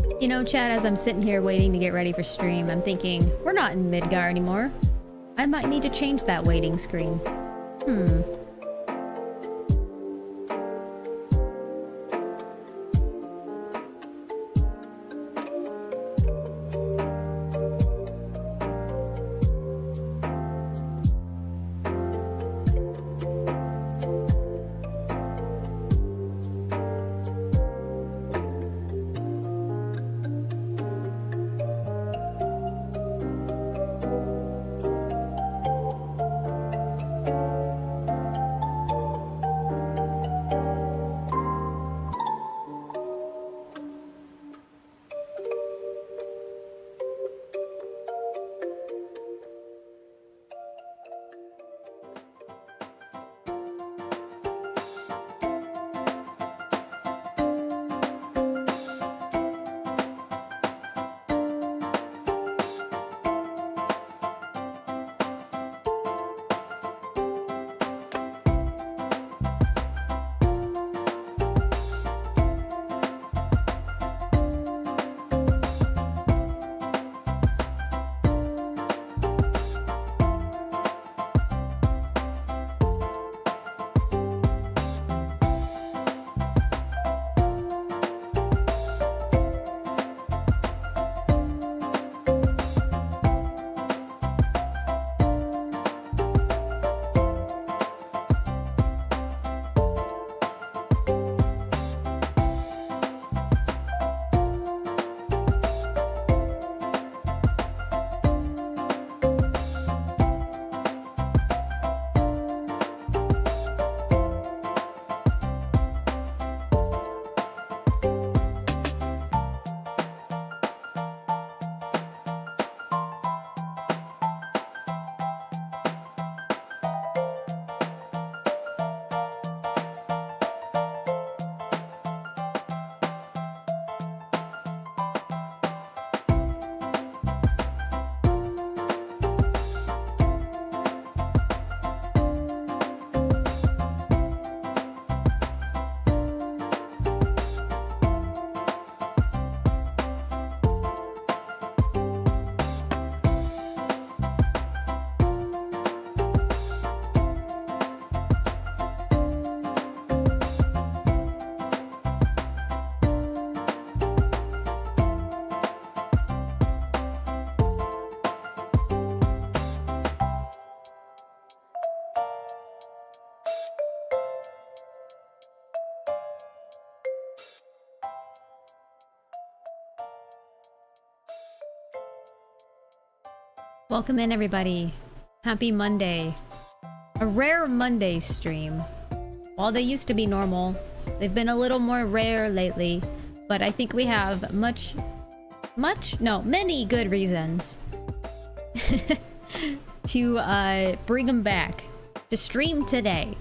You know, Chad, as I'm sitting here waiting to get ready for stream, I'm thinking, we're not in Midgar anymore. I might need to change that waiting screen. Welcome in, everybody. Happy Monday. A rare Monday stream. While they used to be normal, they've been a little more rare lately, but I think we have many good reasons to bring them back to stream today.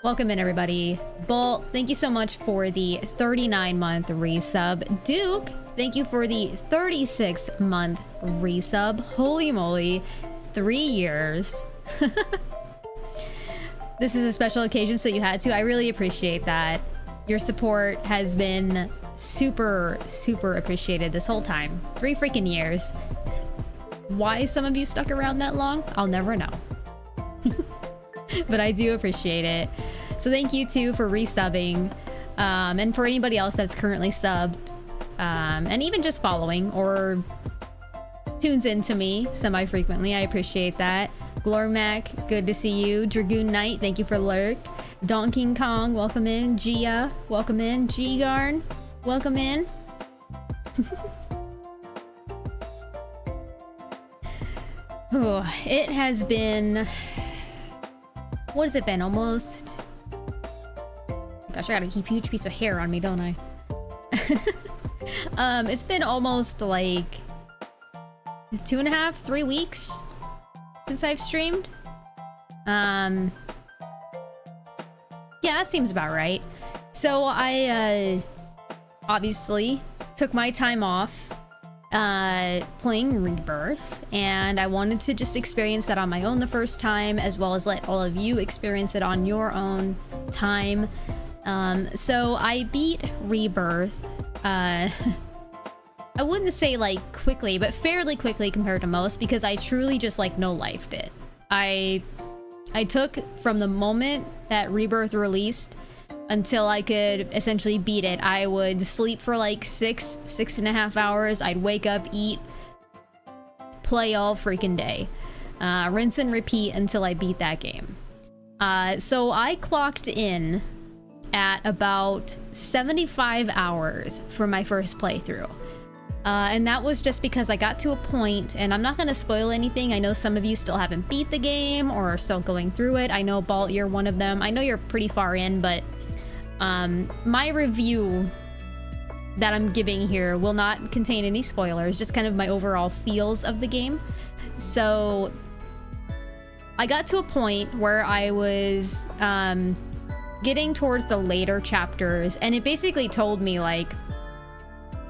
Welcome in, everybody. Bull, thank you so much for the 39-month resub. Duke, thank you for the 36-month resub. Holy moly, 3 years. This is a special occasion, so you had to. I really appreciate that. Your support has been super, super appreciated this whole time. 3 freaking years. Why some of you stuck around that long, I'll never know. But I do appreciate it. So thank you too for resubbing. And for anybody else that's currently subbed, and even just following or tunes into me semi-frequently, I appreciate that. Glormac, good to see you. Dragoon Knight, thank you for lurk. Donkey Kong, welcome in. Gia, welcome in. G-Garn, welcome in. Ooh, it has been... What has it been? Almost... Gosh, I got a huge piece of hair on me, don't I? It's been almost like 2.5, 3 weeks since I've streamed. Yeah, that seems about right. So I obviously took my time off playing Rebirth, and I wanted to just experience that on my own the first time, as well as let all of you experience it on your own time. So I beat Rebirth I wouldn't say like quickly, but fairly quickly compared to most, because I truly just like no-lifed it. I took from the moment that Rebirth released until I could essentially beat it. I would sleep for like 6.5 hours. I'd wake up, eat, play all freaking day. Rinse and repeat until I beat that game. So I clocked in at about 75 hours for my first playthrough. And that was just because I got to a point, and I'm not going to spoil anything. I know some of you still haven't beat the game or are still going through it. I know, Balt, you're one of them. I know you're pretty far in, but my review that I'm giving here will not contain any spoilers, just kind of my overall feels of the game. So I got to a point where I was getting towards the later chapters, and it basically told me, like,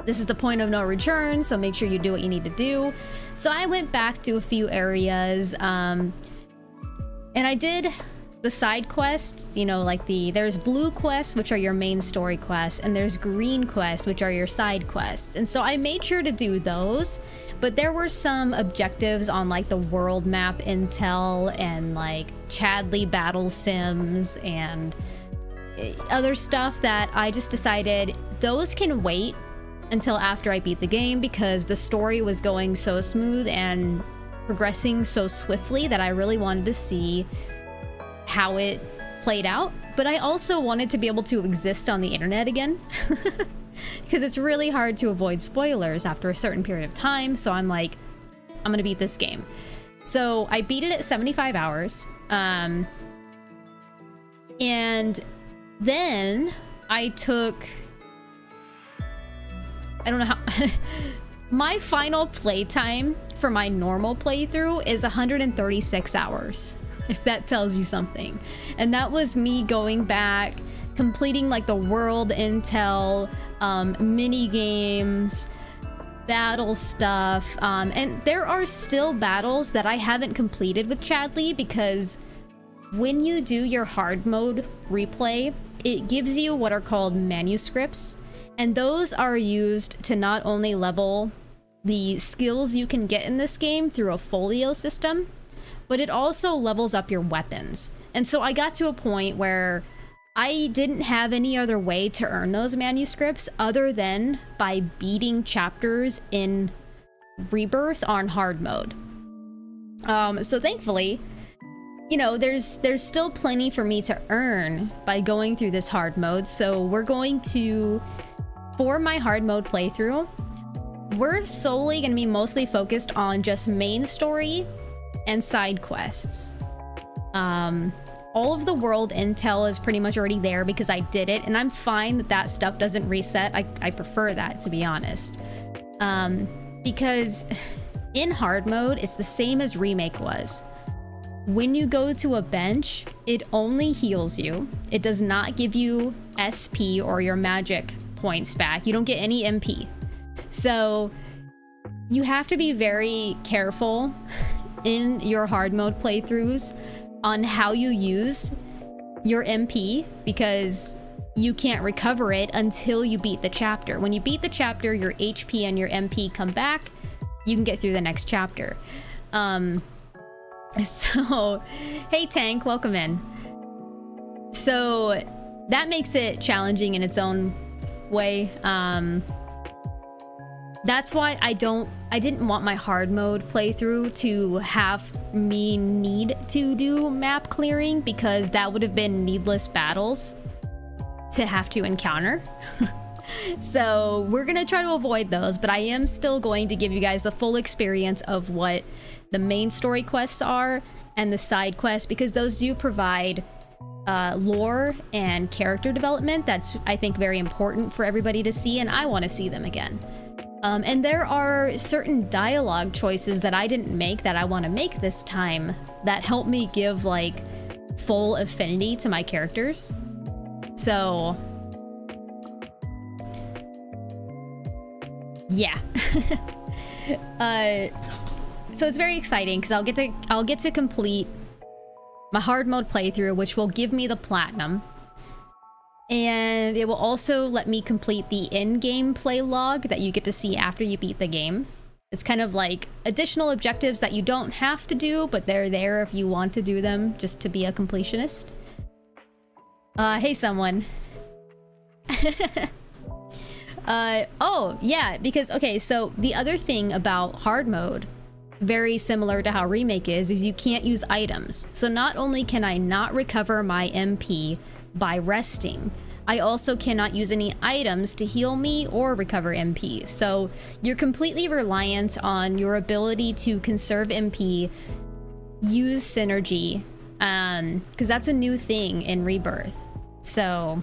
this is the point of no return, so make sure you do what you need to do. So I went back to a few areas, and I did the side quests, you know, like there's blue quests, which are your main story quests, and there's green quests, which are your side quests. And so I made sure to do those, but there were some objectives on like the world map intel and like Chadley battle sims and other stuff that I just decided those can wait until after I beat the game, because the story was going so smooth and progressing so swiftly that I really wanted to see how it played out. But I also wanted to be able to exist on the internet again, because it's really hard to avoid spoilers after a certain period of time. So I'm like, I'm gonna beat this game. So I beat it at 75 hours. And then I took, I don't know how my final playtime for my normal playthrough is 136 hours, if that tells you something. And that was me going back, completing like the world intel, mini games, battle stuff, and there are still battles that I haven't completed with Chadley, because when you do your hard mode replay, it gives you what are called manuscripts. And those are used to not only level the skills you can get in this game through a folio system, but it also levels up your weapons. And so I got to a point where I didn't have any other way to earn those manuscripts other than by beating chapters in Rebirth on hard mode. So thankfully, you know, there's still plenty for me to earn by going through this hard mode. So we're going to, for my hard mode playthrough, we're solely going to be mostly focused on just main story and side quests. All of the world intel is pretty much already there because I did it, and I'm fine that that stuff doesn't reset. I prefer that, to be honest. Because in hard mode, it's the same as Remake was. When you go to a bench, it only heals you. It does not give you SP or your magic points back. You don't get any MP. So you have to be very careful in your hard mode playthroughs on how you use your MP, because you can't recover it until you beat the chapter. When you beat the chapter, your HP and your MP come back. You can get through the next chapter. So, hey Tank, welcome in. So that makes it challenging in its own way. That's why I didn't want my hard mode playthrough to have me need to do map clearing, because that would have been needless battles to have to encounter. So we're gonna try to avoid those, but I am still going to give you guys the full experience of what the main story quests are and the side quests, because those do provide lore and character development that's, I think, very important for everybody to see, and I want to see them again. And there are certain dialogue choices that I didn't make that I want to make this time that help me give like full affinity to my characters. So yeah. So it's very exciting because I'll get to complete my hard mode playthrough, which will give me the platinum. And it will also let me complete the in-game play log that you get to see after you beat the game. It's kind of like additional objectives that you don't have to do, but they're there if you want to do them, just to be a completionist. Hey, someone. Oh, yeah, because, okay, so the other thing about hard mode, very similar to how Remake is you can't use items. So not only can I not recover my MP by resting, I also cannot use any items to heal me or recover MP. So you're completely reliant on your ability to conserve MP, use synergy, because that's a new thing in Rebirth. So,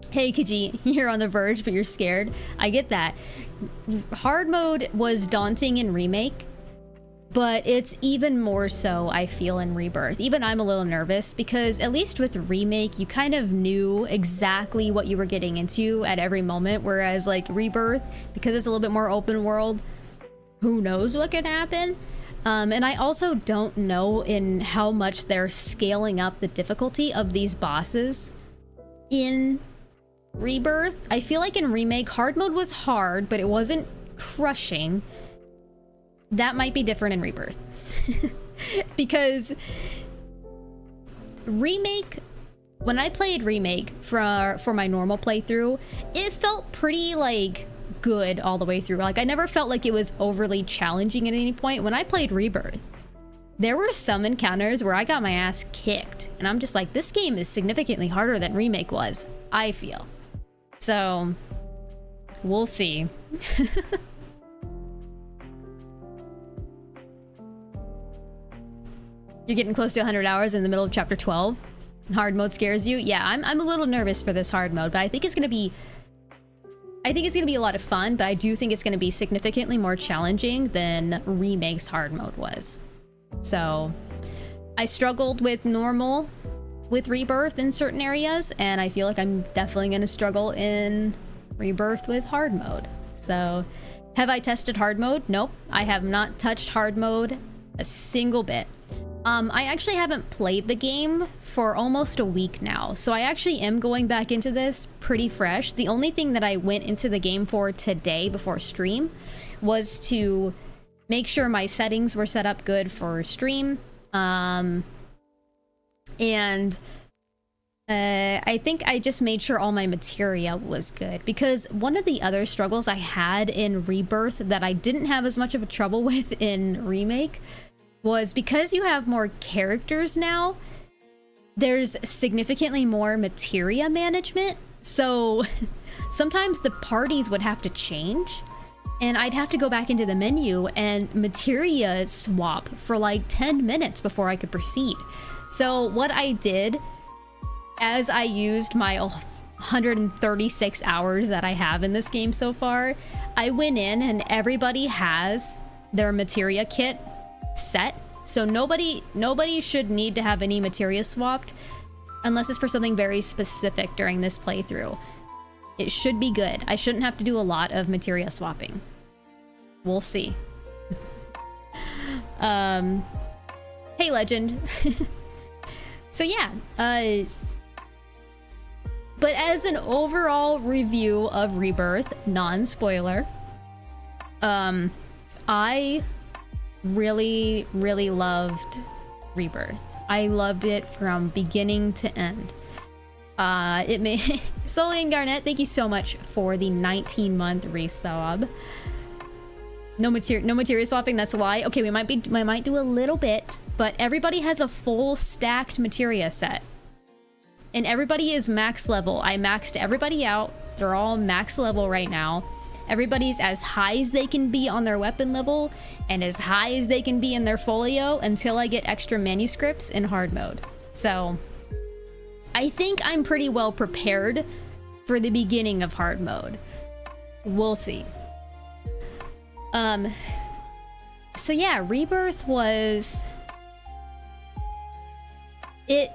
hey Khajiit, you're on the verge, but you're scared. I get that. Hard mode was daunting in Remake, but it's even more so, I feel, in Rebirth. Even I'm a little nervous because at least with Remake, you kind of knew exactly what you were getting into at every moment. Whereas like Rebirth, because it's a little bit more open world, who knows what could happen? And I also don't know in how much they're scaling up the difficulty of these bosses in Rebirth. I feel like in Remake, hard mode was hard, but it wasn't crushing. That might be different in Rebirth. Because Remake, when I played Remake for my normal playthrough, it felt pretty like good all the way through. Like I never felt like it was overly challenging at any point. When I played Rebirth, there were some encounters where I got my ass kicked, and I'm just like, this game is significantly harder than Remake was, I feel. So we'll see. You're getting close to 100 hours in the middle of chapter 12. Hard mode scares you? Yeah, I'm a little nervous for this hard mode, but I think it's gonna be a lot of fun, but I do think it's gonna be significantly more challenging than Remake's hard mode was. So I struggled with normal with Rebirth in certain areas, and I feel like I'm definitely gonna struggle in Rebirth with hard mode. So have I tested hard mode? Nope, I have not touched hard mode a single bit. I actually haven't played the game for almost a week now, so I actually am going back into this pretty fresh. The only thing that I went into the game for today before stream was to make sure my settings were set up good for stream. I think I just made sure all my materia was good, because one of the other struggles I had in Rebirth that I didn't have as much of a trouble with in Remake was because you have more characters now, there's significantly more materia management. So sometimes the parties would have to change, and I'd have to go back into the menu and materia swap for like 10 minutes before I could proceed. So what I did, as I used my 136 hours that I have in this game so far, I went in and everybody has their materia kit set, so nobody should need to have any materia swapped unless it's for something very specific during this playthrough. It should be good. I shouldn't have to do a lot of materia swapping. We'll see. Hey legend. So yeah, but as an overall review of Rebirth, non-spoiler, I really loved Rebirth. I loved it from beginning to end. It made Sully and Garnett, thank you so much for the 19-month resub. No materia swapping, that's a lie. Okay, we might do a little bit, but everybody has a full stacked materia set. And everybody is max level. I maxed everybody out. They're all max level right now. Everybody's as high as they can be on their weapon level and as high as they can be in their folio until I get extra manuscripts in hard mode. So I think I'm pretty well prepared for the beginning of hard mode. We'll see. So yeah, Rebirth it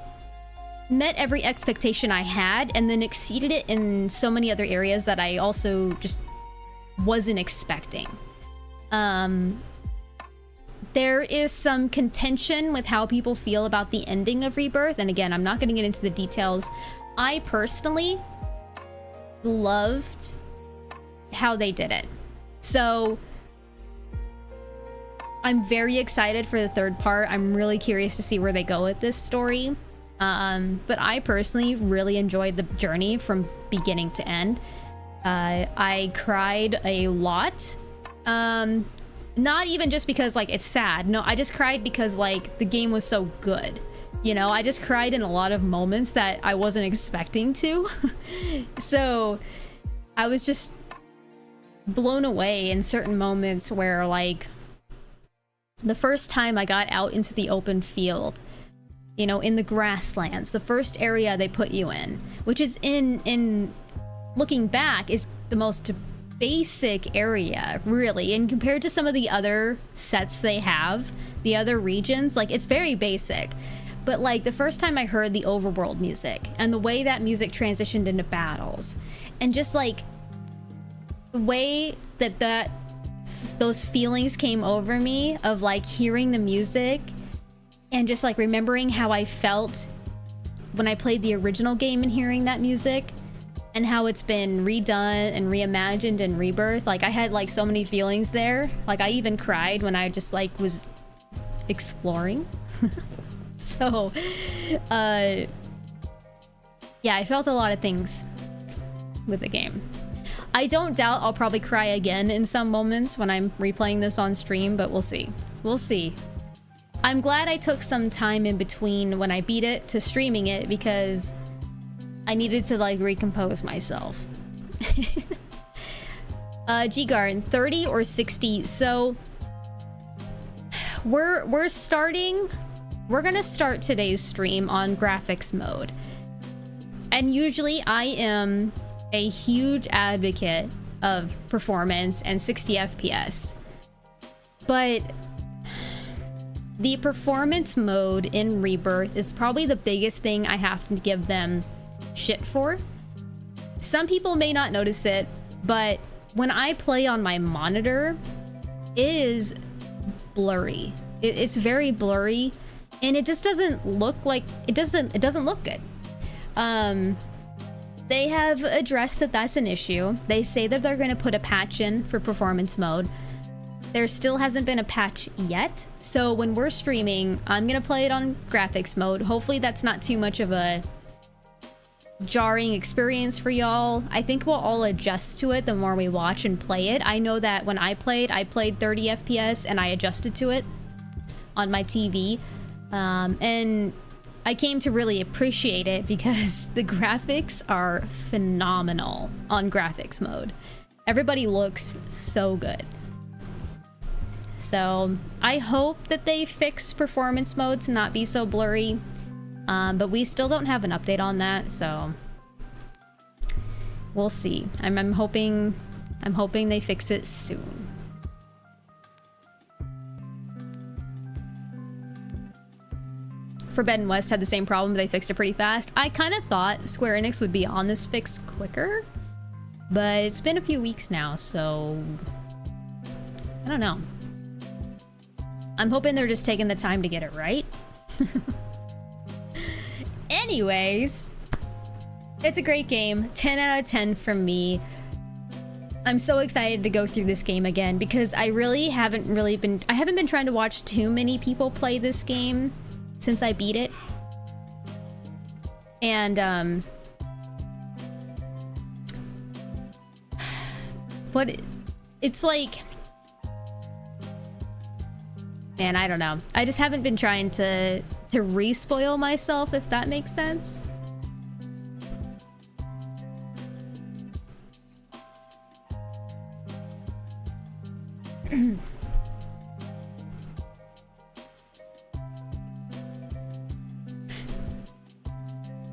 met every expectation I had and then exceeded it in so many other areas that I also just wasn't expecting. There is some contention with how people feel about the ending of Rebirth, and again, I'm not going to get into the details I personally loved how they did it. So I'm very excited for the third part. I'm really curious to see where they go with this story. But I personally really enjoyed the journey from beginning to end. I cried a lot. Not even just because like it's sad. No, I just cried because like the game was so good. You know, I just cried in a lot of moments that I wasn't expecting to. So I was just blown away in certain moments where like the first time I got out into the open field, you know, in the grasslands, the first area they put you in, which is in looking back is the most basic area, really, and compared to some of the other sets they have, the other regions, like it's very basic. But like the first time I heard the overworld music and the way that music transitioned into battles, and just like the way that those feelings came over me of like hearing the music and just like remembering how I felt when I played the original game and hearing that music, and how it's been redone and reimagined in Rebirth. Like I had like so many feelings there. Like I even cried when I just like was exploring. So yeah, I felt a lot of things with the game. I don't doubt I'll probably cry again in some moments when I'm replaying this on stream, but we'll see. We'll see. I'm glad I took some time in between when I beat it to streaming it, because I needed to like recompose myself. G-Garden, 30 or 60. So we're gonna start today's stream on graphics mode. And usually I am a huge advocate of performance and 60 FPS. But the performance mode in Rebirth is probably the biggest thing I have to give them shit for. Some people may not notice it, but when I play on my monitor, it is blurry. It's very blurry, and it just doesn't look like it doesn't look good. They have addressed that that's an issue. They say that they're going to put a patch in for performance mode. There still hasn't been a patch yet, so when we're streaming, I'm gonna play it on graphics mode. Hopefully that's not too much of a jarring experience for y'all. I think we'll all adjust to it the more we watch and play it. I know that when I played 30 FPS and I adjusted to it on my TV. And I came to really appreciate it because the graphics are phenomenal on graphics mode. Everybody looks so good. So I hope that they fix performance mode to not be so blurry. But we still don't have an update on that, so we'll see. I'm hoping they fix it soon. Forbidden West had the same problem, but they fixed it pretty fast. I kind of thought Square Enix would be on this fix quicker, but it's been a few weeks now, so I don't know. I'm hoping they're just taking the time to get it right. Anyways, it's a great game. 10 out of 10 from me. I'm so excited to go through this game again because I haven't been trying to watch too many people play this game since I beat it. And but it's like, man, I don't know. I just haven't been trying to re-spoil myself, if that makes sense.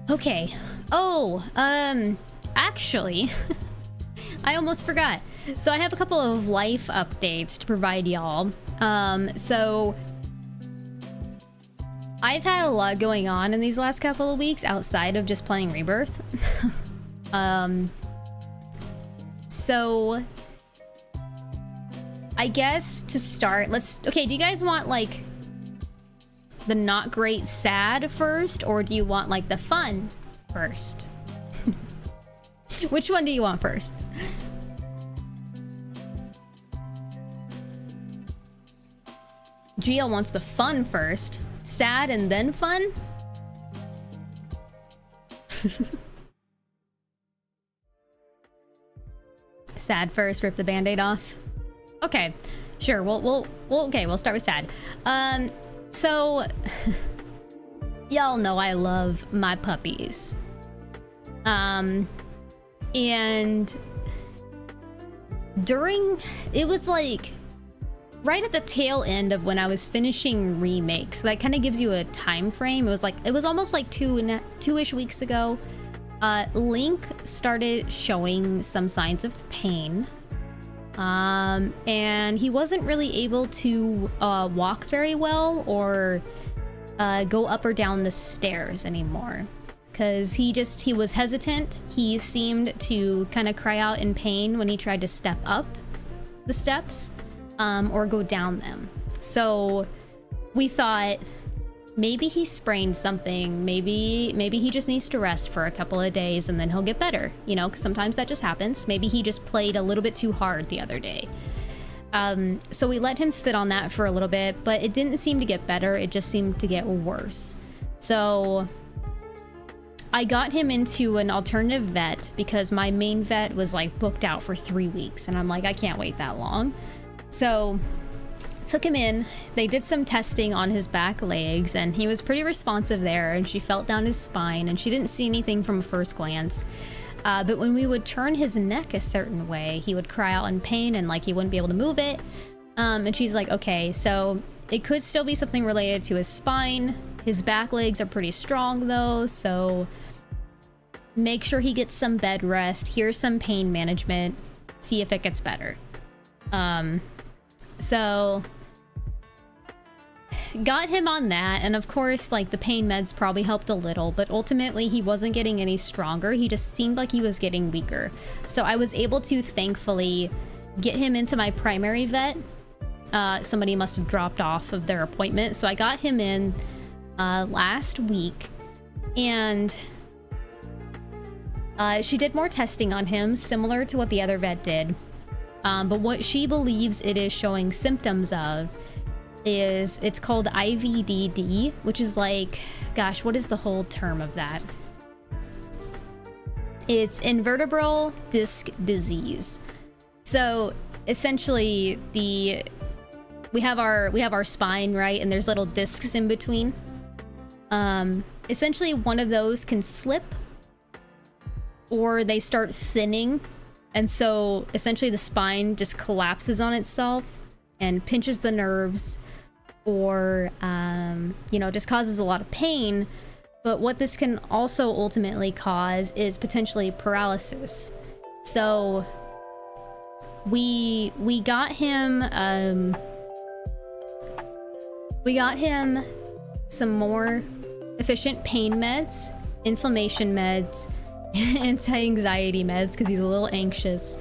Okay. Oh, actually, I almost forgot. So I have a couple of life updates to provide y'all. So I've had a lot going on in these last couple of weeks outside of just playing Rebirth. So I guess to start, okay, do you guys want like the not great sad first, or do you want like the fun first? Which one do you want first? GL wants the fun first. Sad and then fun? Sad first, rip the band-aid off. Okay, sure. We'll start with sad. So y'all know I love my puppies. And it was like right at the tail end of when I was finishing remakes. So that kind of gives you a time frame. It was almost like two-ish weeks ago. Link started showing some signs of pain. And he wasn't really able to walk very well or go up or down the stairs anymore. Because he was hesitant. He seemed to kind of cry out in pain when he tried to step up the steps or go down them. So we thought maybe he sprained something. Maybe he just needs to rest for a couple of days and then he'll get better. You know, because sometimes that just happens. Maybe he just played a little bit too hard the other day. So we let him sit on that for a little bit, but it didn't seem to get better. It just seemed to get worse. So I got him into an alternative vet because my main vet was like booked out for 3 weeks. And I'm like, I can't wait that long. So took him in. They did some testing on his back legs and he was pretty responsive there, and she felt down his spine and she didn't see anything from first glance. But when we would turn his neck a certain way, he would cry out in pain and like he wouldn't be able to move it. And she's like, okay, so it could still be something related to his spine. His back legs are pretty strong though, so make sure he gets some bed rest. Here's some pain management. See if it gets better. So got him on that, and of course like the pain meds probably helped a little, but ultimately he wasn't getting any stronger. He just seemed like he was getting weaker. So I was able to thankfully get him into my primary vet. Somebody must have dropped off of their appointment, so I got him in last week, and she did more testing on him similar to what the other vet did. But what she believes it is showing symptoms of is it's called IVDD, which is like, gosh, what is the whole term of that? It's invertebral disc disease. So essentially we have our spine, right? And there's little discs in between. Essentially one of those can slip or they start thinning. And so essentially the spine just collapses on itself and pinches the nerves, or, you know, just causes a lot of pain. But what this can also ultimately cause is potentially paralysis. So we got him some more efficient pain meds, inflammation meds, anti-anxiety meds because he's a little anxious,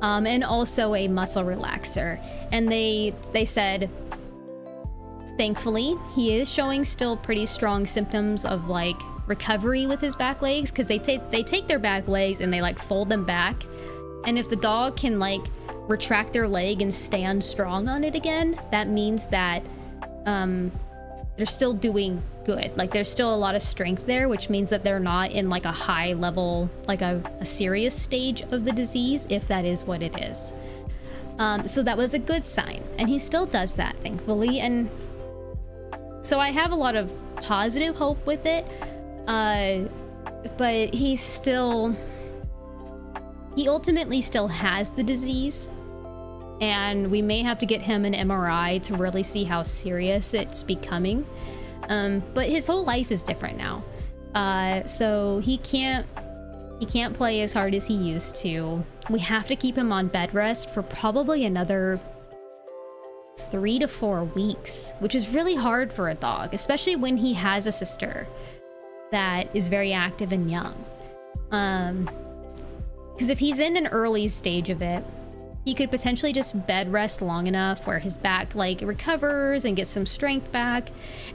and also a muscle relaxer. And they said, thankfully, he is showing still pretty strong symptoms of like recovery with his back legs, because they take their back legs and they like fold them back, and if the dog can like retract their leg and stand strong on it again, that means that they're still doing good. Like there's still a lot of strength there, which means that they're not in like a high level, like a serious stage of the disease, if that is what it is. So that was a good sign, and he still does that, thankfully. And so I have a lot of positive hope with it, but he ultimately still has the disease, and we may have to get him an MRI to really see how serious it's becoming. But his whole life is different now, so he can't play as hard as he used to. We have to keep him on bed rest for probably another 3 to 4 weeks, which is really hard for a dog, especially when he has a sister that is very active and young. Because if he's in an early stage of it, he could potentially just bed rest long enough where his back like recovers and gets some strength back,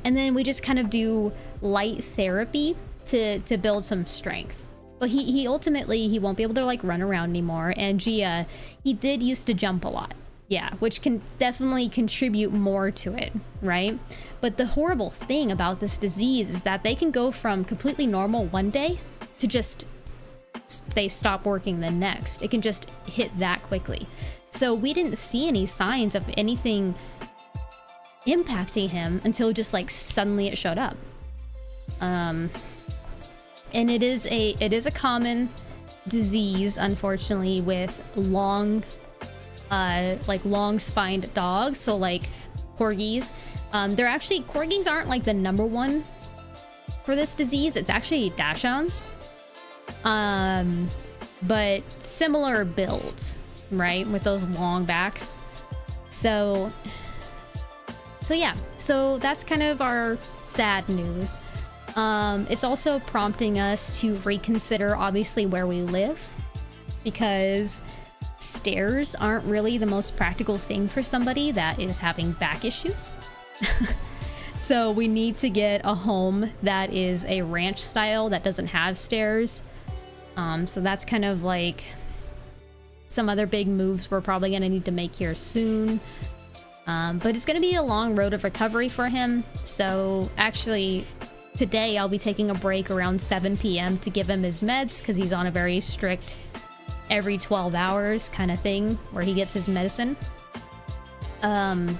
and then we just kind of do light therapy to build some strength. But he ultimately, he won't be able to like run around anymore. And Gia, he did used to jump a lot. Yeah, which can definitely contribute more to it, right? But the horrible thing about this disease is that they can go from completely normal one day to just they stop working the next. It can just hit that quickly. So we didn't see any signs of anything impacting him until just like suddenly it showed up. And it is a common disease, unfortunately, with long spined dogs. So like corgis, corgis aren't like the number one for this disease. It's actually dachshunds, but similar builds, right, with those long backs. So yeah, so that's kind of our sad news. It's also prompting us to reconsider, obviously, where we live, because stairs aren't really the most practical thing for somebody that is having back issues. So we need to get a home that is a ranch style that doesn't have stairs. So that's kind of like some other big moves we're probably going to need to make here soon. But it's going to be a long road of recovery for him. So actually, today I'll be taking a break around 7 p.m. to give him his meds, because he's on a very strict every 12 hours kind of thing where he gets his medicine. Can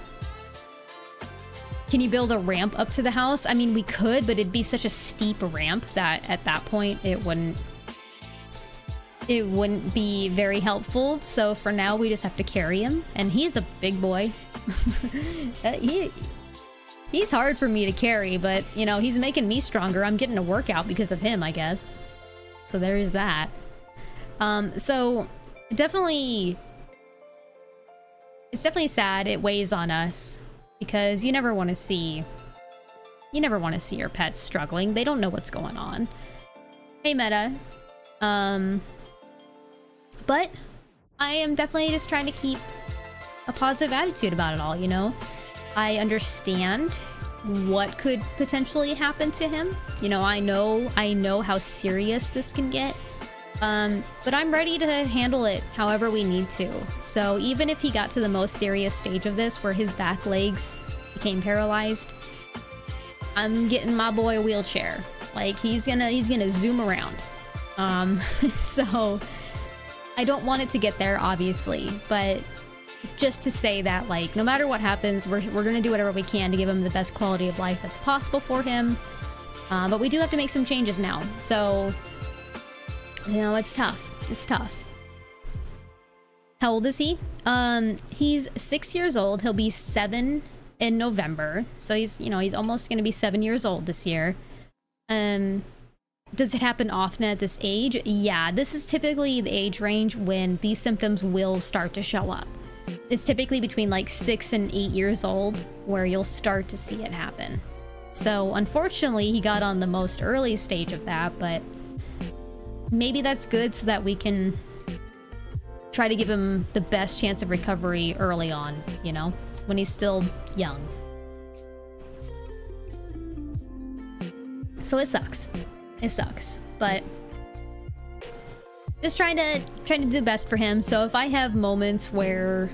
you build a ramp up to the house? I mean, we could, but it'd be such a steep ramp that at that point it wouldn't be very helpful. So for now, we just have to carry him, and he's a big boy. He's hard for me to carry, but you know, he's making me stronger. I'm getting a workout because of him, I guess. So there is that. So definitely, it's definitely sad. It weighs on us because you never want to see your pets struggling. They don't know what's going on. Hey, Meta. But I am definitely just trying to keep a positive attitude about it all, you know? I understand what could potentially happen to him. You know, I know how serious this can get. But I'm ready to handle it however we need to. So even if he got to the most serious stage of this, where his back legs became paralyzed, I'm getting my boy a wheelchair. Like, he's gonna zoom around. So I don't want it to get there, obviously, but just to say that, like, no matter what happens, we're gonna do whatever we can to give him the best quality of life that's possible for him. But we do have to make some changes now. So, you know, it's tough. It's tough. How old is he? He's 6 years old. He'll be 7 in November. So he's almost gonna be 7 years old this year. Does it happen often at this age? Yeah, this is typically the age range when these symptoms will start to show up. It's typically between like 6 and 8 years old where you'll start to see it happen. So unfortunately, he got on the most early stage of that, but maybe that's good so that we can try to give him the best chance of recovery early on, you know, when he's still young. So it sucks. It sucks, but just trying to do the best for him. So if I have moments where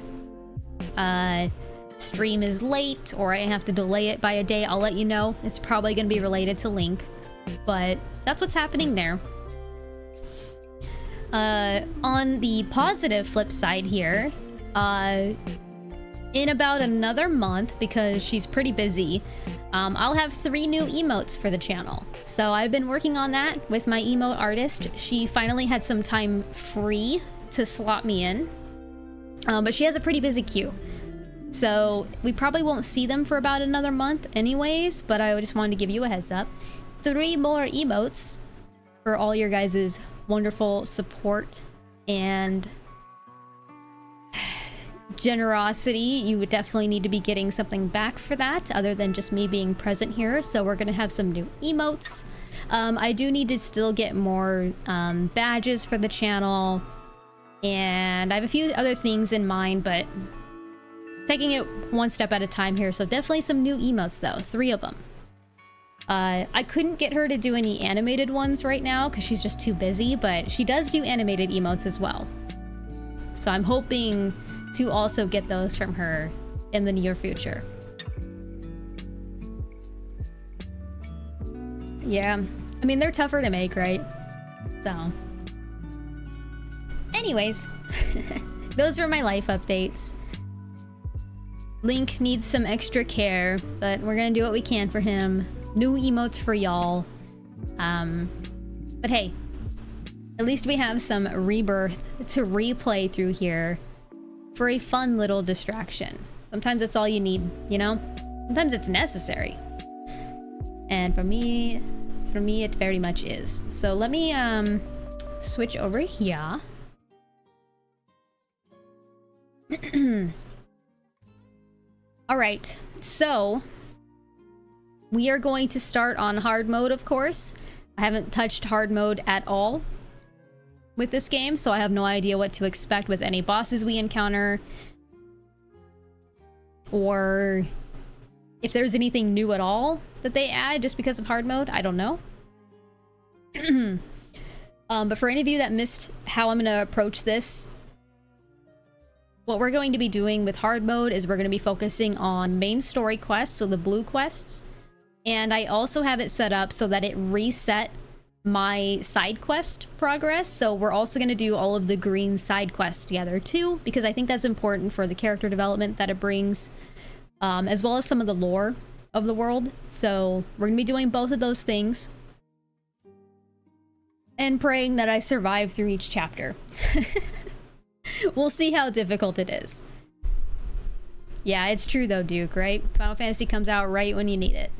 stream is late or I have to delay it by a day, I'll let you know. It's probably going to be related to Link, but that's what's happening there. On the positive flip side here, in about another month, because she's pretty busy, I'll have 3 new emotes for the channel. So I've been working on that with my emote artist. She finally had some time free to slot me in, but she has a pretty busy queue. So we probably won't see them for about another month anyways, but I just wanted to give you a heads up. 3 more emotes for all your guys' wonderful support and generosity. You would definitely need to be getting something back for that other than just me being present here. So we're gonna have some new emotes. I do need to still get more badges for the channel, and I have a few other things in mind, but taking it one step at a time here. So definitely some new emotes though, 3 of them. I couldn't get her to do any animated ones right now because she's just too busy, but she does do animated emotes as well. So I'm hoping to also get those from her in the near future. Yeah, I mean, they're tougher to make, right? So anyways, those were my life updates. Link needs some extra care, but we're gonna do what we can for him. New emotes for y'all. But hey, at least we have some Rebirth to replay through here for a fun little distraction. Sometimes it's all you need, you know? Sometimes it's necessary. And for me it very much is. So let me switch over here. All right, so we are going to start on hard mode, of course. I haven't touched hard mode at all with this game, so I have no idea what to expect with any bosses we encounter, or if there's anything new at all that they add just because of hard mode. I don't know. But for any of you that missed how I'm gonna approach this, what we're going to be doing with hard mode is we're going to be focusing on main story quests, so the blue quests. And I also have it set up so that it reset my side quest progress. So we're also going to do all of the green side quests together too, because I think that's important for the character development that it brings, as well as some of the lore of the world. So we're going to be doing both of those things and praying that I survive through each chapter. We'll see how difficult it is. Yeah, it's true though, Duke, right? Final Fantasy comes out right when you need it.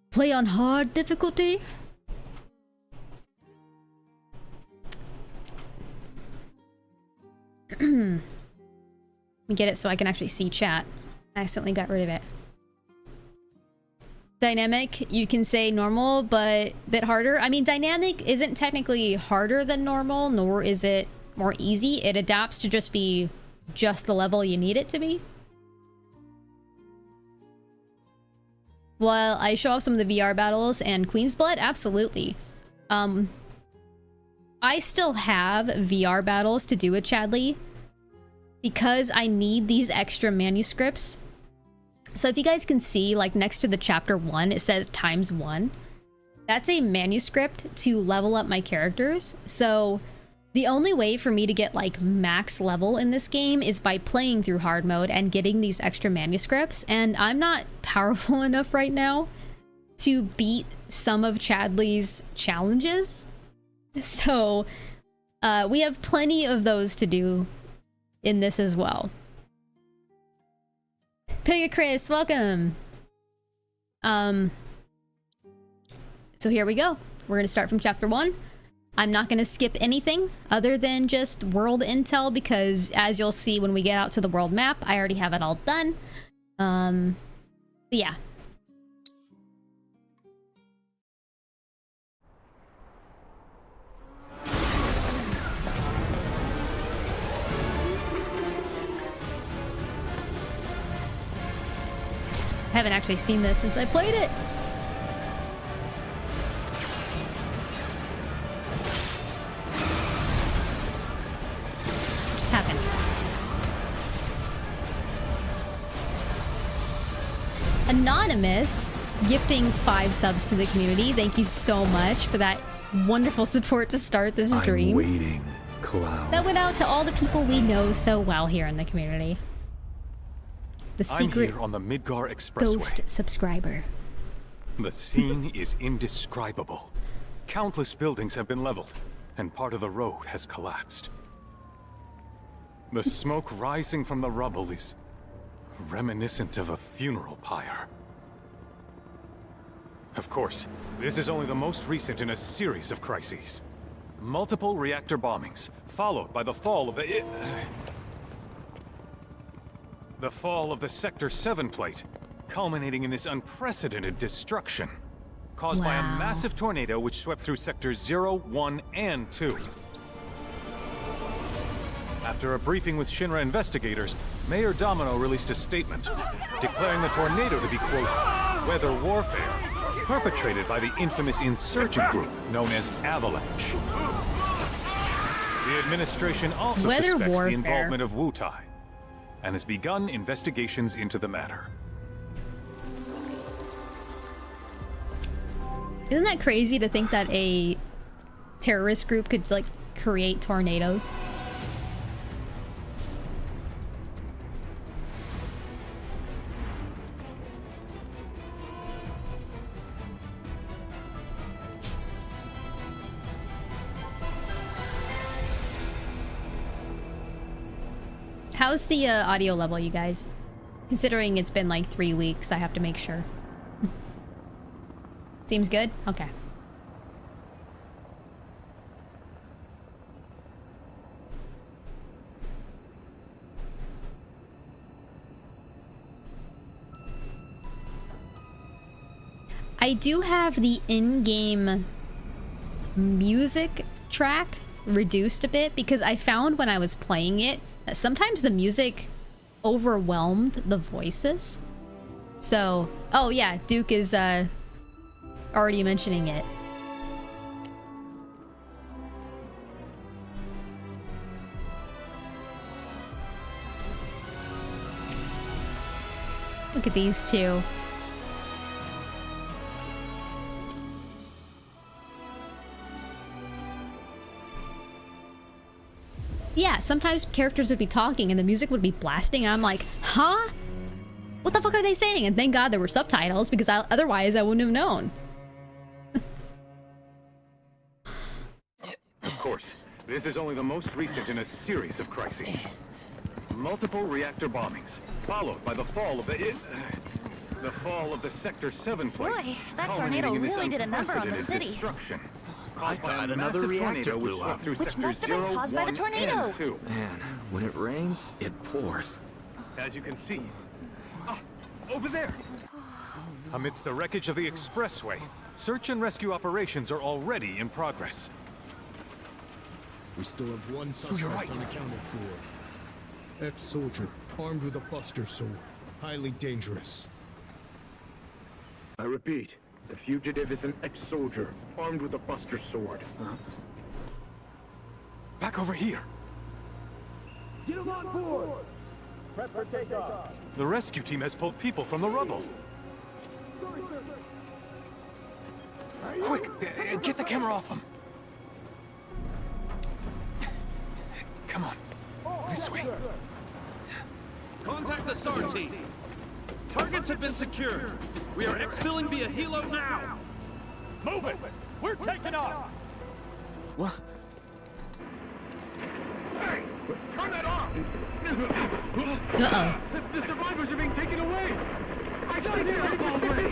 Play on hard difficulty? Let me get it so I can actually see chat. I accidentally got rid of it. Dynamic, you can say normal, but a bit harder. I mean, dynamic isn't technically harder than normal, nor is it more easy. It adapts to just be just the level you need it to be. While I show off some of the VR battles and Queen's Blood, absolutely. I still have VR battles to do with Chadley because I need these extra manuscripts. So if you guys can see, like next to the chapter 1, it says ×1. That's a manuscript to level up my characters. So the only way for me to get like max level in this game is by playing through hard mode and getting these extra manuscripts. And I'm not powerful enough right now to beat some of Chadley's challenges. So we have plenty of those to do in this as well. Pega Chris, welcome. So here we go. We're gonna start from chapter 1. I'm not gonna skip anything other than just world intel because as you'll see when we get out to the world map, I already have it all done. But yeah. I haven't actually seen this since I played it. What just happened? Anonymous gifting 5 subs to the community. Thank you so much for that wonderful support to start this stream. I'm waiting, Cloud. That went out to all the people we know so well here in the community. The secret I'm here on the Midgar Expressway. ghost subscriber. The scene is indescribable. Countless buildings have been leveled, and part of the road has collapsed. The smoke rising from the rubble is reminiscent of a funeral pyre. Of course, this is only the most recent in a series of crises. Multiple reactor bombings, followed by the fall of the Sector 7 plate, culminating in this unprecedented destruction, caused by a massive tornado which swept through Sectors 0, 1, and 2. After a briefing with Shinra investigators, Mayor Domino released a statement declaring the tornado to be, quote, weather warfare, perpetrated by the infamous insurgent group known as Avalanche. The administration also Weather suspects warfare. the involvement of Wutai and has begun investigations into the matter. Isn't that crazy to think that a terrorist group could, like, create tornadoes? How's the audio level, you guys? Considering it's been like 3 weeks, I have to make sure. Seems good? Okay. I do have the in-game music track reduced a bit because I found when I was playing it that sometimes the music overwhelmed the voices. So, oh yeah, Duke is already mentioning it. Look at these two. Yeah, sometimes characters would be talking and the music would be blasting and I'm like, huh? What the fuck are they saying? And thank God there were subtitles because otherwise I wouldn't have known. Of course, this is only the most recent in a series of crises. Multiple reactor bombings, followed by the fall of the Sector 7 flight. Boy, that tornado really did a number on the city. I thought another reactor blew up. Which must have been caused by the tornado. Man, when it rains, it pours. As you can see, over there. Amidst the wreckage of the expressway, search and rescue operations are already in progress. We still have one suspect unaccounted for. Ex-soldier, armed with a buster sword. Highly dangerous. I repeat, the fugitive is an ex-soldier, armed with a buster sword. Back over here. Get him on board! Prep for takeoff. The rescue team has pulled people from the rubble. Quick, get the camera off him. Come on, this way. Contact the SAR team. Targets have been secured. We are exfilling via helo now. Move it! We're taking off! What? Hey! Turn that off! Uh-oh. The survivors are being taken away! I got it already!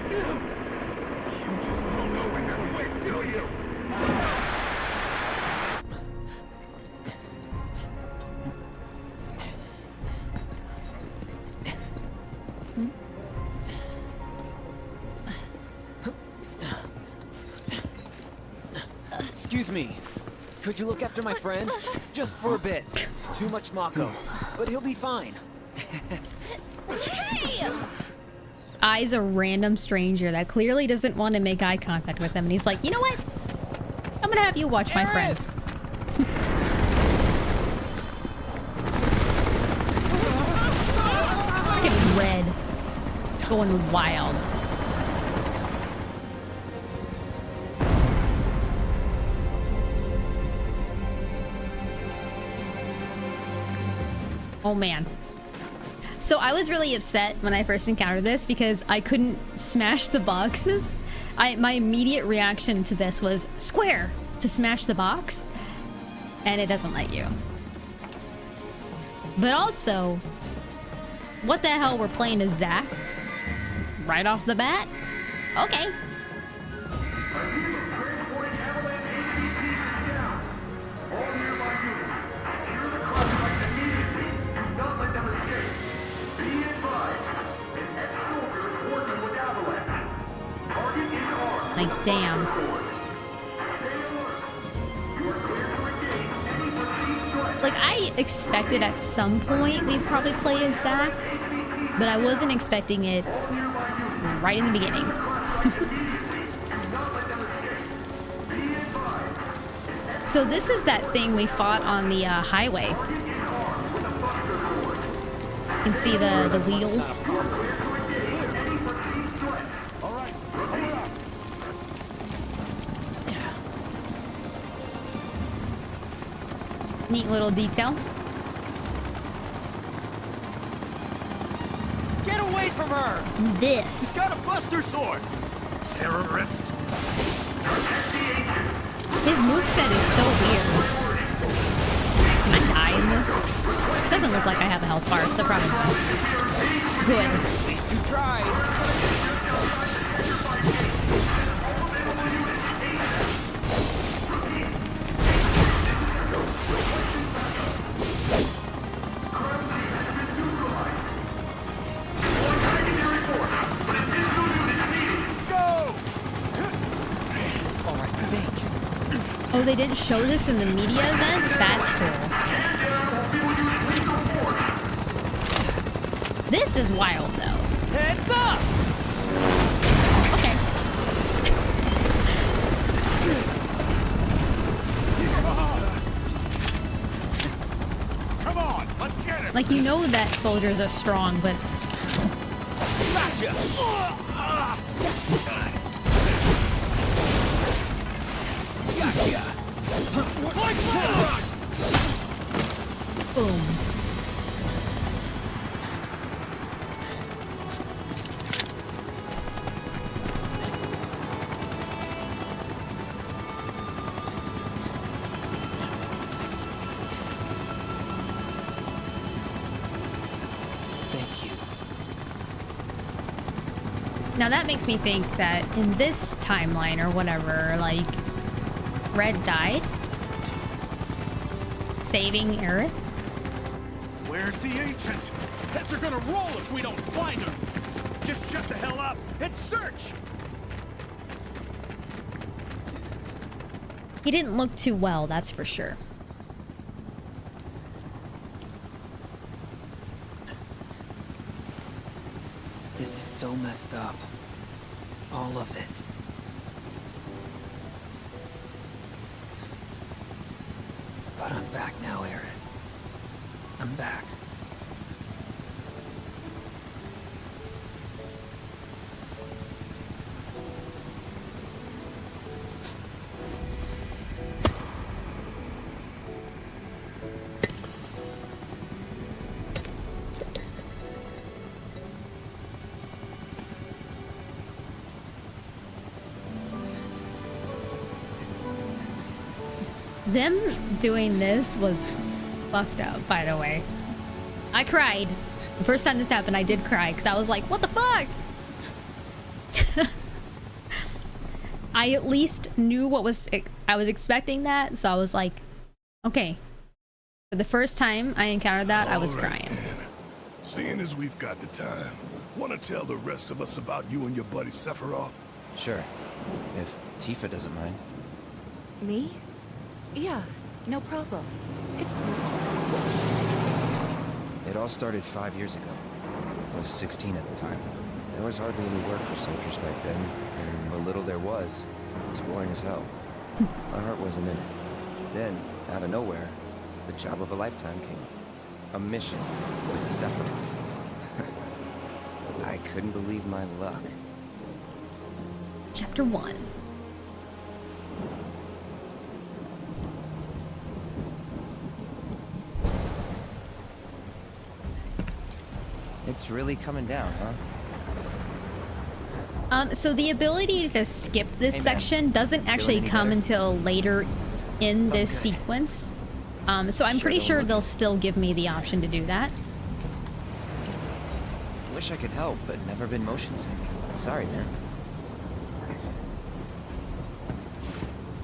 You don't know when they're quick, do you? Excuse me. Could you look after my friend? Just for a bit. Too much Mako. But he'll be fine. Hey! Eyes a random stranger that clearly doesn't want to make eye contact with him. And he's like, you know what? I'm gonna have you watch my friend. Look at him red. Going wild. Oh man. So I was really upset when I first encountered this because I couldn't smash the boxes. My immediate reaction to this was square to smash the box, and it doesn't let you. But also, what the hell, we're playing as Zack right off the bat? Okay. Like, damn. Like, I expected at some point we'd probably play as Zack, but I wasn't expecting it right in the beginning. So this is that thing we fought on the highway. You can see the wheels. Neat little detail. Get away from her! This. He's got a buster sword! Terrorist! His moveset is so weird. Can I die in this? Doesn't look like I have a health bar, so probably not. Good. At least you tried. Oh, they didn't show this in the media event? That's cool. This is wild, though. Heads up! Okay. Come on, let's get him! Like, you know that soldiers are strong, but... Gotcha! Boom. Thank you. Now that makes me think that in this timeline or whatever, like, Red died, saving Aerith. Where's the ancient? Heads are gonna roll if we don't find her! Just shut the hell up and search! He didn't look too well, that's for sure. This is so messed up. All of it. But I'm back now, Aerith. I'm back. Them doing this was fucked up, by the way. I cried. The first time this happened, I did cry, because I was like, what the fuck? I at least knew what was... I was expecting that, so I was like, okay. For the first time I encountered that, I was crying. Then. Seeing as we've got the time, want to tell the rest of us about you and your buddy Sephiroth? Sure. If Tifa doesn't mind. Me? Yeah, no problem. It's It all started 5 years ago. I was 16 at the time. There was hardly any work for soldiers back then, and what little there was boring as hell. My heart wasn't in it. Then, out of nowhere, the job of a lifetime came. A mission with Sephiroth. I couldn't believe my luck. Chapter 1. It's really coming down, huh? So the ability to skip this Hey, man. section doesn't actually any come better? until later in this sequence. So I'm pretty don't sure look they'll it. still give me the option to do that. Wish I could help, but never been motion sick. Sorry, man.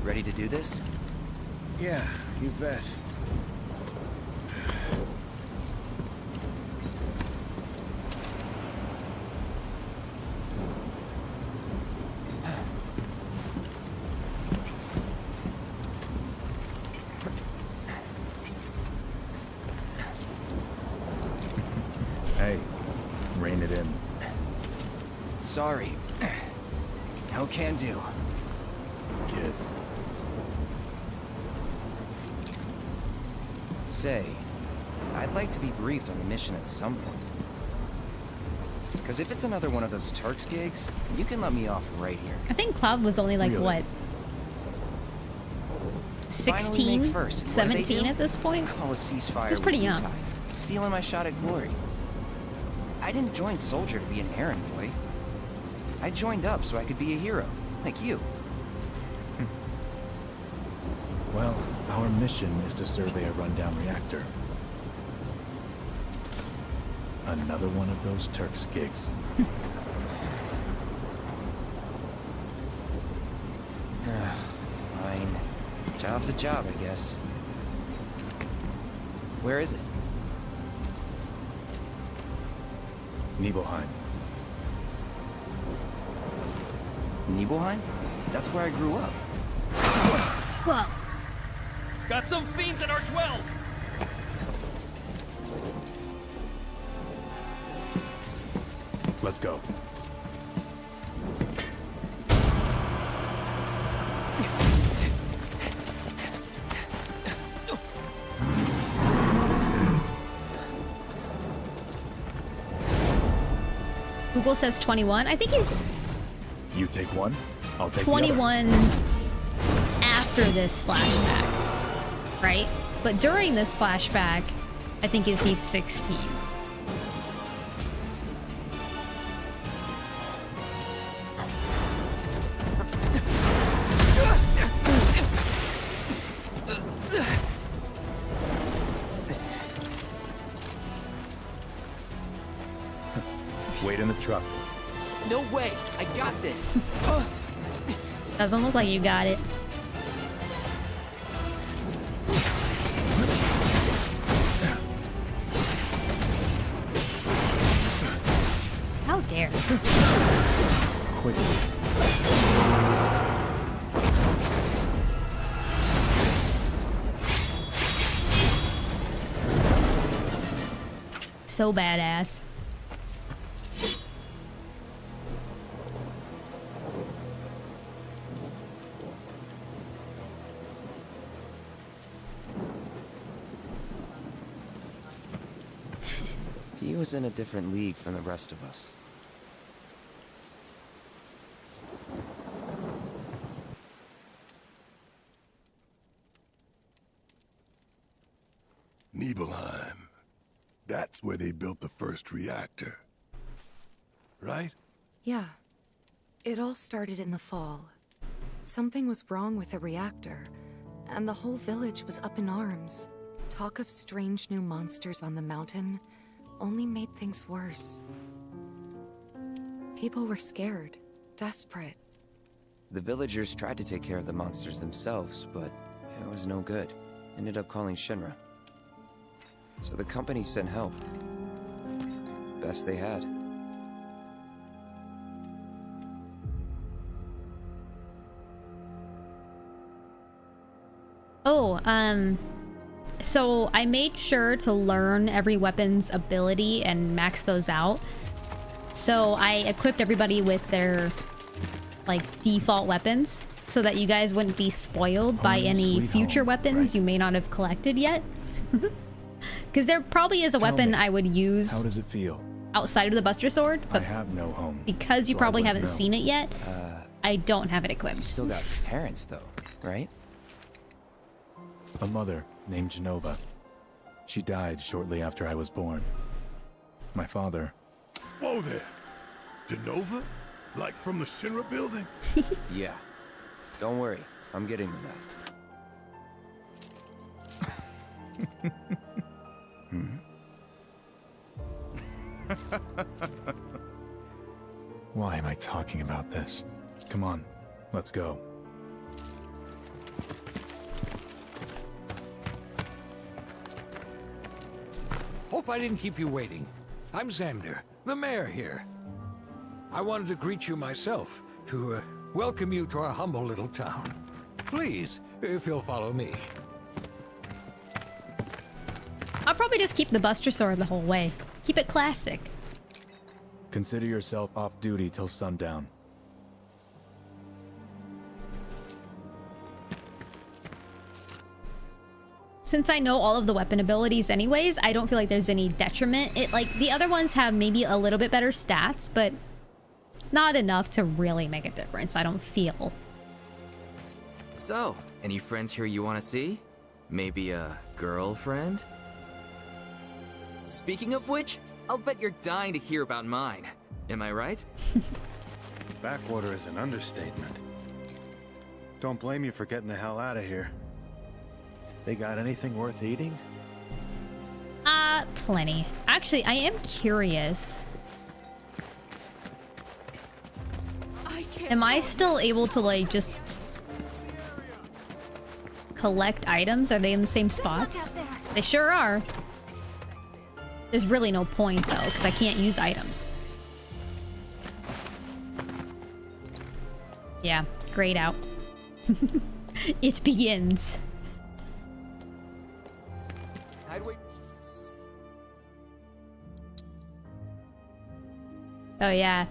Ready to do this? Yeah, you bet. Sorry. No can do. Kids. Say, I'd like to be briefed on the mission at some point. Because if it's another one of those Turks gigs, you can let me off right here. I think Cloud was only like, Really? what? 16? First, and what do they 17 do? at this point? Call a ceasefire. He's pretty with young. Utah, stealing my shot at glory. I didn't join Soldier to be an errand boy. I joined up so I could be a hero, like you. Well, our mission is to survey a rundown reactor. Another one of those Turks gigs. Fine. Job's a job, I guess. Where is it? Nibelheim. Nibelheim? That's where I grew up. Whoa. Got some fiends at R12! Let's go. Google says 21. I think he's You take one, I'll take 21 after this flashback, right? But during this flashback, I think he's 16. Wait in the truck. No way! I got this! Doesn't look like you got it. How dare. Quickly. So badass. He was in a different league from the rest of us. Nibelheim. That's where they built the first reactor. Right? Yeah. It all started in the fall. Something was wrong with the reactor, and the whole village was up in arms. Talk of strange new monsters on the mountain only made things worse. People were scared, desperate. The villagers tried to take care of the monsters themselves, but it was no good. Ended up calling Shinra. So the company sent help. Best they had. Oh, so I made sure to learn every weapon's ability and max those out. So I equipped everybody with their, like, default weapons so that you guys wouldn't be spoiled by any future weapons you may not have collected yet. Because there probably is a weapon I would use How does it feel? outside of the Buster Sword, I but have no home. because you so I probably wouldn't haven't know. seen it yet, I don't have it equipped. You still got parents, though, right? A mother named Genova. She died shortly after I was born. My father... Whoa there! Genova? Like from the Shinra building? Yeah. Don't worry, I'm getting to that. Why am I talking about this? Come on, let's go. Hope I didn't keep you waiting. I'm Xander, the mayor here. I wanted to greet you myself, to welcome you to our humble little town. Please, if you'll follow me. I'll probably just keep the Buster Sword the whole way. Keep it classic. Consider yourself off duty till sundown. Since I know all of the weapon abilities anyways, I don't feel like there's any detriment. It like the other ones have maybe a little bit better stats, but not enough to really make a difference, I don't feel. So, any friends here you want to see? Maybe a girlfriend? Speaking of which, I'll bet you're dying to hear about mine. Am I right? Backwater is an understatement. Don't blame you for getting the hell out of here. They got anything worth eating? Plenty. Actually, I am curious. Am I still able to, like, just collect items? Are they in the same spots? They sure are. There's really no point, though, because I can't use items. Yeah, grayed out. It begins. Oh, yeah.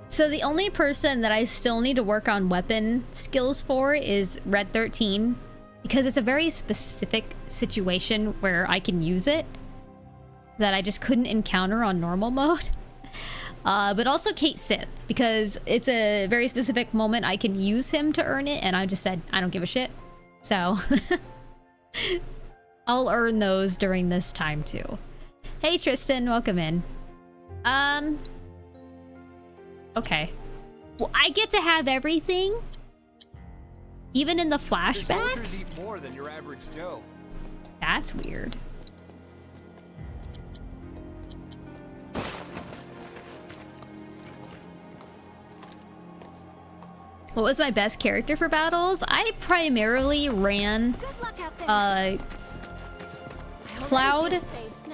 So the only person that I still need to work on weapon skills for is Red 13, because it's a very specific situation where I can use it that I just couldn't encounter on normal mode. But also Kate Sith, because it's a very specific moment I can use him to earn it, and I just said, I don't give a shit. So I'll earn those during this time too. Hey Tristan, welcome in. Okay. Well, I get to have everything? Even in the flashback? Soldiers eat more than your average Joe. That's weird. What was my best character for battles? I primarily ran Cloud.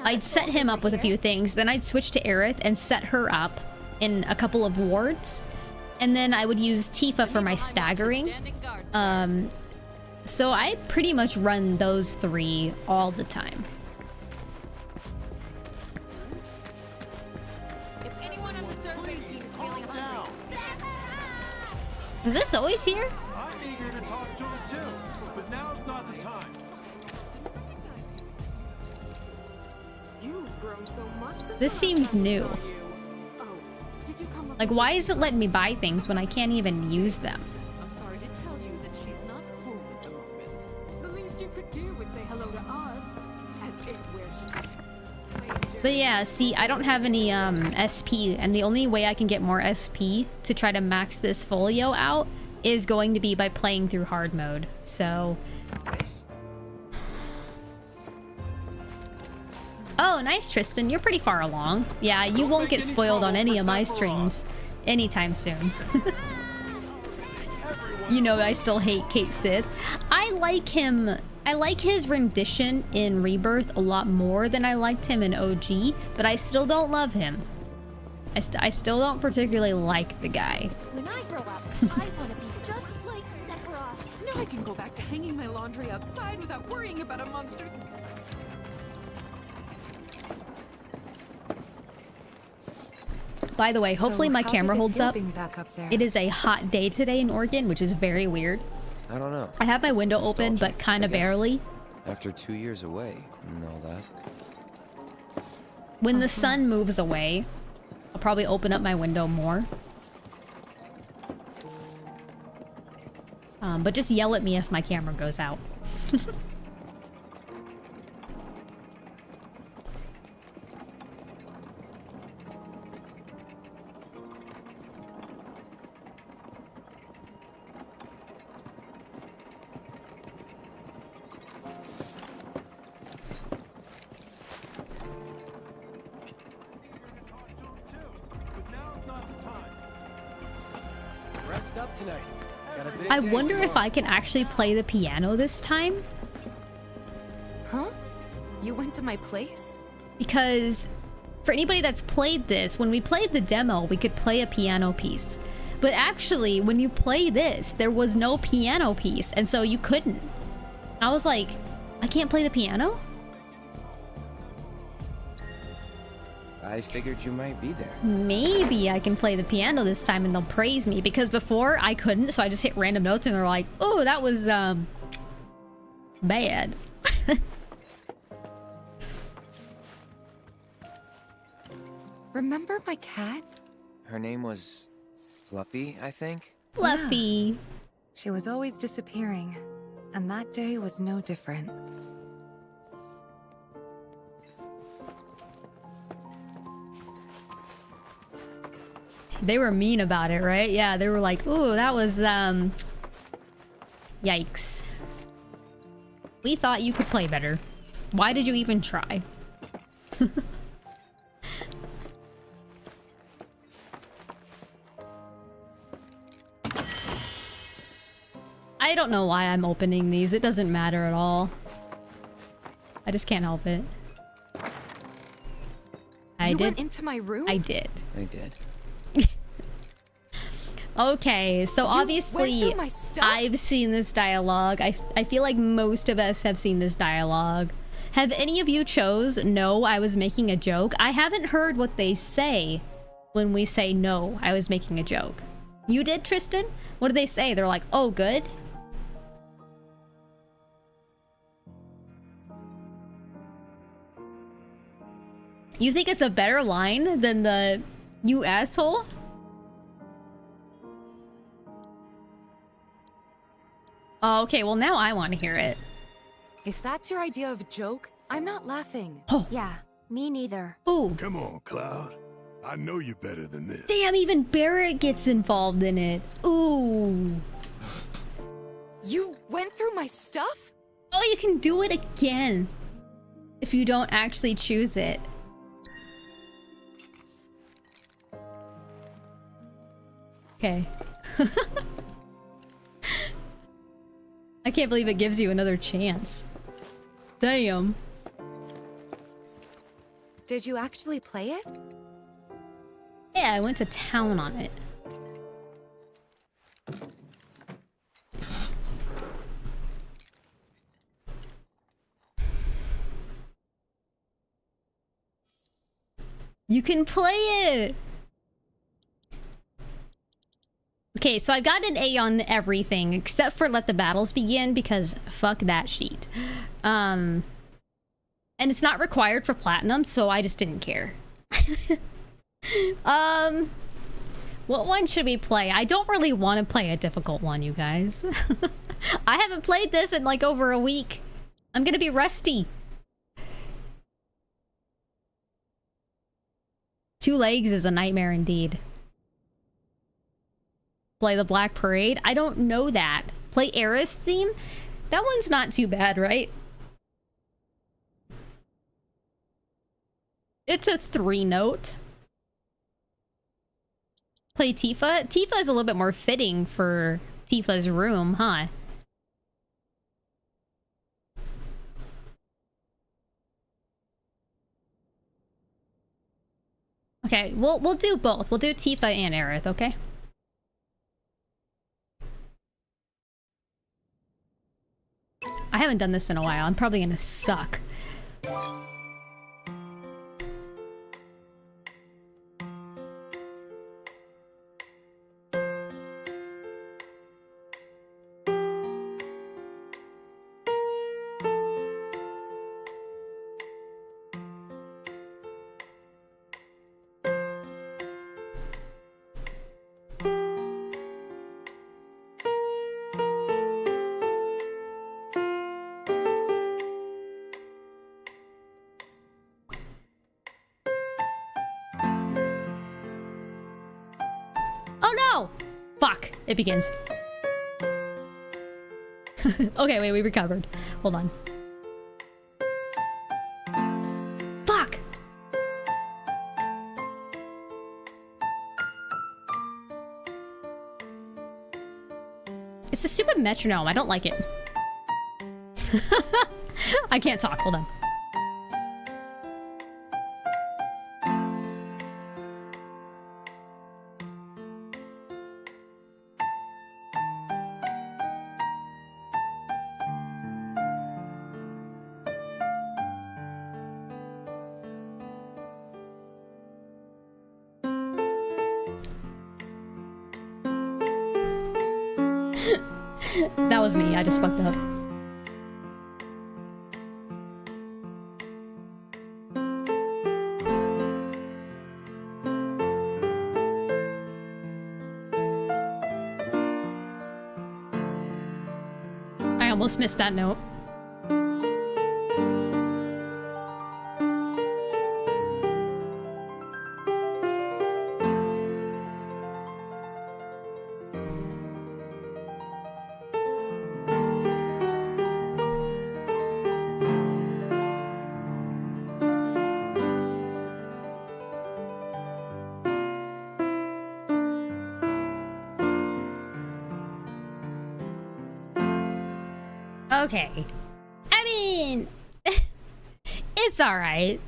I'd set him up with a few things, then I'd switch to Aerith and set her up in a couple of wards, and then I would use Tifa for my staggering. So I pretty much run those three all the time. If anyone on the survey team is feeling hungry, Is this always here? I'm eager to talk to him too, but now's not the time. You've grown so much since This seems new. Oh, Like, why is it letting me buy things when I can't even use them? I'm sorry to tell you that she's not home at the moment. The least you could do was say hello to us, as if we're... But yeah, see, I don't have any SP, and the only way I can get more SP to try to max this folio out is going to be by playing through hard mode. So... Oh, nice, Tristan. You're pretty far along. Yeah, you won't get spoiled on any of my streams anytime soon. You know I still hate Kate Sith. I like him. I like his rendition in Rebirth a lot more than I liked him in OG, but I still don't love him. I still don't particularly like the guy. When I grow up, I want to be just like Sephiroth. Now I can go back to hanging my laundry outside without worrying about a monster. By the way, hopefully my camera holds up. Back up there? It is a hot day today in Oregon, which is very weird. I don't know. I have my window open, but kind of barely. After 2 years away and all that. When the sun moves away, I'll probably open up my window more. But just yell at me if my camera goes out. Rest up tonight. Got a big I day wonder if tomorrow. I can actually play the piano this time. Huh? You went to my place? Because for anybody that's played this, when we played the demo, we could play a piano piece. But actually, when you play this, there was no piano piece, and so you couldn't. I was like, I can't play the piano? I figured you might be there. Maybe I can play the piano this time and they'll praise me, because before I couldn't, so I just hit random notes and they're like, oh, that was bad. Remember my cat? Her name was Fluffy, I think? Fluffy. Yeah. She was always disappearing, and that day was no different. They were mean about it, right? Yeah, they were like, ooh, that was, yikes. We thought you could play better. Why did you even try? I don't know why I'm opening these. It doesn't matter at all. I just can't help it. You went into my room? I did. I did. Okay, so obviously I've seen this dialogue. I feel like most of us have seen this dialogue. Have any of you chose no, I was making a joke? I haven't heard what they say when we say no, I was making a joke. You did, Tristan? What do they say? They're like, oh, good? You think it's a better line than the you asshole? Oh, okay, well now I want to hear it. If that's your idea of a joke, I'm not laughing. Oh. Yeah, me neither. Ooh. Come on, Cloud. I know you're better than this. Damn, even Barrett gets involved in it. Ooh. You went through my stuff? Oh, you can do it again. If you don't actually choose it. Okay. I can't believe it gives you another chance. Damn. Did you actually play it? Yeah, I went to town on it. You can play it! Okay, so I've got an A on everything except for let the battles begin, because fuck that sheet. And it's not required for platinum, so I just didn't care. What one should we play? I don't really want to play a difficult one, you guys. I haven't played this in like over a week. I'm gonna be rusty. 2 legs is a nightmare indeed. Play the Black Parade? I don't know that. Play Eris theme? That one's not too bad, right? It's a 3-note. Play Tifa? Tifa is a little bit more fitting for Tifa's room, huh? Okay, we'll do both. We'll do Tifa and Aerith, okay? I haven't done this in a while. I'm probably gonna suck. It begins. Okay, wait, we recovered. Hold on. Fuck! It's the stupid metronome. I don't like it. I can't talk. Hold on. That was me. I just fucked up. I almost missed that note. Okay. I mean, it's all right.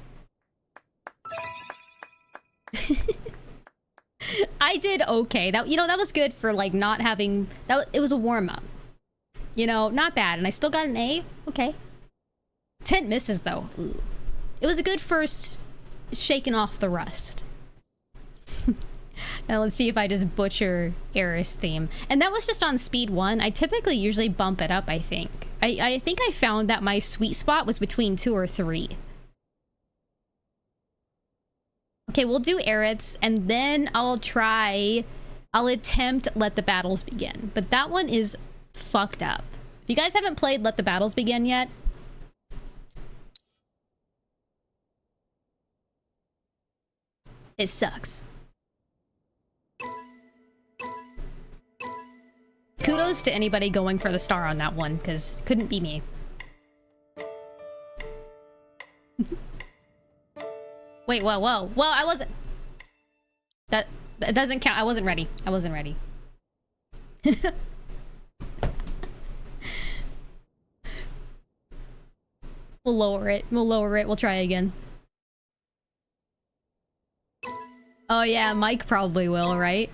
I did okay. That, you know, that was good for like not having that. It was a warm up. You know, not bad. And I still got an A. Okay. 10 misses though. Ooh. It was a good first shaking off the rust. Now let's see if I just butcher Eris theme. And that was just on speed 1. I typically usually bump it up, I think. I think I found that my sweet spot was between 2 or 3. Okay, we'll do Eris, and then I'll attempt Let the Battles Begin. But that one is fucked up. If you guys haven't played Let the Battles Begin yet, it sucks. Kudos to anybody going for the star on that one, because it couldn't be me. Wait, whoa, whoa. Well, I wasn't... That doesn't count. I wasn't ready. I wasn't ready. We'll lower it. We'll lower it. We'll try again. Oh yeah, Mike probably will, right?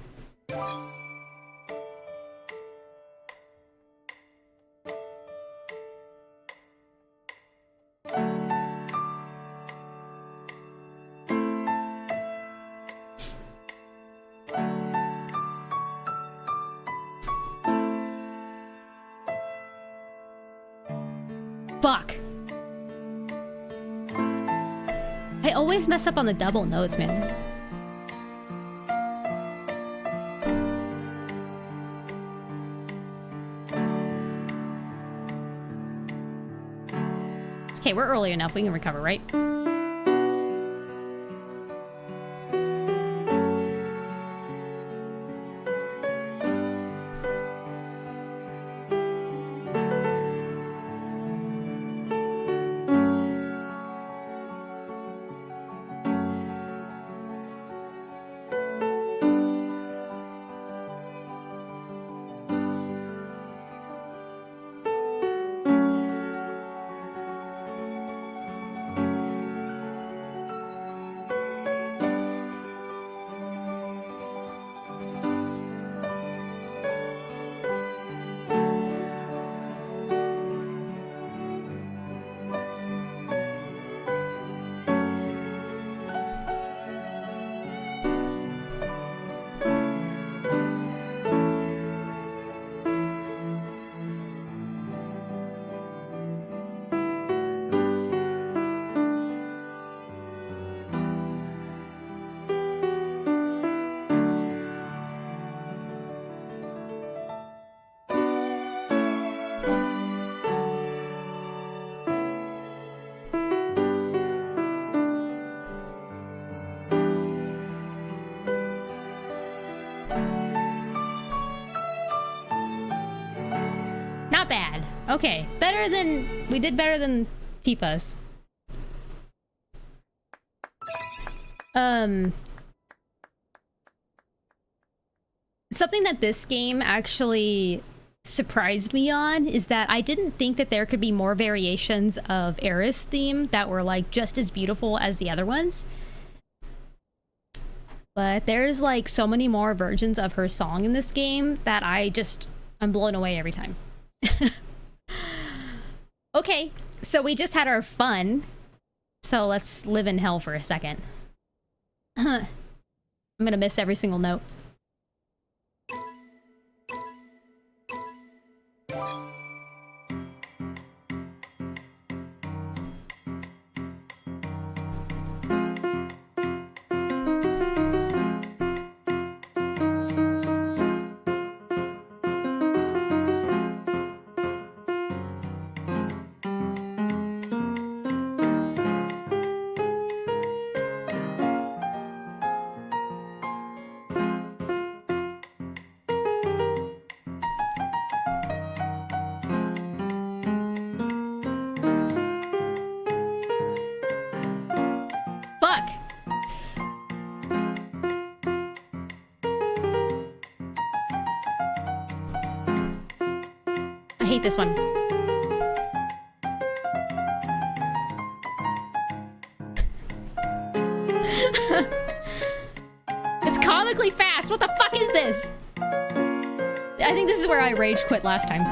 Fuck. I always mess up on the double notes, man. Okay, we're early enough. We can recover, right? Okay, we did better than Tipa's. Something that this game actually surprised me on is that I didn't think that there could be more variations of Eris theme that were like just as beautiful as the other ones. But there's like so many more versions of her song in this game that I'm blown away every time. Okay, so we just had our fun. So let's live in hell for a second. I'm gonna miss every single note. hate this one. It's comically fast. What the fuck is this? I think this is where I rage quit last time,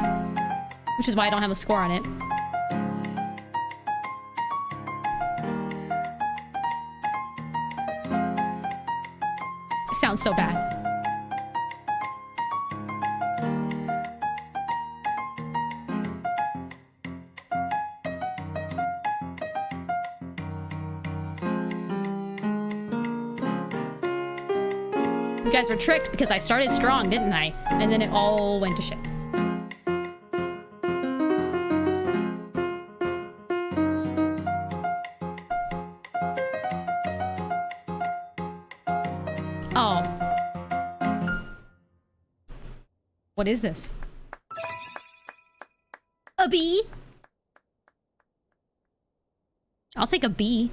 which is why I don't have a score on it. It sounds so bad. You guys were tricked because I started strong, didn't I? And then it all went to shit. Oh. What is this? A B? I'll take a B.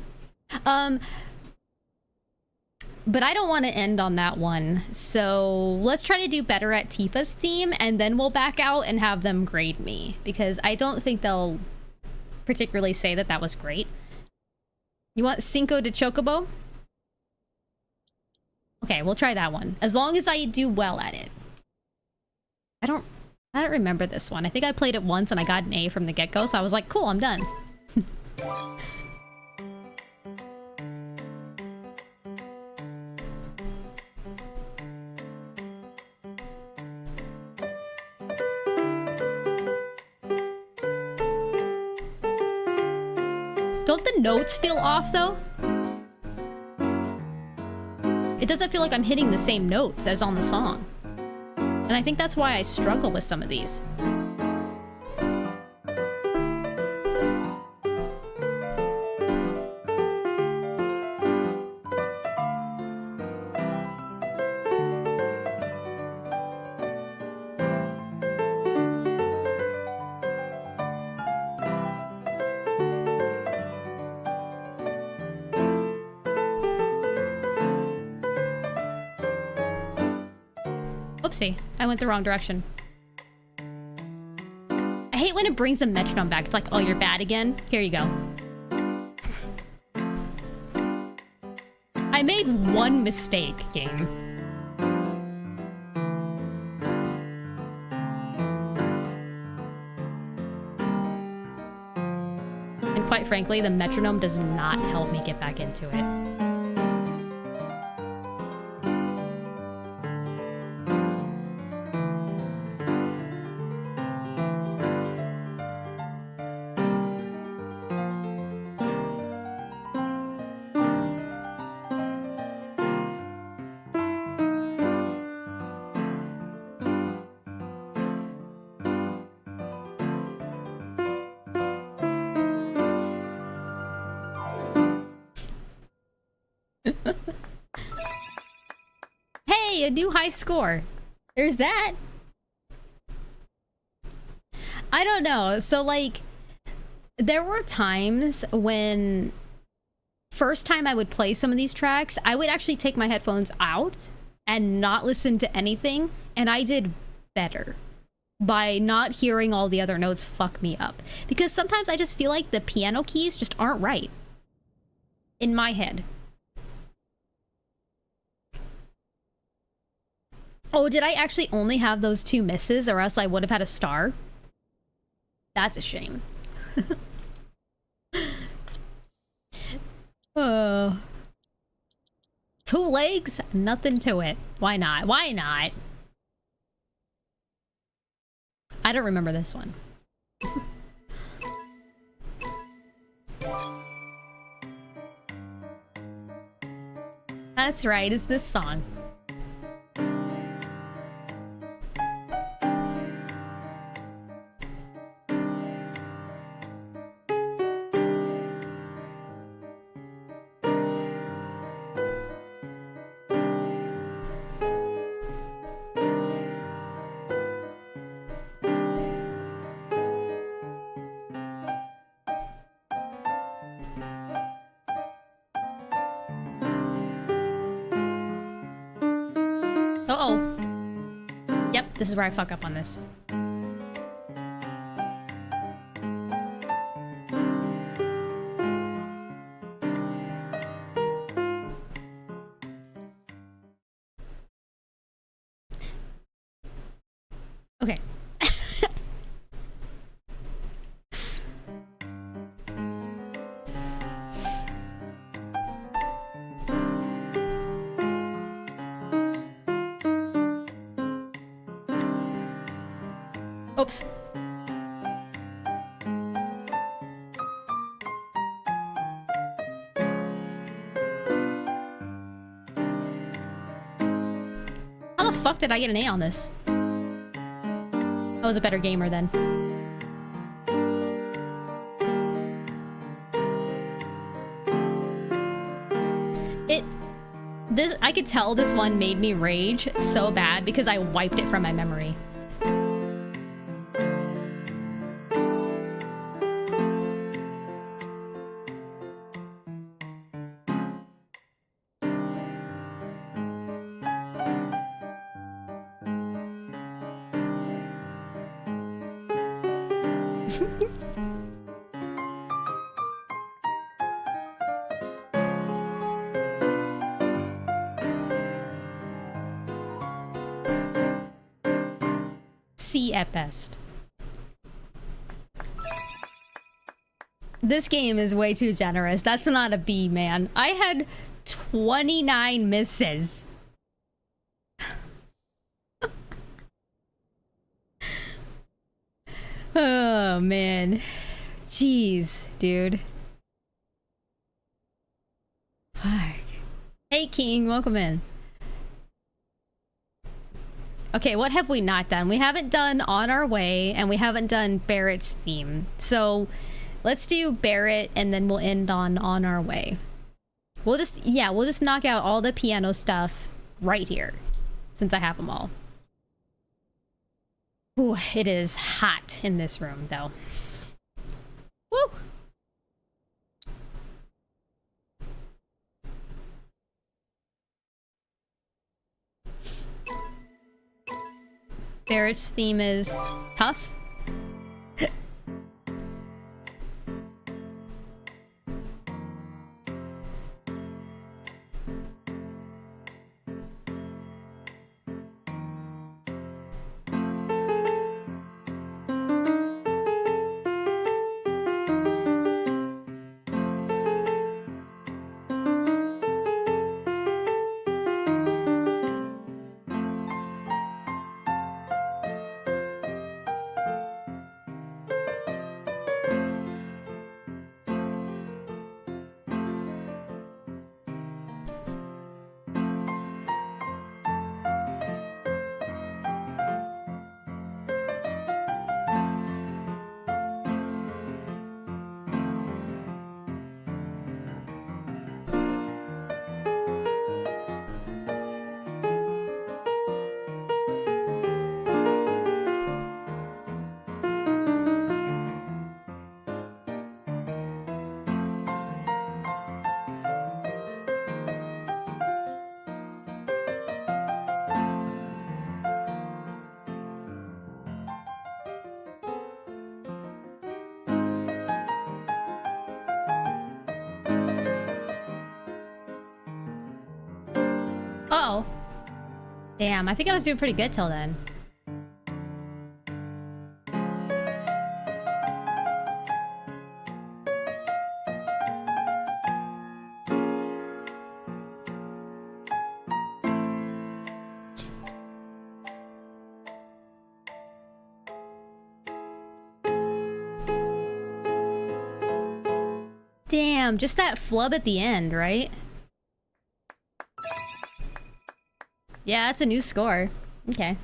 But I don't want to end on that one. So let's try to do better at Tifa's theme, and then we'll back out and have them grade me, because I don't think they'll particularly say that that was great. You want Cinco de Chocobo? Okay, we'll try that one. As long as I do well at it. I don't remember this one. I think I played it once and I got an A from the get-go, so I was like, cool, I'm done. Don't the notes feel off, though? It doesn't feel like I'm hitting the same notes as on the song. And I think that's why I struggle with some of these. Oopsie, I went the wrong direction. I hate when it brings the metronome back. It's like, oh, you're bad again? Here you go. I made one mistake, game. And quite frankly, the metronome does not help me get back into it. Hey, a new high score. There's that. I don't know. So, like, there were times when first time I would play some of these tracks, I would actually take my headphones out and not listen to anything, and I did better by not hearing all the other notes fuck me up. Because sometimes I just feel like the piano keys just aren't right in my head. Oh, did I actually only have those two misses, or else I would have had a star? That's a shame. Two legs, nothing to it. Why not? Why not? I don't remember this one. That's right, it's this song. Uh-oh. Yep, this is where I fuck up on this. Okay. Oops. How the fuck did I get an A on this? I was a better gamer then. I could tell this one made me rage so bad because I wiped it from my memory. C at best. This game is way too generous. That's not a B, man. I had 29 misses. Oh, man. Jeez, dude. Fuck. Hey, King. Welcome in. Okay, what have we not done? We haven't done On Our Way, and we haven't done Barrett's theme. So, let's do Barrett, and then we'll end on Our Way. We'll just knock out all the piano stuff right here, since I have them all. Ooh, it is hot in this room, though. Woo! Barrett's theme is tough. Uh-oh. Damn, I think I was doing pretty good till then. Damn, just that flub at the end, right? Yeah, that's a new score. Okay.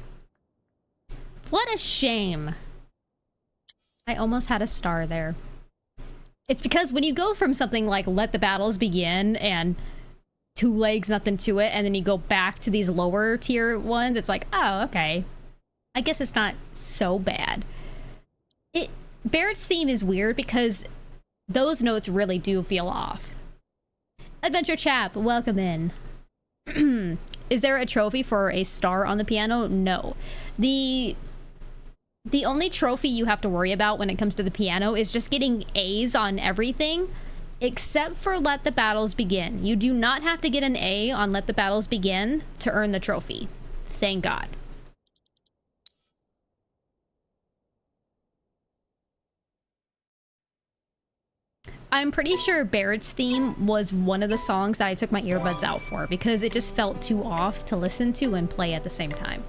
What a shame. I almost had a star there. It's because when you go from something like Let the Battles Begin and 2 legs, nothing to it, and then you go back to these lower tier ones, it's like, oh, okay. I guess it's not so bad. Barrett's theme is weird because those notes really do feel off. Adventure Chap, welcome in. Is there a trophy for a star on the piano? No. The only trophy you have to worry about when it comes to the piano is just getting A's on everything, except for Let the Battles Begin. You do not have to get an A on Let the Battles Begin to earn the trophy. Thank God. I'm pretty sure Barrett's theme was one of the songs that I took my earbuds out for because it just felt too off to listen to and play at the same time.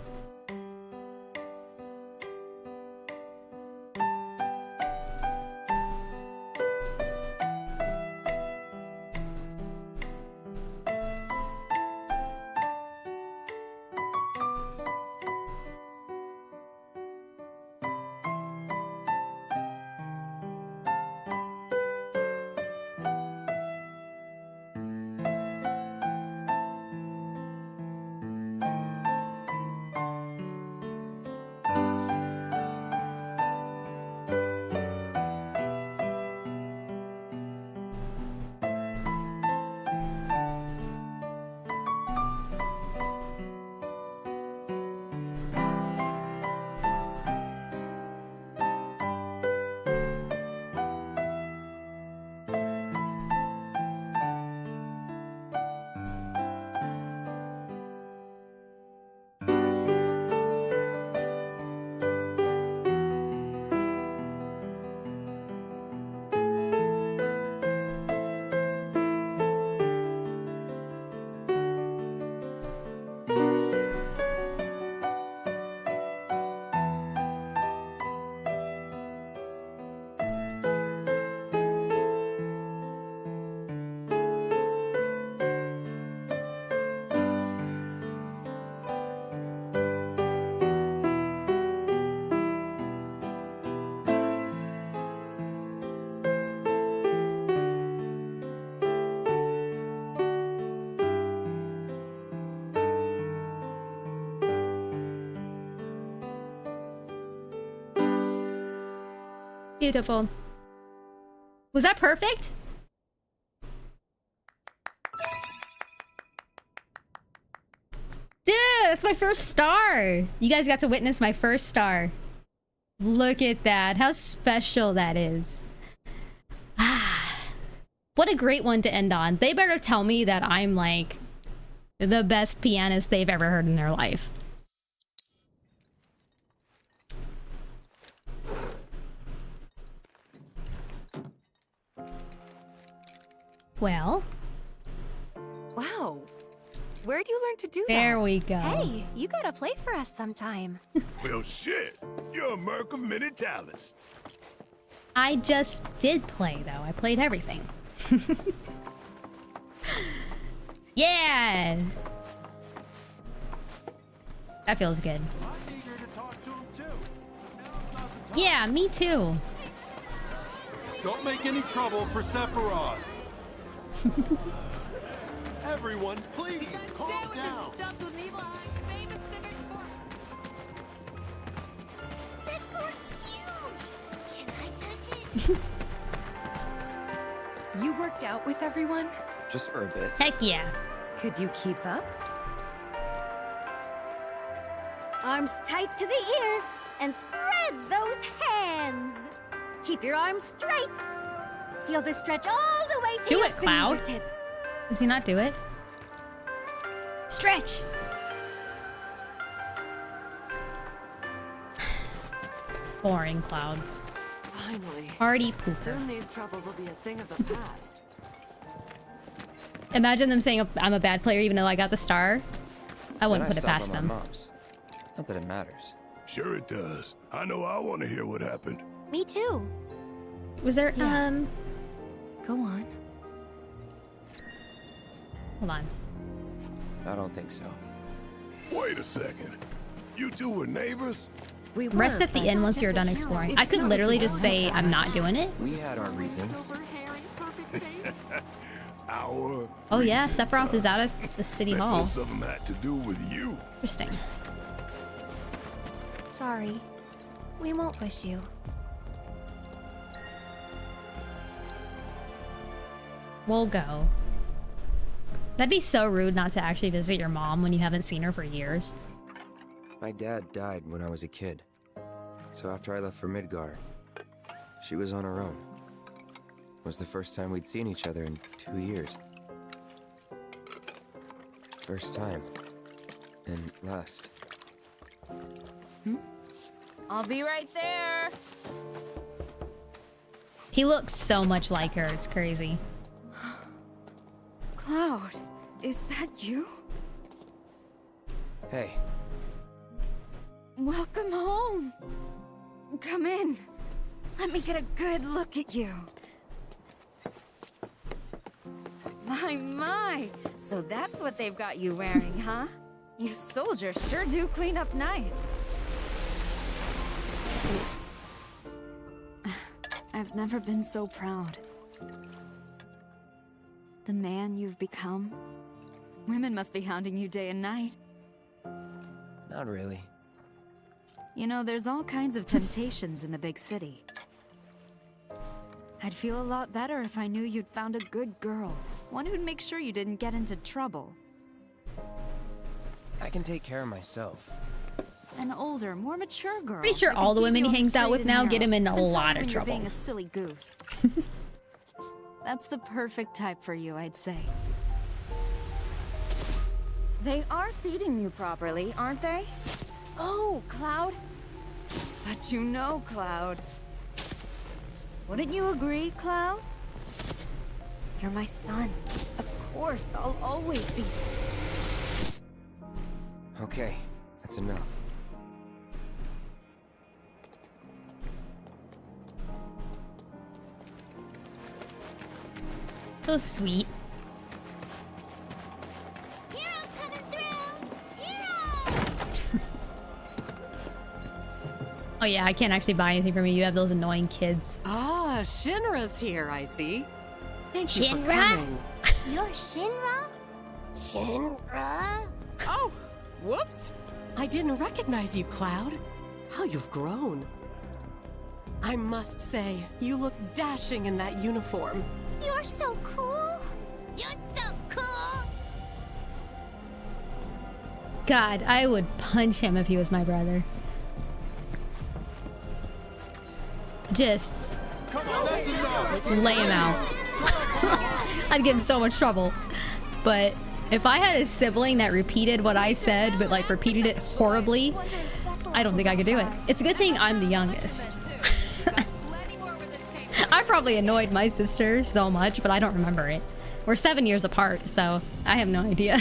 Beautiful. Was that perfect? Dude, that's my first star. You guys got to witness my first star. Look at that. How special that is. What a great one to end on. They better tell me that I'm like the best pianist they've ever heard in their life. Well. Wow. Where'd you learn to do that? There we go. Hey, you gotta play for us sometime. Well, shit. You're a merc of many talents. I just did play, though. I played everything. Yeah! That feels good. Yeah, me too. Don't make any trouble for Sephiroth. Everyone, please calm down. That sword's huge. Can I touch it? You worked out with everyone? Just for a bit. Heck yeah. Could you keep up? Arms tight to the ears and spread those hands. Keep your arms straight. Feel the stretch all the way to Do your it, Cloud. fingertips. Does he not do it? Stretch. Boring, Cloud. Finally. Party pooper. Soon these troubles will be a thing of the past. Imagine them saying I'm a bad player even though I got the star. I wouldn't put it stop past on my them. mom's. Not that it matters. Sure it does. I know I want to hear what happened. Me too. Was there, Go on. Hold on. I don't think so. Wait a second. You two were neighbors? We were, Rest at the end once you're done exploring. I could literally just say I'm not doing it. We had our reasons. Our Oh yeah, Sephiroth is out of the city hall. Most of them had to do with you. Interesting. Sorry. We won't push you. We'll go. That'd be so rude not to actually visit your mom when you haven't seen her for years. My dad died when I was a kid. So after I left for Midgar, she was on her own. It was the first time we'd seen each other in 2 years. First time. And last. I'll be right there. He looks so much like her. It's crazy. Cloud, is that you? Hey. Welcome home. Come in. Let me get a good look at you. My. So that's what they've got you wearing, huh? You soldiers sure do clean up nice. I've never been so proud. The man you've become. Women must be hounding you day and night. Not really. You know, there's all kinds of temptations in the big city. I'd feel a lot better if I knew you'd found a good girl. One who'd make sure you didn't get into trouble. I can take care of myself. An older, more mature girl. Pretty sure all the women he hangs out with now get him in a lot of trouble. You're being a silly goose. That's the perfect type for you, I'd say. They are feeding you properly, aren't they? Oh, Cloud. But you know, Cloud. Wouldn't you agree, Cloud? You're my son. Of course, I'll always be. Okay, that's enough. So sweet. Heroes coming through! Heroes! Oh yeah, I can't actually buy anything from you. You have those annoying kids. Ah, Shinra's here, I see. Thank you for Shinra? coming. You're Shinra? Shinra? Oh, whoops. I didn't recognize you, Cloud. How you've grown. I must say, you look dashing in that uniform. You're so cool. You're so cool. God, I would punch him if he was my brother. Just lay him out. I'd get in so much trouble. But if I had a sibling that repeated what I said, but like repeated it horribly, I don't think I could do it. It's a good thing I'm the youngest. I probably annoyed my sister so much, but I don't remember it. We're 7 years apart, so I have no idea.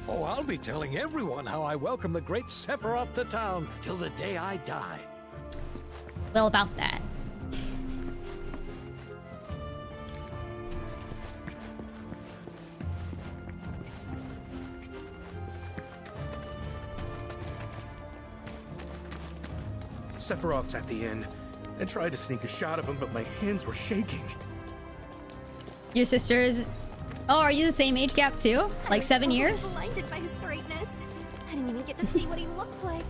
Oh, I'll be telling everyone how I welcome the great Sephiroth to town till the day I die. Well, about that. Sephiroth's at the inn. I tried to sneak a shot of him, but my hands were shaking. Your sisters... Oh, are you the same age gap too? Like 7 years? Blinded by his greatness. I didn't even get to see what he looks like.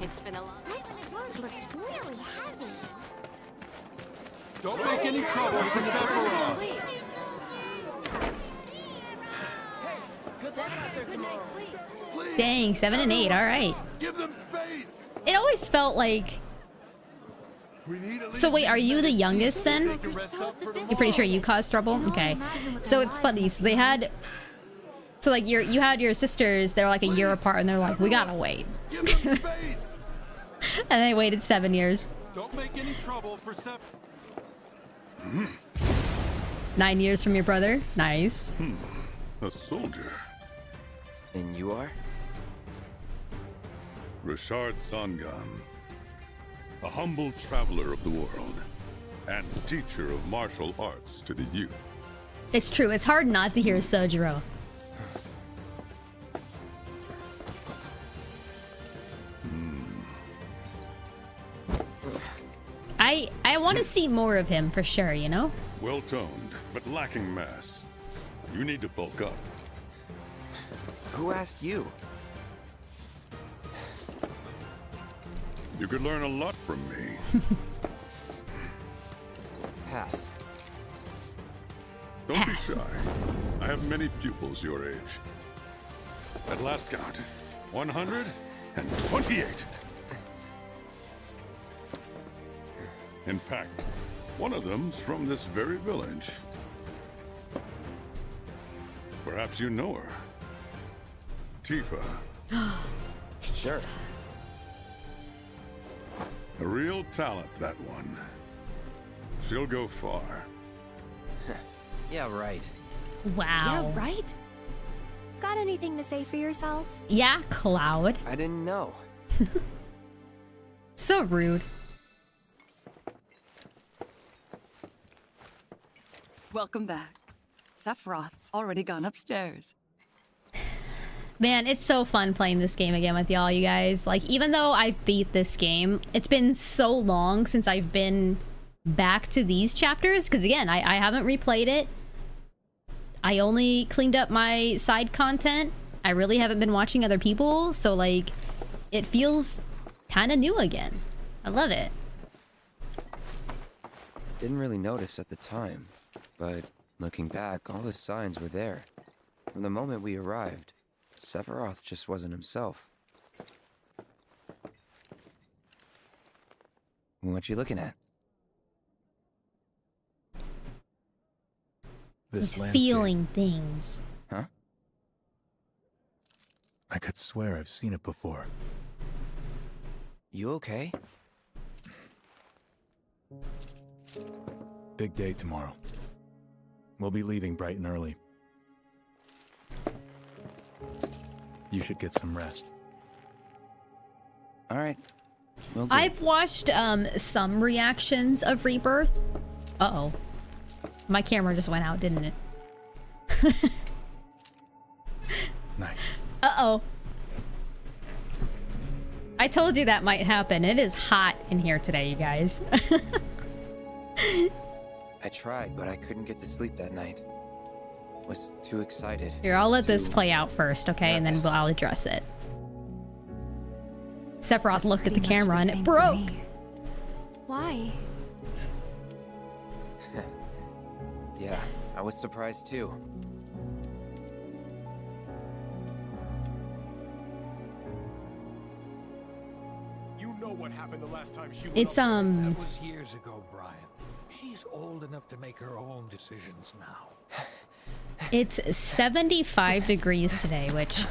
It's been a long time. That sword looks really heavy. Don't make any trouble for Sephiroth. Dang, 7 and 8, alright. Give them space. It always felt like... So wait, are you the youngest then? You're pretty sure you caused trouble? Okay. So it's funny, so they had... So like you had your sisters, they're like a year apart and they're like, we gotta wait. And they waited 7 years. Don't make any trouble for Sephiroth. 9 years from your brother? Nice. A soldier. And you are? Richard Sangan. A humble traveler of the world. And teacher of martial arts to the youth. It's true, it's hard not to hear Sojiro. I want to see more of him for sure, you know? Well-toned, but lacking mass. You need to bulk up. Who asked you? You could learn a lot from me. Pass. Don't be shy. I have many pupils your age. At last count, 128. In fact, one of them's from this very village. Perhaps you know her. Tifa. Sure. A real talent, that one. She'll go far. Yeah, right. Wow. Yeah, right? Got anything to say for yourself? Yeah, Cloud. I didn't know. So rude. Welcome back. Sephiroth's already gone upstairs. Man, it's so fun playing this game again with y'all, you guys. Like, even though I've beat this game, it's been so long since I've been back to these chapters. Because again, I haven't replayed it. I only cleaned up my side content. I really haven't been watching other people. So, like, it feels kind of new again. I love it. Didn't really notice at the time, but looking back, all the signs were there. From the moment we arrived, Sephiroth just wasn't himself. What you looking at? He's feeling things. Huh? I could swear I've seen it before. You okay? Big day tomorrow. We'll be leaving bright and early. You should get some rest. All right. I've watched some reactions of Rebirth. Uh-oh. My camera just went out, didn't it? Nice. Uh-oh. I told you that might happen. It is hot in here today, you guys. I tried, but I couldn't get to sleep that night. Was too excited. Here, I'll let this play out first, okay? And then I'll address it. Sephiroth looked at the camera and it broke. Why? Yeah, I was surprised too. You know what happened the last time she It's That was years ago, Brian. She's old enough to make her own decisions now. It's 75 degrees today, which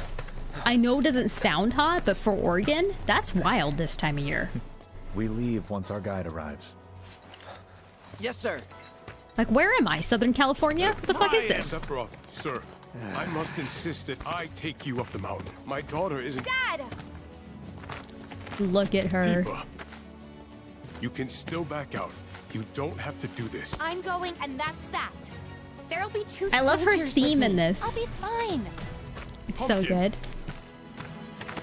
I know doesn't sound hot, but for Oregon, that's wild this time of year. We leave once our guide arrives. Yes, sir. Like, where am I? Southern California? What the fuck is this? Sephiroth, sir, I must insist that I take you up the mountain. My daughter isn't... Dad! Look at her. Tifa, you can still back out. You don't have to do this. I'm going, and that's that. There'll be two I love her soldiers theme with in me. this. I'll be fine. It's so good.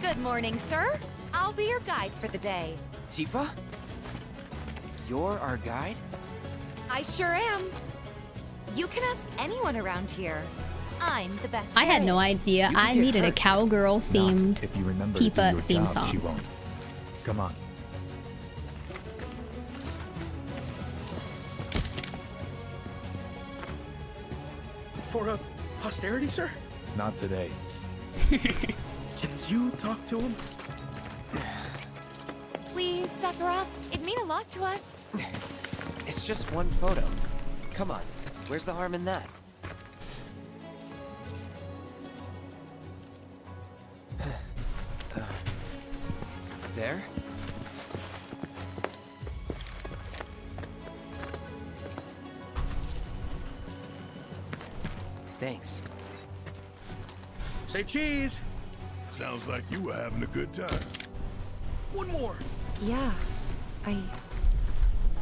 Good morning, sir. I'll be your guide for the day. Tifa? You're our guide? I sure am. You can ask anyone around here. I'm the best. I had there no is. idea I needed a cowgirl themed If you remember to do Tifa your theme job, song. she won't. Come on. For a posterity, sir? Not today. Can you talk to him? Please, Sephiroth. It'd mean a lot to us. It's just one photo. Come on. Where's the harm in that? There? Thanks. Say cheese. Sounds like you were having a good time. One more. Yeah, I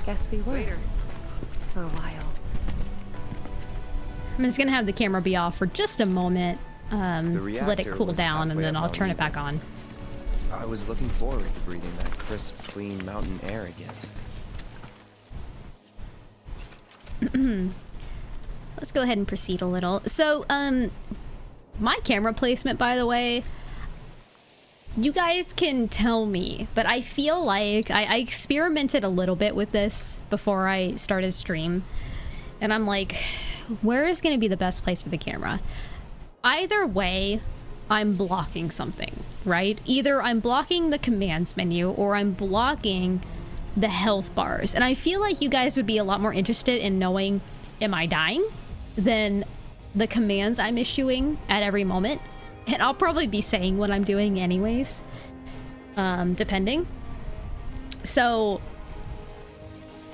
guess we were. For a while. I'm just gonna have the camera be off for just a moment to let it reactor cool was down, and halfway then up I'll our turn it lever. back on. I was looking forward to breathing that crisp, clean mountain air again. Let's go ahead and proceed a little. So, my camera placement, by the way, you guys can tell me, but I feel like I experimented a little bit with this before I started stream, and I'm like, where is going to be the best place for the camera? Either way, I'm blocking something, right? Either I'm blocking the commands menu or I'm blocking the health bars. And I feel like you guys would be a lot more interested in knowing, am I dying, than the commands I'm issuing at every moment. And I'll probably be saying what I'm doing anyways. depending. So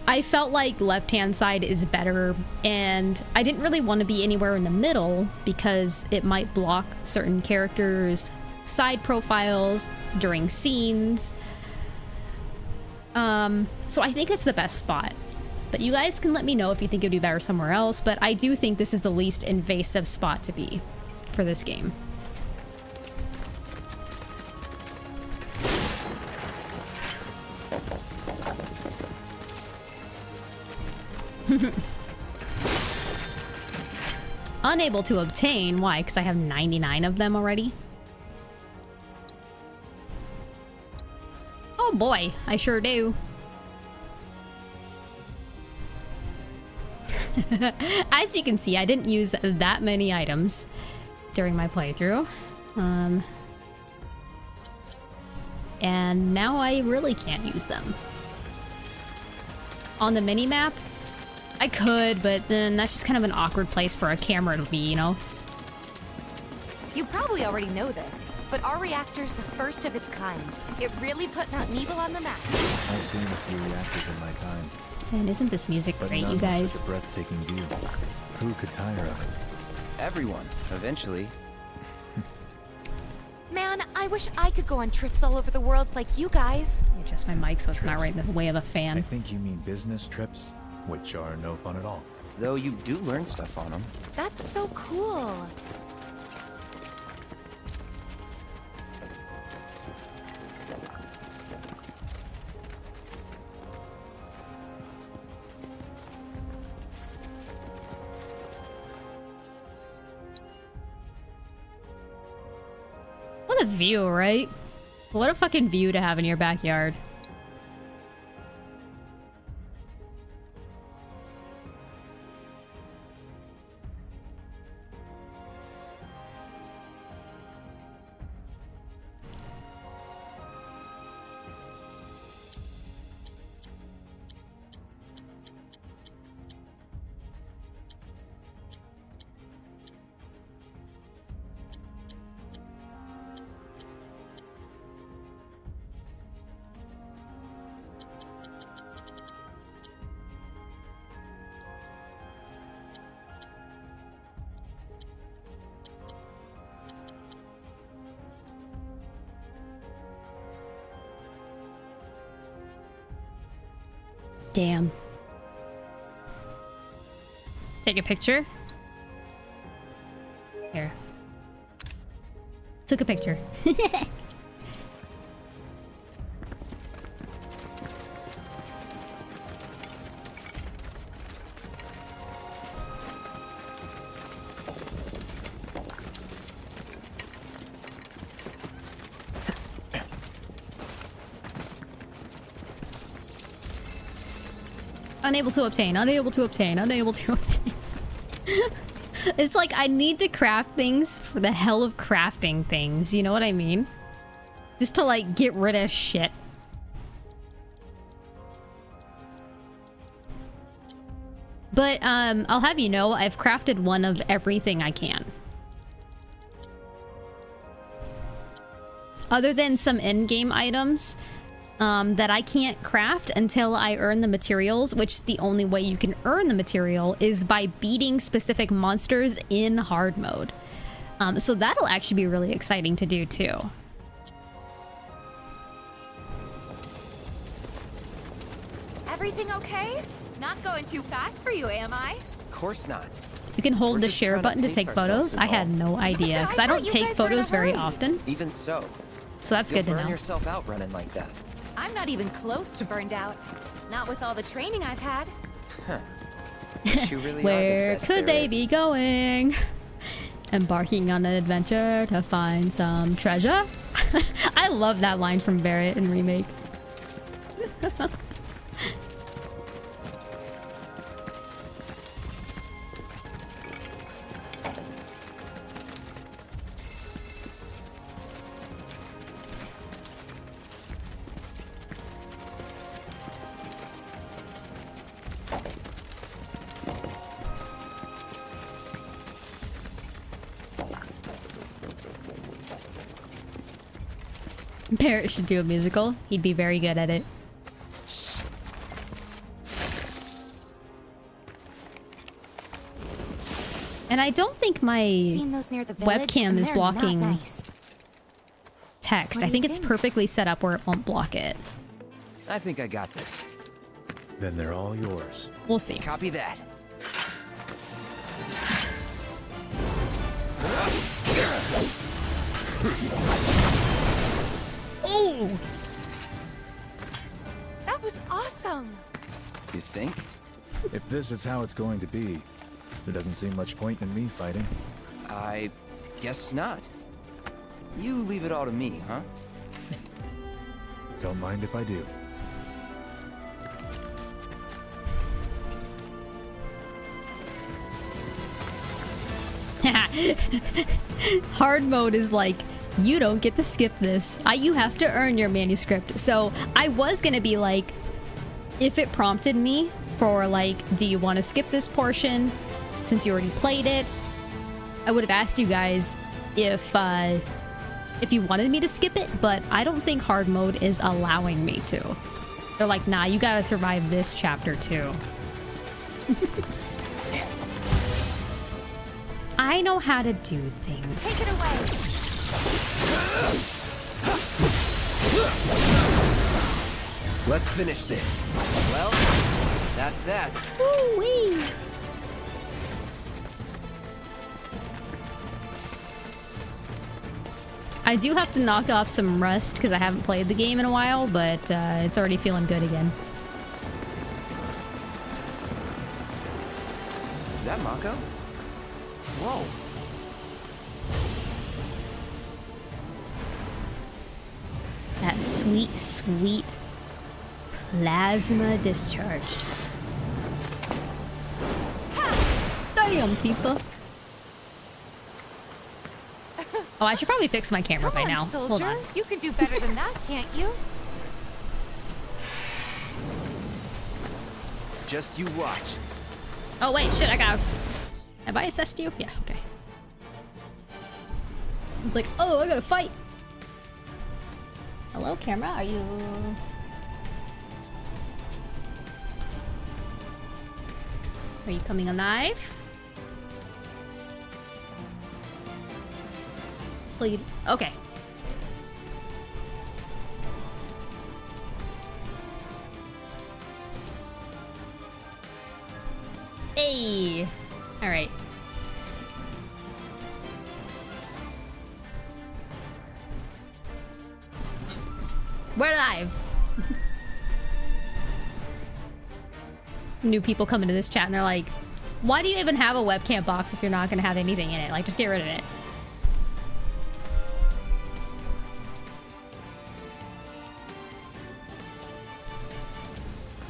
I felt like left-hand side is better, and I didn't really want to be anywhere in the middle because it might block certain characters' side profiles during scenes. So I think it's the best spot. But you guys can let me know if you think it would be better somewhere else, but I do think this is the least invasive spot to be for this game. Unable to obtain. Why? Because I have 99 of them already. Oh boy, I sure do. As you can see, I didn't use that many items during my playthrough. And now I really can't use them. On the mini-map, I could, but then that's just kind of an awkward place for a camera to be, you know? You probably already know this, but our reactor's the first of its kind. It really put Mount Nebel on the map. I've seen a few reactors in my time. And isn't this music great, you guys? Such a breathtaking view. Who could tire of it? Everyone, eventually. Man, I wish I could go on trips all over the world like you guys. Adjust my mic so it's not right in the way of a fan. I think you mean business trips, which are no fun at all. Though you do learn stuff on them. That's so cool. What a view, right? What a fucking view to have in your backyard. Damn. Take a picture. Here. Took a picture. Unable to obtain, unable to obtain, unable to obtain. It's like I need to craft things for the hell of crafting things, you know what I mean? Just to like get rid of shit. But I'll have you know, I've crafted one of everything I can. Other than some in-game items that I can't craft until I earn the materials, which the only way you can earn the material is by beating specific monsters in hard mode. So that'll actually be really exciting to do too. Everything okay? Not going too fast for you, am I? Of course not. You can hold the share button to take photos. I had no idea, because I don't take photos very often. Even so. So that's good to know. Burn yourself out running like that. I'm not even close to burned out. Not with all the training I've had. Huh. You really Where are the best could there they is. be going? Embarking on an adventure to find some treasure? I love that line from Barrett in Remake. Barrett should do a musical. He'd be very good at it. And I don't think my webcam is blocking text. I think it's perfectly set up where it won't block it. I think I got this. Then they're all yours. We'll see. Copy that. Oh! That was awesome! You think? If this is how it's going to be, there doesn't seem much point in me fighting. I guess not. You leave it all to me, huh? Don't mind if I do. Hard mode is like, you don't get to skip this. You have to earn your manuscript. So I was gonna be like, if it prompted me for like, do you want to skip this portion since you already played it? I would have asked you guys if you wanted me to skip it, but I don't think hard mode is allowing me to. They're like, nah, you gotta survive this chapter too. I know how to do things. Take it away. Let's finish this. Well, that's that. Woo-wee. I do have to knock off some rust because I haven't played the game in a while, but it's already feeling good again. Is that Mako? Whoa. That sweet, sweet plasma discharged. Damn, Tifa. Oh, I should probably fix my camera by now. Soldier. Hold on. You can do better than that, can't you? Just you watch. Oh, wait, shit, I got... Have I assessed you? Yeah, okay. I was like, oh, I gotta fight. Hello, camera, are you... Are you coming alive? Please. Okay. Hey. All right. We're live. New people come into this chat and they're like, why do you even have a webcam box if you're not going to have anything in it? Like, just get rid of it.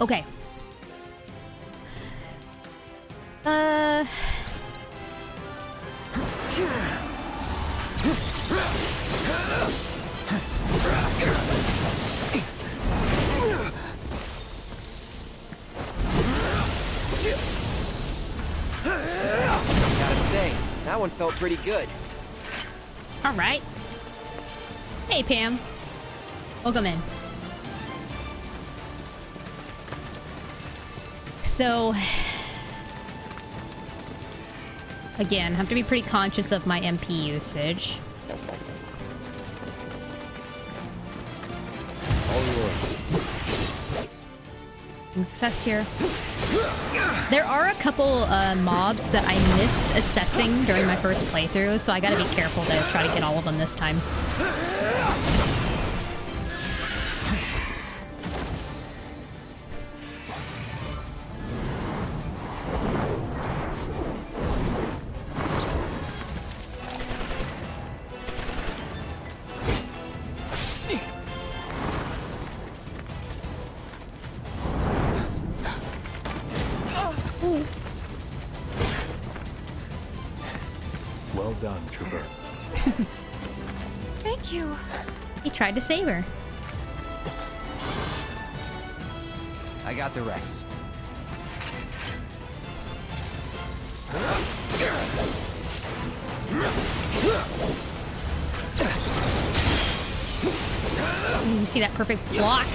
Okay. Gotta say, that one felt pretty good. All right. Hey, Pam. Welcome in. So, again, have to be pretty conscious of my MP usage. All yours. Things assessed here. There are a couple mobs that I missed assessing during my first playthrough, so I gotta be careful to try to get all of them this time. Well done, Trooper. Thank you. He tried to save her. I got the rest. You see that perfect block?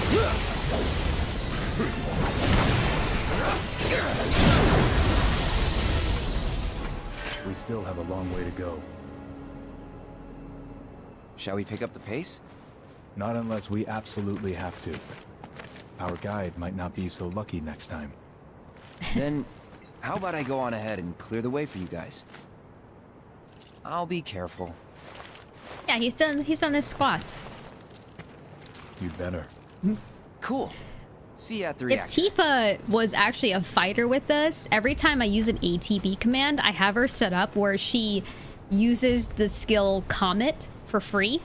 We still have a long way to go. Shall we pick up the pace? Not unless we absolutely have to. Our guide might not be so lucky next time. Then, how about I go on ahead and clear the way for you guys? I'll be careful. Yeah, he's done his squats. You'd better. Cool. See you at the If reactor. Tifa was actually a fighter with us, every time I use an ATB command, I have her set up where she uses the skill Comet for free.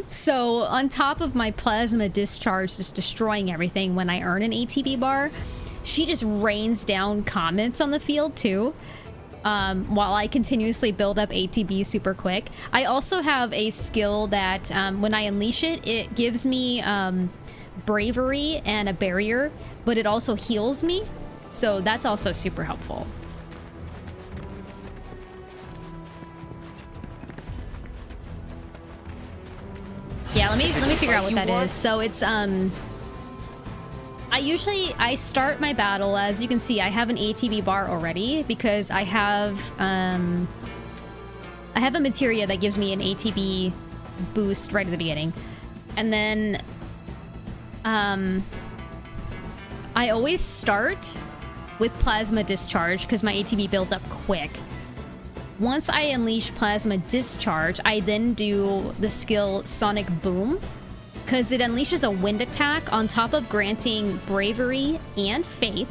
So on top of my plasma discharge just destroying everything when I earn an ATB bar, she just rains down comets on the field too, while I continuously build up ATB super quick. I also have a skill that when I unleash it, it gives me bravery and a barrier, but it also heals me, so that's also super helpful. Yeah, let me figure out what that is. So it's I start my battle, as you can see, I have an ATB bar already because I have a materia that gives me an ATB boost right at the beginning. And then I always start with plasma discharge because my ATB builds up quick. Once I unleash plasma discharge, I then do the skill Sonic Boom because it unleashes a wind attack on top of granting bravery and faith.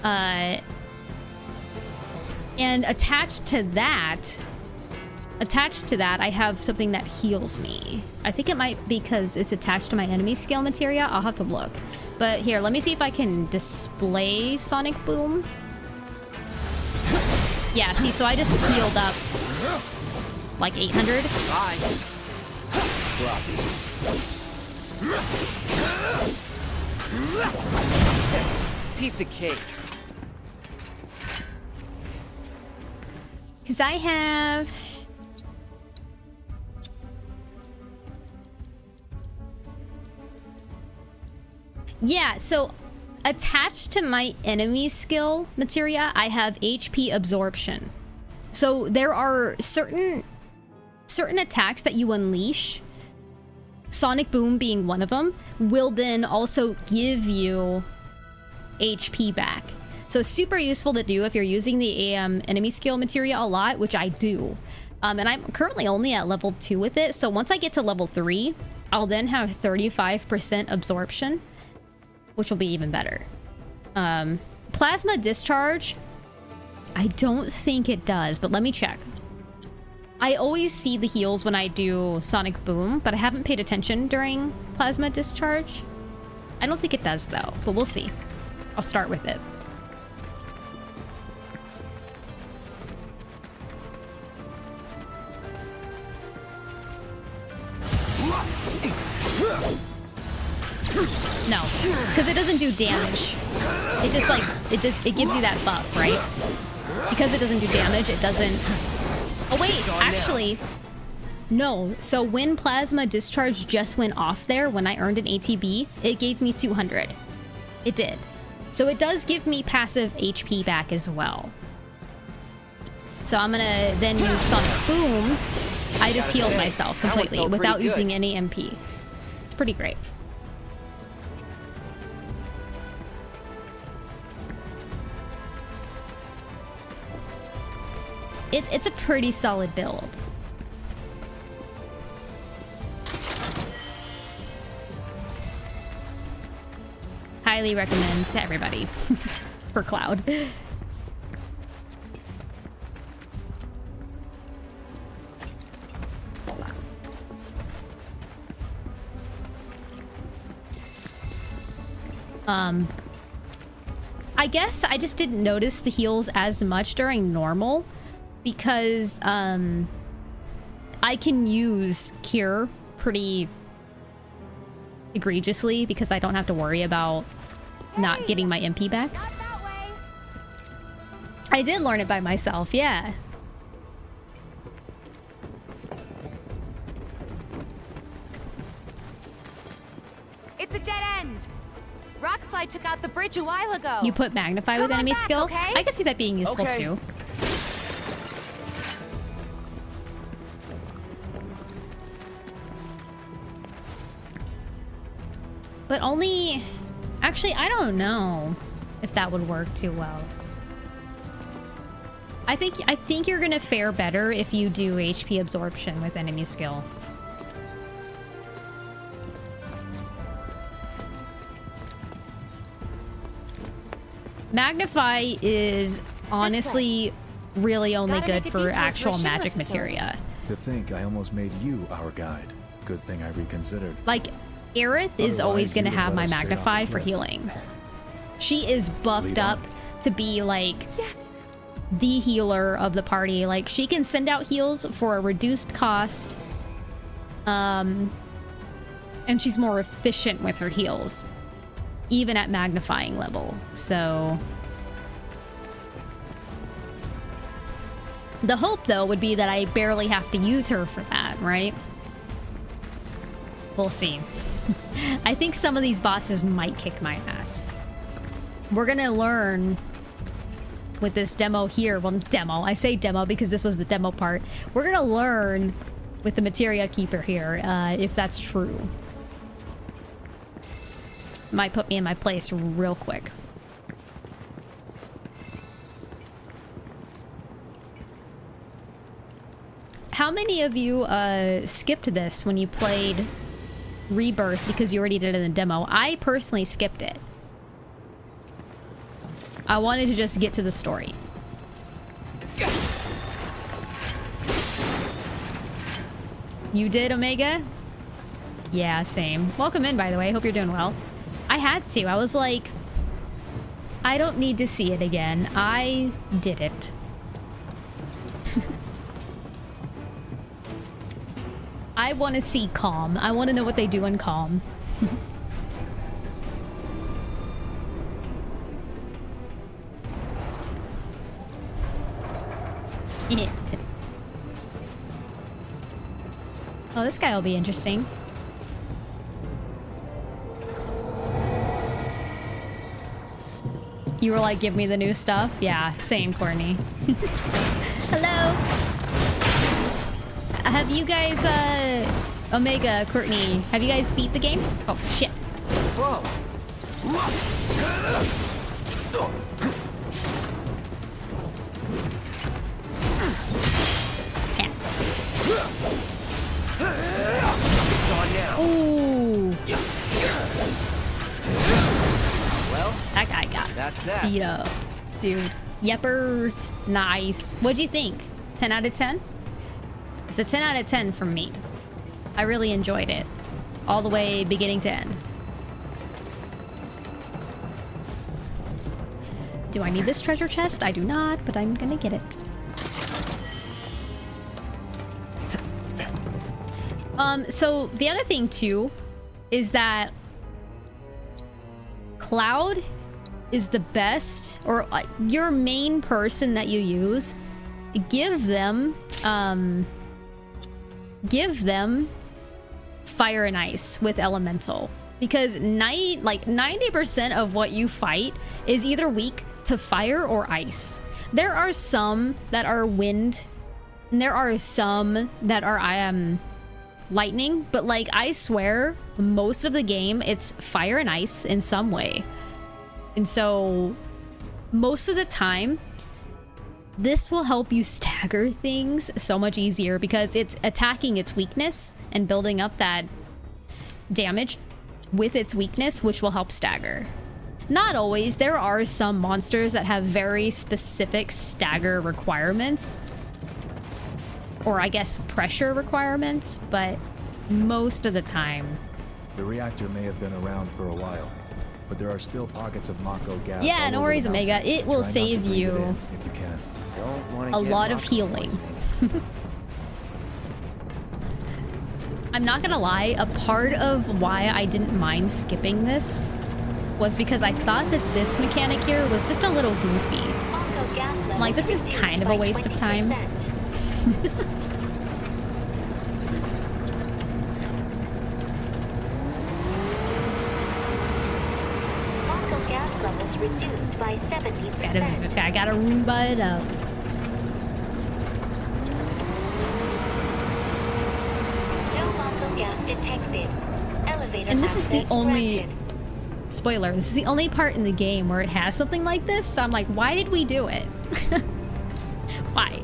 And attached to that, I have something that heals me. I think it might be because it's attached to my enemy skill materia. I'll have to look. But here, let me see if I can display Sonic Boom. Yeah, see, so I just healed up like 800. Bye. Piece of cake. Because I have... Yeah, so attached to my enemy skill materia, I have HP absorption. So there are certain attacks that you unleash, Sonic Boom being one of them, will then also give you HP back. So it's super useful to do if you're using the enemy skill materia a lot, which I do. And I'm currently only at level 2 with it. So once I get to level 3, I'll then have 35% absorption, which will be even better. Plasma discharge, I don't think it does, but let me check. I always see the heals when I do Sonic Boom, but I haven't paid attention during plasma discharge. I don't think it does though, but we'll see. I'll start with it. No, because it doesn't do damage. It just like, it gives you that buff, right? Because it doesn't do damage, it doesn't... Oh wait, actually, no. So when plasma discharge just went off there, when I earned an ATB, it gave me 200. It did. So it does give me passive HP back as well. So I'm gonna then use Sonic Boom. I just healed myself completely without using any MP. It's pretty great. It's a pretty solid build. Highly recommend to everybody for Cloud. I guess I just didn't notice the heals as much during normal because I can use Cure pretty egregiously because I don't have to worry about not getting my MP back. I did learn it by myself, yeah. It's a dead end. Rockslide took out the bridge a while ago. You put magnify with enemy skill? okay? I can see that being useful too. But only... Actually, I don't know if that would work too well. I think you're gonna fare better if you do HP absorption with enemy skill. Magnify is honestly really only good for actual magic materia. To think I almost made you our guide. Good thing I reconsidered. Like, Aerith is always going to you'd have have my let us straight off Magnify the for cliff. healing. She is buffed Lead up on. to be like the healer of the party. Like, she can send out heals for a reduced cost. And she's more efficient with her heals, even at magnifying level. So the hope, though, would be that I barely have to use her for that, right? We'll see. I think some of these bosses might kick my ass. We're gonna learn with this demo here. Well, demo. I say demo because this was the demo part. We're gonna learn with the Materia Keeper here, if that's true. Might put me in my place real quick. How many of you skipped this when you played Rebirth because you already did it in the demo? I personally skipped it. I wanted to just get to the story. You did, Omega? Yeah, same. Welcome in, by the way. Hope you're doing well. I had to. I was like, I don't need to see it again. I did it. I want to see Calm. I want to know what they do in Calm. Oh, this guy will be interesting. You were like, give me the new stuff? Yeah, same, Courtney. Hello! Have you guys, Omega, Courtney, have you guys beat the game? Oh, shit. Whoa! Ooh. Well, that guy got beat up. Dude. Yeppers. Nice. What'd you think? 10 out of 10? It's a 10 out of 10 from me. I really enjoyed it. All the way beginning to end. Do I need this treasure chest? I do not, but I'm gonna get it. So the other thing too is that Cloud is the best, or your main person that you use. Give them fire and ice with elemental, because 90% of what you fight is either weak to fire or ice. There are some that are wind, and there are some that are lightning, but like I swear most of the game it's fire and ice in some way. And so most of the time this will help you stagger things so much easier, because it's attacking its weakness and building up that damage with its weakness, which will help stagger. Not always. There are some monsters that have very specific stagger requirements, or I guess pressure requirements, but most of the time. The reactor may have been around for a while, but there are still pockets of Mako gas. Yeah, no worries, Omega. It will Try not to save breathe it you in if you can. Don't wanna a get lot of Mako healing. I'm not gonna lie, a part of why I didn't mind skipping this was because I thought that this mechanic here was just a little goofy. I'm like, this is kind of a waste of time. levels reduced by 70%. I gotta Roomba it up. No Mako gas detected. Elevator And this is the access only granted. spoiler. This is the only part in the game where it has something like this. So I'm like, why did we do it? Why?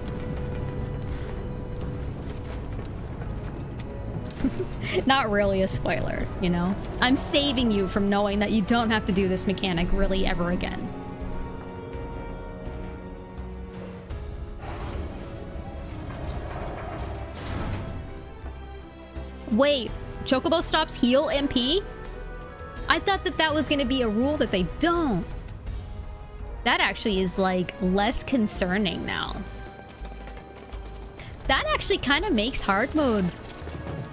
Not really a spoiler, you know? I'm saving you from knowing that you don't have to do this mechanic really ever again. Wait, Chocobo stops heal MP? I thought that that was going to be a rule that they don't. That actually is like less concerning now. That actually kind of makes hard mode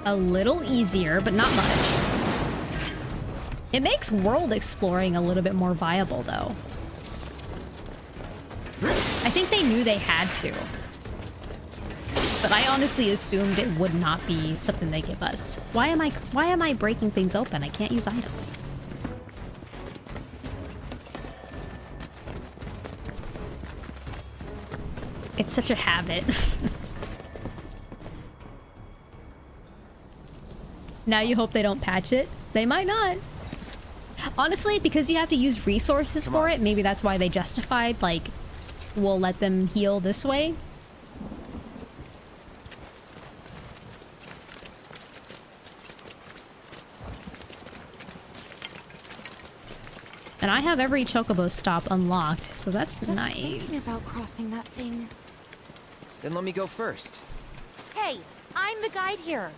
a little easier, but not much. It makes world exploring a little bit more viable though. I think they knew they had to. But I honestly assumed it would not be something they give us. Why am I breaking things open? I can't use items. It's such a habit. Now you hope they don't patch it. They might not. Honestly, because you have to use resources for it, maybe that's why they justified, like, we'll let them heal this way. And I have every Chocobo stop unlocked, so that's Just nice. thinking about crossing that thing. Then let me go first. Hey, I'm the guide here.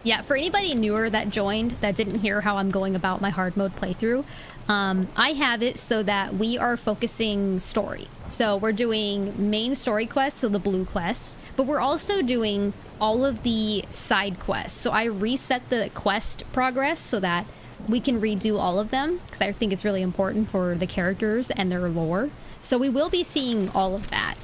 Yeah, for anybody newer that joined that didn't hear how I'm going about my hard mode playthrough, I have it so that we are focusing story. So we're doing main story quests, so the blue quest, but we're also doing all of the side quests. So I reset the quest progress so that we can redo all of them because I think it's really important for the characters and their lore. So we will be seeing all of that.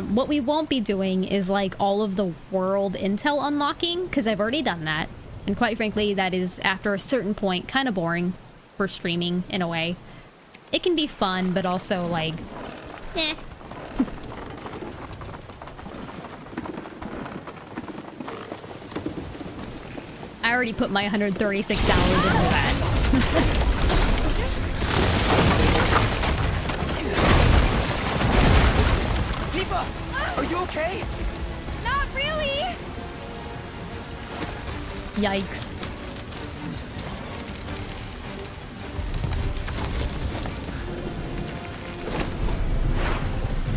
What we won't be doing is like all of the world intel unlocking because I've already done that. And quite frankly, that is after a certain point kind of boring for streaming in a way. It can be fun, but also like, eh. I already put my $136 into that. Tifa, are you okay? Not really. Yikes.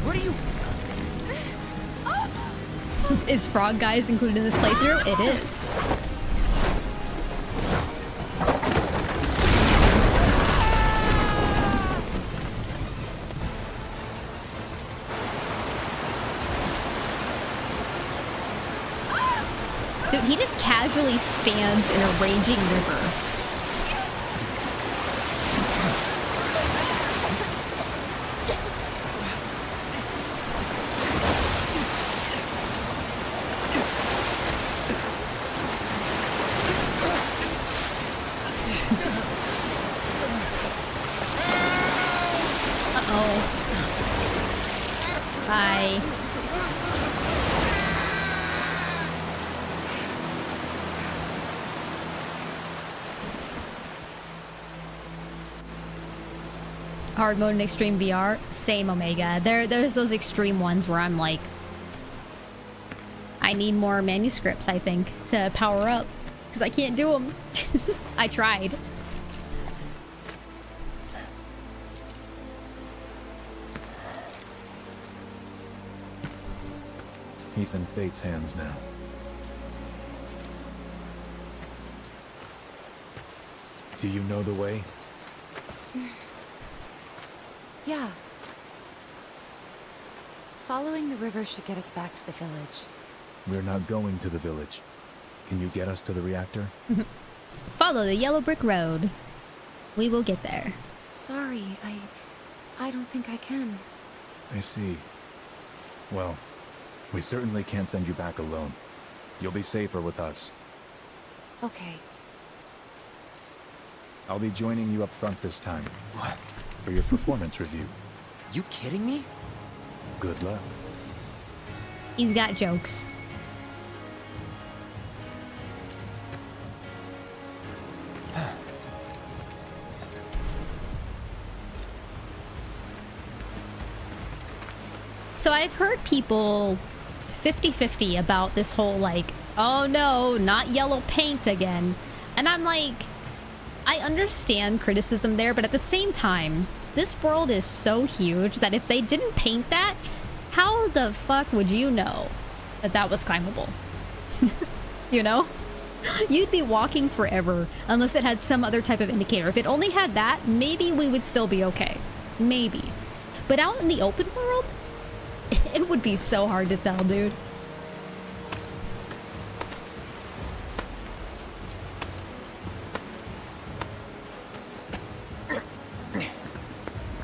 What are you? Is Frog Guys included in this playthrough? It is. Dude, he just casually stands in a raging river. Uh-oh. Bye. Hard mode and extreme VR, same Omega. There's those extreme ones where I'm like, I need more manuscripts, I think, to power up because I can't do them. I tried. He's in Fate's hands now. Do you know the way? Yeah. Following the river should get us back to the village. We're not going to the village. Can you get us to the reactor? Follow the yellow brick road. We will get there. Sorry, I don't think I can. I see. Well, we certainly can't send you back alone. You'll be safer with us. Okay. I'll be joining you up front this time. for your performance review. You kidding me? Good luck. He's got jokes. So I've heard people 50-50 about this whole like, oh no, not yellow paint again. And I'm like, I understand criticism there, but at the same time, this world is so huge that if they didn't paint that, how the fuck would you know that that was climbable? You know? You'd be walking forever unless it had some other type of indicator. If it only had that, maybe we would still be okay. Maybe. But out in the open world, it would be so hard to tell, dude.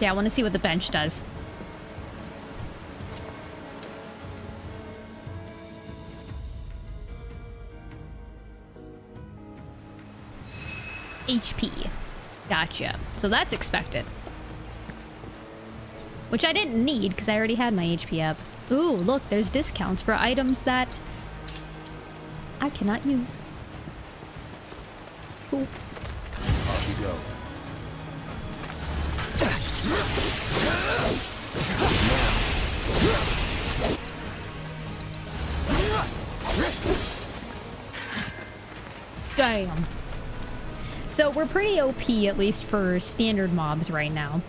Yeah, I want to see what the bench does. HP. Gotcha. So that's expected. Which I didn't need because I already had my HP up. Ooh, look, there's discounts for items that I cannot use. Cool. Off you go. Damn. So we're pretty OP, at least for standard mobs right now.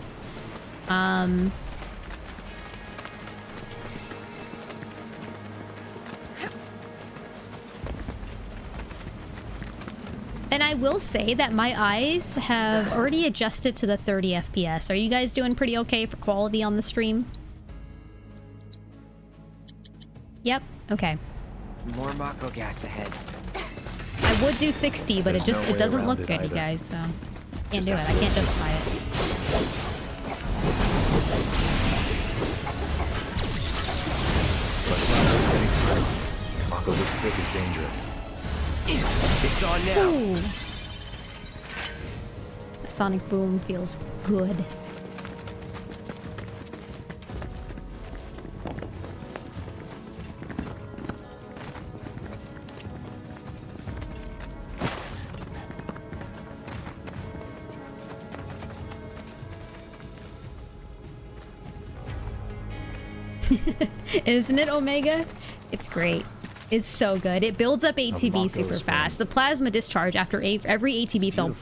And I will say that my eyes have already adjusted to the 30 FPS. Are you guys doing pretty okay for quality on the stream? Yep. Okay. More Mako gas ahead. I would do 60, but it doesn't look good, you guys. So can't do it. I can't justify it. Mako this thick is dangerous. It's on now. Ooh. The sonic boom feels good. Isn't it, Omega? It's great. It's so good. It builds up ATB super fast. The plasma discharge after every ATB film.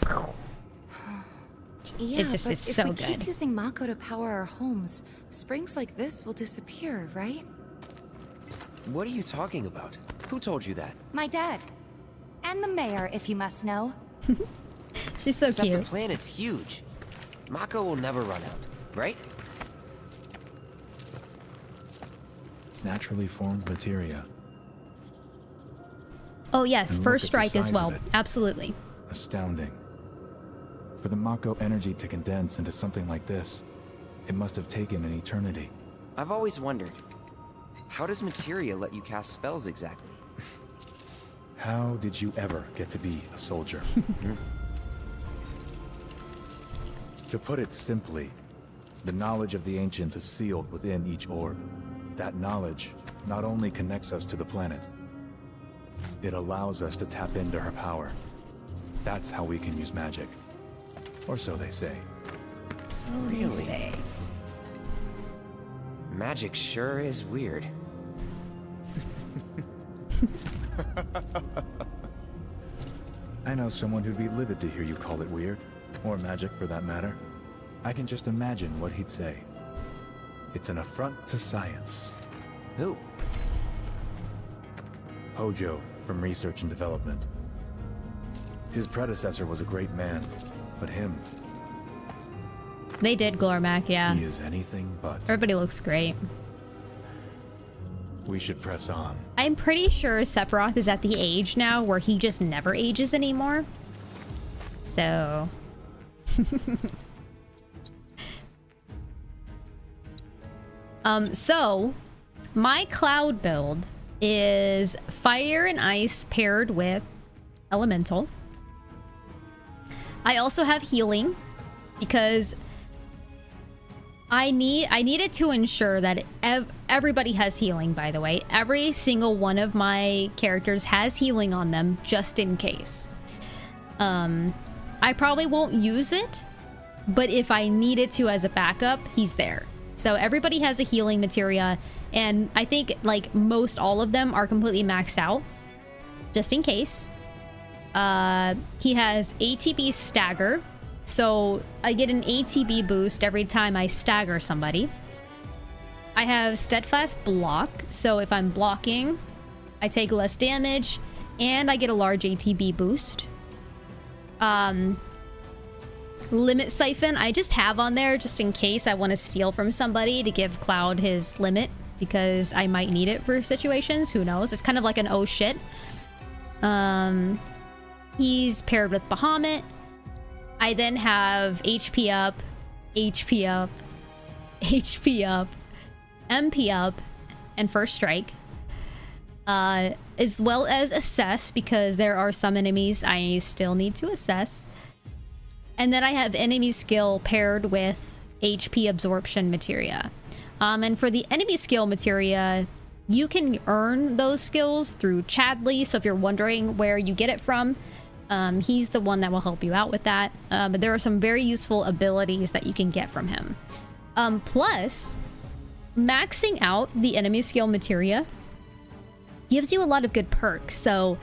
Yeah, it's but so if we good. keep using Mako to power our homes, springs like this will disappear, right? What are you talking about? Who told you that? My dad. And the mayor, if you must know. She's so Except cute. the planet's huge. Mako will never run out, right? Naturally formed materia. Oh yes, And first look at the strike as size well. of it. Absolutely. Astounding. For the Mako energy to condense into something like this, it must have taken an eternity. I've always wondered, how does materia let you cast spells exactly? How did you ever get to be a soldier? To put it simply, the knowledge of the ancients is sealed within each orb. That knowledge not only connects us to the planet, it allows us to tap into her power. That's how we can use magic. Or so they say. So Really? they say. Magic sure is weird. I know someone who'd be livid to hear you call it weird, or magic for that matter. I can just imagine what he'd say. It's an affront to science. Who? Hojo, from Research and Development. His predecessor was a great man, but him, They did Glormak, yeah. he is anything but. Everybody looks great. We should press on. I'm pretty sure Sephiroth is at the age now where he just never ages anymore. So... so, my cloud build is fire and ice paired with elemental. I also have healing because I needed to ensure that everybody has healing, by the way. Every single one of my characters has healing on them, just in case. I probably won't use it, but if I needed to as a backup, he's there. So everybody has a healing materia, and I think like most all of them are completely maxed out, just in case. He has ATB stagger, so I get an ATB boost every time I stagger somebody. I have steadfast block, so if I'm blocking, I take less damage, and I get a large ATB boost. Limit siphon, I just have on there just in case I want to steal from somebody to give Cloud his limit, because I might need it for situations. Who knows? It's kind of like an oh shit. He's paired with Bahamut. I then have HP up, HP up, HP up, MP up, and first strike. As well as assess, because there are some enemies I still need to assess. And then I have enemy skill paired with HP absorption materia. And for the enemy skill materia, you can earn those skills through Chadley. So if you're wondering where you get it from, he's the one that will help you out with that. But there are some very useful abilities that you can get from him. Plus, maxing out the enemy skill materia gives you a lot of good perks. So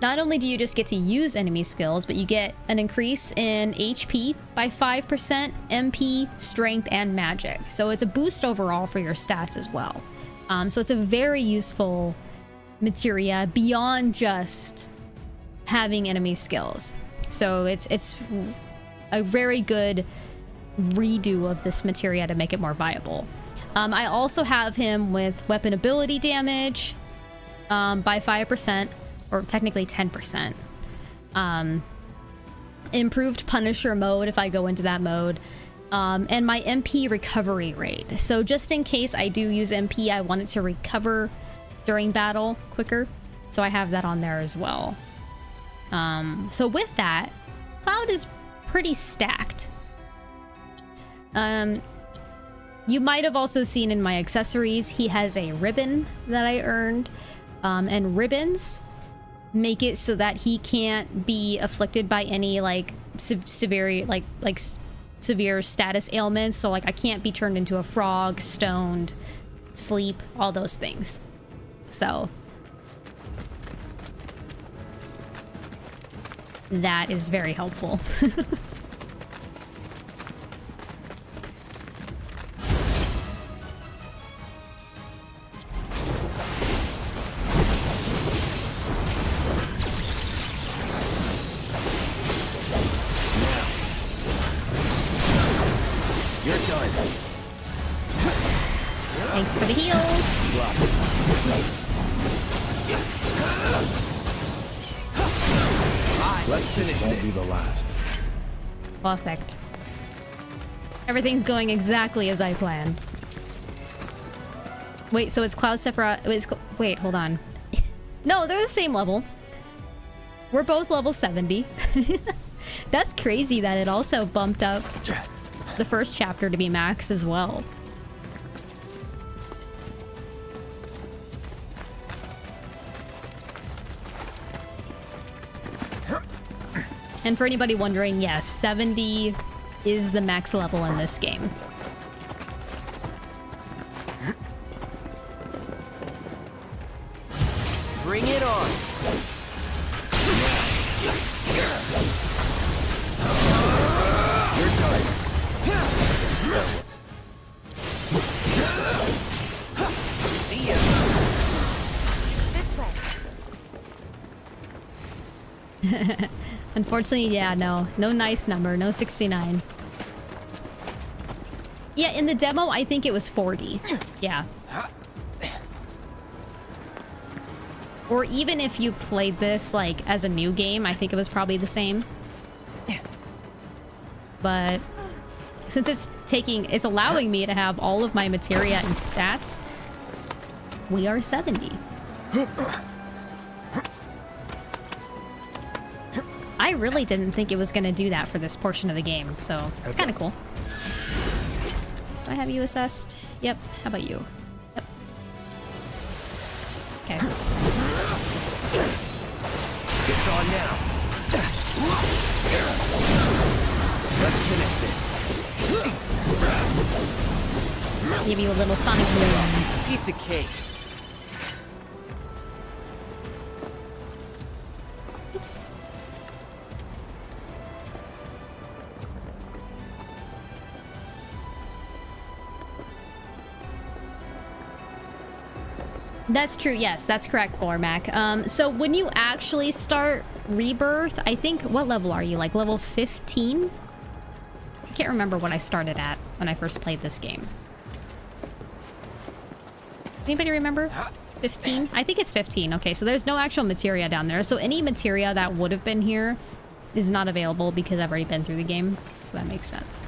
not only do you just get to use enemy skills, but you get an increase in HP by 5%, MP, strength, and magic. So it's a boost overall for your stats as well. So it's a very useful materia beyond just having enemy skills. So it's a very good redo of this materia to make it more viable. I also have him with weapon ability damage by 5%, or technically 10%. Improved Punisher mode if I go into that mode. And my MP recovery rate. So just in case I do use MP, I want it to recover during battle quicker. So I have that on there as well. So with that, Cloud is pretty stacked. You might have also seen in my accessories, he has a ribbon that I earned. And ribbons make it so that he can't be afflicted by any like severe status ailments. So like I can't be turned into a frog, stoned, sleep, all those things. So that is very helpful. Thanks for the heals. Let's finish this. Won't be the last. Perfect. Everything's going exactly as I planned. Wait, so it's Cloud Sephiroth. Wait, hold on. No, they're the same level. We're both level 70. That's crazy that it also bumped up the first chapter to be max as well. And for anybody wondering, yes, 70 is the max level in this game. Bring it on. You're done. See ya. This way. Unfortunately, yeah, no nice number, no 69. Yeah, in the demo, I think it was 40. Yeah. Or even if you played this, like, as a new game, I think it was probably the same. But since it's allowing me to have all of my materia and stats, we are 70. I really didn't think it was going to do that for this portion of the game, so it's kind of cool. Do I have you assessed? Yep. How about you? Yep. Okay. It's on now. Let's finish this. Give you a little sonic boom. Piece of cake. Oops. That's true. Yes, that's correct, Gormac. So when you actually start Rebirth, I think, what level are you? Like level 15? I can't remember what I started at when I first played this game. Anybody remember? 15? I think it's 15. Okay, so there's no actual materia down there. So any materia that would have been here is not available because I've already been through the game. So that makes sense.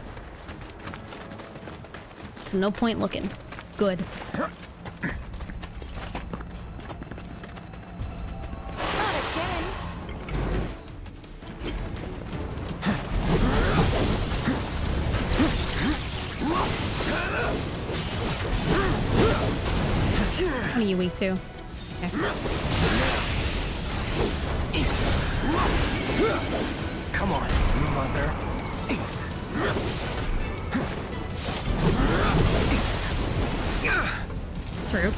So no point looking. Good. What are you weak to? Okay. Come on, mother. True.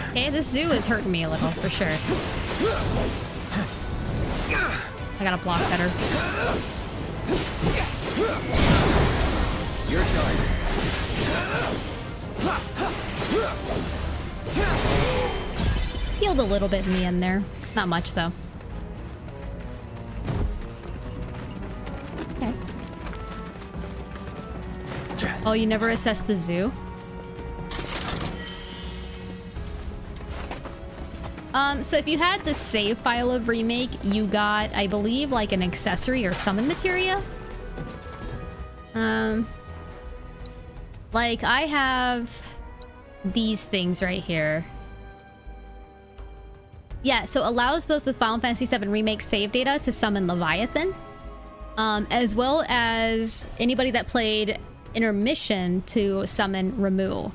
Okay, this zoo is hurting me a little, for sure. I gotta block better. You're done. Healed a little bit in the end there. Not much, though. Okay. Oh, you never assessed the zoo? So if you had the save file of Remake, you got, I believe, like an accessory or summon materia? Like, I have these things right here. Yeah, so allows those with Final Fantasy VII Remake save data to summon Leviathan. As well as anybody that played Intermission to summon Ramu.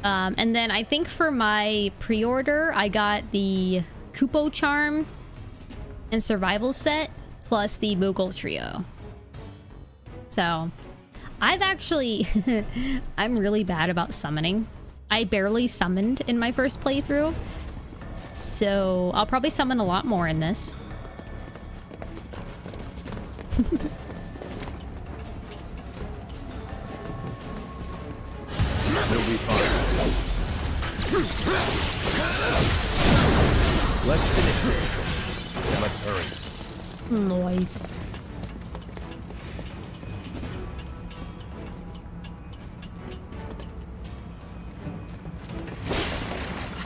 And then I think for my pre-order, I got the Kupo Charm and Survival set, plus the Moogle Trio. So, I've actually... I'm really bad about summoning. I barely summoned in my first playthrough. So, I'll probably summon a lot more in this. It'll be fine. Let's finish this. And let's hurry. Nice.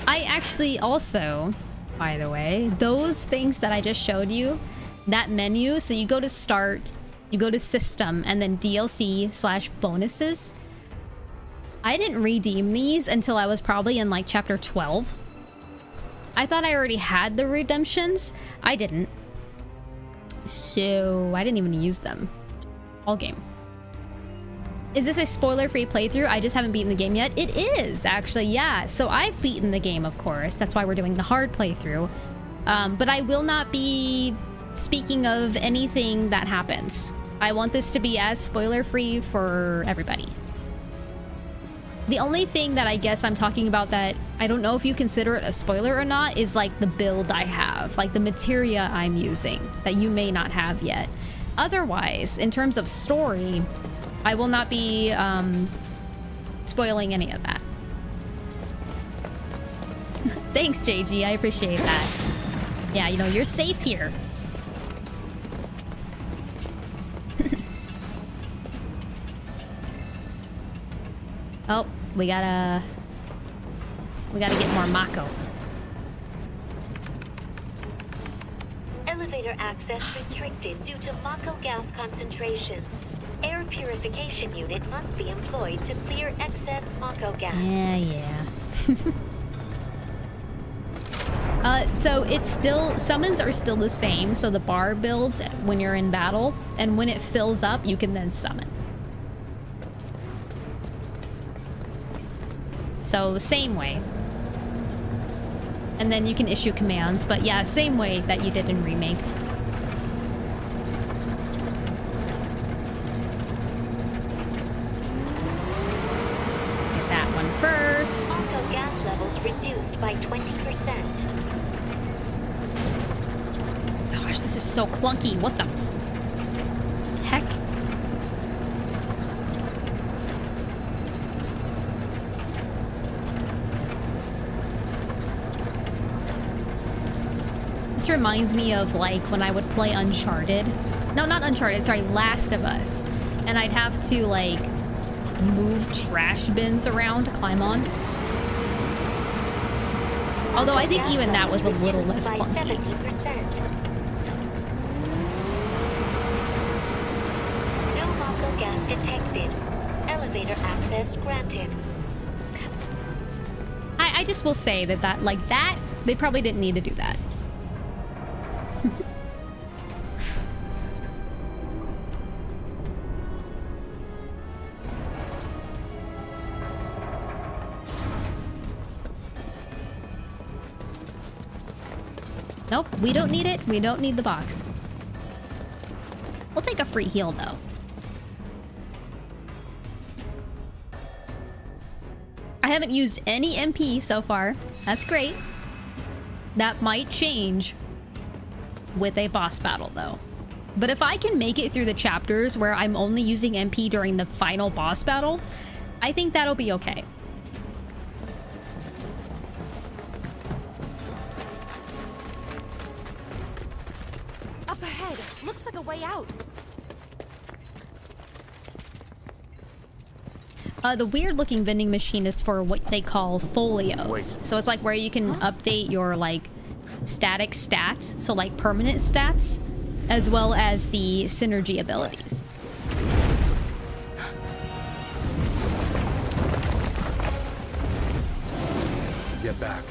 I actually also, by the way, those things that I just showed you, that menu, so you go to start, you go to system, and then DLC/bonuses. I didn't redeem these until I was probably in like chapter 12. I thought I already had the redemptions. I didn't. So I didn't even use them. All game. Is this a spoiler-free playthrough? I just haven't beaten the game yet. It is, actually, yeah. So I've beaten the game, of course. That's why we're doing the hard playthrough. But I will not be speaking of anything that happens. I want this to be as spoiler-free for everybody. The only thing that I guess I'm talking about that I don't know if you consider it a spoiler or not is like the build I have, like the materia I'm using that you may not have yet. Otherwise, in terms of story, I will not be spoiling any of that. Thanks, JG. I appreciate that. Yeah, you know, you're safe here. Oh, we gotta get more Mako. Elevator access restricted due to Mako gas concentrations. Air purification unit must be employed to clear excess Mako gas. Yeah. So it's still, summons are still the same. So the bar builds when you're in battle, and when it fills up, you can then summon. So same way. And then you can issue commands, but yeah, same way that you did in Remake. Get that one first. Mako gas levels reduced by 20%. Gosh, this is so clunky. What the heck? This reminds me of like when I would play Uncharted. No, not Uncharted, sorry, Last of Us. And I'd have to like move trash bins around to climb on. Although I think even that was a little less clunky. 70%. No Mako gas detected. Elevator access granted. I just will say that like that, they probably didn't need to do that. Nope, we don't need it. We don't need the box. We'll take a free heal, though. I haven't used any MP so far. That's great. That might change with a boss battle, though. But if I can make it through the chapters where I'm only using MP during the final boss battle, I think that'll be okay. Up ahead. Looks like a way out. The weird-looking vending machine is for what they call folios. So it's like where you can update your like static stats, so like permanent stats, as well as the synergy abilities. Get back.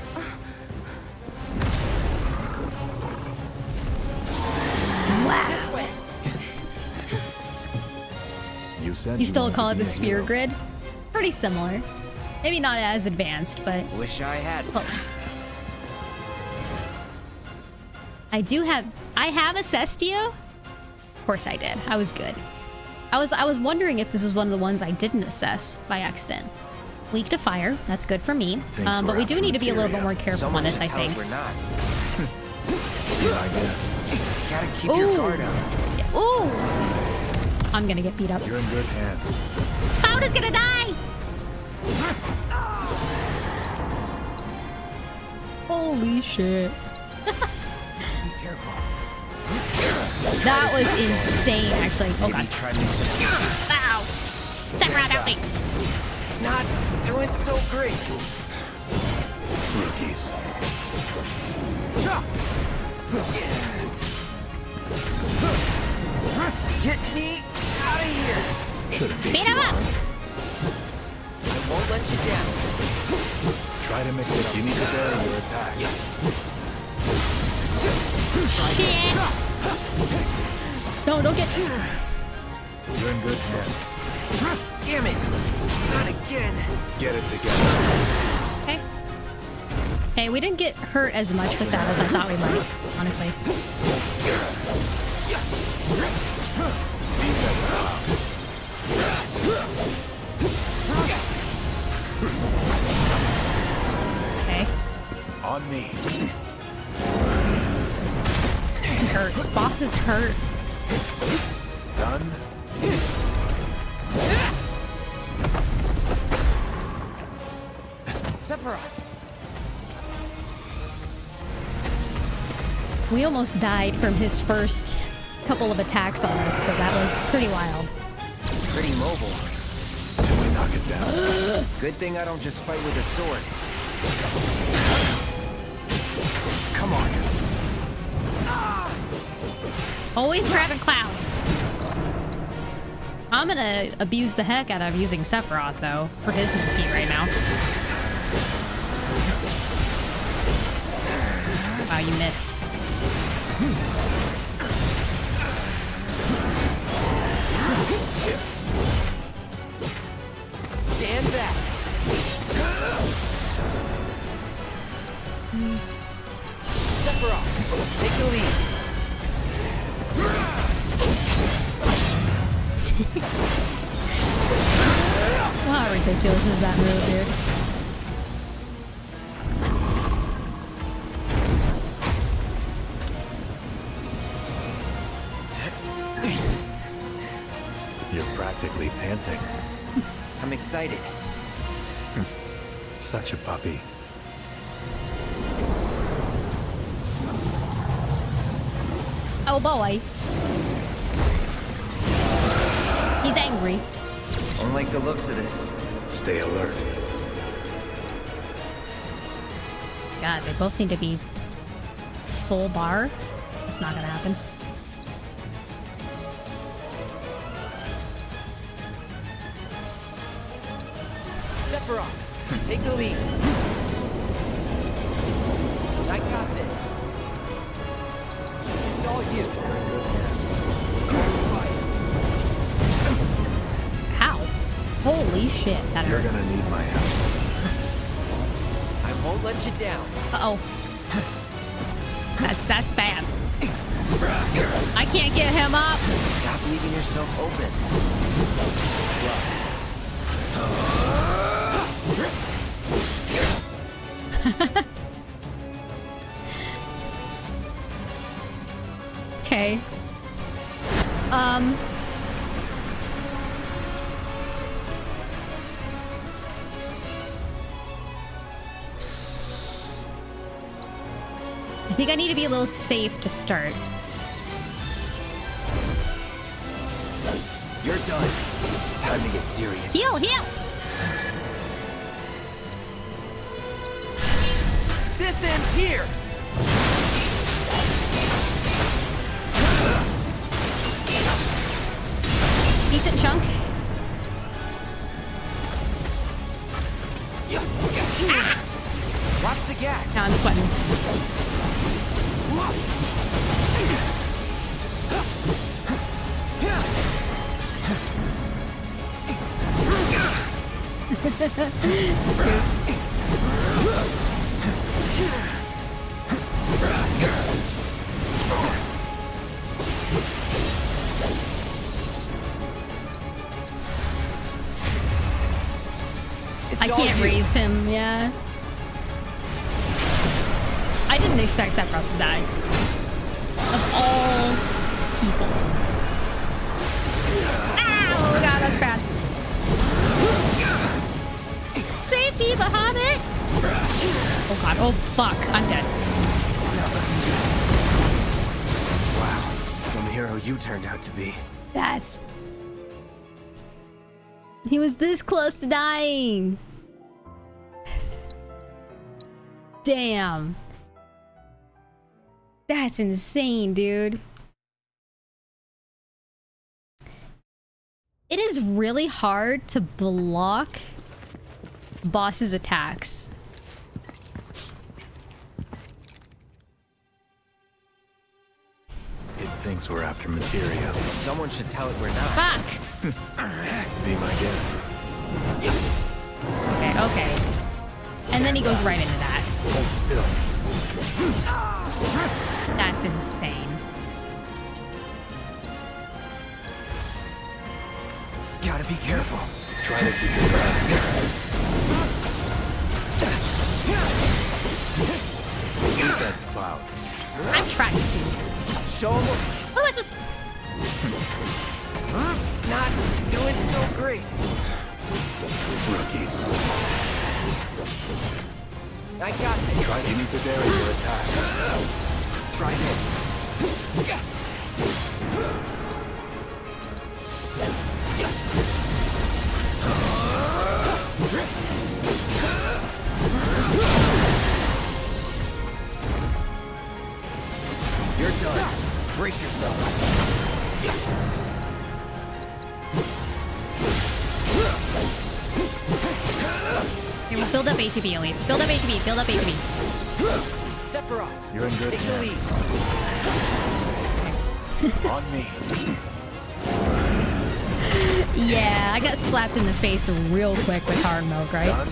This way. You said You still wanted call to it be the a spear hero. grid? Pretty similar. Maybe not as advanced, but Wish I had. close. I have assessed you? Of course I did. I was good. I was wondering if this was one of the ones I didn't assess by accident. Weak to fire, that's good for me. But we do need to be a little bit more careful on this, I think. We're not. Yeah, I guess. Gotta keep your guard up. Yeah. Ooh! I'm gonna get beat up. You're in good hands. Cloud is gonna die! Holy shit. Be careful. That was insane, actually. Oh god. Try mixing. Ow! Sephiroth, help me! Not doing so great. Rookies. Get me out of here. Shouldn't be. Beat him up! I won't let you down. Try to mix it up. You need to vary your attack. Shit! No, don't get... You're in good hands. Damn it! Not again. Get it together. Okay. Hey, we didn't get hurt as much with that as I thought we might, honestly. Okay. On me. It hurts. Bosses hurt. Done. Sephiroth. We almost died from his first couple of attacks on us, so that was pretty wild. Pretty mobile. Till we knock it down. Good thing I don't just fight with a sword. Come on. Always grabbing Cloud. I'm gonna abuse the heck out of using Sephiroth, though, for his MP right now. Wow, you missed. Stand back. Wow, how ridiculous is that move, dude? You're practically panting. I'm excited. Such a puppy. Oh boy. He's angry. Don't like the looks of this. Stay alert. God, they both need to be full bar. It's not gonna happen. Sephiroth, take the lead. I got this. It's all you. How? Holy shit, that You're hurt. gonna need my help. I won't let you down. Uh-oh. That's bad. I can't get him up. Stop leaving yourself open. Okay. I think I need to be a little safe to start. You're done. Time to get serious. Heal, heal! This ends here. Decent chunk. Watch the gas. Now I'm sweating. I can't raise him, yeah. I didn't expect Sephiroth to die. Of all people. Oh god, that's bad. Save me, Bahamut! Oh god, oh fuck, I'm dead. Wow, some hero you turned out to be. That's... He was this close to dying. Damn. That's insane, dude. It is really hard to block bosses' attacks. It thinks we're after materia. Someone should tell it we're not. Fuck! Be my guest. Okay, okay. And then he goes right into that. Hold still. That's insane. Gotta be careful. Try to keep your ground. Defense cloud. I'm trying to. Show him. What am I supposed to... Not doing so great. Rookies. I got this. Try to need to vary your attack. Try this. You're done. Brace yourself. Okay, we'll build up ATB at least. Build up ATB, build up ATB. Sephiroth. You're in good Take the lead. On me. Yeah, I got slapped in the face real quick with hard milk, right? Done.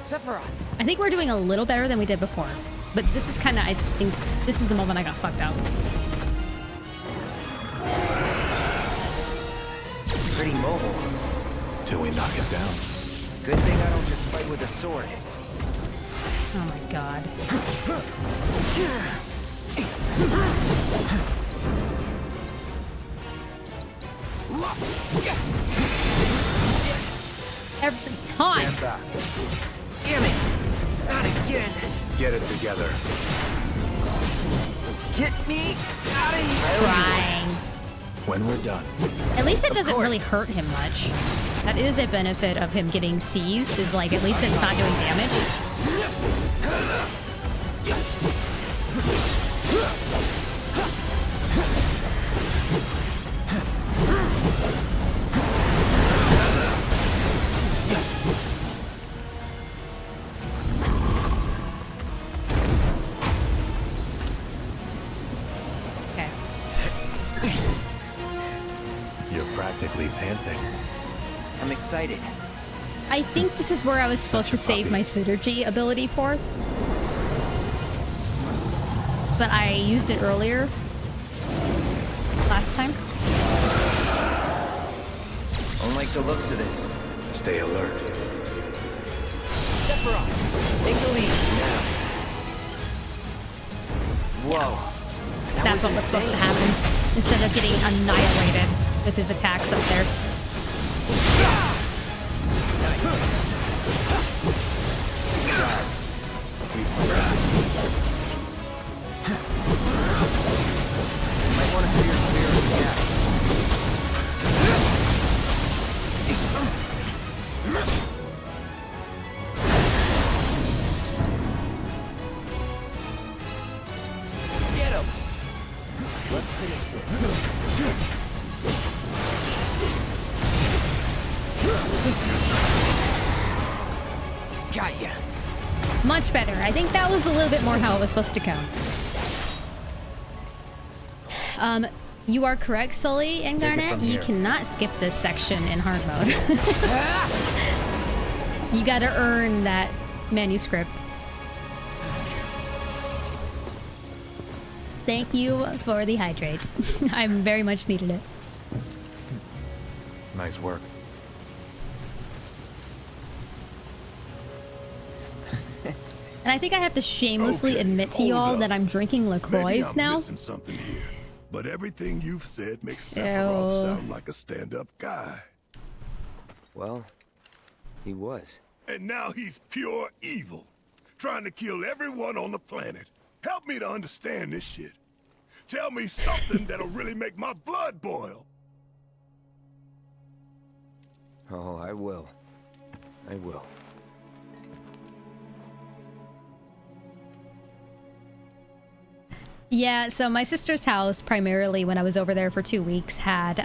Sephiroth. I think we're doing a little better than we did before. But this is kind of, I think, this is the moment I got fucked up. Pretty mobile. Till we knock it down. Good thing I don't just fight with a sword. Oh my god. Every time. Stand back. Damn it! Not again! Get it together. Get me out of here! Trying. When we're done. At least it doesn't really hurt him much. That is a benefit of him getting seized, is like at least it's not doing damage. You're practically panting. I'm excited. I think this is where I was supposed to save my synergy ability for. But I used it earlier. Last time. Don't like the looks of this. Stay alert. Sephiroth, take the lead now. Whoa. That's what was supposed to happen. Instead of getting annihilated with his attacks up there. Might want to steer clear of the gap. Get him! Let's finish this. Got ya. Much better. I think that was a little bit more how it was supposed to go. You are correct, Sully and Garnet. You cannot skip this section in hard mode. You gotta earn that manuscript. Thank you for the hydrate. I very much needed it. Nice work. And I think I have to shamelessly admit to y'all that I'm drinking LaCroix Maybe I'm now. missing something here, but everything you've said makes Sephiroth sound like a stand-up guy. Well, he was. And now he's pure evil, trying to kill everyone on the planet. Help me to understand this shit. Tell me something that'll really make my blood boil. Oh, I will. I will. Yeah, so my sister's house, primarily when I was over there for 2 weeks, had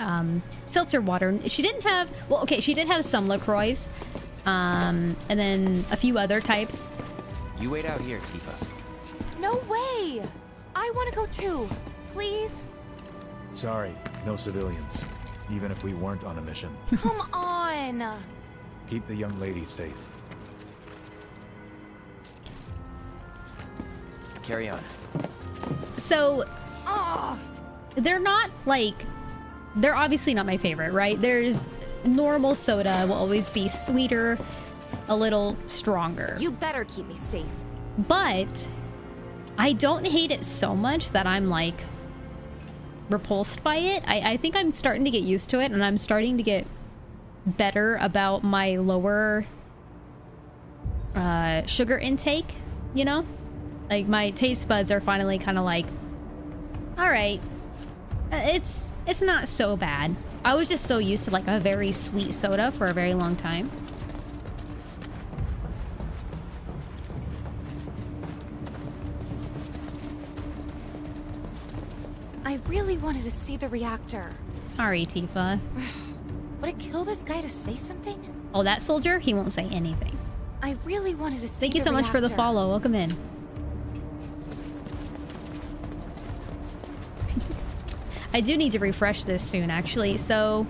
seltzer water. She didn't have, well, okay, she did have some LaCroix, and then a few other types. You wait out here, Tifa. No way! I want to go too. Please? Sorry, no civilians. Even if we weren't on a mission. Come on! Keep the young lady safe. Carry on. So, they're not like, they're obviously not my favorite, right? There's normal soda will always be sweeter, a little stronger. You better keep me safe. But I don't hate it so much that I'm like repulsed by it. I think I'm starting to get used to it, and I'm starting to get better about my lower sugar intake, you know? Like, my taste buds are finally kind of like, all right, it's not so bad. I was just so used to like a very sweet soda for a very long time. I really wanted to see the reactor. Sorry, Tifa. Would it kill this guy to say something? Oh, that soldier? He won't say anything. I really wanted to see Thank you so much for the follow. Welcome in. I do need to refresh this soon, actually. So,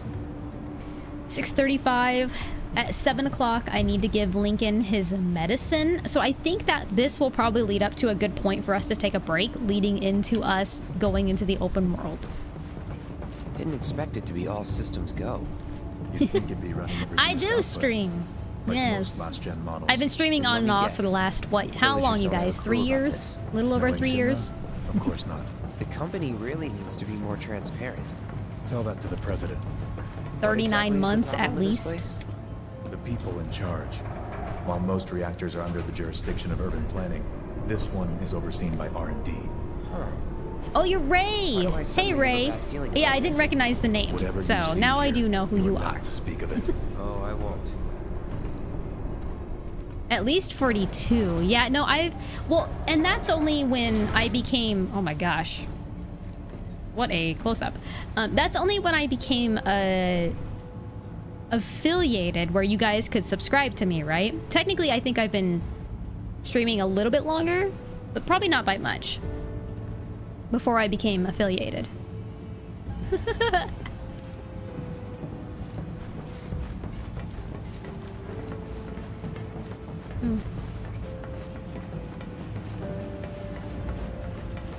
6:35. At 7 o'clock, I need to give Lincoln his medicine. So I think that this will probably lead up to a good point for us to take a break, leading into us going into the open world. Didn't expect it to be all systems go. You'd think it'd be running I do stream. Yes. I've been streaming on and off for the last, what, how long, you guys? 3 years? A little over 3 years? Of course not. The company really needs to be more transparent. Tell that to the president. 39 months at least. The people in charge. While most reactors are under the jurisdiction of urban planning, this one is overseen by R&D. Oh, you're Ray! Hey, Ray. Yeah, I didn't recognize the name, so now I do know who you are. To speak of it. Oh, I won't. At least 42. Yeah, no, well, and that's only when I became, oh my gosh. What a close-up. That's only when I became affiliated, where you guys could subscribe to me, right? Technically, I think I've been streaming a little bit longer, but probably not by much, before I became affiliated.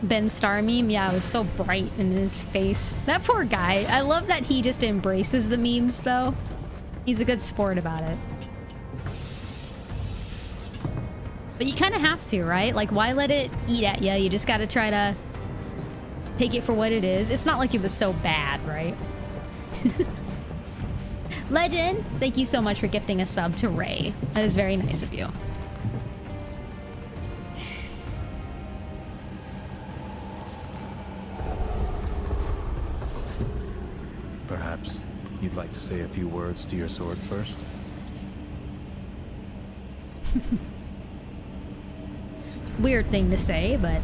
Ben Star meme, yeah, it was so bright in his face. That poor guy. I love that he just embraces the memes, though. He's a good sport about it. But you kind of have to, right? Like, why let it eat at you? You just got to try to take it for what it is. It's not like it was so bad, right? Legend, thank you so much for gifting a sub to Ray. That is very nice of you. Perhaps you'd like to say a few words to your sword first? Weird thing to say, but...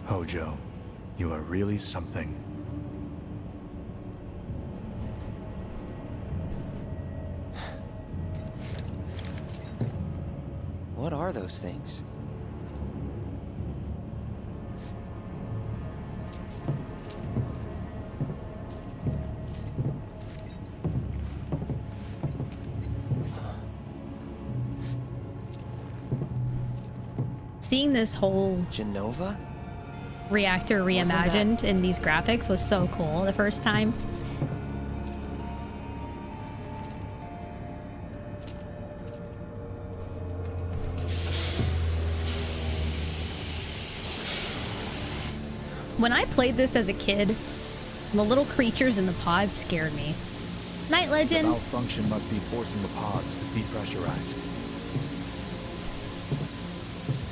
Hojo, you are really something. What are those things? Seeing this whole Genova? reactor reimagined in these graphics was so cool the first time. When I played this as a kid, the little creatures in the pods scared me. Night Legend. The malfunction must be forcing the pods to depressurize.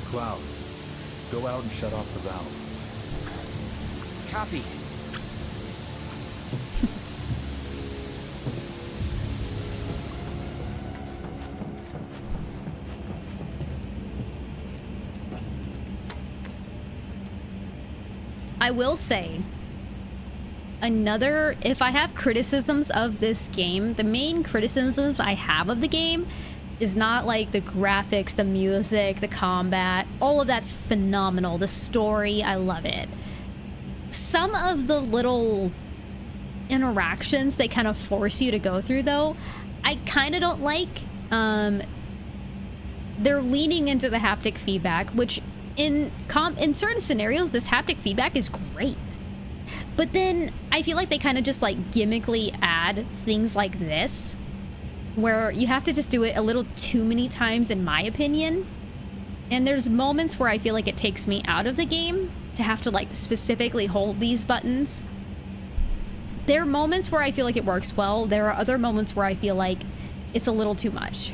Cloud, go out and shut off the valve. Copy. I will say, if I have criticisms of this game, the main criticisms I have of the game is not like the graphics, the music, the combat. All of that's phenomenal. The story, I love it. Some of the little interactions they kind of force you to go through, though, I kind of don't like. They're leaning into the haptic feedback, which in certain scenarios, this haptic feedback is great. But then I feel like they kind of just like gimmickly add things like this, where you have to just do it a little too many times, in my opinion. And there's moments where I feel like it takes me out of the game to have to like specifically hold these buttons. There are moments where I feel like it works well. There are other moments where I feel like it's a little too much.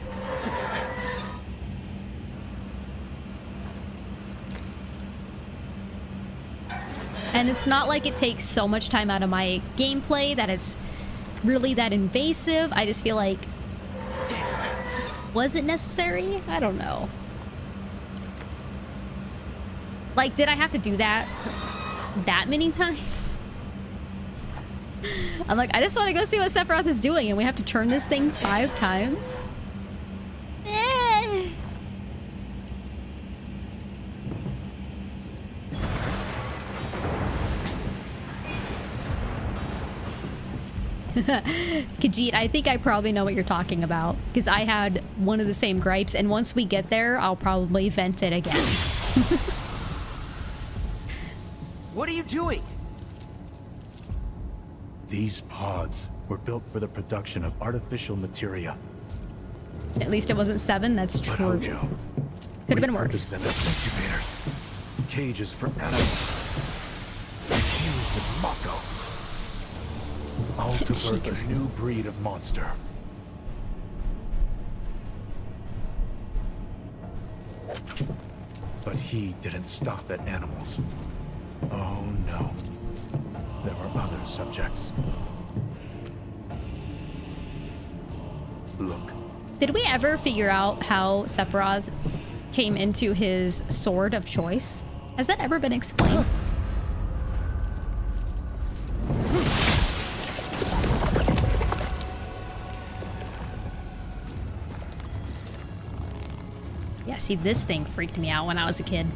And it's not like it takes so much time out of my gameplay that it's really that invasive. I just feel like, was it necessary? I don't know. Like, did I have to do that many times? I'm like, I just want to go see what Sephiroth is doing, and we have to turn this thing 5 times? Eh. Khajiit, I think I probably know what you're talking about, because I had one of the same gripes, and once we get there, I'll probably vent it again. What are you doing? These pods were built for the production of artificial materia. At least it wasn't 7, that's true. Hojo, could have been worse. Them as incubators, cages for animals, infused with Mako. All to birth a new breed of monster. But he didn't stop at animals. Oh no. There were other subjects. Look. Did we ever figure out how Sephiroth came into his sword of choice? Has that ever been explained? Yeah, see, this thing freaked me out when I was a kid.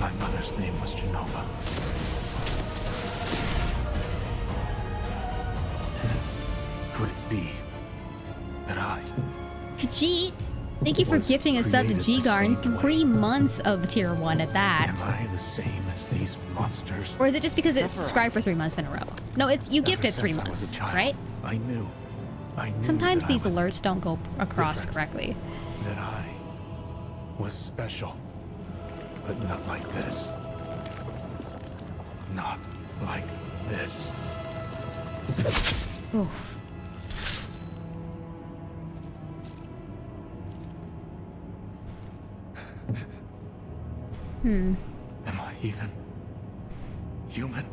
My mother's name was Genova. Could it be that I... Khajiit, thank you for gifting a sub to G-Gar in 3 months of tier 1 at that. Am I the same as these monsters? Or is it just because it's subscribed for 3 months in a row? No, it's you gifted 3 months, right? I knew Sometimes these alerts don't go across correctly. That I was special, but not like this. Not like this. Oof. Am I even human?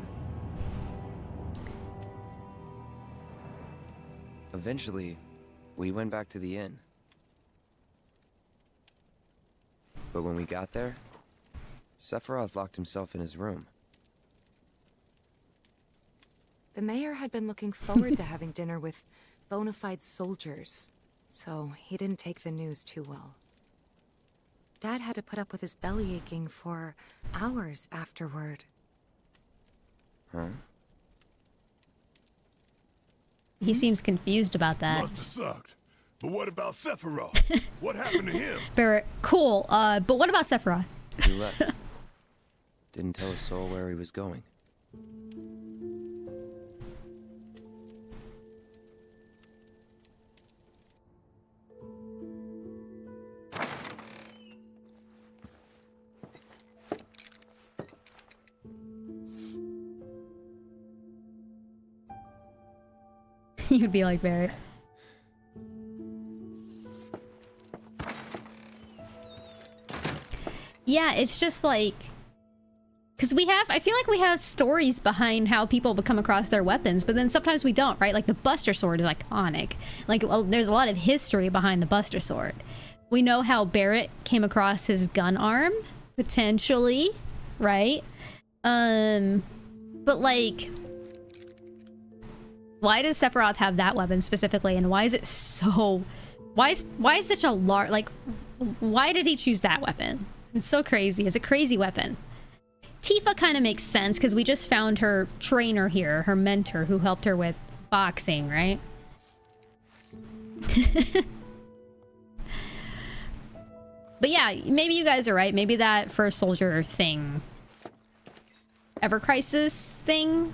Eventually, we went back to the inn. But when we got there, Sephiroth locked himself in his room. The mayor had been looking forward to having dinner with bona fide soldiers, so he didn't take the news too well. Dad had to put up with his belly aching for hours afterward. Huh? He seems confused about that. Must have sucked. But what about Sephiroth? What happened to him? Barrett, cool. But what about Sephiroth? He left. Didn't tell a soul where he was going. You'd be like Barrett. Yeah, it's just like... Because I feel like we have stories behind how people come across their weapons, but then sometimes we don't, right? Like the Buster Sword is iconic. Like, well, there's a lot of history behind the Buster Sword. We know how Barrett came across his gun arm, potentially, right? But like... Why does Sephiroth have that weapon specifically, and why is it so... Why is such a large... Like, why did he choose that weapon? It's so crazy. It's a crazy weapon. Tifa kind of makes sense, because we just found her trainer here, her mentor, who helped her with boxing, right? But yeah, maybe you guys are right. Maybe that first soldier thing... Ever Crisis thing...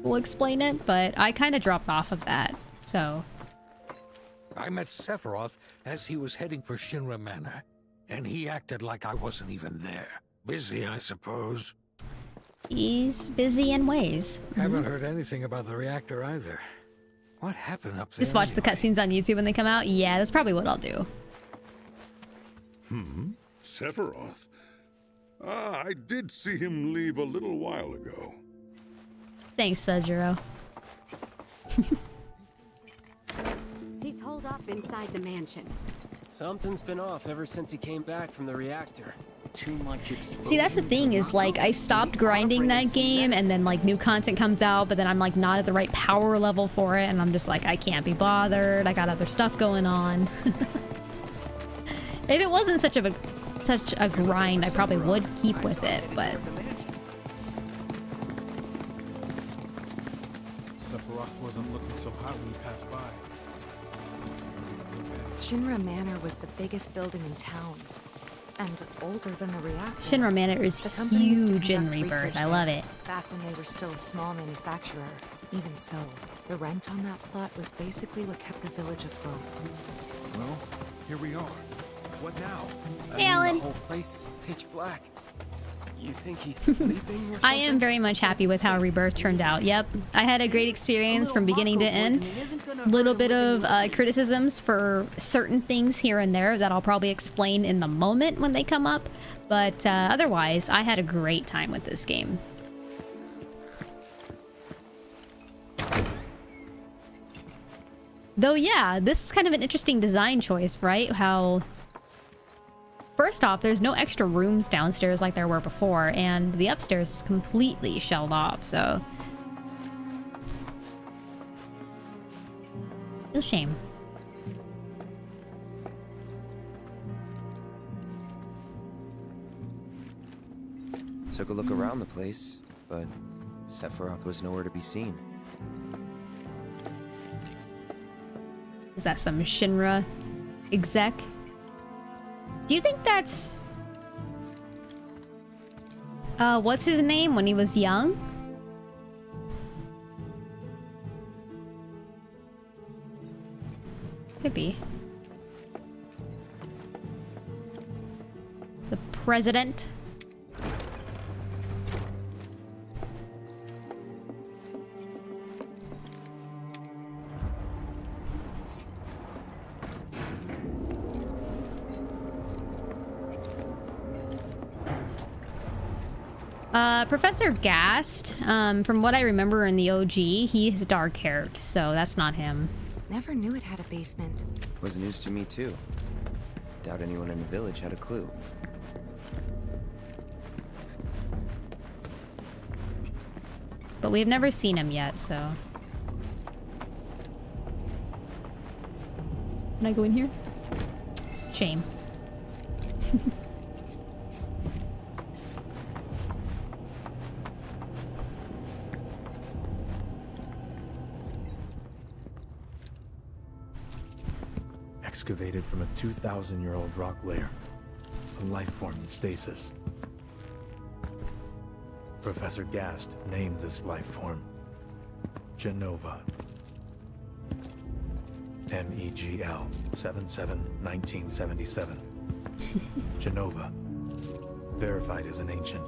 will explain it, but I kind of dropped off of that, so... I met Sephiroth as he was heading for Shinra Manor, and he acted like I wasn't even there. Busy, I suppose. He's busy in ways. Haven't heard anything about the reactor either. What happened up there? Just watch the cutscenes on YouTube when they come out? Yeah, that's probably what I'll do. Sephiroth? I did see him leave a little while ago. Thanks, Sujiro. Please hold up inside the mansion? Something's been off ever since he came back from the reactor. Too much exposure. See, that's the thing is like I stopped grinding that game and then like new content comes out, but then I'm like not at the right power level for it and I'm just like I can't be bothered. I got other stuff going on. If it wasn't such a grind, I probably would keep with it, but Sephiroth wasn't looking so hot when he passed by. Shinra Manor was the biggest building in town, and older than the reactor. Shinra Manor is The company used to huge in conduct Rebirth. research I there, love it. Back when they were still a small manufacturer. Even so, the rent on that plot was basically what kept the village afloat. Well, here we are. What now? Hey, Alan. The whole place is pitch black. You think he's sleeping or I am very much happy with how Rebirth turned out. Yep, I had a great experience from beginning to end. Little bit of criticisms for certain things here and there that I'll probably explain in the moment when they come up. But otherwise, I had a great time with this game. Though, yeah, this is kind of an interesting design choice, right? How... First off, there's no extra rooms downstairs like there were before, and the upstairs is completely shelled off, so... No shame. Took a look around the place, but Sephiroth was nowhere to be seen. Is that some Shinra exec? Do you think that's... what's his name when he was young? Could be. The president? Professor Gast, from what I remember in the OG, he's dark-haired, so that's not him. Never knew it had a basement. Was news to me too. Doubt anyone in the village had a clue. But we've never seen him yet, so... Can I go in here? Shame. Excavated from a 2,000-year-old rock layer. A life form in stasis. Professor Gast named this life form Genova. MEGL 77-1977. Genova. Verified as an ancient.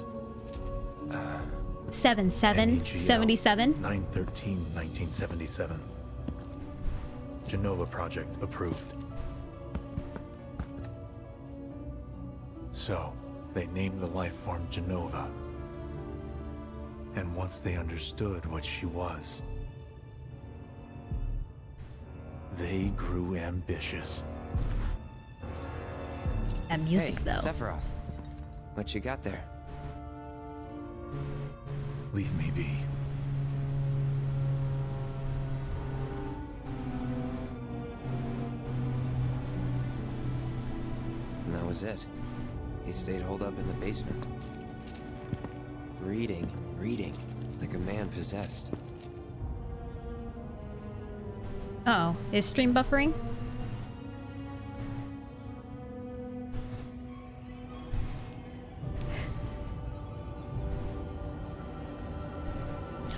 77? 9/13/1977. Genova project approved. So, they named the life form Genova. And once they understood what she was, they grew ambitious. That music, hey, though. Sephiroth, what you got there? Leave me be. And that was it. He stayed holed up in the basement. Reading, like a man possessed. Oh, is stream buffering?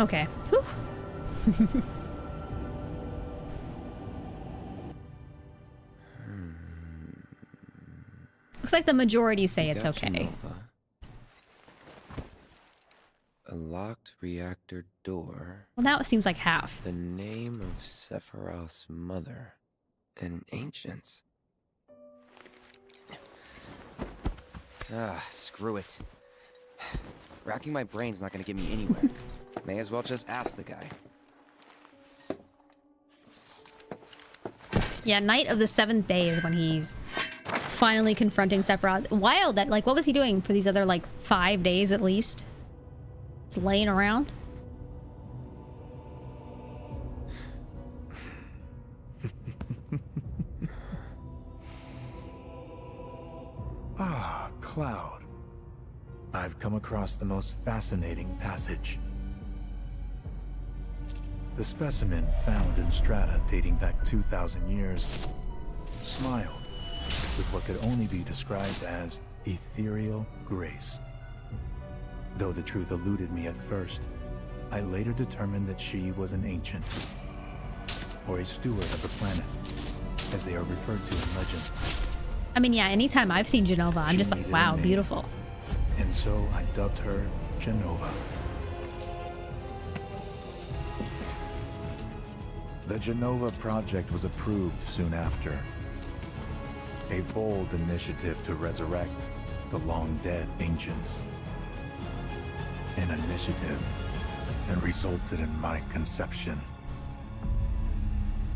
Okay. Whew. Looks like the majority say it's okay. Genova. A locked reactor door. Well, now it seems like half. The name of Sephiroth's mother. An ancient's. Ah, screw it. Racking my brain's not gonna get me anywhere. May as well just ask the guy. Yeah, night of the 7th day is when he's finally confronting Sephiroth. Wild that, like, what was he doing for these other, like, 5 days at least? Just laying around? Ah, Cloud. I've come across the most fascinating passage. The specimen found in strata dating back 2,000 years smiled with what could only be described as ethereal grace. Though the truth eluded me at first, I later determined that she was an ancient, or a steward of the planet, as they are referred to in legend. I mean, yeah, anytime I've seen Genova, I'm just like, wow, beautiful. And so I dubbed her Genova. The Genova project was approved soon after. A bold initiative to resurrect the long-dead ancients. An initiative that resulted in my conception.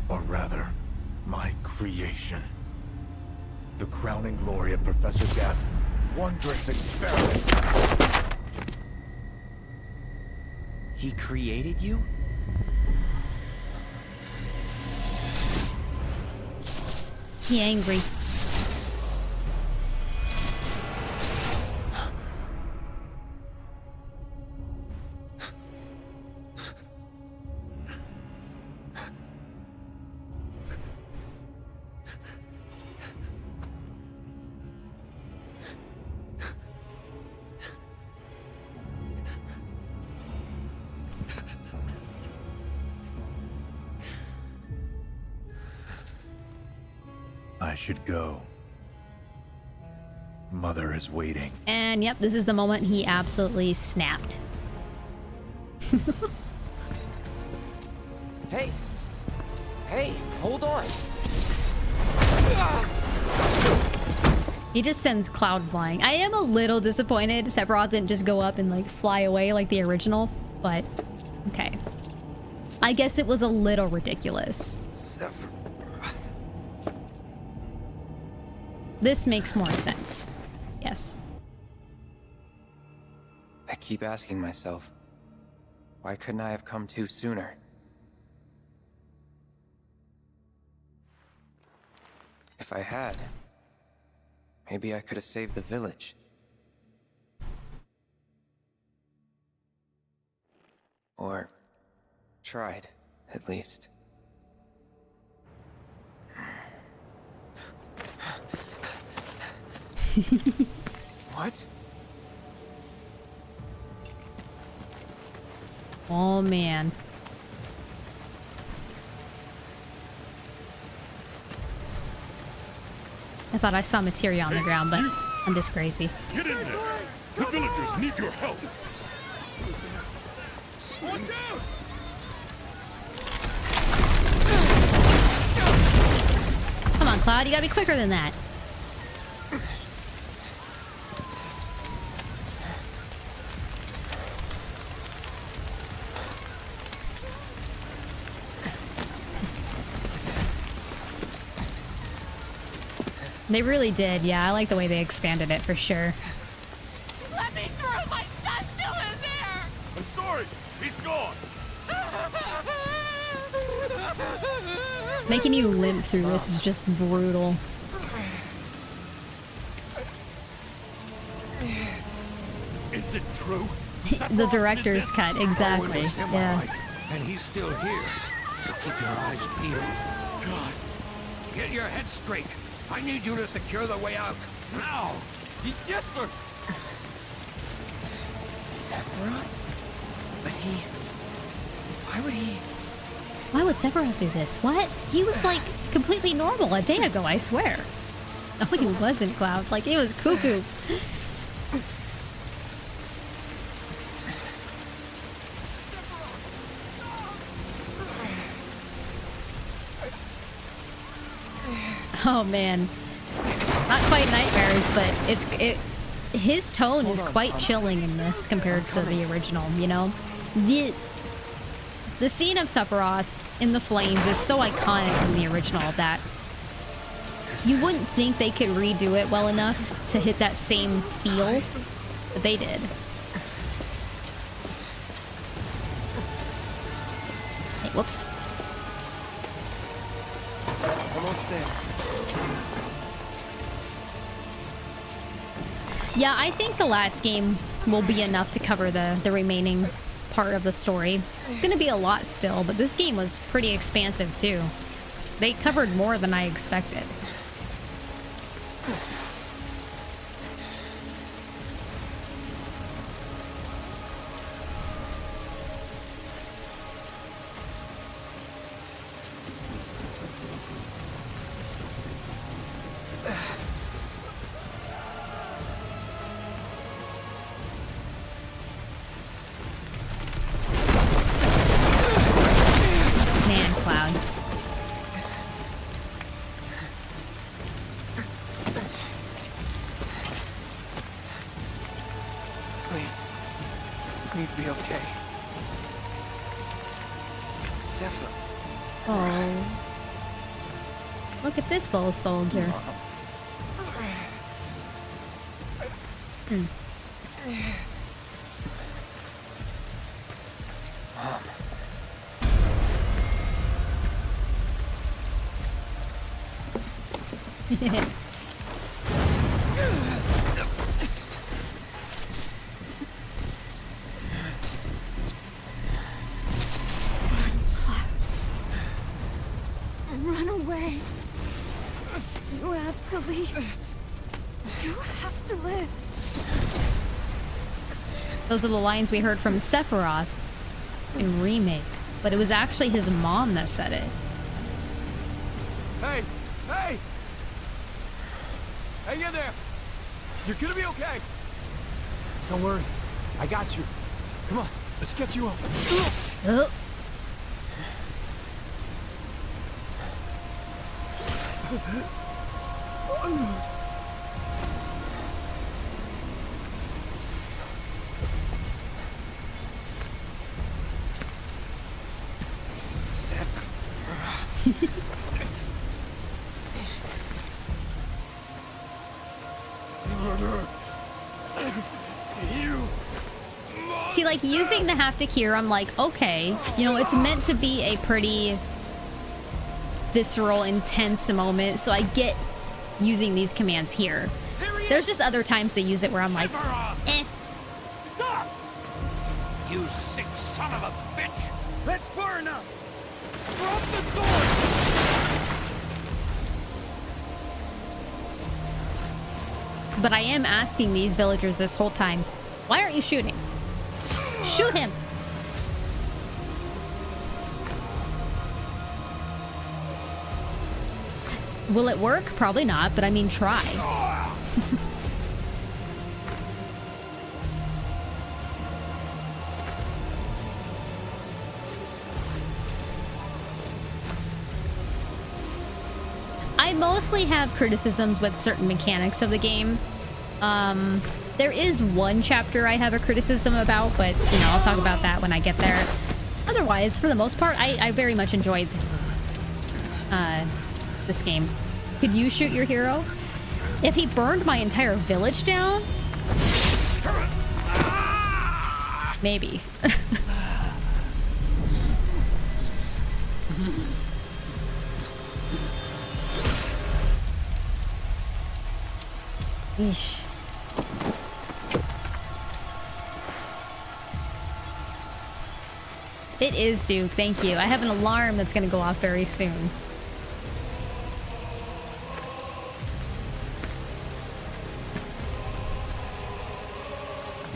Or rather, my creation. The crowning glory of Professor Gas' wondrous experiment. He created you? He angry. I should go. Mother is waiting. And yep, this is the moment he absolutely snapped. Hey! Hey, hold on! He just sends Cloud flying. I am a little disappointed Sephiroth didn't just go up and like fly away like the original, but okay. I guess it was a little ridiculous. This makes more sense. Yes. I keep asking myself, why couldn't I have come to sooner? If I had, maybe I could have saved the village. Or tried, at least. What? Oh man. I thought I saw materia on the ground, but I'm just crazy. Get in there! The villagers need your help! Watch out! Come on, Cloud, you gotta be quicker than that. They really did, yeah. I like the way they expanded it for sure. Let me through! My son's still in there! I'm sorry! He's gone! Making you limp through this is just brutal. Is it true? The director's cut, exactly. Yeah. And he's still here. So keep your eyes peeled. God. Get your head straight. I need you to secure the way out. Now! Yes, sir! Sephiroth? But Why would Sephiroth do this? What? He was like completely normal a day ago, I swear. Oh, he wasn't, Cloud. Like, he was cuckoo. Oh man, not quite nightmares, but his tone is quite chilling in this compared to the original. You know, the scene of Sephiroth in the flames is so iconic from the original that You wouldn't think they could redo it well enough to hit that same feel, but they did. Hey, whoops. Almost there. Yeah, I think the last game will be enough to cover the remaining part of the story. It's gonna be a lot still, but this game was pretty expansive too. They covered more than I expected. Man, Cloud. Please be okay. Sephiroth. Oh. Look at this little soldier. Hmm. Run away. You have to leave. You have to live. Those are the lines we heard from Sephiroth in Remake, but it was actually his mom that said it. Hey! Hey! Hang in there! You're gonna be okay! Don't worry. I got you. Come on, let's get you up. Oh. See, like, using the haptic here, I'm like, okay, you know, it's meant to be a pretty visceral, intense moment, so I get using these commands here. There's just other times they use it where I'm like, eh. Stop! You sick son of a bitch! That's far enough! Drop the sword! But I am asking these villagers this whole time, why aren't you shooting? Shoot him! Will it work? Probably not, but I mean, try. I mostly have criticisms with certain mechanics of the game. There is one chapter I have a criticism about, but, you know, I'll talk about that when I get there. Otherwise, for the most part, I very much enjoyed this game. Could you shoot your hero? If he burned my entire village down? Maybe. Eesh. It is, Duke. Thank you. I have an alarm that's going to go off very soon.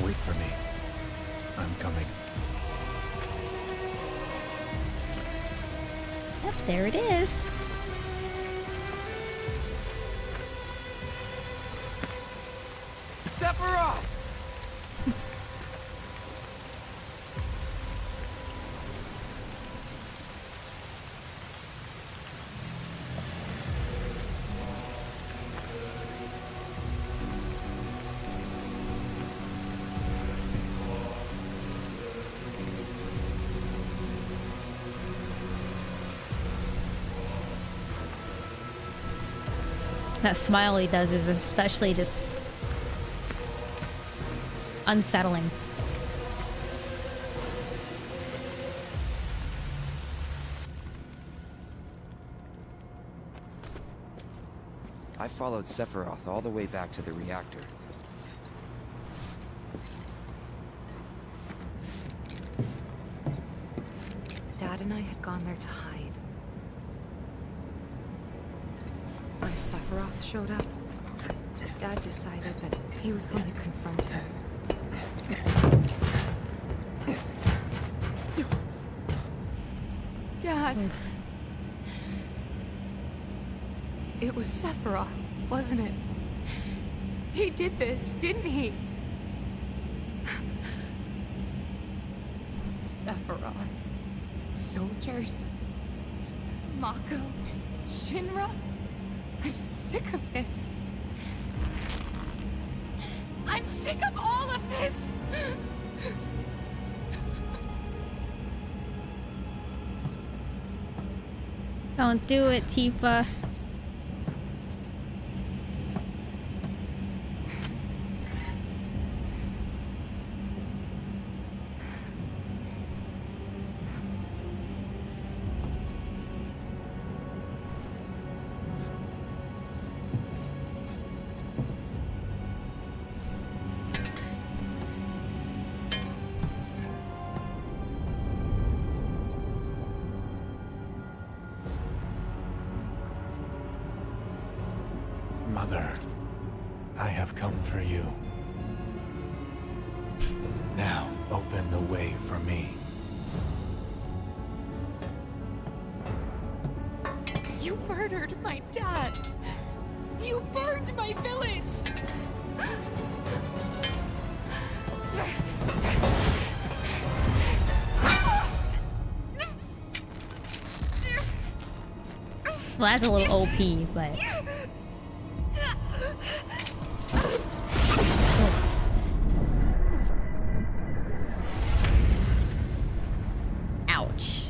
Wait for me. I'm coming. Yep, there it is. Sephiroth! That smile he does is especially just unsettling. I followed Sephiroth all the way back to the reactor. Dad and I had gone there to hide. When Sephiroth showed up, Dad decided that he was going to confront him. Dad. It was Sephiroth, wasn't it? He did this, didn't he? Sephiroth. Soldiers. Mako. Shinra. I'm sick of this. I'm sick of all of this! Don't do it, Tifa. Mother, I have come for you. Now, open the way for me. You murdered my dad! You burned my village! Well, that's a little OP, but... Ouch.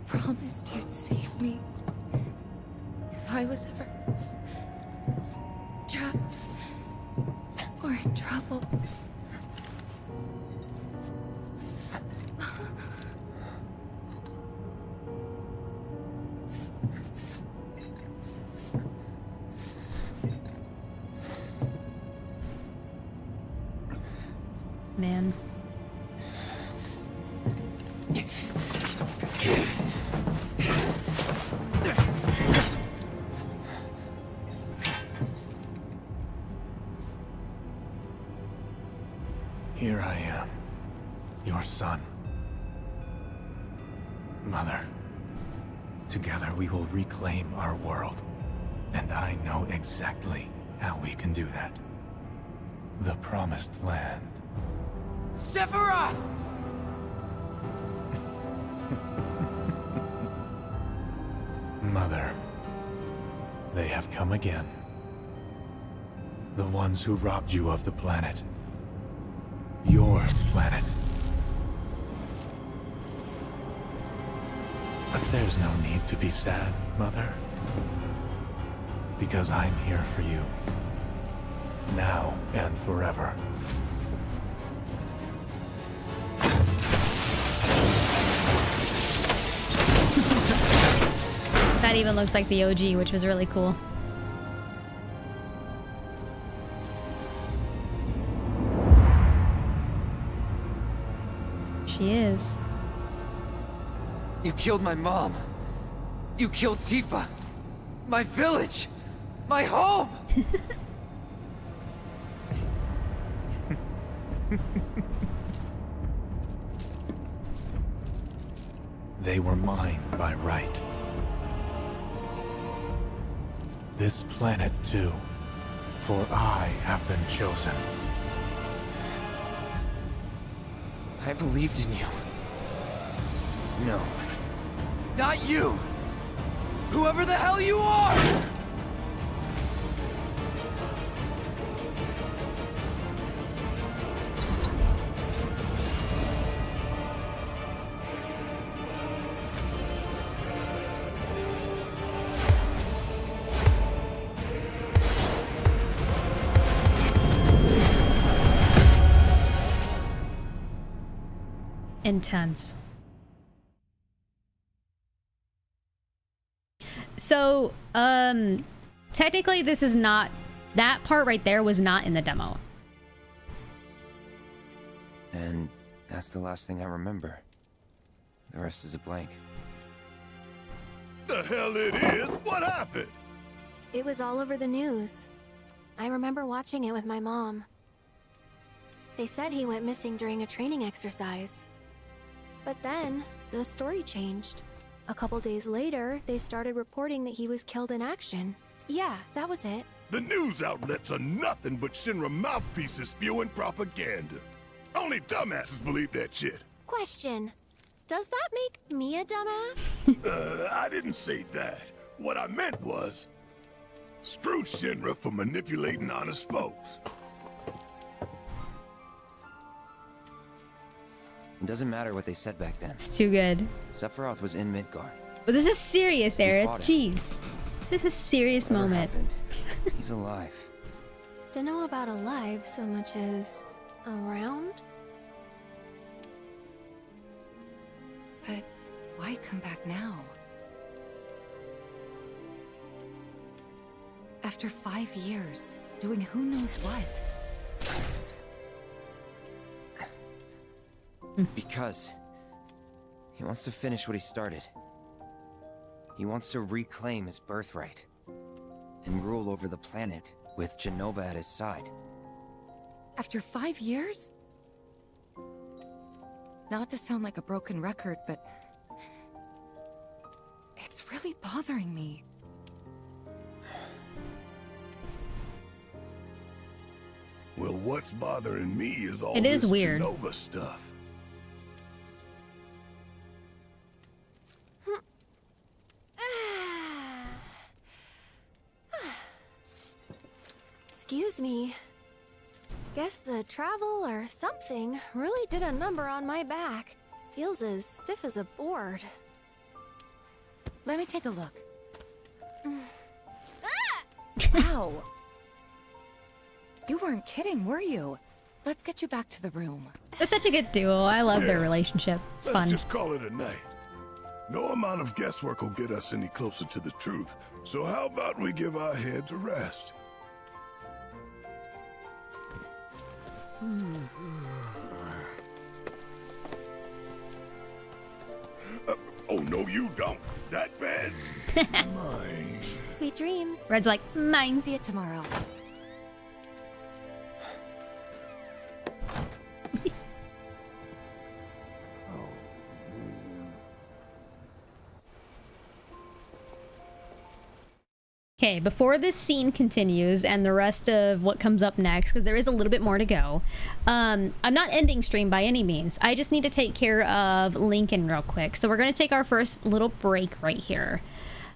Promised you'd save me if I was ever trapped or in trouble. Man. Here I am, your son. Mother, together we will reclaim our world, and I know exactly how we can do that. The Promised Land. Sephiroth! Mother, they have come again. The ones who robbed you of the planet. Your planet. But there's no need to be sad, Mother. Because I'm here for you. Now and forever. That even looks like the OG, which was really cool. She is. You killed my mom. You killed Tifa. My village. My home. They were mine by right. This planet too. For I have been chosen. I believed in you. No. Not you! Whoever the hell you are! Intense. So, technically this is not, that part right there was not in the demo. And that's the last thing I remember. The rest is a blank. The hell it is? What happened? It was all over the news. I remember watching it with my mom. They said he went missing during a training exercise. But then, the story changed. A couple days later, they started reporting that he was killed in action. Yeah, that was it. The news outlets are nothing but Shinra mouthpieces spewing propaganda. Only dumbasses believe that shit. Question. Does that make me a dumbass? I didn't say that. What I meant was, screw Shinra for manipulating honest folks. It doesn't matter what they said back then. It's too good. Sephiroth was in Midgar. But this is serious, Eric. fought Jeez. This is a serious Whatever moment. happened, he's alive. Don't know about alive so much as around? But why come back now? After 5 years, doing who knows what? Because he wants to finish what he started. He wants to reclaim his birthright and rule over the planet with Genova at his side. After 5 years? Not to sound like a broken record, but it's really bothering me. Well, what's bothering me is all It is this weird. Genova stuff. Excuse me. Guess the travel or something really did a number on my back. Feels as stiff as a board. Let me take a look. Wow. You weren't kidding, were you? Let's get you back to the room. They're such a good duo. I love their relationship. It's Let's fun. just call it a night. No amount of guesswork will get us any closer to the truth. So how about we give our heads a rest? Oh, no, you don't. That bed's mine. Sweet dreams. Red's like, mine. See you tomorrow. Okay, before this scene continues and the rest of what comes up next, because there is a little bit more to go, I'm not ending stream by any means. I just need to take care of Lincoln real quick. So we're going to take our first little break right here.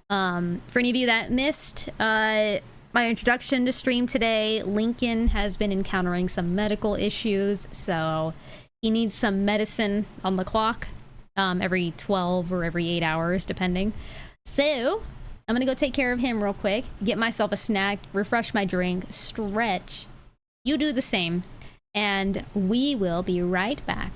For any of you that missed my introduction to stream today, Lincoln has been encountering some medical issues, so he needs some medicine on the clock every 12 or every 8 hours, depending. So I'm gonna go take care of him real quick, get myself a snack, refresh my drink, stretch. You do the same, and we will be right back.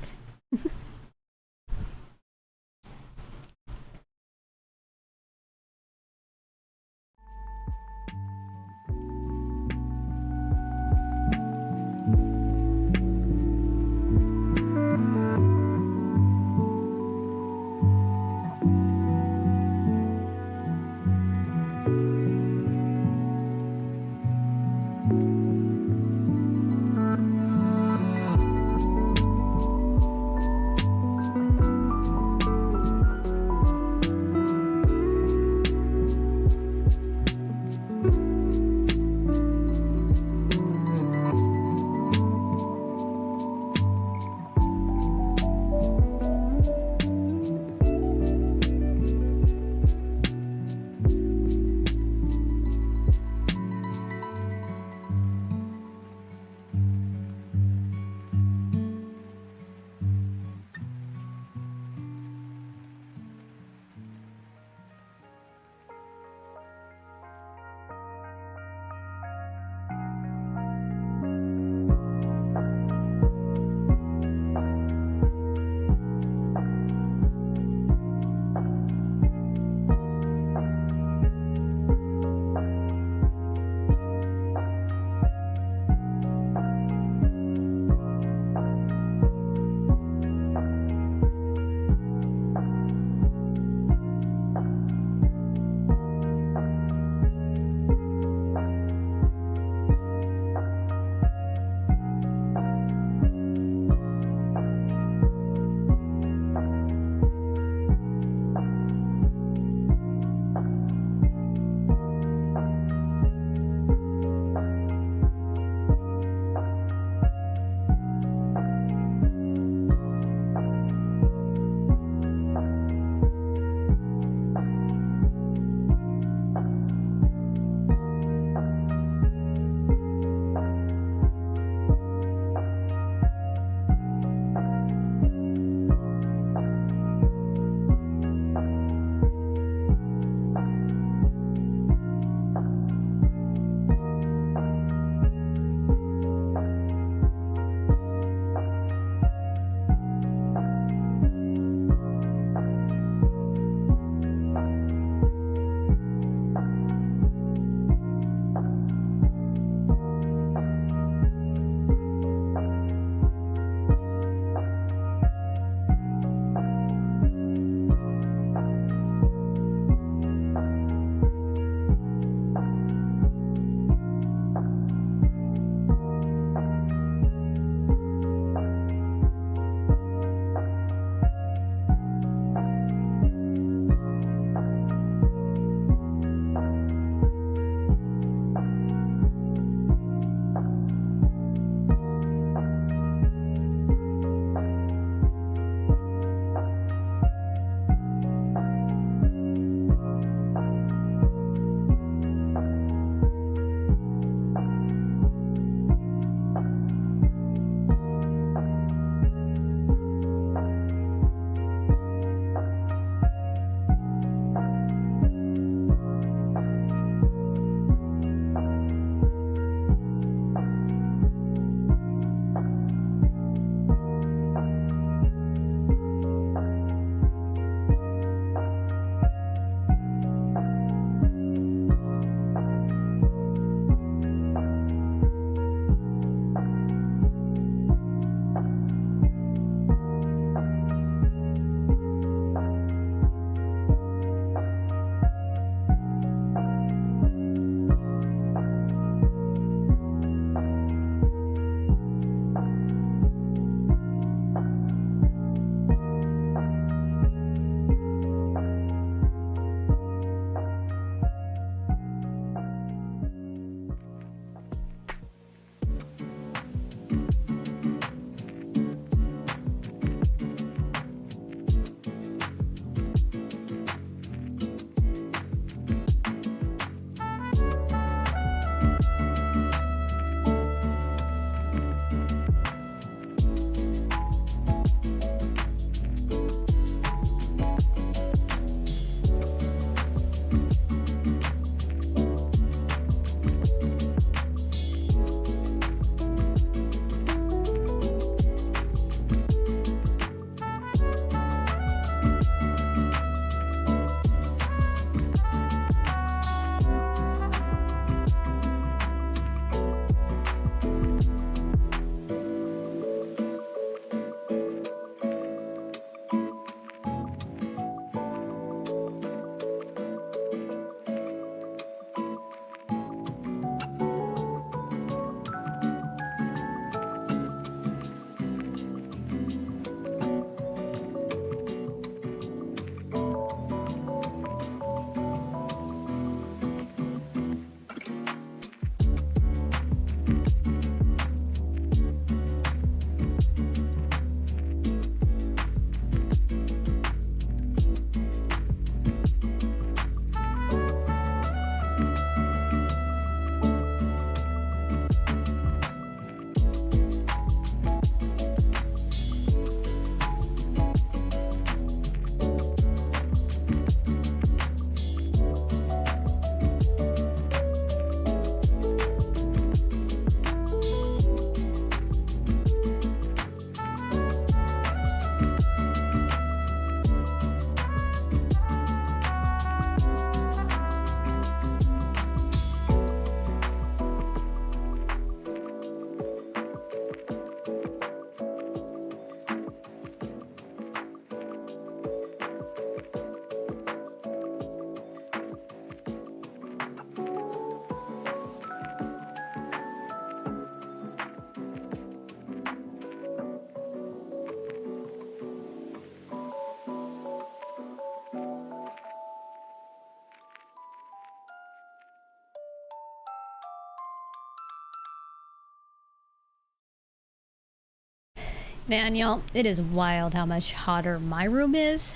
Man, y'all, it is wild how much hotter my room is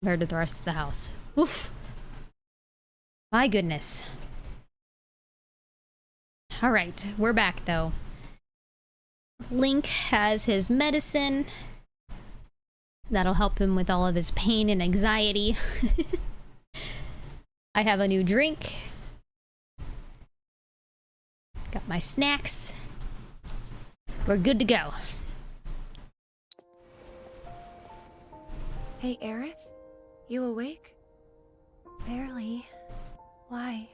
compared to the rest of the house. Oof. My goodness. All right, we're back though. Link has his medicine. That'll help him with all of his pain and anxiety. I have a new drink. Got my snacks. We're good to go. Hey, Aerith? You awake? Barely. Why?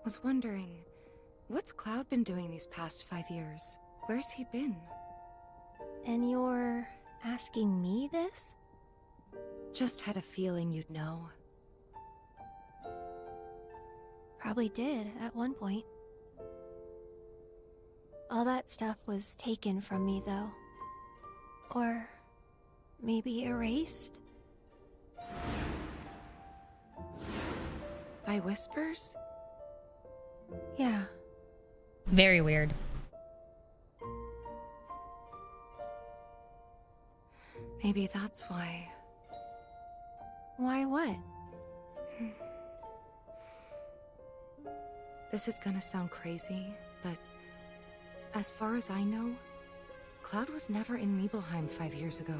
Was wondering, what's Cloud been doing these past 5 years? Where's he been? And you're asking me this? Just had a feeling you'd know. Probably did at one point. All that stuff was taken from me, though. Or maybe erased? By whispers? Yeah. Very weird. Maybe that's why. Why what? This is gonna sound crazy, but as far as I know, Cloud was never in Nibelheim 5 years ago.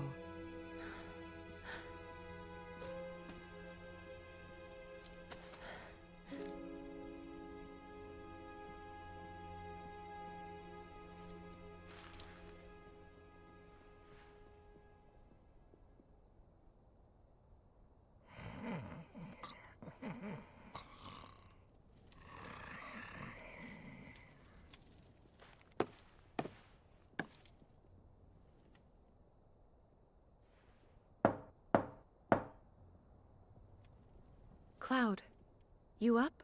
Cloud, you up?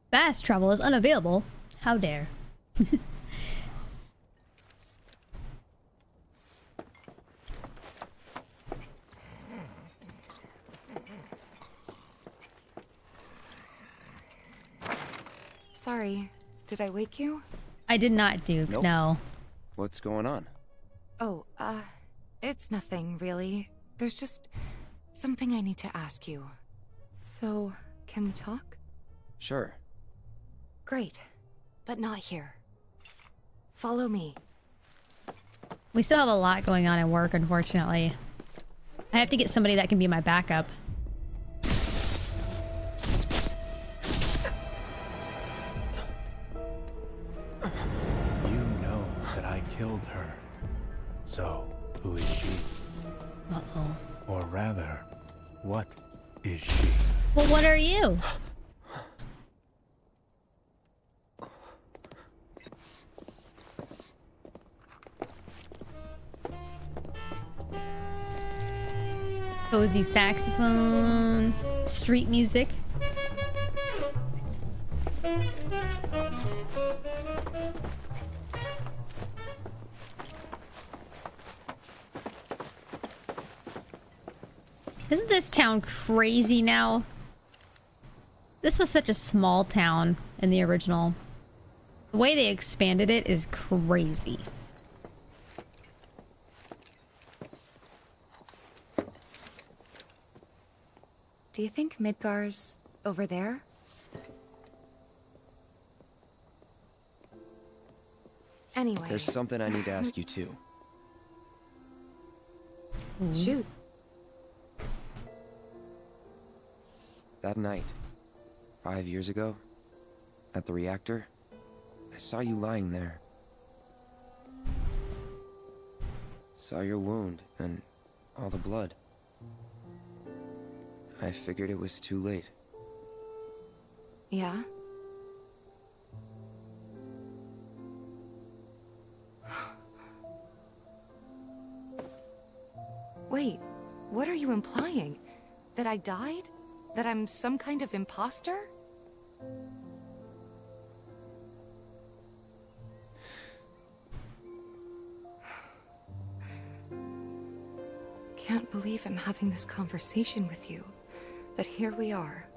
Fast travel is unavailable. How dare. Sorry, did I wake you? I did not, Duke. Nope. No. What's going on? Oh, it's nothing, really. There's just something I need to ask you. So, can we talk? Sure. Great, but not here. Follow me. We still have a lot going on at work, unfortunately. I have to get somebody that can be my backup. Killed her. So, who is she? Uh-oh. Or rather, what is she? Well, what are you? Cozy saxophone, street music. Isn't this town crazy now? This was such a small town in the original. The way they expanded it is crazy. Do you think Midgar's over there? Anyway. There's something I need to ask you too. Shoot. That night, 5 years ago, at the reactor, I saw you lying there. Saw your wound and all the blood. I figured it was too late. Yeah? Wait, what are you implying? That I died? That I'm some kind of imposter? can't believe I'm having this conversation with you, but here we are.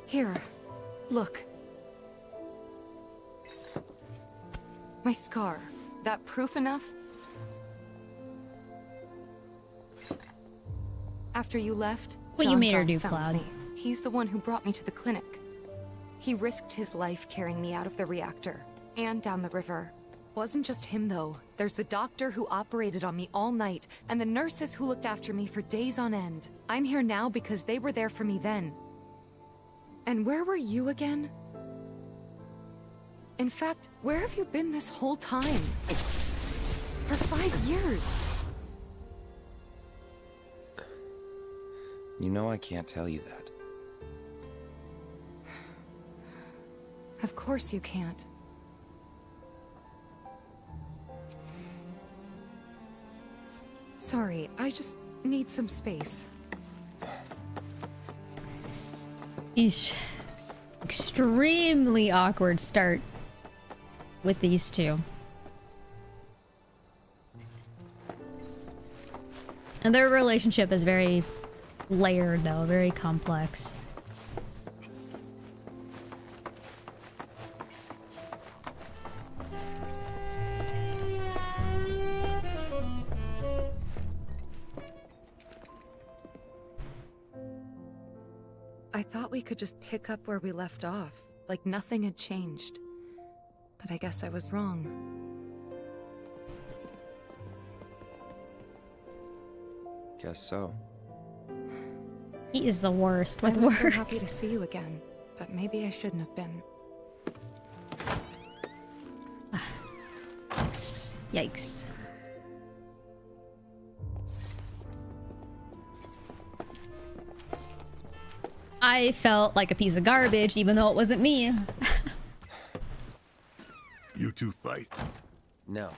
Here, look. My scar. That proof enough? After you left, What you made her Zangan do, found Cloud? me. He's the one who brought me to the clinic. He risked his life carrying me out of the reactor and down the river. Wasn't just him though. There's the doctor who operated on me all night and the nurses who looked after me for days on end. I'm here now because they were there for me then. And where were you again? In fact, where have you been this whole time? For 5 years. You know I can't tell you that. Of course you can't. Sorry, I just need some space. Eesh. Extremely awkward start with these two. And their relationship is very layered though, very complex. I thought we could just pick up where we left off, like nothing had changed. But I guess I was wrong. Guess so. He is the worst with I was words. so happy to see you again, but maybe I shouldn't have been. Yikes. I felt like a piece of garbage, even though it wasn't me. You two fight? No.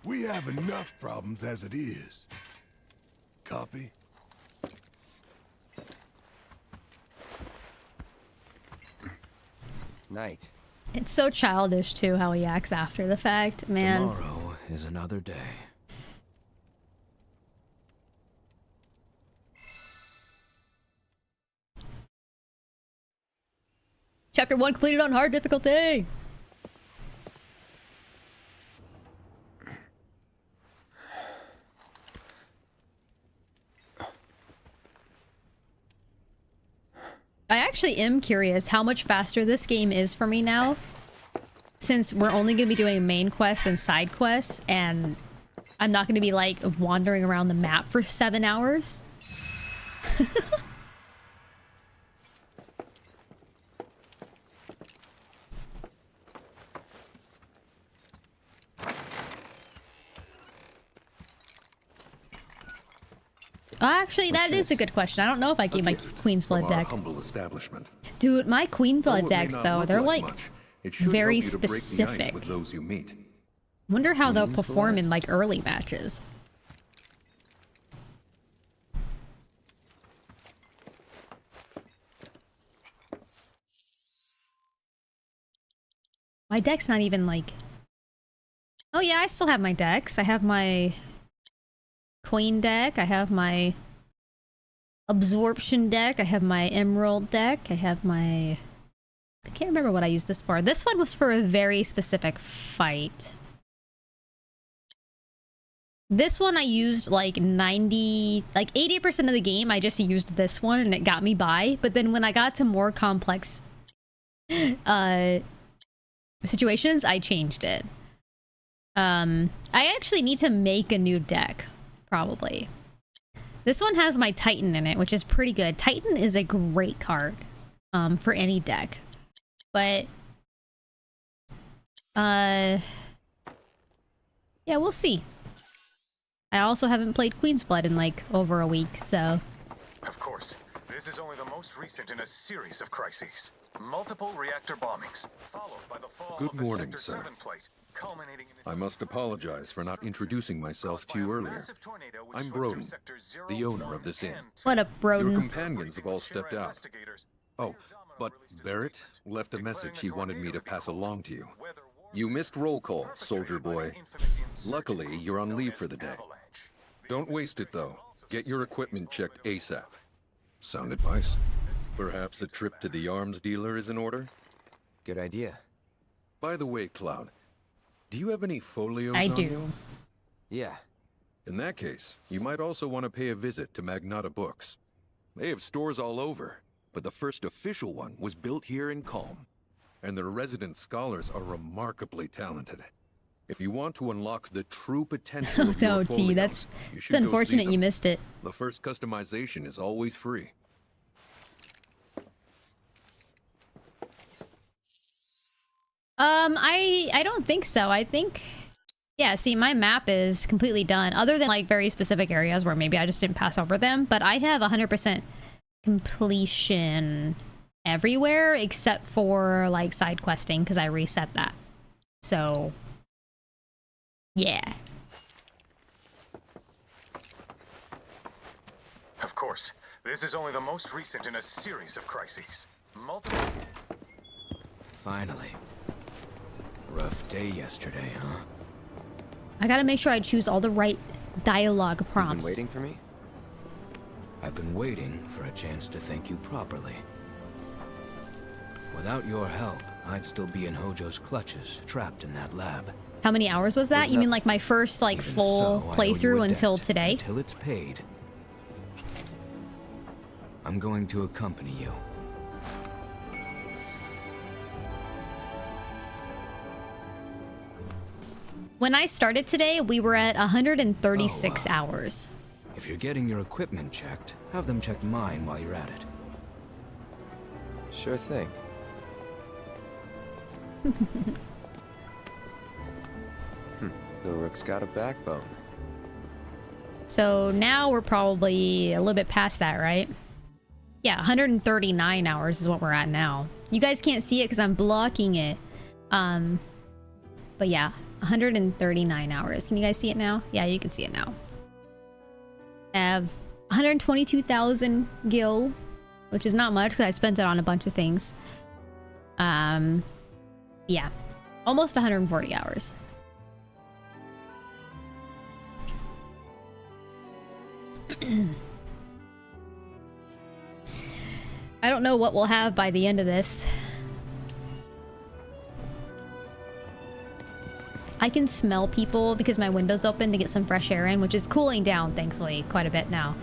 We have enough problems as it is. Copy? Night. It's so childish too how he acts after the fact, man. Tomorrow is another day. Chapter 1 completed on hard difficulty. I actually am curious how much faster this game is for me now, since we're only going to be doing main quests and side quests, and I'm not going to be like wandering around the map for 7 hours. Actually, that is a good question. I don't know if I gave my Queen's Blood deck. Humble establishment. Dude, my Queen Blood Though it may decks, not though, look they're like like much, it should very help you to break the ice specific. with those you meet. Wonder how they'll Queen's perform Blood. in like early matches. My deck's not even like... Oh yeah, I still have my decks. I have my Queen deck. I have my Absorption deck. I have my Emerald deck. I have my... I can't remember what I used this for. This one was for a very specific fight. This one I used like 80% of the game. I just used this one and it got me by. But then when I got to more complex situations, I changed it. I actually need to make a new deck, probably. This one has my Titan in it, which is pretty good. Titan is a great card for any deck. But yeah, we'll see. I also haven't played Queen's Blood in like over a week, so... Of course, this is only the most recent in a series of crises. Multiple reactor bombings, followed by the fall Good of the morning, Sector sir. 7 plate, culminating in I must apologize for not introducing myself to you earlier. I'm Broden, the owner of this inn. What up, Broden? Your companions have all stepped out. Oh, but Barrett left a message he wanted me to pass along to you. You missed roll call, soldier boy. Luckily, you're on leave for the day. Don't waste it, though. Get your equipment checked ASAP. Sound advice? Perhaps a trip to the arms dealer is in order? Good idea. By the way, Cloud, do you have any folios I on do. you? Yeah. In that case, you might also want to pay a visit to Magnata Books. They have stores all over, but the first official one was built here in Calm. And their resident scholars are remarkably talented. If you want to unlock the true potential of No, your T, folios, that's you it's should go see unfortunate them. you missed it. The first customization is always free. I don't think so. I think, yeah, see, my map is completely done, other than like very specific areas where maybe I just didn't pass over them, but I have 100% completion everywhere except for like side questing because I reset that. So, yeah. Of course, this is only the most recent in a series of crises. Multiple... Finally. Rough day yesterday, huh? I gotta make sure I choose all the right dialogue prompts. You been waiting for me? I've been waiting for a chance to thank you properly. Without your help, I'd still be in Hojo's clutches, trapped in that lab. How many hours was that? Was You mean that- like my first like Even full so, I owe you a playthrough until debt today? Until it's paid. I'm going to accompany you. When I started today, we were at 136 hours. If you're getting your equipment checked, have them check mine while you're at it. Sure thing. The rook's got a backbone. So now we're probably a little bit past that, right? Yeah, 139 hours is what we're at now. You guys can't see it because I'm blocking it. But yeah, 139 hours. Can you guys see it now? Yeah, you can see it now. I have 122,000 gil, which is not much because I spent it on a bunch of things. Yeah, almost 140 hours. I don't know what we'll have by the end of this. I can smell people because my window's open to get some fresh air in, which is cooling down, thankfully, quite a bit now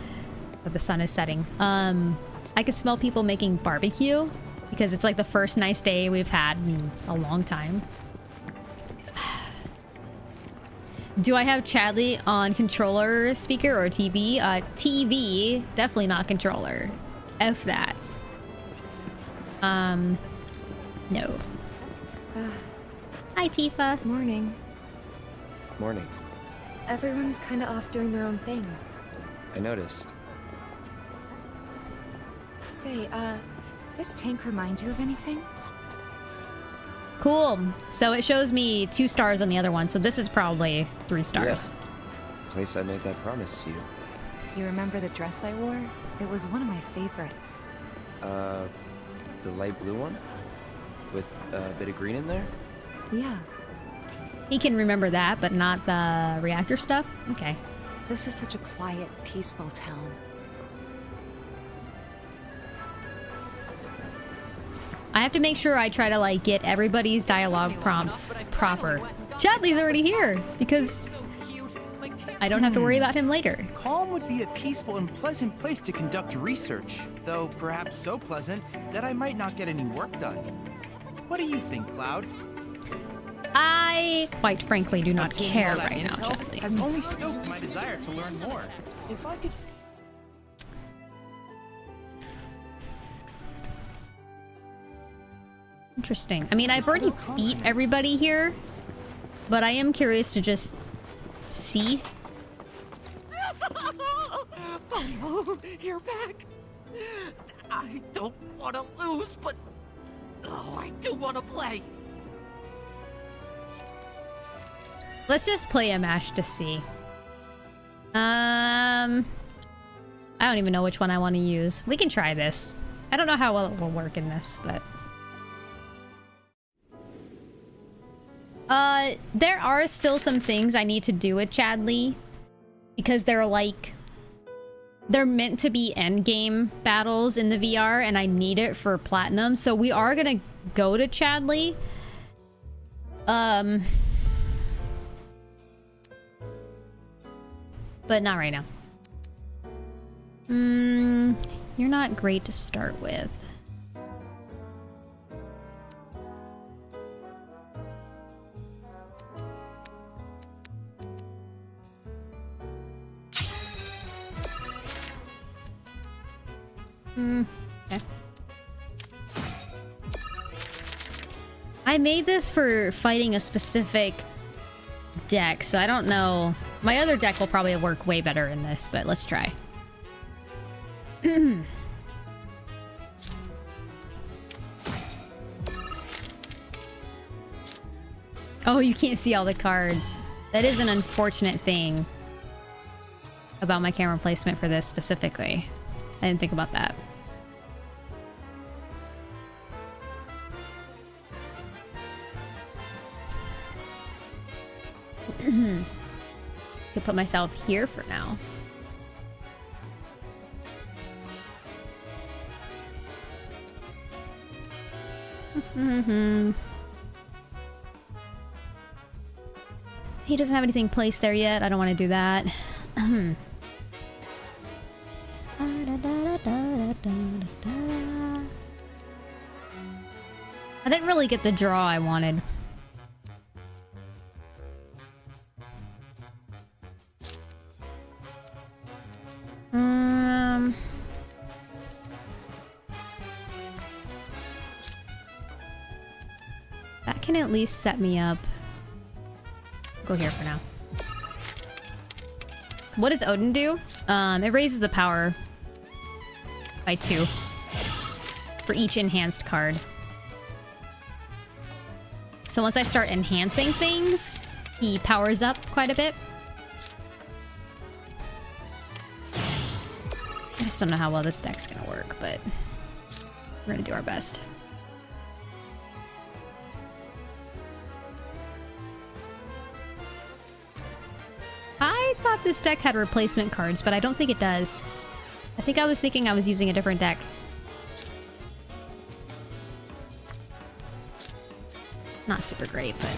that the sun is setting. I can smell people making barbecue because it's like the first nice day we've had in a long time. Do I have Chadley on controller speaker or TV? TV, definitely not controller. F that. No. Hi, Tifa. Morning. Morning. Everyone's kind of off doing their own thing. I noticed. Say, this tank remind you of anything? Cool. So it shows me 2 stars on the other one, so this is probably 3 stars. Yeah. Place I made that promise to you. You remember the dress I wore? It was one of my favorites. The light blue one? With a bit of green in there? Yeah. He can remember that, but not the reactor stuff? Okay. This is such a quiet, peaceful town. I have to make sure I try to like get everybody's dialogue prompts proper. Chadley's already here because I don't have to worry about him later. Calm would be a peaceful and pleasant place to conduct research, though perhaps so pleasant that I might not get any work done. What do you think, Cloud? I, quite frankly, do not Obtaining care all that right now, intel Chadley. has only stoked my desire to learn more. If I could... Interesting. I mean, I've already beat everybody here, but I am curious to just see. Oh, you're back. I don't want to lose, but oh, I do want to play. Let's just play a match to see. I don't even know which one I want to use. We can try this. I don't know how well it will work in this, but... There are still some things I need to do with Chadley because they're like, they're meant to be endgame battles in the VR and I need it for platinum. So we are gonna go to Chadley. But not right now. You're not great to start with. Okay. I made this for fighting a specific deck, so I don't know. My other deck will probably work way better in this, but let's try. Oh, you can't see all the cards. That is an unfortunate thing about my camera placement for this specifically. I didn't think about that. Could put myself here for now. He doesn't have anything placed there yet. I don't want to do that. I didn't really get the draw I wanted. That can at least set me up. Go here for now. What does Odin do? It raises the power by 2 for each enhanced card. So once I start enhancing things, he powers up quite a bit. I just don't know how well this deck's gonna work, but we're gonna do our best. I thought this deck had replacement cards, but I don't think it does. I think I was thinking I was using a different deck. Not super great, but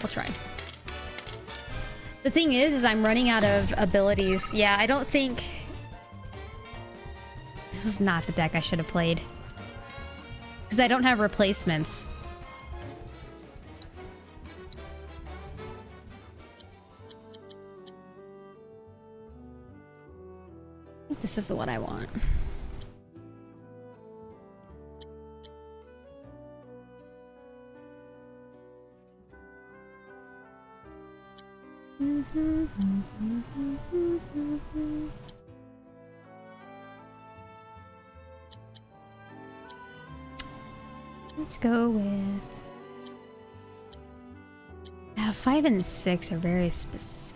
we'll try. The thing is I'm running out of abilities. Yeah, I don't think... This was not the deck I should have played. Because I don't have replacements. I think this is the one I want. Let's go with... 5 and 6 are very specific.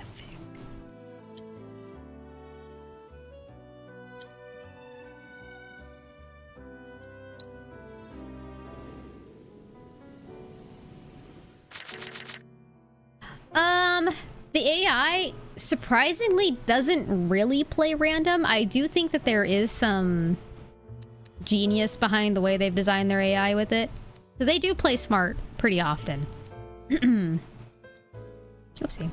The AI surprisingly doesn't really play random. I do think that there is some genius behind the way they've designed their AI with it. Because they do play smart pretty often. Oopsie.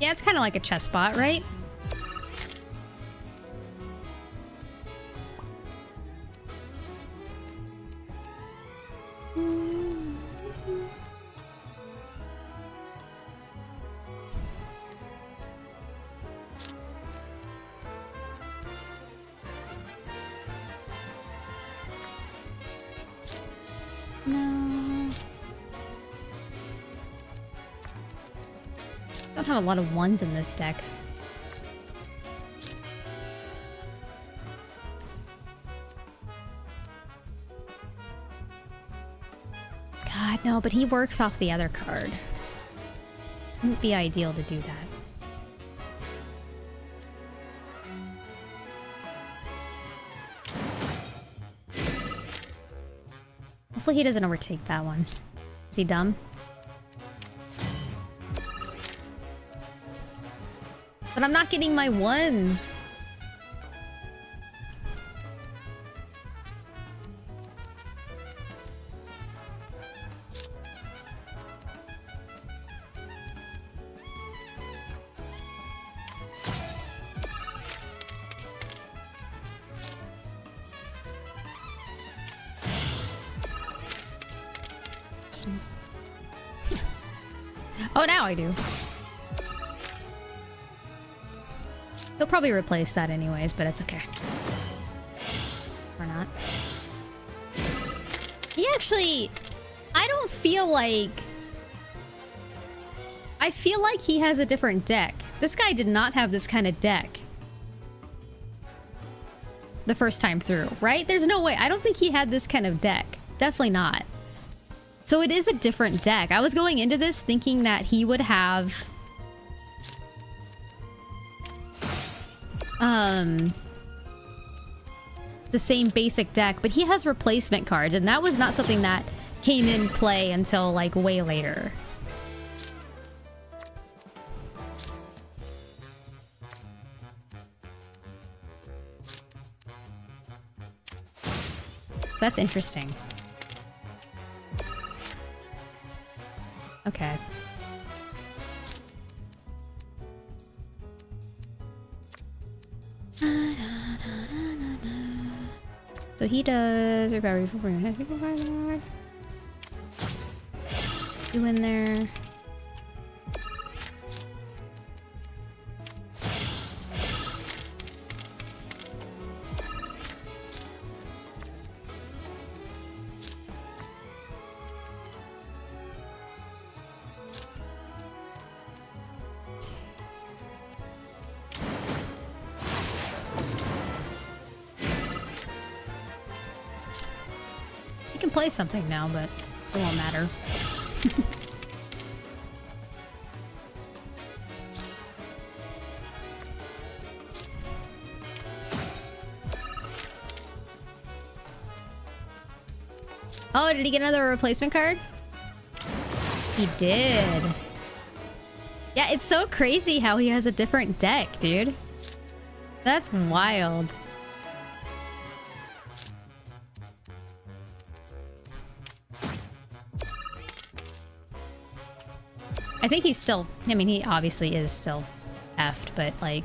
Yeah, it's kind of like a chess bot, right? Have a lot of ones in this deck. No, but he works off the other card. Wouldn't be ideal to do that. Hopefully he doesn't overtake that one. Is he dumb? But I'm not getting my ones. Oh, now I do. He'll probably replace that anyways, but it's okay. Or not. He actually... I don't feel like... I feel like he has a different deck. This guy did not have this kind of deck the first time through, right? There's no way. I don't think he had this kind of deck. Definitely not. So it is a different deck. I was going into this thinking that he would have... the same basic deck, but he has replacement cards, and that was not something that came in play until, like, way later. So that's interesting. Okay. So he does... You in there. Play something now, but it won't matter. Oh, did he get another replacement card? He did. Yeah, it's so crazy how he has a different deck, dude. That's wild. I think he's still... I mean, he obviously is still effed, but, like...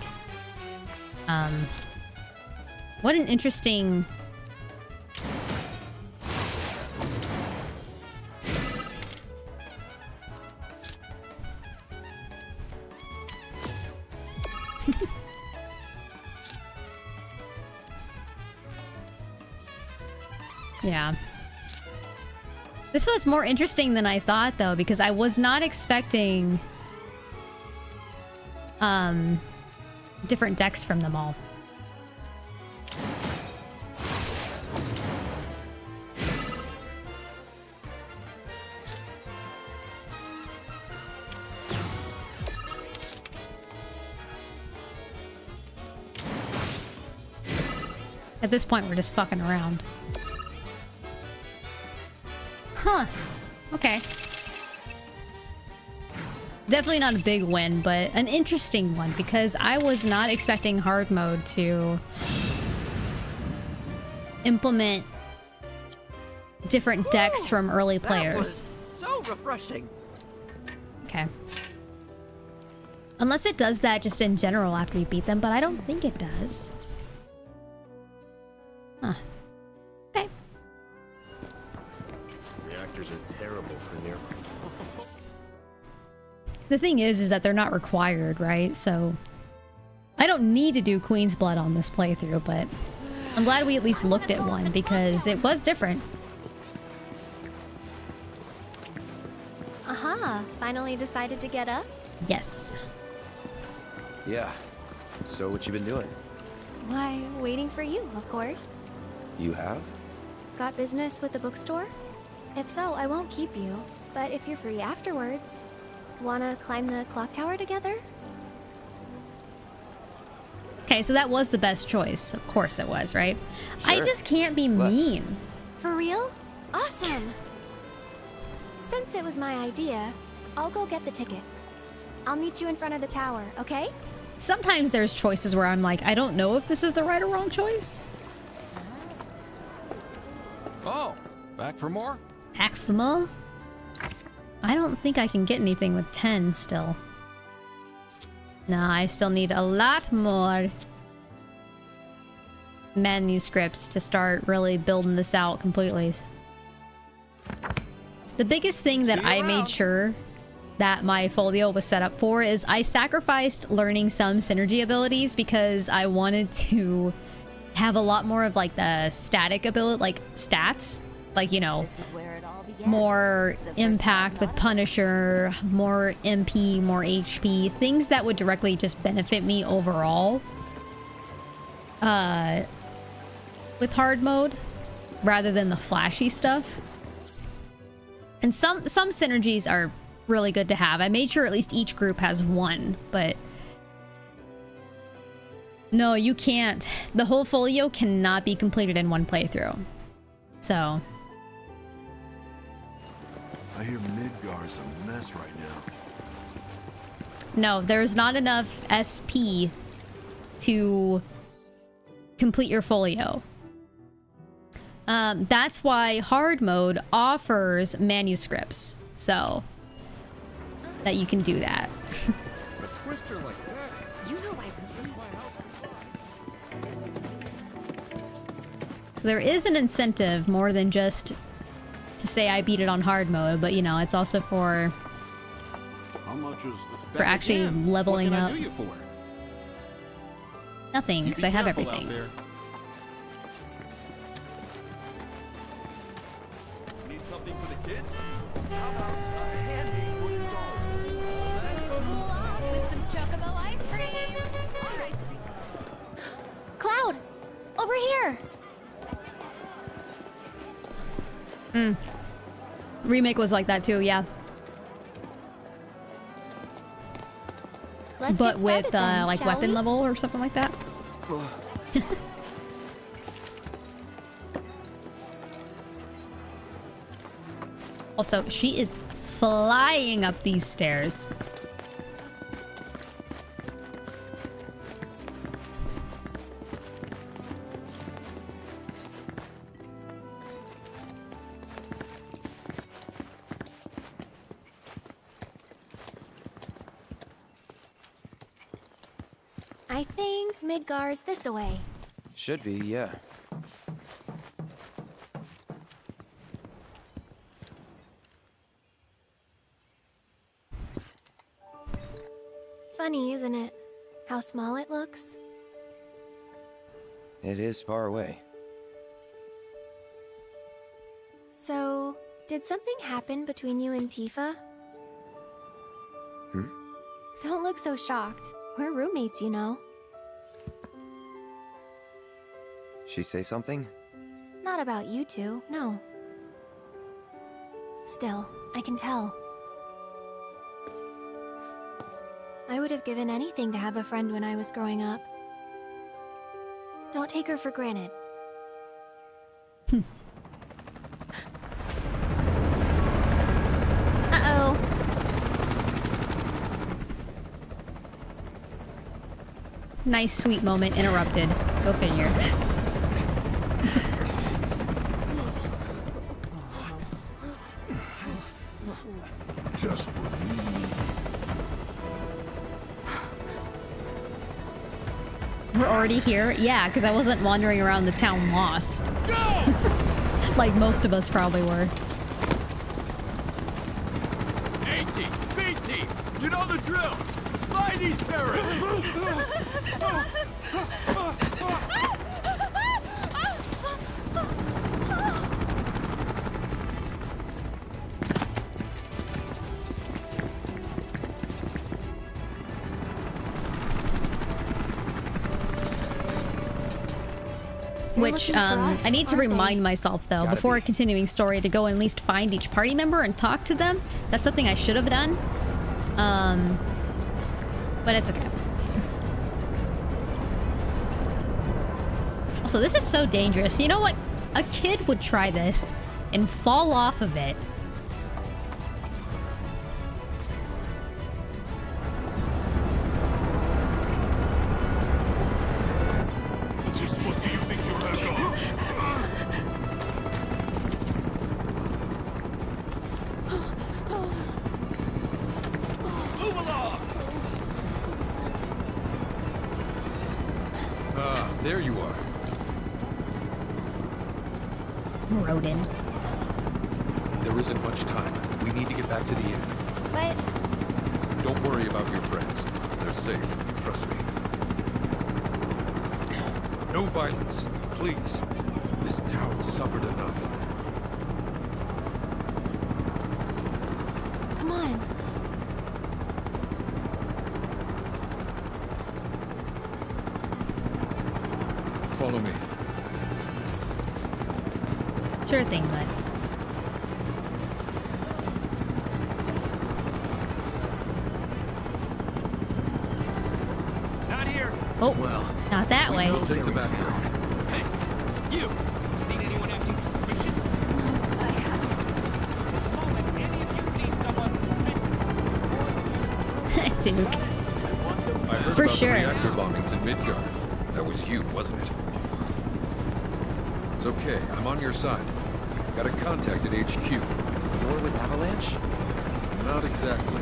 what an interesting... Yeah. This was more interesting than I thought, though, because I was not expecting different decks from them all. At this point, we're just fucking around. Huh. Okay. Definitely not a big win, but an interesting one, because I was not expecting hard mode to implement different decks from early players. That was so refreshing. Okay. Unless it does that just in general after you beat them, but I don't think it does. Huh. Okay. Reactors are terrible for near. The thing is that they're not required, right? So I don't need to do Queen's Blood on this playthrough, but I'm glad we at least looked at one because it was different. Aha, finally decided to get up? Yes. Yeah. So what you been doing? Why, waiting for you, of course. You have? Got business with the bookstore? If so, I won't keep you. But if you're free afterwards, wanna climb the clock tower together? Okay, so that was the best choice. Of course it was, right? I Sure. just can't be mean. For real? Awesome! Since it was my idea, I'll go get the tickets. I'll meet you in front of the tower, okay? Sometimes there's choices where I'm like, I don't know if this is the right or wrong choice. Oh, back for more? Back for more? I don't think I can get anything with 10 still. Nah, I still need a lot more manuscripts to start really building this out completely. The biggest thing that I made sure that my folio was set up for is I sacrificed learning some synergy abilities because I wanted to have a lot more of like the static ability, like stats, like, you know, more impact with Punisher, more MP, more HP, things that would directly just benefit me overall with hard mode rather than the flashy stuff. And some synergies are really good to have. I made sure at least each group has one, but no, you can't. The whole folio cannot be completed in one playthrough. So I hear Midgar's a mess right now. no, there's not enough SP to complete your folio. That's why hard mode offers manuscripts, so that you can do that. A twister like that. You know I So there is an incentive more than just to say I beat it on hard mode, but you know, it's also for How much is the for actually leveling what can up. I do you for? Nothing, because I have Careful out everything. there. Need something for the kids? How about a handy wooden doll? Cool off with some chocobo ice cream. Or ice cream. Cloud! Over here! Remake was like that too, yeah. Let's But get with started then, like shall weapon we? level or something like that. Also, she is flying up these stairs. I think Midgar's this away. Should be, yeah. Funny, isn't it? How small it looks? It is far away. So, did something happen between you and Tifa? Hmm? Don't look so shocked. We're roommates, you know. She say something? Not about you two, no. Still, I can tell. I would have given anything to have a friend when I was growing up. Don't take her for granted. Uh-oh. Nice sweet moment interrupted. Go figure. Just We're already here? Yeah, because I wasn't wandering around the town lost. Like most of us probably were. A-team, B-team, you know the drill. Fly these terrorists. Which, I need to remind myself, though, before continuing story, to go and at least find each party member and talk to them. That's something I should have done. But it's okay. Also, this is so dangerous. You know what? A kid would try this and fall off of it. Just what do you think you're like Move along! Ah, there you are. Rodin. There isn't much time. We need to get back to the inn. But... Don't worry about your friends. They're safe. Trust me. No violence, please. This town suffered enough. Come on. Follow me. Sure thing, bud. Not here. Oh, well, not that way. We'll take the back road. Hey, you! Seen anyone acting suspicious? I haven't. Duke. I heard For about sure. the reactor bombings in Midgar. That was you, wasn't it? It's okay. I'm on your side. Got a contact at HQ. You're with Avalanche? Not exactly.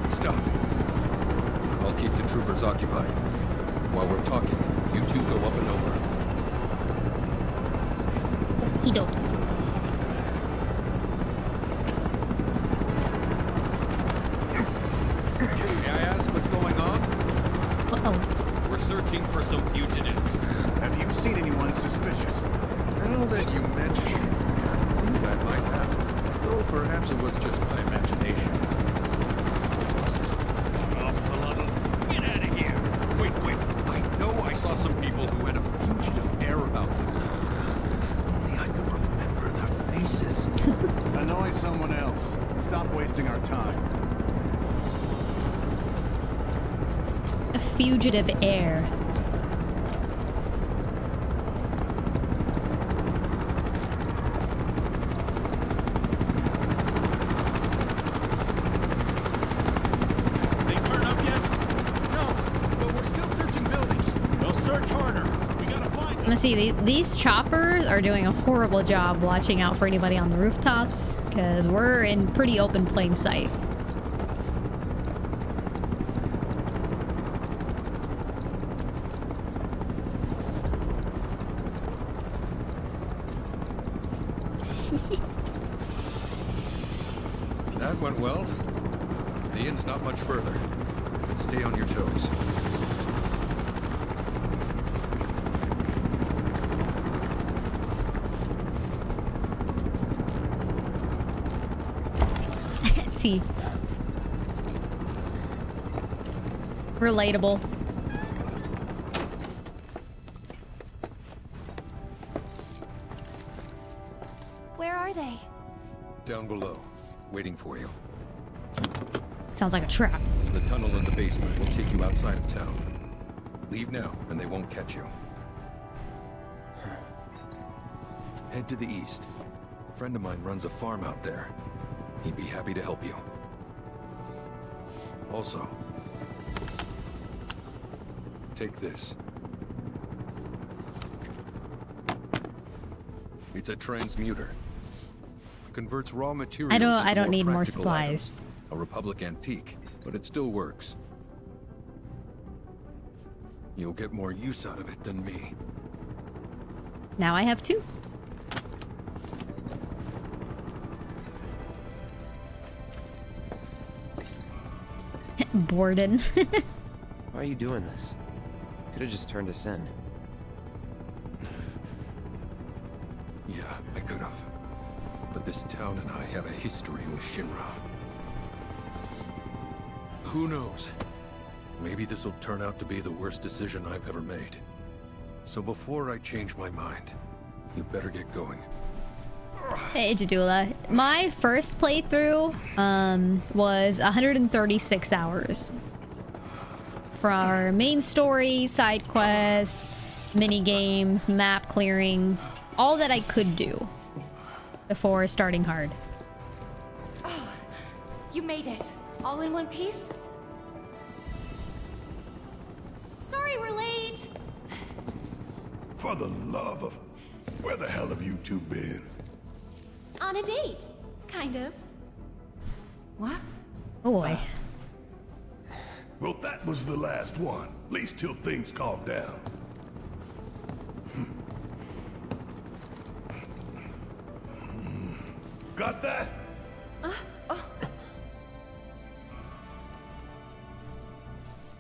Stop. I'll keep the troopers occupied. While we're talking, you two go up and over. Okie dokie. May I ask what's going on? Uh-oh. We're searching for some fugitives. Have you seen anyone suspicious? Now that you mention it, I think I might have. Though perhaps it was just my imagination. Get out of here! Wait. I know I saw some people who had a fugitive air about them. If only I could remember their faces. Annoy someone else. Stop wasting our time. A fugitive heir. They turn up yet? No, but we're still searching buildings. They'll search harder. We gotta find them. Let's see, these choppers are doing a horrible job watching out for anybody on the rooftops, because we're in pretty open plain sight. That went well. The inn's not much further, but stay on your toes. See. Relatable. Where are they? Down below, waiting for you. Sounds like a trap. The tunnel in the basement will take you outside of town. Leave now, and they won't catch you. Head to the east. A friend of mine runs a farm out there. He'd be happy to help you. Also, take this. It's a transmuter. Converts raw materials I into don't need more practical items. supplies. A Republic antique, but it still works. You'll get more use out of it than me. Now I have two. Borden. Why are you doing this? Could have just turned us in. Yeah, I could have. But this town and I have a history with Shinra. Who knows? Maybe this will turn out to be the worst decision I've ever made. So before I change my mind, you better get going. Hey, Jadula. My first playthrough was 136 hours. For our main story, side quests, mini games, map clearing, all that I could do before starting hard. Oh, you made it. All in one piece? Sorry we're late. For the love of... Where the hell have you two been? On a date, kind of. What? Oh boy. Well, that was the last one. At least till things calm down. Got that?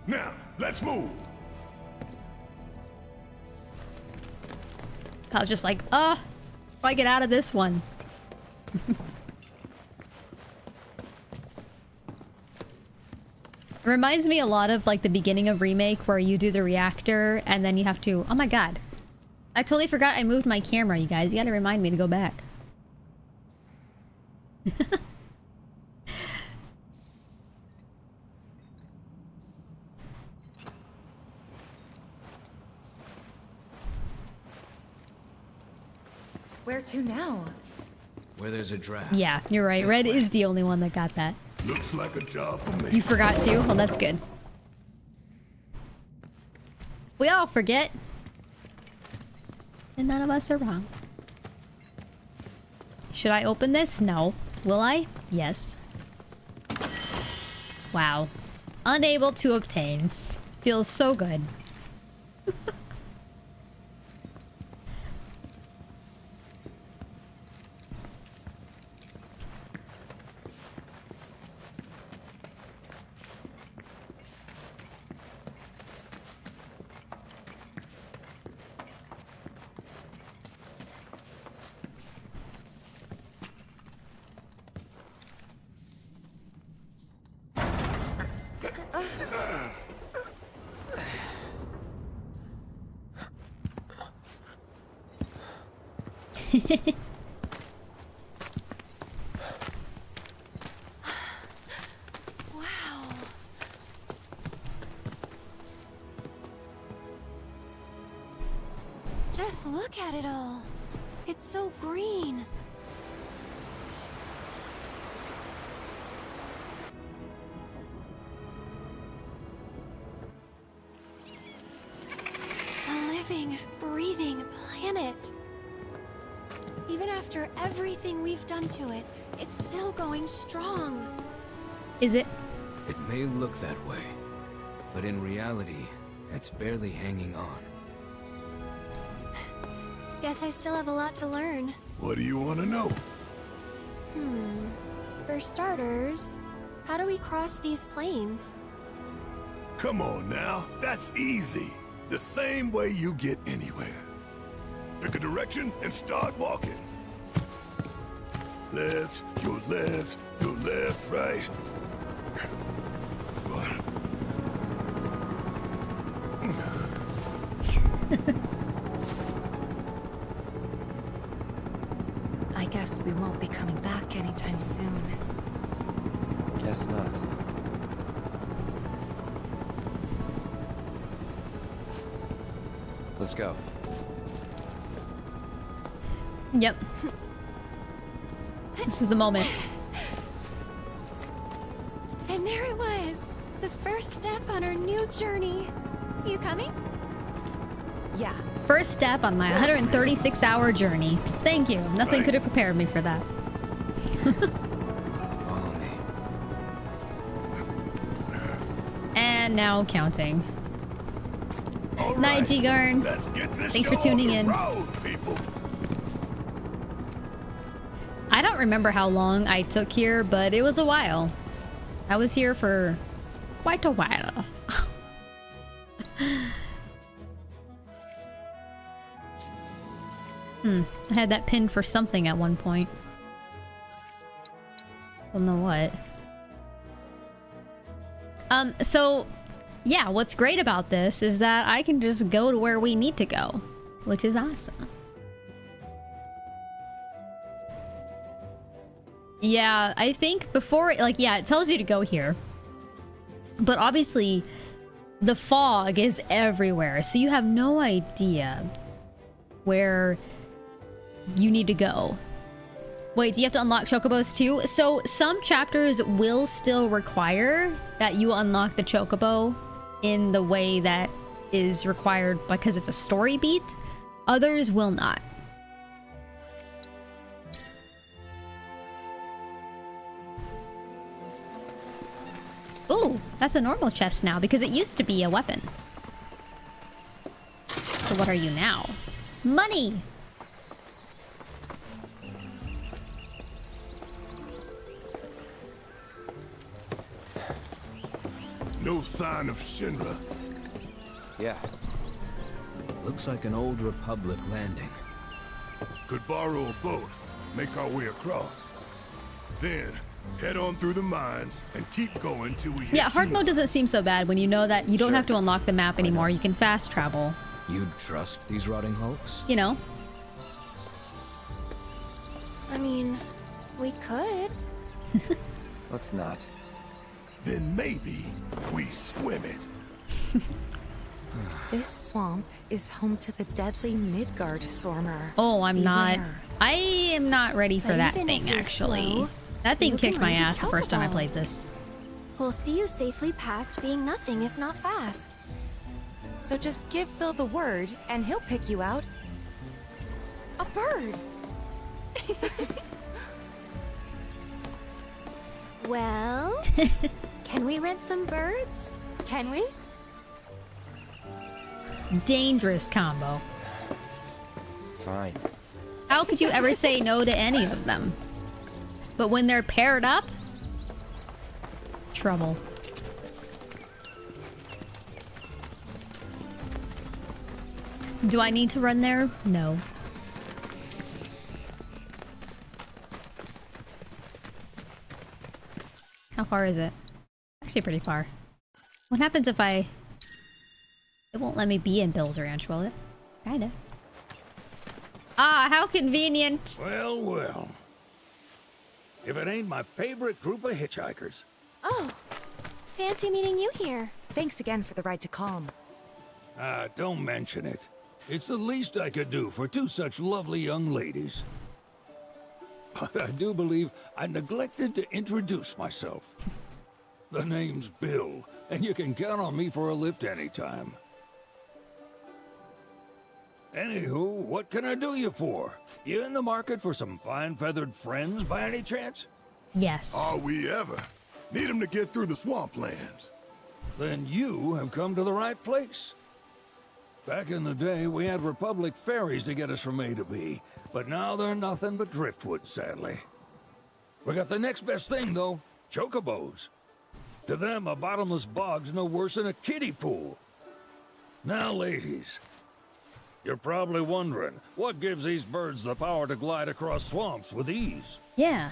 Now, let's move. I was just like, how do I get out of this one? It reminds me a lot of like the beginning of Remake where you do the reactor and then you have to... Oh my god. I totally forgot I moved my camera, you guys. You gotta remind me to go back. Where to now? Where there's a draft. Yeah, you're right. Red is the only one that got that. Looks like a job for me. You forgot to? Well, that's good. We all forget. And none of us are wrong. Should I open this? No. Will I? Yes. Wow. Unable to obtain. Feels so good. Wow. Just look at it all. It's so green. A living, breathing planet. Even after everything we've done to it, it's still going strong. Is it? It may look that way, but in reality, it's barely hanging on. Guess I still have a lot to learn. What do you want to know? For starters, how do we cross these plains? Come on now, that's easy. The same way you get anywhere. Pick a direction and start walking. Left, your left, right. I guess we won't be coming back anytime soon. Guess not. Let's go. Yep. This is the moment. And there it was, the first step on our new journey. You coming? Yeah. First step on my 136-hour journey. Thank you. Nothing could have prepared me for that. Follow me. And now counting. All Night, right, G-Garn. let's get this Thanks for show tuning on the in. road, people. I don't remember how long I took here, but it was a while. I was here for quite a while. I had that pinned for something at one point. Don't know what. So yeah, what's great about this is that I can just go to where we need to go, which is awesome. Yeah, I think before, like, yeah, it tells you to go here. But obviously, the fog is everywhere, so you have no idea where you need to go. Wait, do you have to unlock chocobos too? So some chapters will still require that you unlock the chocobo in the way that is required because it's a story beat. Others will not. Ooh, that's a normal chest now because it used to be a weapon. So what are you now? Money! No sign of Shinra. Yeah. Looks like an old Republic landing. Could borrow a boat, make our way across. Then, head on through the mines and keep going till we hit Yeah, hard mode doesn't seem so bad when you know that you don't have to unlock the map anymore. You can fast travel. You'd trust these rotting hulks? You know? I mean, we could. Let's not. Then maybe we swim it. This swamp is home to the deadly Midgar Swarmer. Oh, I'm not. Beware. I am not ready for But that even if thing, you're actually. slow, That thing you kicked can my ride a ass the first time I chocobo. played this. We'll see you safely past being nothing if not fast. So just give Bill the word, and he'll pick you out. A bird! Well, can we rent some birds? Can we? Dangerous combo. Fine. How could you ever say no to any of them? But when they're paired up, trouble. Do I need to run there? No. How far is it? Actually pretty far. What happens if I... It won't let me be in Bill's Ranch, will it? Kinda. Ah, how convenient! Well, well. If it ain't my favorite group of hitchhikers. Oh, fancy meeting you here. Thanks again for the ride to Calm. Don't mention it. It's the least I could do for two such lovely young ladies. But I do believe I neglected to introduce myself. The name's Bill, and you can count on me for a lift anytime. Anywho, what can I do you for? You in the market for some fine feathered friends by any chance? Yes. Are we ever? Need them to get through the swamplands. Then you have come to the right place. Back in the day, we had Republic ferries to get us from A to B, but now they're nothing but driftwood, sadly. We got the next best thing, though, chocobos. To them, a bottomless bog's no worse than a kiddie pool. Now, ladies, you're probably wondering, what gives these birds the power to glide across swamps with ease? Yeah.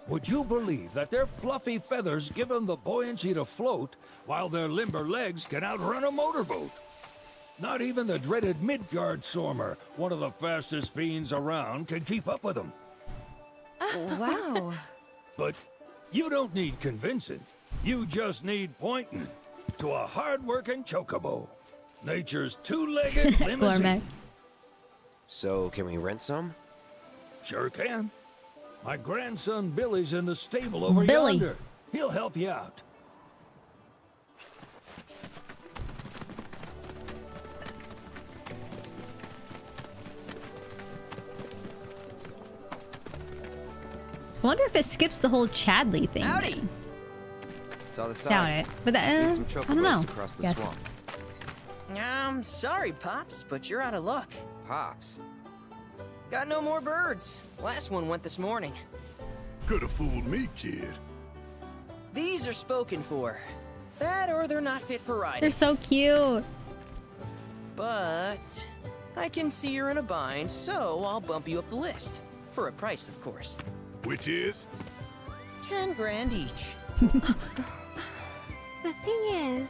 Would you believe that their fluffy feathers give them the buoyancy to float, while their limber legs can outrun a motorboat? Not even the dreaded Midgar Swarmer, one of the fastest fiends around, can keep up with them. Wow. But you don't need convincing. You just need pointing to a hard-working chocobo. Nature's two-legged limousine. So, can we rent some? Sure can. My grandson Billy's in the stable over Billy. yonder. He'll help you out. I wonder if it skips the whole Chadley thing. Howdy. then. It's on the side. Doubt it. But that, Need some I don't know. chocobos to cross the Yes. swamp. Sorry, Pops, but you're out of luck. Pops. Got no more birds. Last one went this morning. Could have fooled me, kid. These are spoken for. That or they're not fit for riding. They're so cute. But I can see you're in a bind, so I'll bump you up the list. For a price, of course. Which is? 10 grand each. The thing is,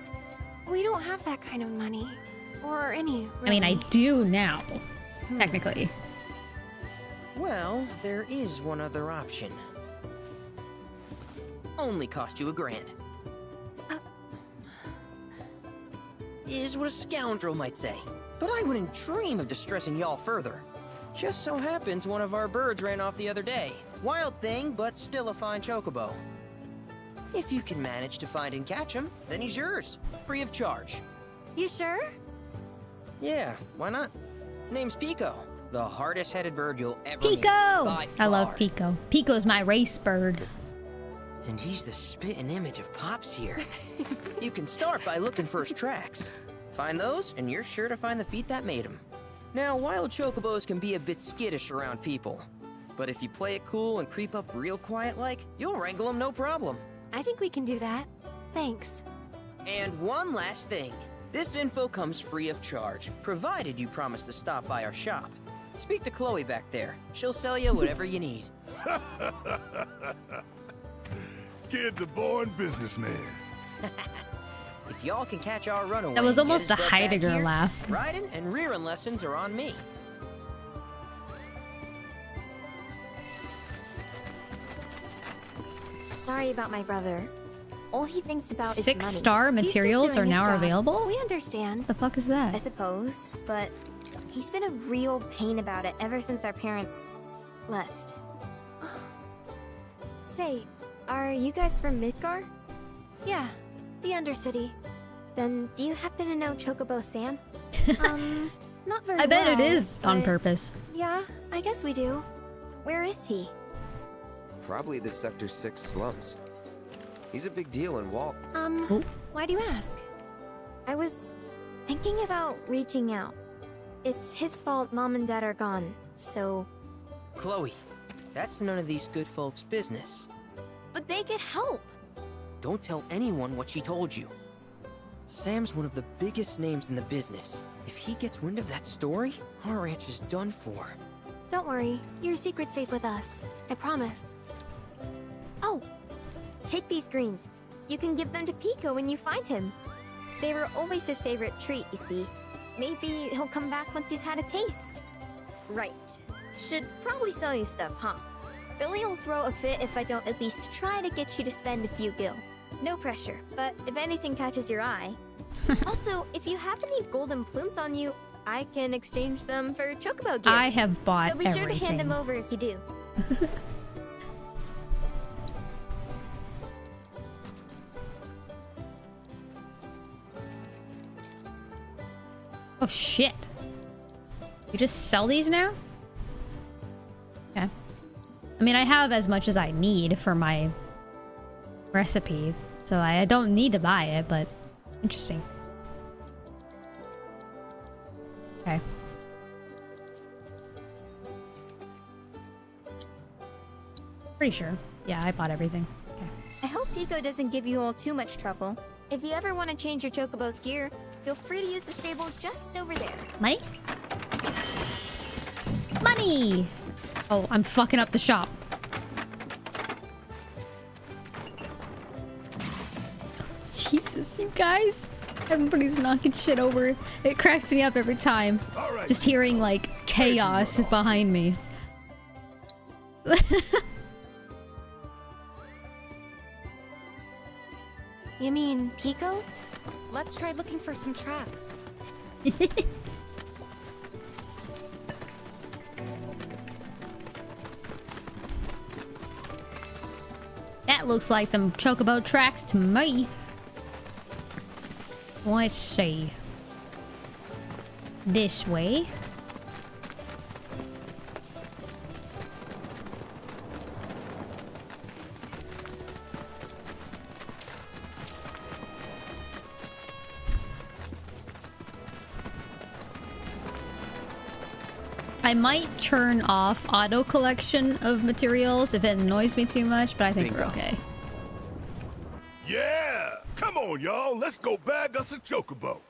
we don't have that kind of money. Or any, really. I mean, I do now, technically. Well, there is one other option. Only cost you $1,000. Is what a scoundrel might say. But I wouldn't dream of distressing y'all further. Just so happens one of our birds ran off the other day. Wild thing, but still a fine chocobo. If you can manage to find and catch him, then he's yours. Free of charge. You sure? Yeah, why not? Name's Pico. The hardest-headed bird you'll ever Pico! meet. By I love far. Pico. Pico's my race bird. And he's the spitting image of Pops here. You can start by looking for his tracks. Find those, and you're sure to find the feet that made him. Now, wild chocobos can be a bit skittish around people. But if you play it cool and creep up real quiet-like, you'll wrangle them no problem. I think we can do that. Thanks. And one last thing. This info comes free of charge, provided you promise to stop by our shop. Speak to Chloe back there. She'll sell you whatever you need. Kid's a born businessman. If y'all can catch our runaway, That was and get almost his a butt back Heidegger here, laugh. Riding and rearing lessons are on me. Sorry about my brother. All he thinks about is money. 6-star materials He's just are doing now his job. available? We understand. What the fuck is that? I suppose, but he's been a real pain about it ever since our parents left. Say, are you guys from Midgar? Yeah, the Undercity. Then do you happen to know Chocobo Sam? Not very I bet it well, is on but purpose. Yeah, I guess we do. Where is he? Probably the Sector 6 slums. He's a big deal in Walt. Why do you ask? I was thinking about reaching out. It's his fault Mom and Dad are gone, so... Chloe, that's none of these good folks' business. But they could help! Don't tell anyone what she told you. Sam's one of the biggest names in the business. If he gets wind of that story, our ranch is done for. Don't worry, your secret's safe with us. I promise. Oh! Take these greens. You can give them to Pico when you find him. They were always his favorite treat, you see. Maybe he'll come back once he's had a taste. Right. Should probably sell you stuff, huh? Billy will throw a fit if I don't at least try to get you to spend a few gil. No pressure, but if anything catches your eye... Also, if you have any golden plumes on you, I can exchange them for chocobo gear. I have bought So be sure to hand them everything. over if you do. Oh shit. You just sell these now? Okay. I mean, I have as much as I need for my recipe, so I don't need to buy it, but interesting. Okay. Pretty sure. Yeah, I bought everything. Okay. I hope Pico doesn't give you all too much trouble. If you ever want to change your chocobo's gear, feel free to use the stable just over there. Money? Money! Oh, I'm fucking up the shop. Jesus, you guys. Everybody's knocking shit over. It cracks me up every time. Just hearing, like, chaos behind me. You mean Pico? Let's try looking for some tracks. That looks like some chocobo tracks to me. Let's see. This way. I might turn off auto collection of materials if it annoys me too much, but I think we're okay. Yeah! Come on, y'all. Let's go bag us a chocobo.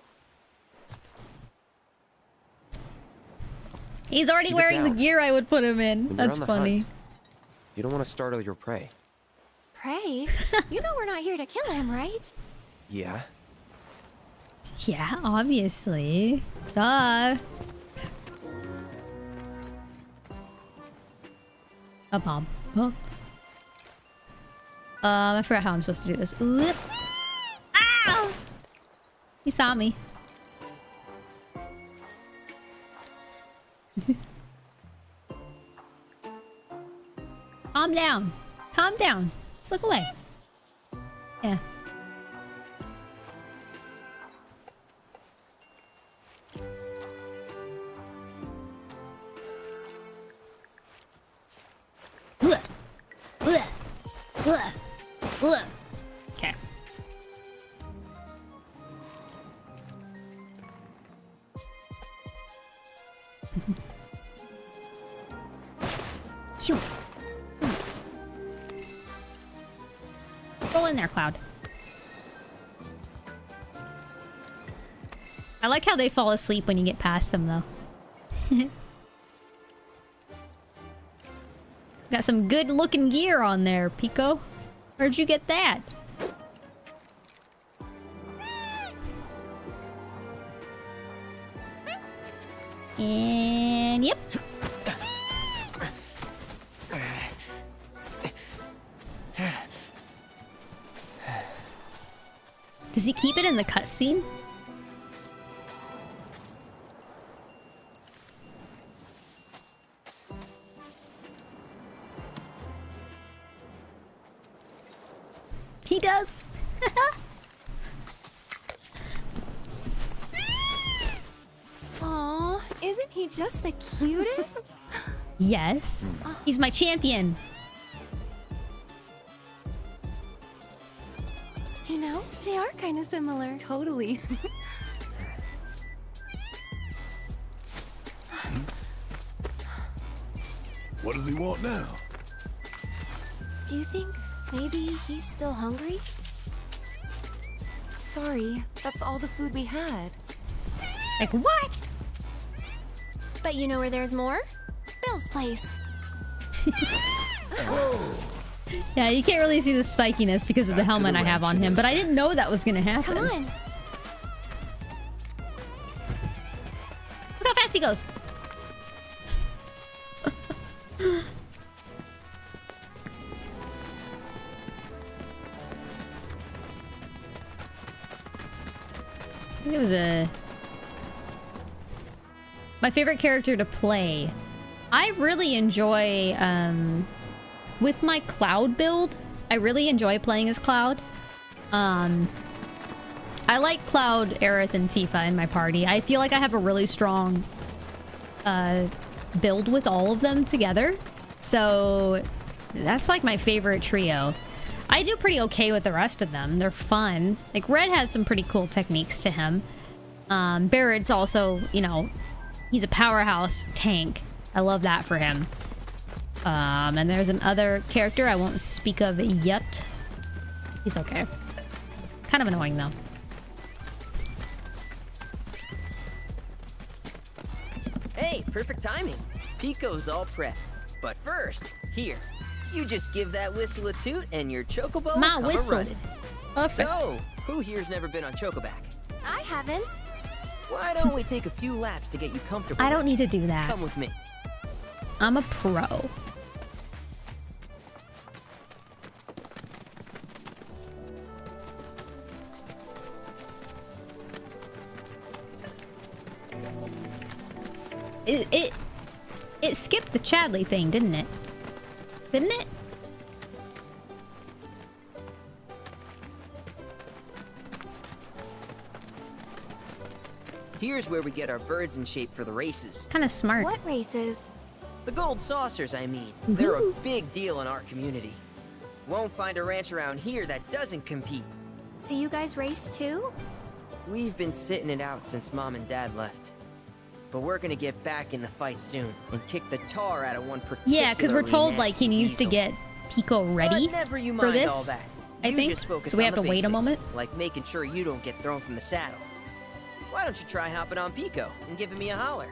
He's already Keep it wearing the down. gear I would put him in. When you're That's on the funny. hunt, you don't want to startle your prey. pray. You know we're not here to kill him, right? Yeah? Yeah, obviously. Duh. A bomb. Oh. I forgot how I'm supposed to do this. Oop. Ow! He saw me. Calm down. Calm down. Just look away. Yeah. Okay. Roll in there, Cloud. I like how they fall asleep when you get past them, though. Got some good looking gear on there, Pico. Where'd you get that? And yep. Does he keep it in the cutscene? He does. Aw, isn't he just the cutest? Yes. He's my champion. You know, they are kind of similar. Totally. What does he want now? Do you think maybe he's still hungry? Sorry, that's all the food we had. Like what? But you know where there's more? Bill's place. Yeah, you can't really see the spikiness because of the helmet I have on him, but I didn't know that was gonna happen. Come on. Look how fast he goes. I think it was my favorite character to play. I really enjoy, with my Cloud build, I really enjoy playing as Cloud. I like Cloud, Aerith, and Tifa in my party. I feel like I have a really strong build with all of them together. So that's like my favorite trio. I do pretty okay with the rest of them. They're fun. Like Red has some pretty cool techniques to him. Barrett's also, you know, he's a powerhouse tank. I love that for him. And there's another character I won't speak of yet. He's okay. Kind of annoying though. Hey, perfect timing. Pico's all prepped. But first, here, you just give that whistle a toot and your chocobo My come whistle. a-running. So, who here's never been on Chocoback? I haven't. Why don't we take a few laps to get you comfortable? I don't need to do that. Come with me. I'm a pro. It skipped the Chadley thing, didn't it? Didn't it? Here's where we get our birds in shape for the races. Kind of smart. What races? The gold saucers, I mean. They're a big deal in our community. Won't find a ranch around here that doesn't compete. So you guys race too? We've been sitting it out since Mom and Dad left. But we're gonna get back in the fight soon and kick the tar out of one particular. Yeah, because we're told like he needs to get Pico ready never you for mind this. all that. I You think just focus so. We on have to the wait a basics, moment. like making sure you don't get thrown from the saddle. Why don't you try hopping on Pico and giving me a holler?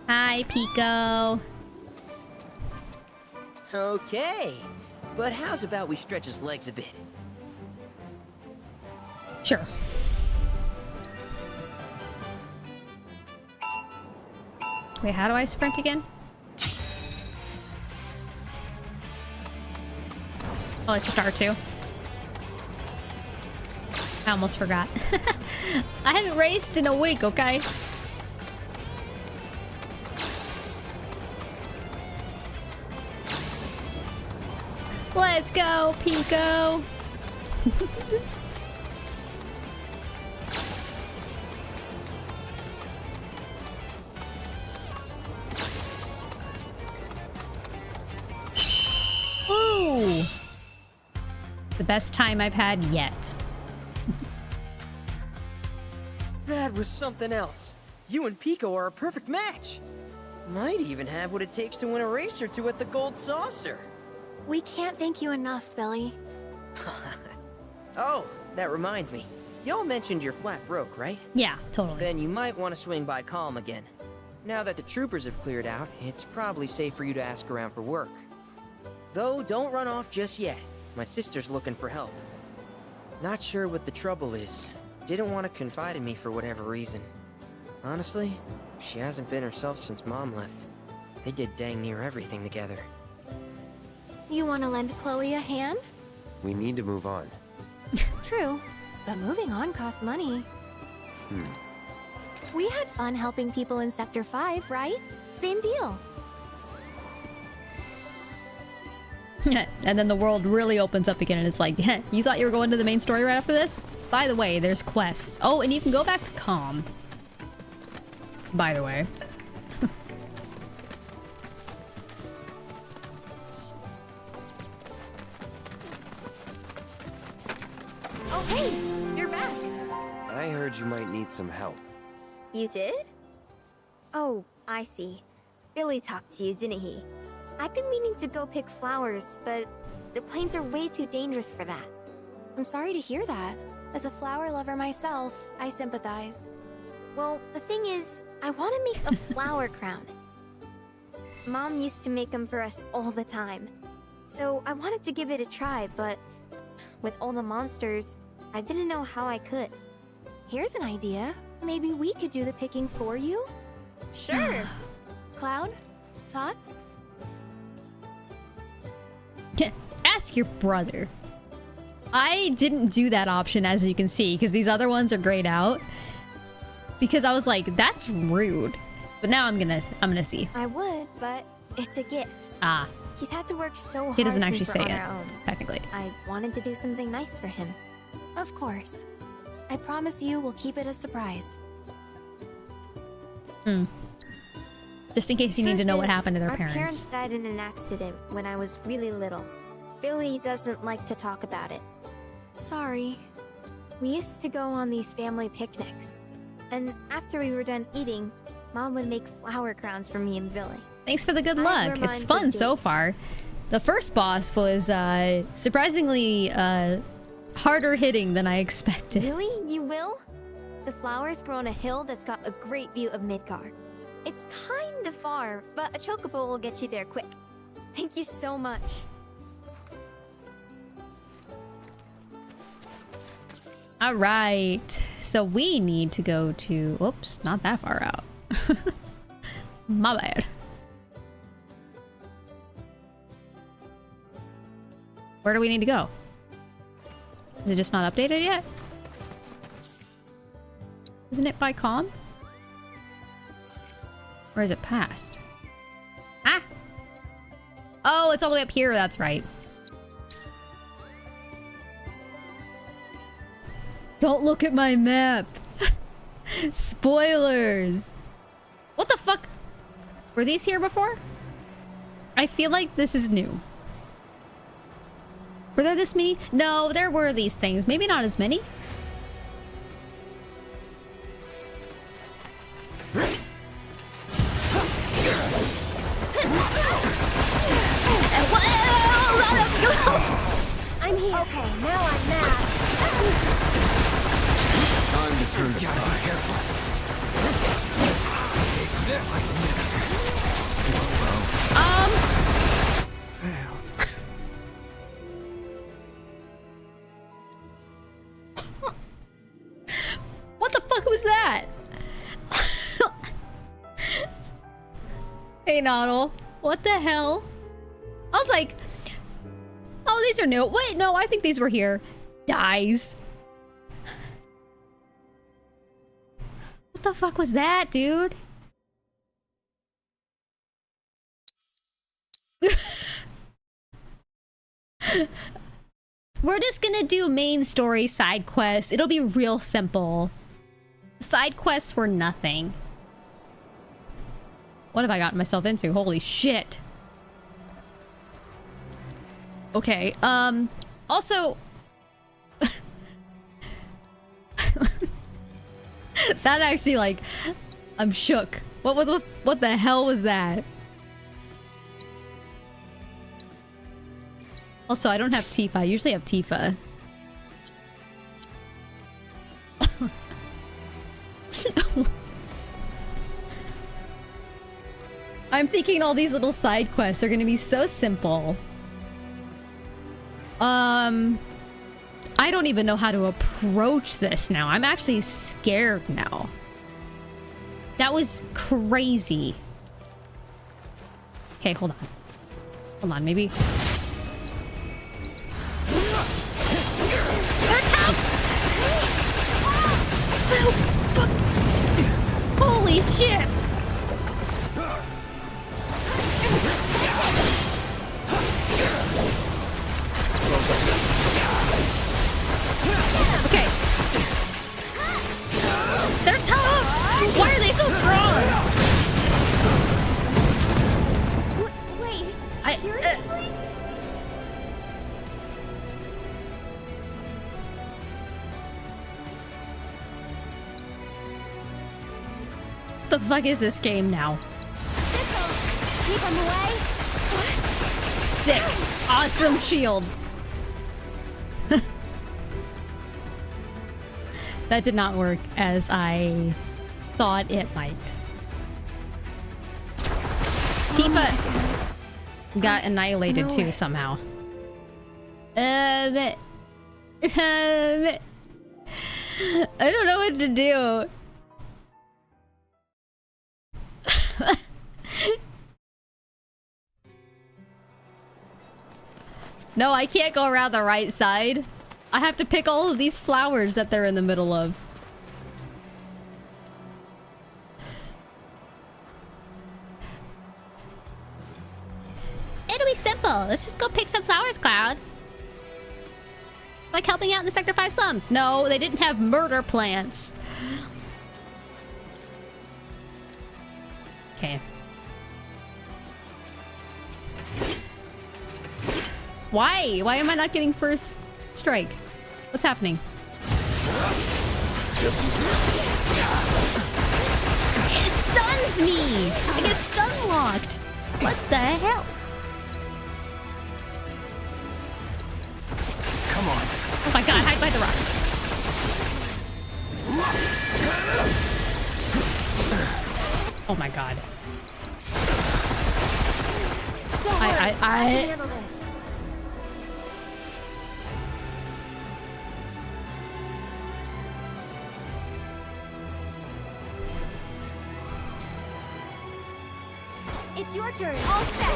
Hi, Pico. Okay, but how's about we stretch his legs a bit? Sure. Wait, how do I sprint again? Oh, it's just R2. I almost forgot. I haven't raced in a week, okay? Let's go, Pico! Ooh! The best time I've had yet. That was something else. You and Pico are a perfect match. Might even have what it takes to win a race or two at the Gold Saucer. We can't thank you enough, Billy. Oh, that reminds me. Y'all mentioned your flat broke, right? Yeah, totally. Then you might want to swing by Calm again. Now that the troopers have cleared out, it's probably safe for you to ask around for work. Though, don't run off just yet. My sister's looking for help. Not sure what the trouble is. Didn't want to confide in me for whatever reason. Honestly, she hasn't been herself since Mom left. They did dang near everything together. You want to lend Chloe a hand? We need to move on. True, but moving on costs money. We had fun helping people in Sector 5, right? Same deal. And then the world really opens up again and it's like, you thought you were going to the main story right after this? By the way, there's quests. Oh, and you can go back to Calm. By the way. Oh, hey! You're back! I heard you might need some help. You did? Oh, I see. Billy talked to you, didn't he? I've been meaning to go pick flowers, but the plains are way too dangerous for that. I'm sorry to hear that. As a flower lover myself, I sympathize. Well, the thing is, I want to make a flower crown. Mom used to make them for us all the time. So I wanted to give it a try, but with all the monsters, I didn't know how I could. Here's an idea. Maybe we could do the picking for you? Sure. Cloud, thoughts? Ask your brother. I didn't do that option, as you can see, because these other ones are grayed out. Because I was like, that's rude. But now I'm gonna see. I would, but it's a gift. Ah. He's had to work so hard. He doesn't actually since we're say on it, our own. technically. I wanted to do something nice for him. Of course. I promise you we'll keep it a surprise. Just in case you need to know what happened to their Our parents. parents died in an accident when I was really little. Billy doesn't like to talk about it. Sorry. We used to go on these family picnics. And after we were done eating, Mom would make flower crowns for me and Billy. Thanks for the good I'd luck. wear It's mine for fun so dates. far. The first boss was surprisingly harder hitting than I expected. Really? You will? The flowers grow on a hill that's got a great view of Midgar. It's kinda far, but a chocobo will get you there quick. Thank you so much. All right. So we need to go to... Oops, not that far out. My bad. Where do we need to go? Is it just not updated yet? Isn't it by Calm? Or is it past? Ah! Oh, it's all the way up here. That's right. Don't look at my map. Spoilers. What the fuck? Were these here before? I feel like this is new. Were there this many? No, there were these things. Maybe not as many. I'm here. Okay, now I'm mad. Time to turn. Gotta be careful. Hey, Noddle. What the hell? I was like, oh, these are new. Wait, no, I think these were here. Dies. What the fuck was that, dude? We're just gonna do main story side quests. It'll be real simple. Side quests were nothing. What have I gotten myself into? Holy shit. Okay, also... that actually, like... I'm shook. What the hell was that? Also, I don't have Tifa. I usually have Tifa. I'm thinking all these little side quests are gonna be so simple. I don't even know how to approach this now. I'm actually scared now. That was crazy. Okay, hold on. Hold on, maybe... They're tough! Oh, fuck. Holy shit! Okay. They're tough! Why are they so strong? Wait, seriously? What the fuck is this game now? Keep them away. Sick. Awesome shield. That did not work as I thought it might. Tifa got annihilated too somehow. I don't know what to do. No, I can't go around the right side. I have to pick all of these flowers that they're in the middle of. It'll be simple. Let's just go pick some flowers, Cloud. Like helping out in the Sector 5 slums. No, they didn't have murder plants. Okay. Why? Why am I not getting first strike? What's happening? It stuns me! I get stun locked! What the hell? Come on. Oh my god, hide by the rock. Oh my god. I handle this. It's your turn. All set.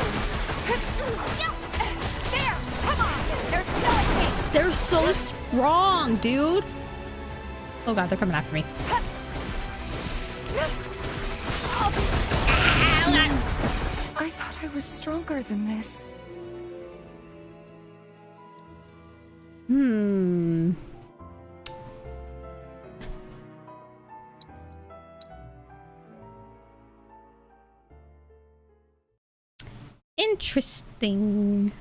There! Come on! There's no escape! They're so strong, dude! Oh god, they're coming after me. I thought I was stronger than this. Interesting.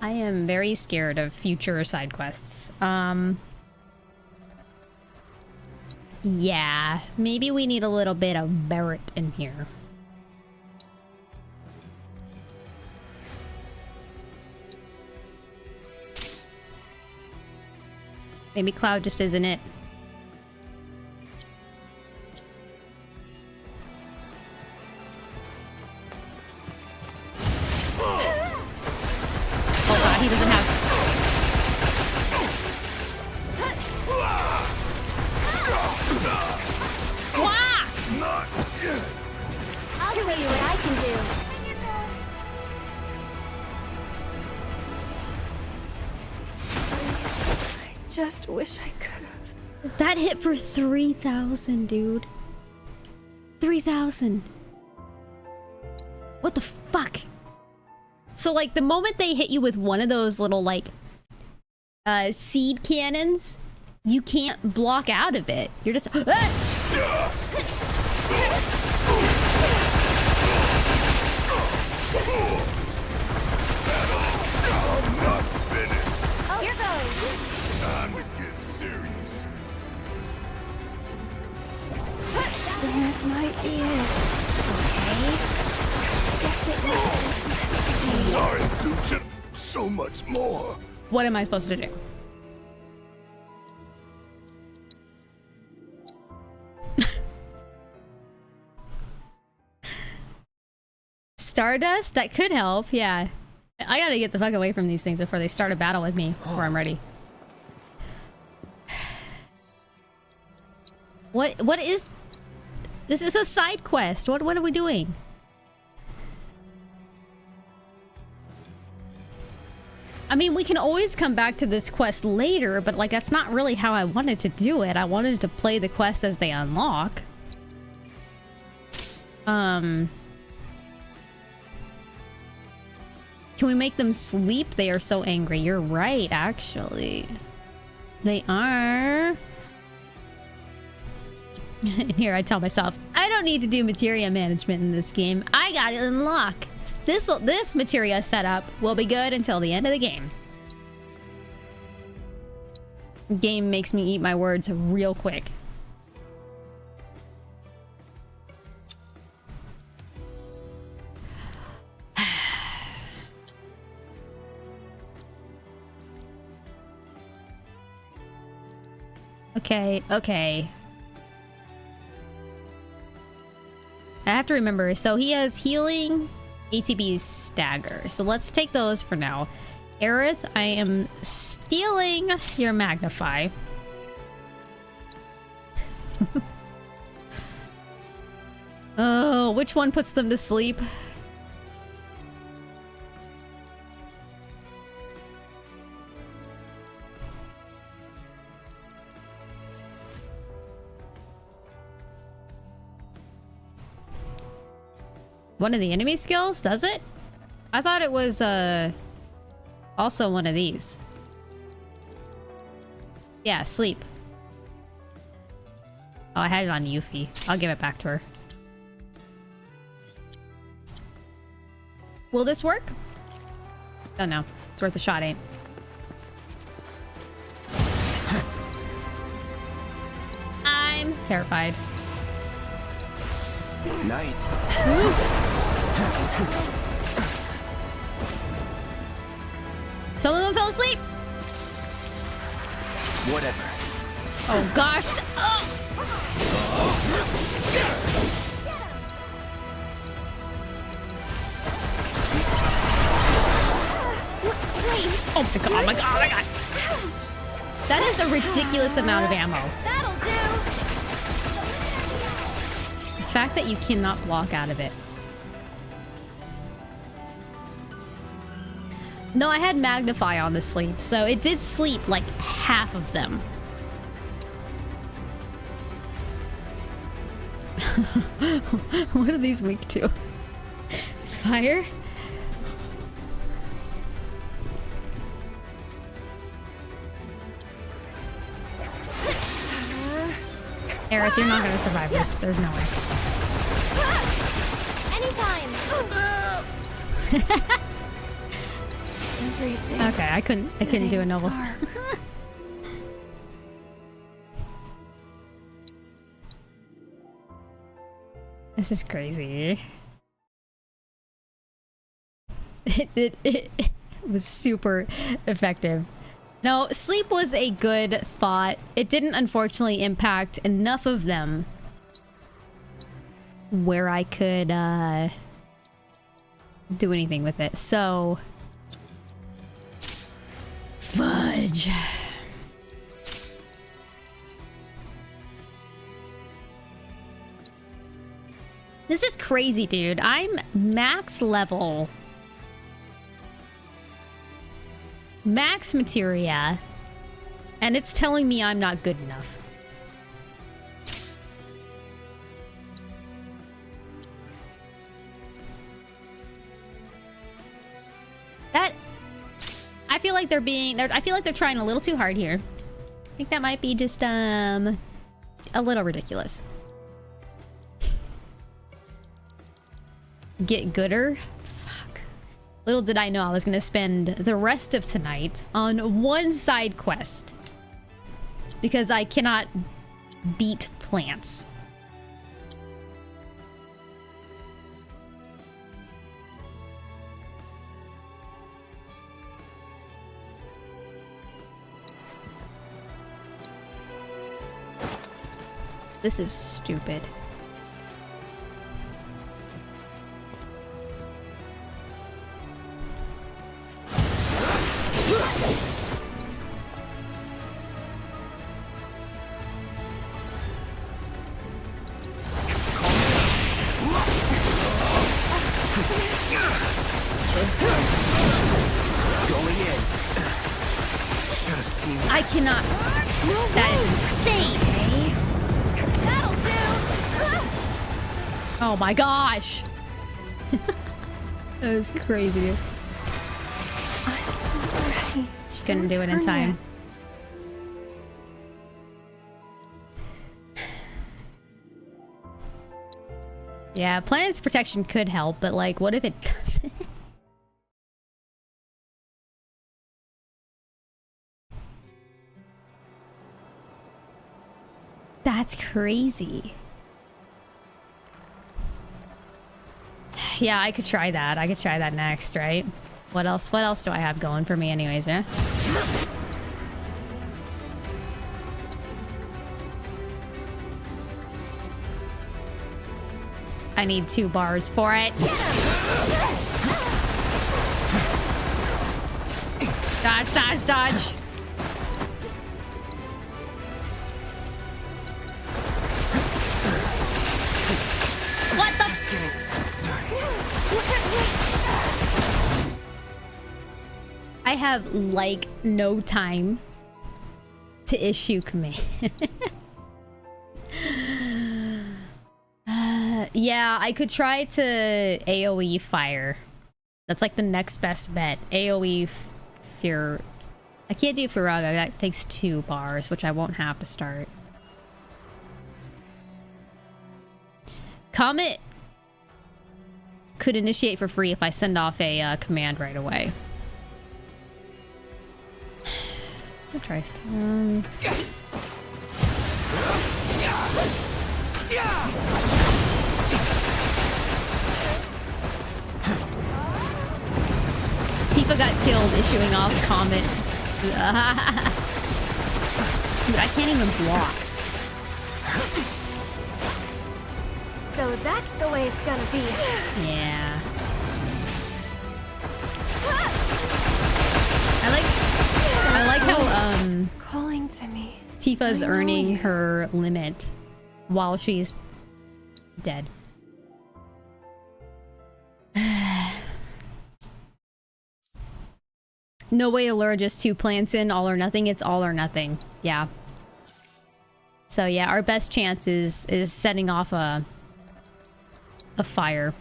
I am very scared of future side quests. Yeah, maybe we need a little bit of Barrett in here. Maybe Cloud just isn't it. Oh god, he doesn't have... Wah! just wish I could have. That hit for 3,000, dude. 3,000. What the fuck? So, like, the moment they hit you with one of those little, like, seed cannons, you can't block out of it. You're just... Oh, here goes. Time to get serious. This might be it. Okay. Sorry, dude. So much more. What am I supposed to do? Stardust? That could help, yeah. I gotta get the fuck away from these things before they start a battle with me, before I'm ready. What is... This is a side quest. What are we doing? I mean, we can always come back to this quest later, but like that's not really how I wanted to do it. I wanted to play the quest as they unlock. Can we make them sleep? They are so angry. You're right, actually. They are. And here I tell myself, I don't need to do materia management in this game. I got it unlock. This materia setup will be good until the end of the game. Game makes me eat my words real quick. Okay. I have to remember, so he has healing, ATB, stagger. So let's take those for now. Aerith, I am stealing your magnify. Oh, which one puts them to sleep? One of the enemy skills, does it? I thought it was also one of these. Yeah, sleep. Oh, I had it on Yuffie. I'll give it back to her. Will this work? Don't know. It's worth a shot, ain't? I'm terrified. Night. Some of them fell asleep. Whatever. Oh gosh. Oh. Oh my god, oh my god, oh my god. That is a ridiculous amount of ammo. That'll do. The fact that you cannot block out of it. No, I had Magnify on the sleep, so it did sleep like half of them. What are these weak to? Fire? Aerith, you're not gonna survive this. There's no way. Anytime. Okay, I couldn't do a noble. This is crazy. It was super effective. No, sleep was a good thought. It didn't unfortunately impact enough of them where I could do anything with it. So fudge. This is crazy, dude. I'm max level. Max materia. And it's telling me I'm not good enough. I feel like I feel like they're trying a little too hard here. I think that might be just a little ridiculous. Get gooder? Fuck. Little did I know I was gonna spend the rest of tonight on one side quest. Because I cannot beat plants. This is stupid. I cannot. That is insane. That'll do. Oh my gosh. That was crazy. She couldn't do it in time. Yeah, Planet's protection could help, but like, what if it doesn't? That's crazy. Yeah, I could try that. I could try that next, right? What else do I have going for me anyways, eh? I need 2 bars for it. Dodge, dodge, dodge. What the? I have like no time to issue command. Yeah, I could try to AoE fire. That's like the next best bet. AoE fear. I can't do Firaga. That takes 2 bars, which I won't have to start. Comet could initiate for free if I send off a command right away. I'll try. Tifa got killed issuing off Comet. Dude, I can't even block. So that's the way it's gonna be. Yeah. I like how calling to me. Tifa's earning her limit while she's dead. No way to lure just 2 plants in, all or nothing. It's all or nothing. Yeah. So yeah, our best chance is setting off a fire.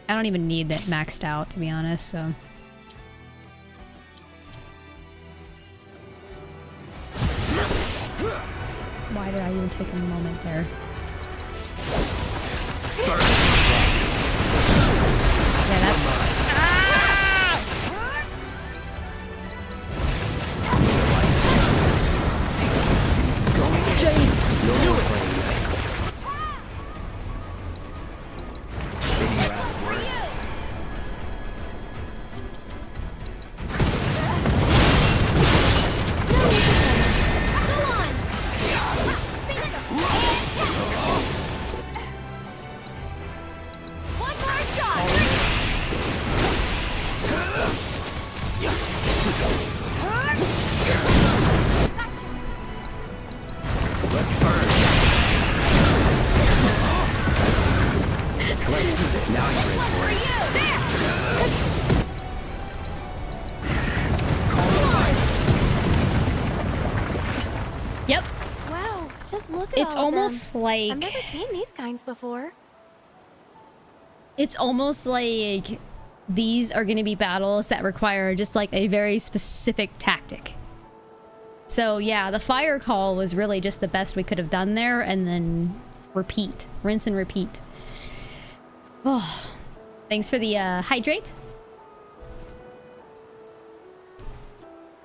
I don't even need that maxed out, to be honest, so... Why did I even take a moment there? Yeah, that's... Let's burn. Let's do it. Now you're in for it. Yep. Wow, just look at It's all of almost them. like... I've never seen these kinds before. It's almost like these are going to be battles that require just like a very specific tactic. So yeah, the fire call was really just the best we could have done there, and then repeat. Rinse and repeat. Oh, thanks for the hydrate.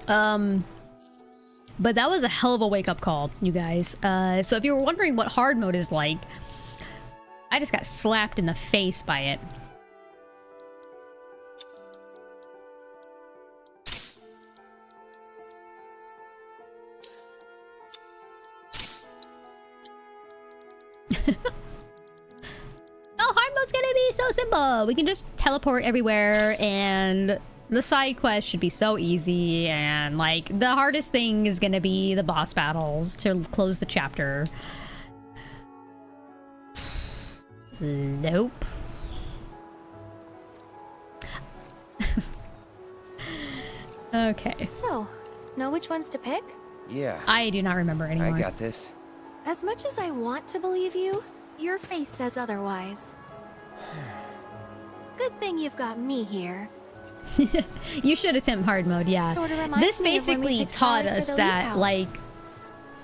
But that was a hell of a wake-up call, you guys. So if you were wondering what hard mode is like, I just got slapped in the face by it. Oh, hard mode's gonna be so simple. We can just teleport everywhere, and the side quest should be so easy, and like the hardest thing is gonna be the boss battles to close the chapter. Nope. Okay. So, know which ones to pick? Yeah. I do not remember anymore. I got this. As much as I want to believe you, your face says otherwise. Good thing you've got me here. You should attempt hard mode, yeah. Sorta reminds This me of when we basically picked taught flowers for us the that, leaf house. like,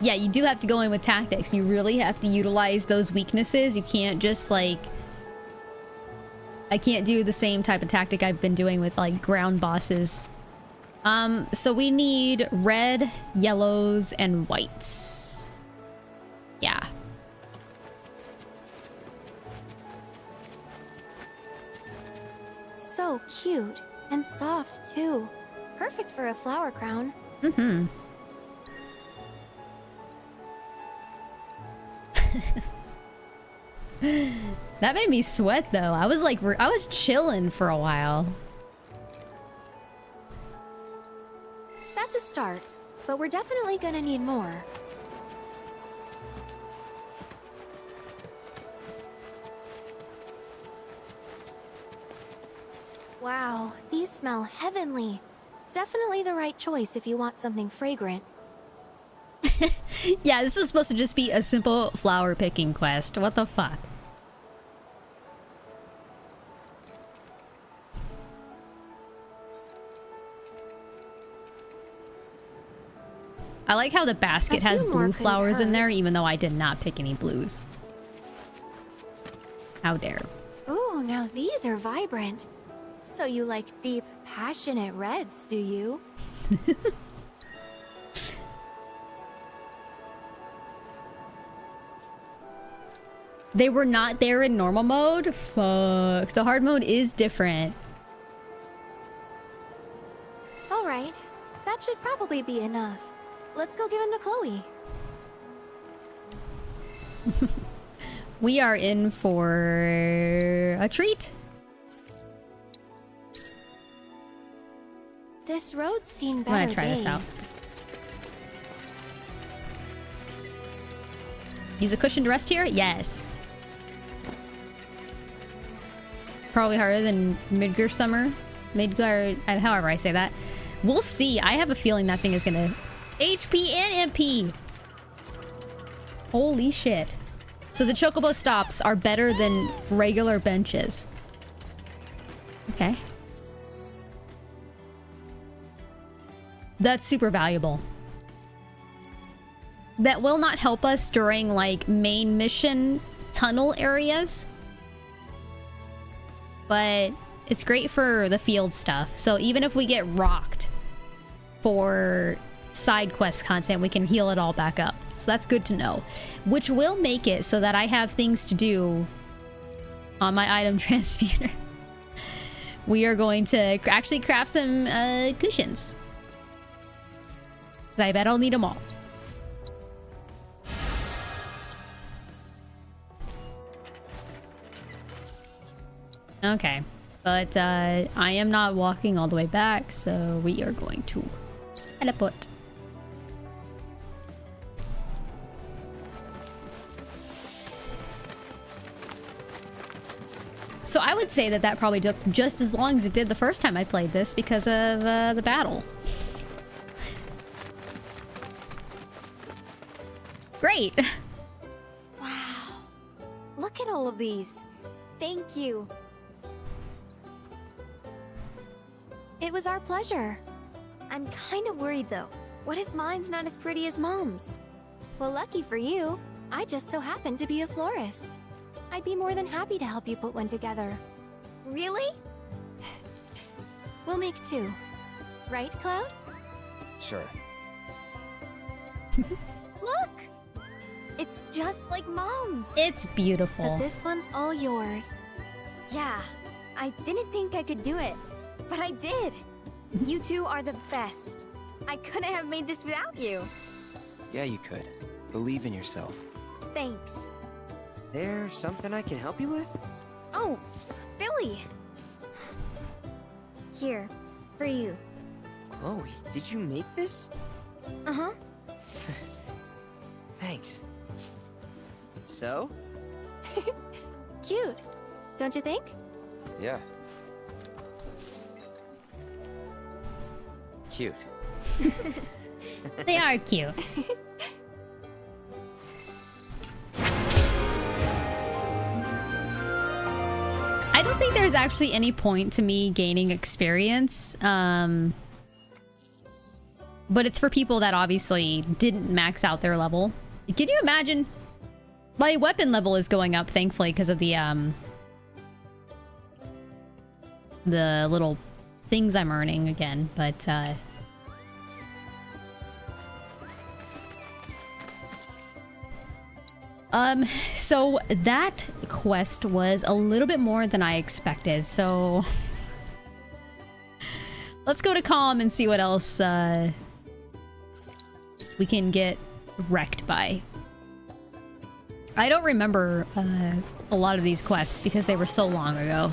yeah, you do have to go in with tactics. You really have to utilize those weaknesses. You can't just, like... I can't do the same type of tactic I've been doing with, like, ground bosses. So we need red, yellows, and whites. Yeah. So cute. And soft, too. Perfect for a flower crown. Mm-hmm. That made me sweat, though. I was like, I was chilling for a while. That's a start, but we're definitely gonna need more. Wow, these smell heavenly. Definitely the right choice if you want something fragrant. Yeah, this was supposed to just be a simple flower picking quest. What the fuck? I like how the basket has blue flowers in there, even though I did not pick any blues. How dare. Ooh, now these are vibrant. So you like deep, passionate reds, do you? They were not there in normal mode? Fuck. So hard mode is different. Alright, that should probably be enough. Let's go give him to Chloe. We are in for a treat. This road's seen better I'm gonna try days. this out. Use a cushion to rest here? Yes. Probably harder than Midgar summer. Midgar, however I say that. We'll see. I have a feeling that thing is gonna... HP and MP! Holy shit. So the chocobo stops are better than regular benches. Okay. That's super valuable. That will not help us during, like, main mission tunnel areas. But it's great for the field stuff. So even if we get rocked for side quest content, we can heal it all back up. So that's good to know. Which will make it so that I have things to do on my item transmuter. We are going to actually craft some cushions. I bet I'll need them all. Okay, but I am not walking all the way back, so we are going to teleport. So I would say that that probably took just as long as it did the first time I played this because of the battle. Great. Wow. Look at all of these. Thank you. It was our pleasure. I'm kind of worried though. What if mine's not as pretty as Mom's? Well, lucky for you, I just so happen to be a florist. I'd be more than happy to help you put one together. Really? We'll make two. Right, Cloud? Sure. Look! It's just like Mom's. It's beautiful. But this one's all yours. Yeah, I didn't think I could do it, but I did. You two are the best. I couldn't have made this without you. Yeah, you could. Believe in yourself. Thanks. There's something I can help you with? Oh, Billy. Here, for you. Chloe, did you make this? Uh-huh. Thanks. So? Cute, don't you think? Yeah. Cute. They are cute. I don't think there's actually any point to me gaining experience. But it's for people that obviously didn't max out their level. Can you imagine? My weapon level is going up, thankfully, because of the little things I'm earning again, but so that quest was a little bit more than I expected, so let's go to Calm and see what else we can get wrecked by. I don't remember a lot of these quests because they were so long ago.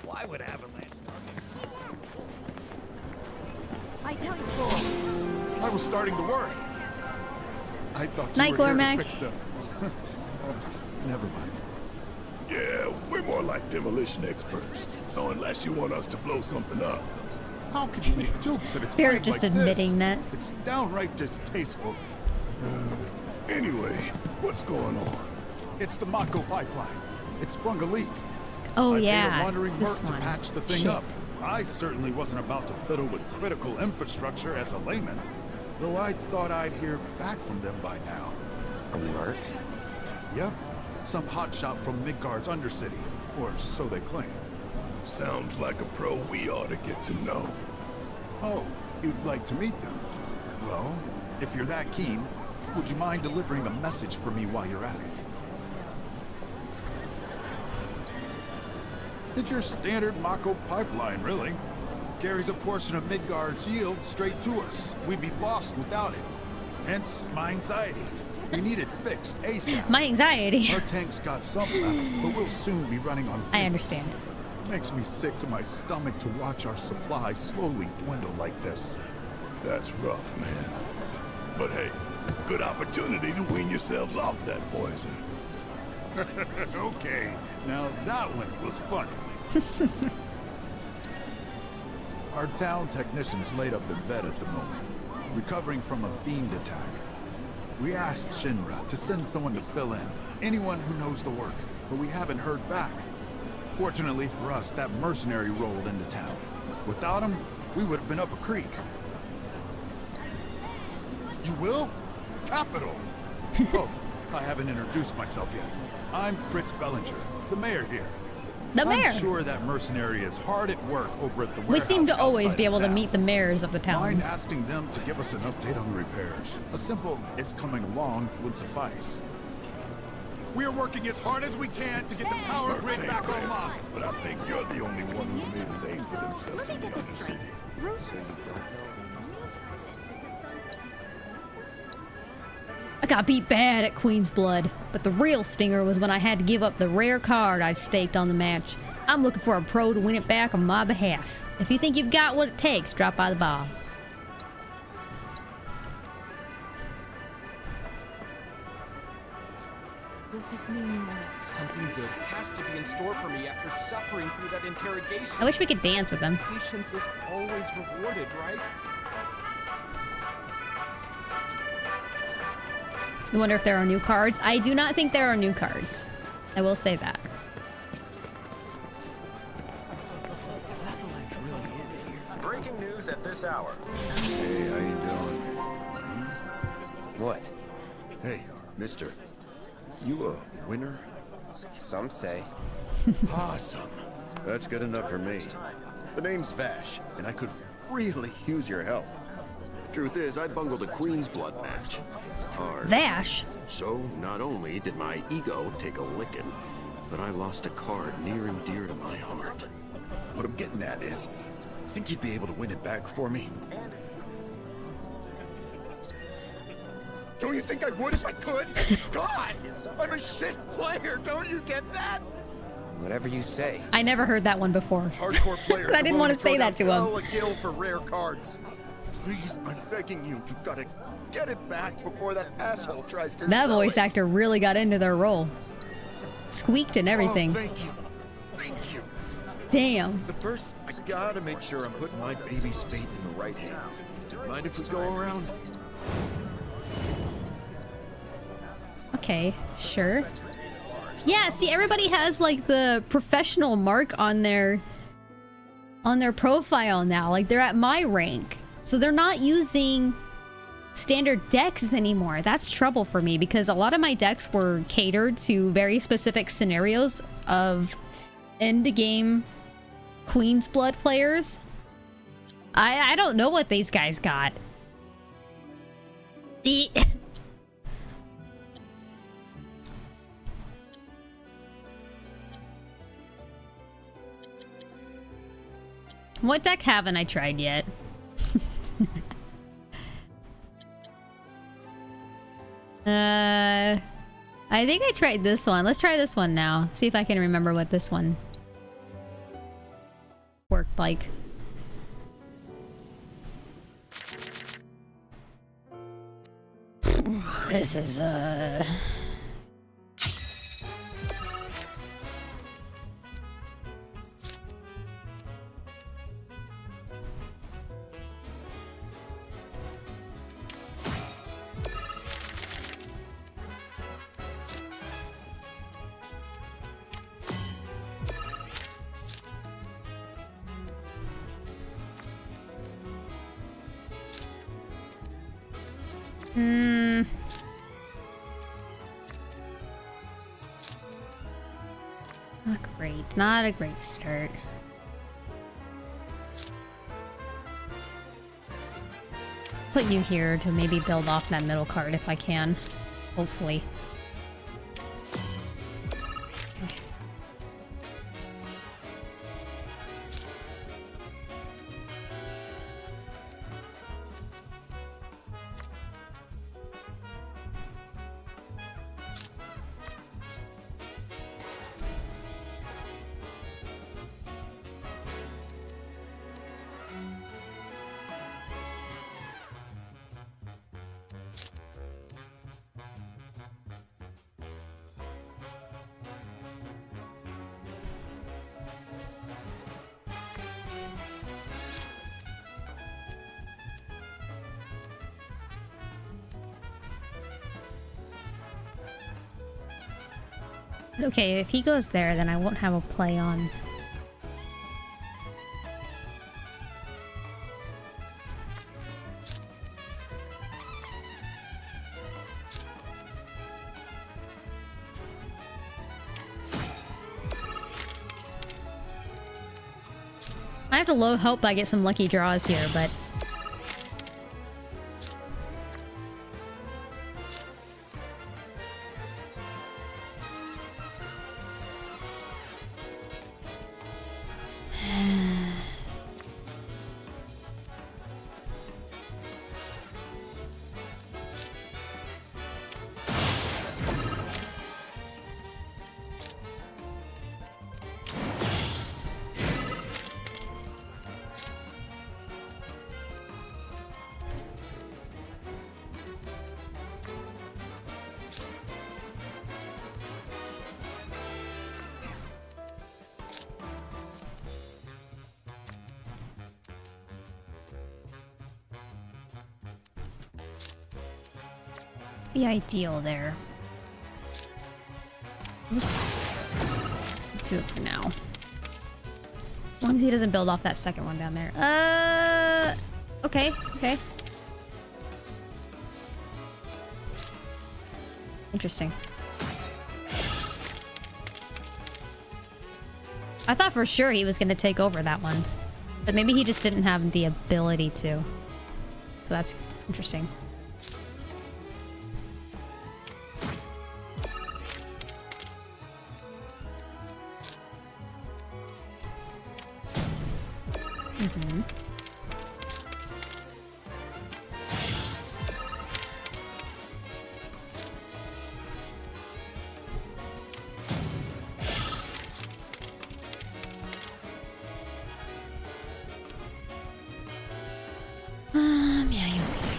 Why would Avalanche I tell you. I was starting to worry. I thought Night, you were here Glormac. to fix them. Never mind. Yeah, we're more like demolition experts. So unless you want us to blow something up. How could you make jokes at a Spirit time just like admitting this? that. It's downright distasteful. Anyway, what's going on? It's the Mako pipeline. It sprung a leak. Oh I yeah, paid a wandering this merc to one. patch the thing Shit. up. I certainly wasn't about to fiddle with critical infrastructure as a layman. Though I thought I'd hear back from them by now. A merc? Yep. Some hotshot from Midgard's Undercity. Or so they claim. Sounds like a pro we ought to get to know. Oh, you'd like to meet them? Well, if you're that keen, would you mind delivering a message for me while you're at it? It's your standard Mako pipeline, really. Carries a portion of Midgard's yield straight to us. We'd be lost without it. Hence, my anxiety. We need it fixed ASAP. My anxiety. Our tank's got some left, but we'll soon be running on fumes. I understand. Makes me sick to my stomach to watch our supply slowly dwindle like this. That's rough, man. But hey, good opportunity to wean yourselves off that poison. Okay, now that one was funny. Our town technician's laid up in bed at the moment, recovering from a fiend attack. We asked Shinra to send someone to fill in, anyone who knows the work, but we haven't heard back. Fortunately for us, that mercenary rolled into town. Without him, we would have been up a creek. You will? Capital! Oh, I haven't introduced myself yet. I'm Fritz Bellinger, the mayor here. The mayor. I'm sure that mercenary is hard at work over at the We warehouse seem to always outside be of able to town. meet the mayors of the Mind towns. asking them to give us an update on the repairs? A simple, it's coming along, would suffice. We're working as hard as we can to get the power grid back online. But I think you're the only one who's made a name for themselves in the Undercity. I got beat bad at Queen's Blood, but the real stinger was when I had to give up the rare card I staked on the match. I'm looking for a pro to win it back on my behalf. If you think you've got what it takes, drop by the bar. Does this mean something good has to be in store for me after suffering through that interrogation? I wish we could dance with them. Patience is always rewarded, right? I wonder if there are new cards. I do not think there are new cards. I will say that. Breaking news at this hour. Hey, how you doing? What? Hey, mister. You a winner? Some say. Awesome. That's good enough for me. The name's Vash, and I could really use your help. Truth is, I bungled a Queen's Blood match. Hard. Vash? So, not only did my ego take a licking, but I lost a card near and dear to my heart. What I'm getting at is, think you'd be able to win it back for me? Don't you think I would if I could? God! I'm a shit player, don't you get that? Whatever you say. I never heard that one before. Hardcore players. I didn't want to say that to him. A gill for rare cards. Please, I'm begging you. You gotta get it back before that asshole tries to That sell voice it. actor really got into their role. Squeaked and everything. Oh, thank you. Thank you. Damn. But first, I gotta make sure I'm putting my baby's fate in the right hands. Mind if we go around? Okay, sure. Yeah, see, everybody has like the professional mark on their profile now. Like they're at my rank. So they're not using standard decks anymore. That's trouble for me because a lot of my decks were catered to very specific scenarios of end game Queen's Blood players. I don't know what these guys got. What deck haven't I tried yet? I think I tried this one. Let's try this one now. See if I can remember what this one worked like. This is not great. Not a great start. Put you here to maybe build off that middle card if I can. Hopefully. Okay, if he goes there, then I won't have a play on. I have to hope I get some lucky draws here, but... be ideal there. Just do it for now. As long as he doesn't build off that second one down there. Okay, okay. Interesting. I thought for sure he was going to take over that one. But maybe he just didn't have the ability to. So that's interesting. Mm-hmm. Yeah, you'll be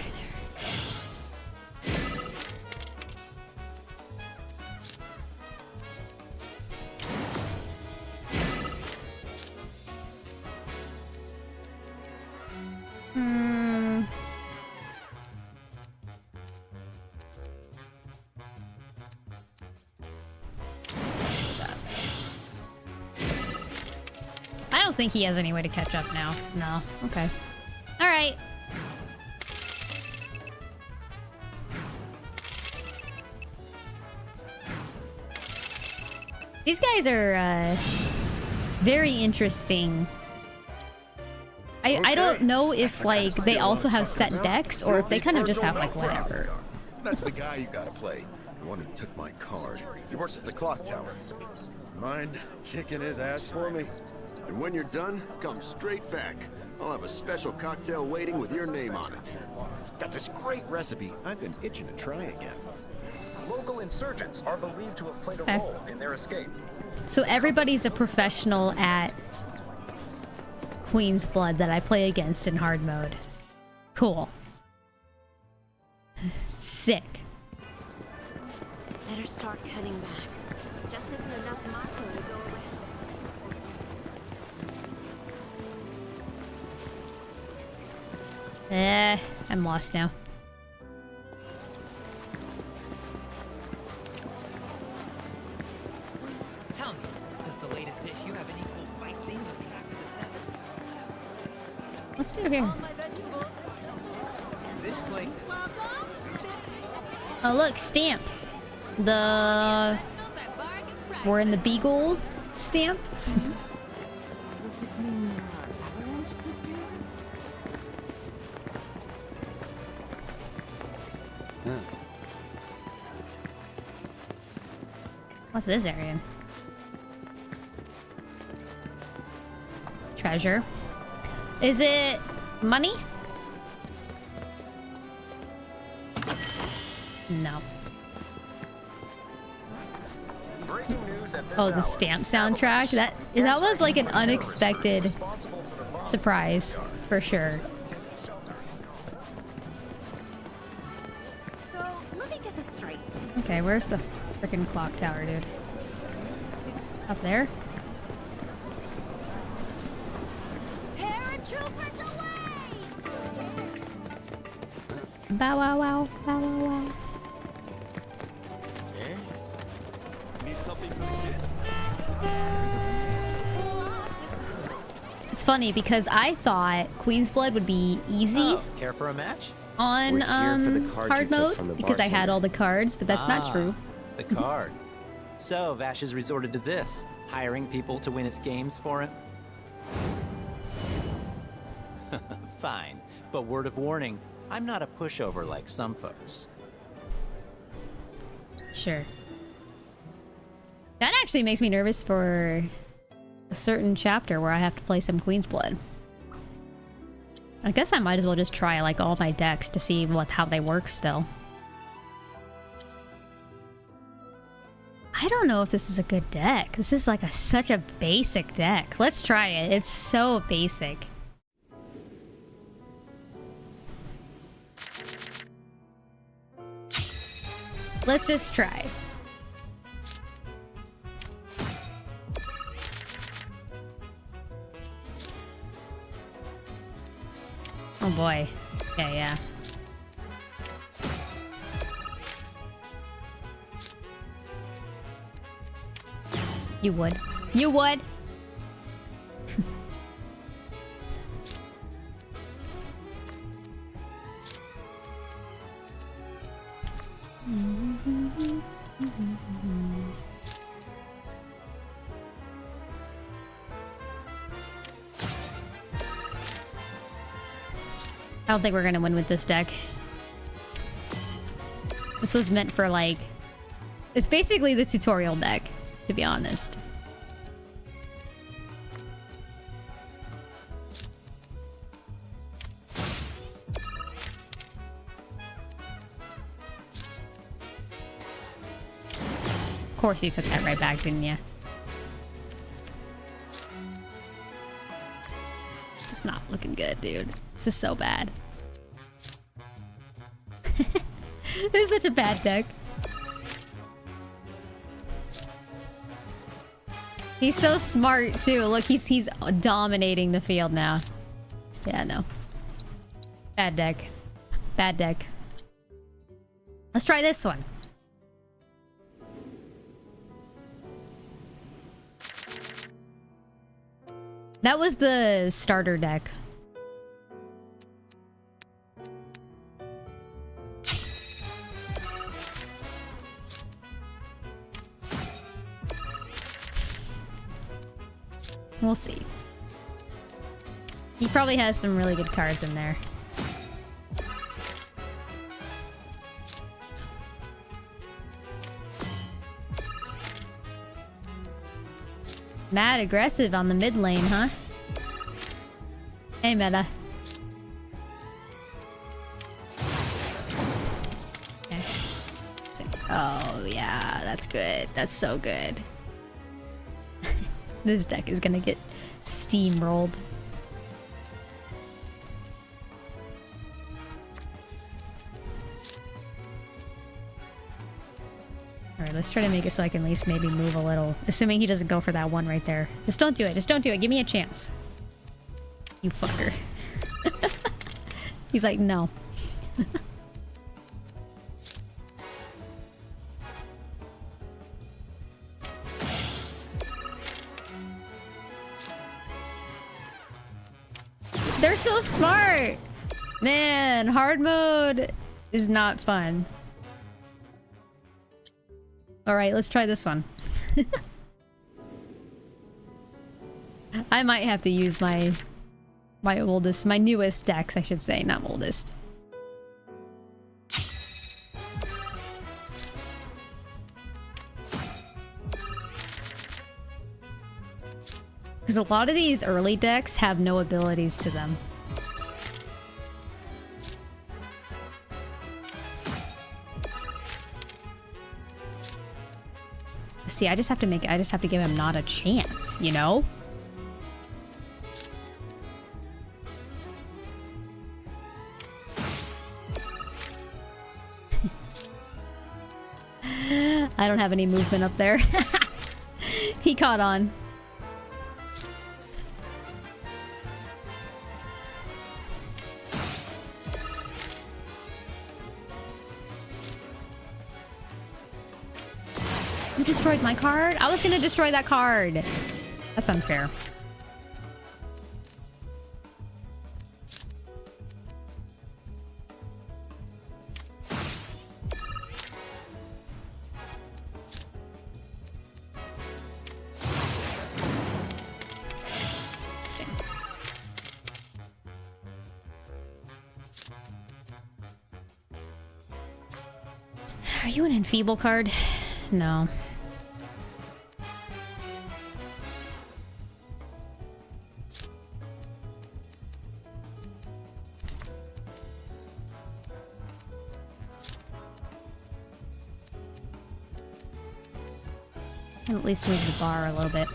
I don't think he has any way to catch up now. No. Okay. All right. These guys are very interesting. I don't know if like they also have set decks or if they kind of just have like whatever. That's the guy you gotta play. The one who took my card. He works at the clock tower. Mind kicking his ass for me? And when you're done, come straight back. I'll have a special cocktail waiting with your name on it. Got this great recipe I've been itching to try again. Local insurgents are believed to have played a role in their escape. So everybody's a professional at Queen's Blood that I play against in hard mode. Cool. Sick. Better start cutting back. Just isn't enough Mako to go around. I'm lost now. Tell me, does the latest issue have any cool fight scenes with Chapter the 7? What's through here? This place is... Oh look, stamp. We're in the Beagle stamp. Does this mean there are avalanche conspirators? What's this area? Treasure. Is it money? No. Oh, the stamp soundtrack. That was like an unexpected surprise for sure. So, let me get this straight. Okay, where's the freaking clock tower, dude? Up there? Paratroopers away! Bow wow wow, bow wow wow. Need something for the kids? It's funny because I thought Queen's Blood would be easy Care for a match? on hard mode because I had all the cards, but that's not true. The card. So Vash has resorted to this, hiring people to win its games for him. Fine, but word of warning, I'm not a pushover like some folks. Sure. That actually makes me nervous for a certain chapter where I have to play some Queen's Blood. I guess I might as well just try like all my decks to see how they work still. I don't know if this is a good deck. This is like such a basic deck. Let's try it. It's so basic. Let's just try. Oh boy. Yeah, yeah. You would. You would. I don't think we're gonna win with this deck. This was meant for, like... It's basically the tutorial deck, to be honest. Of course you took that right back, didn't you? This is not looking good, dude. This is so bad. This is such a bad deck. He's so smart too. Look, he's dominating the field now. Yeah, no. Bad deck. Bad deck. Let's try this one. That was the starter deck. We'll see. He probably has some really good cards in there. Mad aggressive on the mid lane, huh? Hey, meta. Okay. Oh, yeah, that's good. That's so good. This deck is gonna get steamrolled. Alright, let's try to make it so I can at least maybe move a little. Assuming he doesn't go for that one right there. Just don't do it. Just don't do it. Give me a chance. You fucker. He's like, no. They're so smart! Man, hard mode is not fun. Alright, let's try this one. I might have to use my newest decks, I should say, not oldest. Because a lot of these early decks have no abilities to them. See, I just have to give him not a chance, you know? I don't have any movement up there. He caught on. You destroyed my card? I was gonna destroy that card. That's unfair. Are you an enfeeble card? No. I'll at least move the bar a little bit.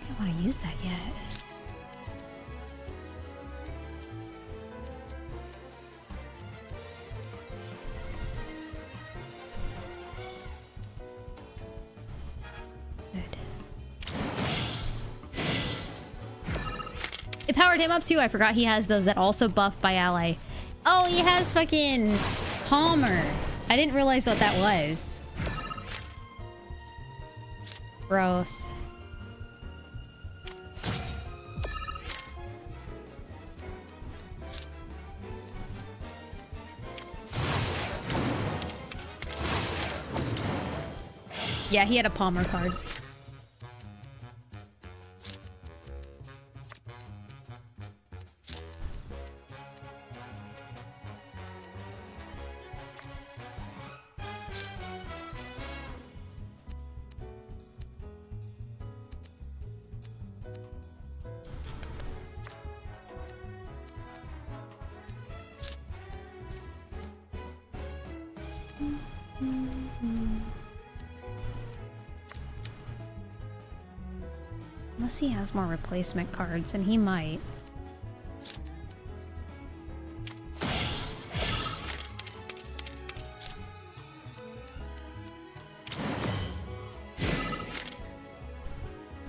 I don't want to use that yet. Good. powered him up too. I forgot he has those that also buff by ally. Oh, he has fucking Palmer. I didn't realize what that was. Gross. Yeah, he had a Palmer card. Unless he has more replacement cards, and he might.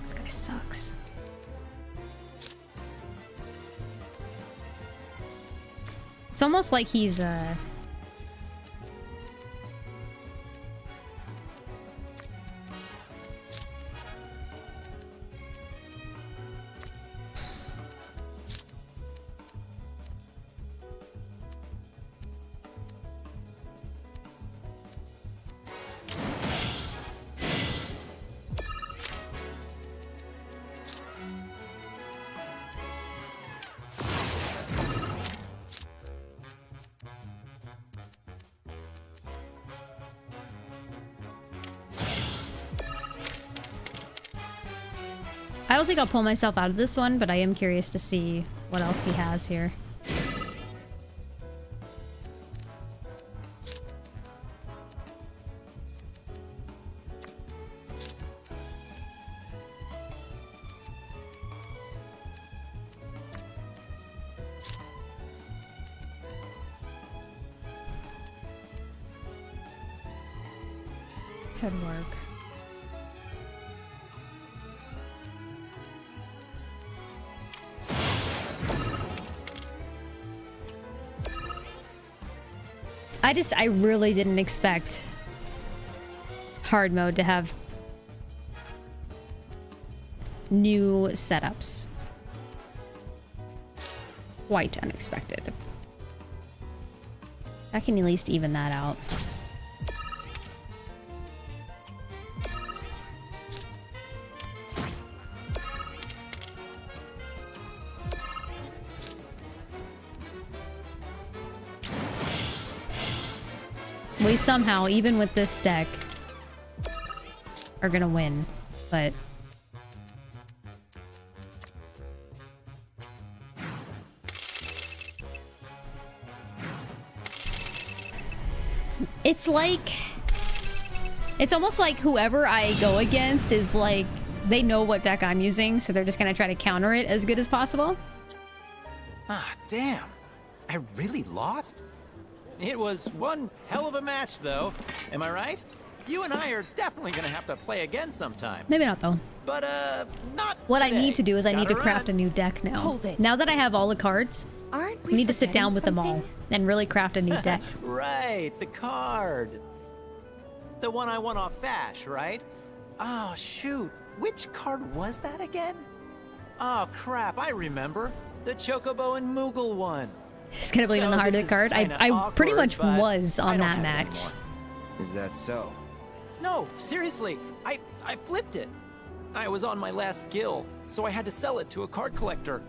This guy sucks. It's almost like he's I don't think I'll pull myself out of this one, but I am curious to see what else he has here. Could work. I really didn't expect hard mode to have new setups. Quite unexpected. I can at least even that out. We somehow, even with this deck, are gonna win, but it's like, it's almost like whoever I go against is like, they know what deck I'm using, so they're just gonna try to counter it as good as possible. Ah, damn. I really lost? It was one hell of a match, though. Am I right? You and I are definitely gonna have to play again sometime. Maybe not, though. But, not What today. I need to do is I need to Gotta craft a run. new deck now. Hold it. Now that I have all the cards, Aren't we need to sit down with them all something? and really craft a new deck. Right, the card. The one I won off Vash, right? Oh, shoot. Which card was that again? Oh, crap, I remember. The Chocobo and Moogle one. It's gonna be even the hardest card. I pretty much was on that match. Is that so? No, seriously, I flipped it. I was on my last gill, so I had to sell it to a card collector.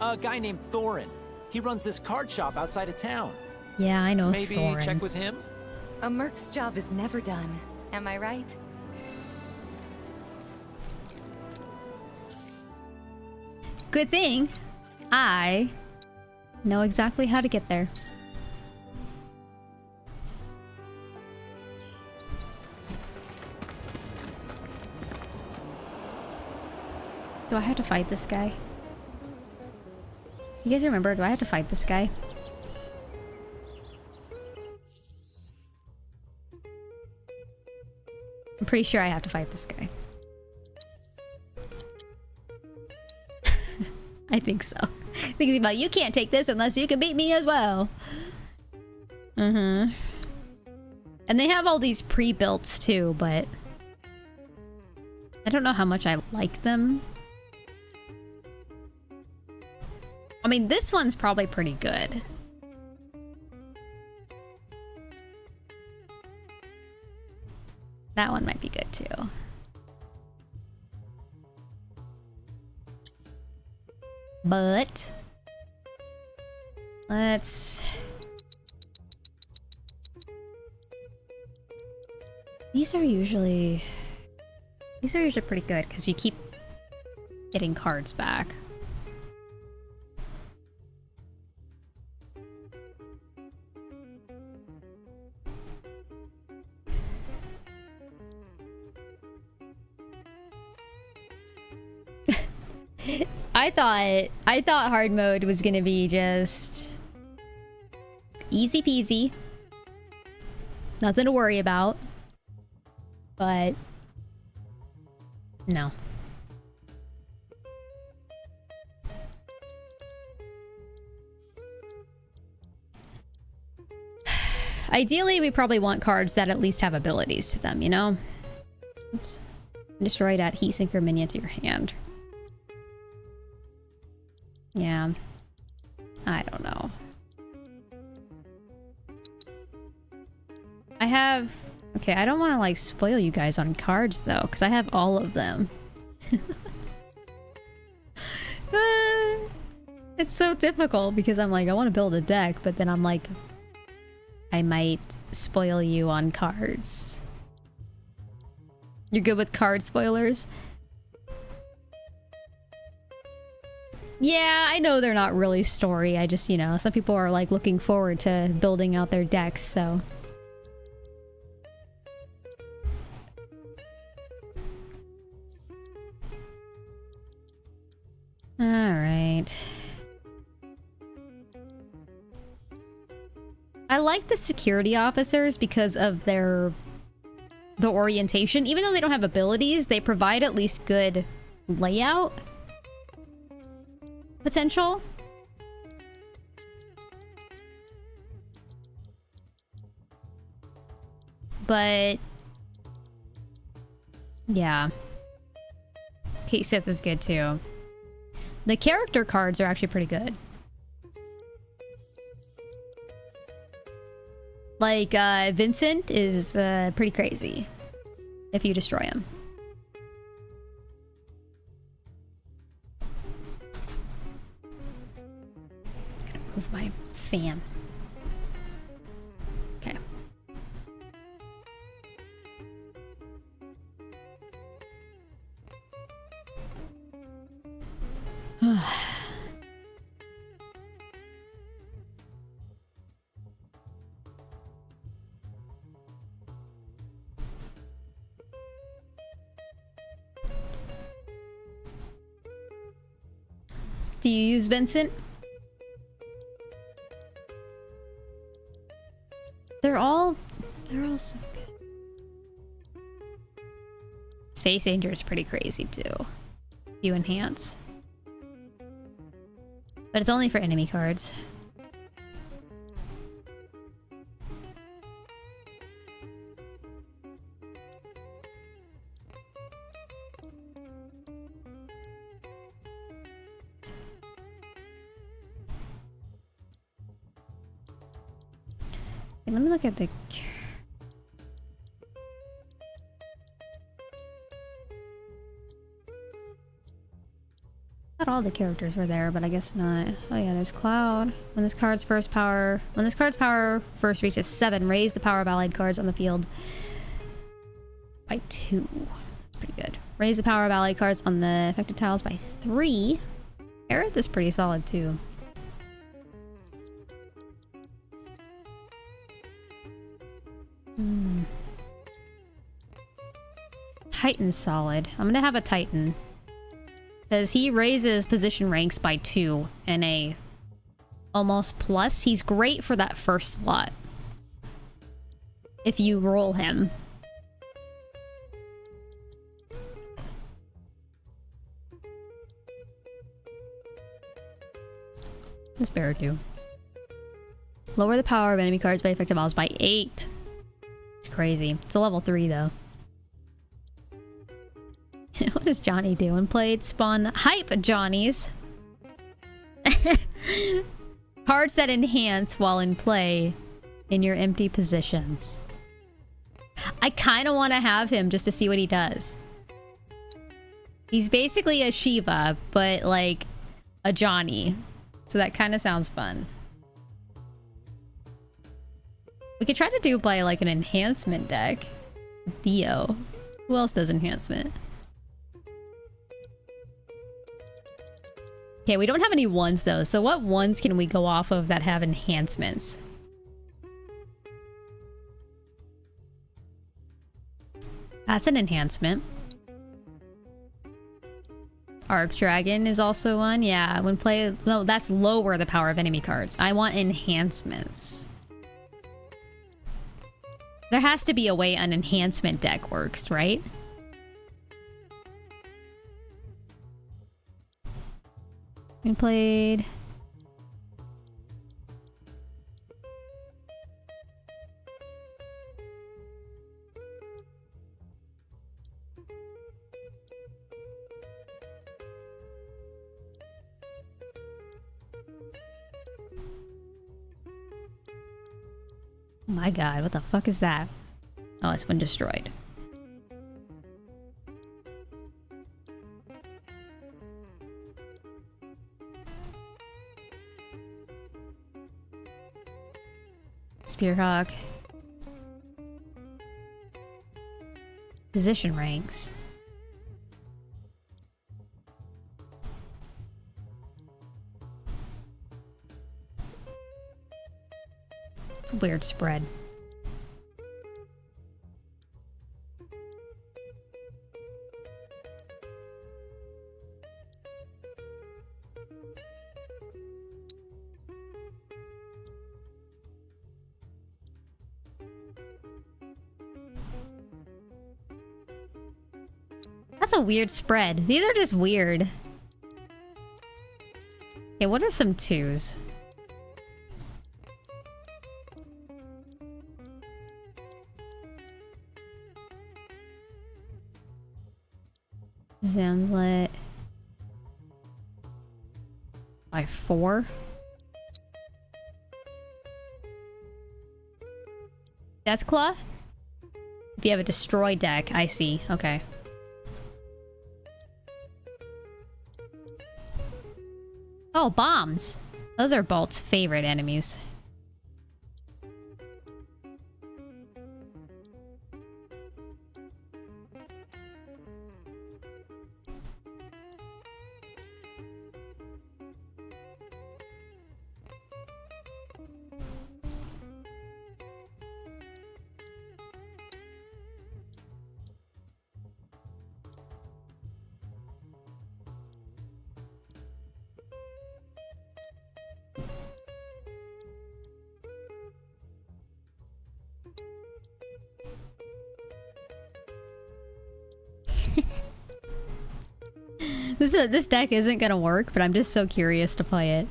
A guy named Thorin. He runs this card shop outside of town. Yeah, I know Maybe Thorin. check with him? A merc's job is never done. Am I right? Good thing I know exactly how to get there. Do I have to fight this guy? You guys remember? Do I have to fight this guy? I'm pretty sure I have to fight this guy. I think so. I think he's about, you can't take this unless you can beat me as well. And they have all these pre-builts too, but I don't know how much I like them. I mean, this one's probably pretty good. That one might be good too. But let's... These are usually pretty good because you keep getting cards back. I thought hard mode was gonna be just easy peasy, nothing to worry about, but no. Ideally, we probably want cards that at least have abilities to them, you know? Oops. Destroyed at heat sinker minion to your hand. Yeah. I don't know. I have... Okay, I don't want to, like, spoil you guys on cards, though, because I have all of them. It's so difficult, because I'm like, I want to build a deck, but then I'm like... I might spoil you on cards. You're good with card spoilers? Yeah, I know they're not really story. I just, you know, some people are like looking forward to building out their decks, so. Alright. I like the security officers because of the orientation. Even though they don't have abilities, they provide at least good layout potential. But yeah. Kate Sith is good too. The character cards are actually pretty good. Like, Vincent is pretty crazy if you destroy him. Gotta move my fan. Okay. Do you use Vincent? They're all so good. Space Danger is pretty crazy too. You enhance. But it's only for enemy cards. Let me look at the... Not all the characters were there, but I guess not. Oh yeah, there's Cloud. When this card's power first reaches 7, raise the power of allied cards on the field by 2. Pretty good. Raise the power of allied cards on the affected tiles by 3. Aerith is pretty solid too. Titan's solid. I'm gonna have a Titan. Because he raises position ranks by 2 in a almost plus. He's great for that first slot. If you roll him. does bear do? Lower the power of enemy cards by effective models by 8. It's crazy. It's a level 3 though. What does Johnny do? And played spawn hype Johnnies. Cards that enhance while in play in your empty positions. I kind of want to have him just to see what he does. He's basically a Shiva, but like a Johnny. So that kind of sounds fun. We could try to do play like an enhancement deck. Theo. Who else does enhancement? Okay, we don't have any ones though. So what ones can we go off of that have enhancements? That's an enhancement. Arc Dragon is also one. Yeah, when play... No, that's lower the power of enemy cards. I want enhancements. There has to be a way an enhancement deck works, right? We played... Oh my god, what the fuck is that? Oh, it's been destroyed. Spearhawk. Position ranks. It's a weird spread. That's a weird spread. These are just weird. Okay, what are some 2s? Zamlet by 4. Deathclaw? If you have a destroy deck, I see. Okay. Oh, bombs. Those are Bolt's favorite enemies. This deck isn't gonna work, but I'm just so curious to play it.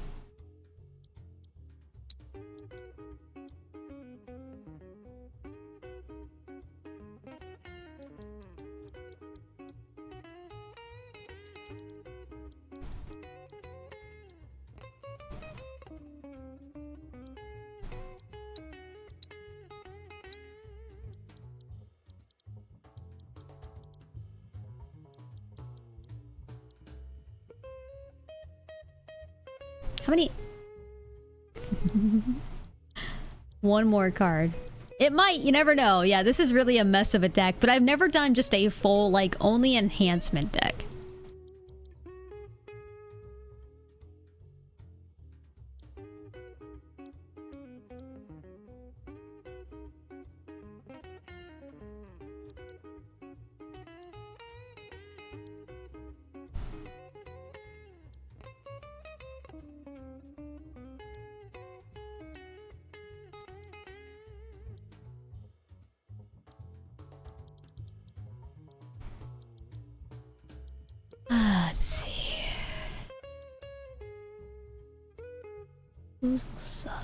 How many? One more card. It might, you never know. Yeah, this is really a mess of a deck, but I've never done just a full, like, only enhancement deck. Those will suck.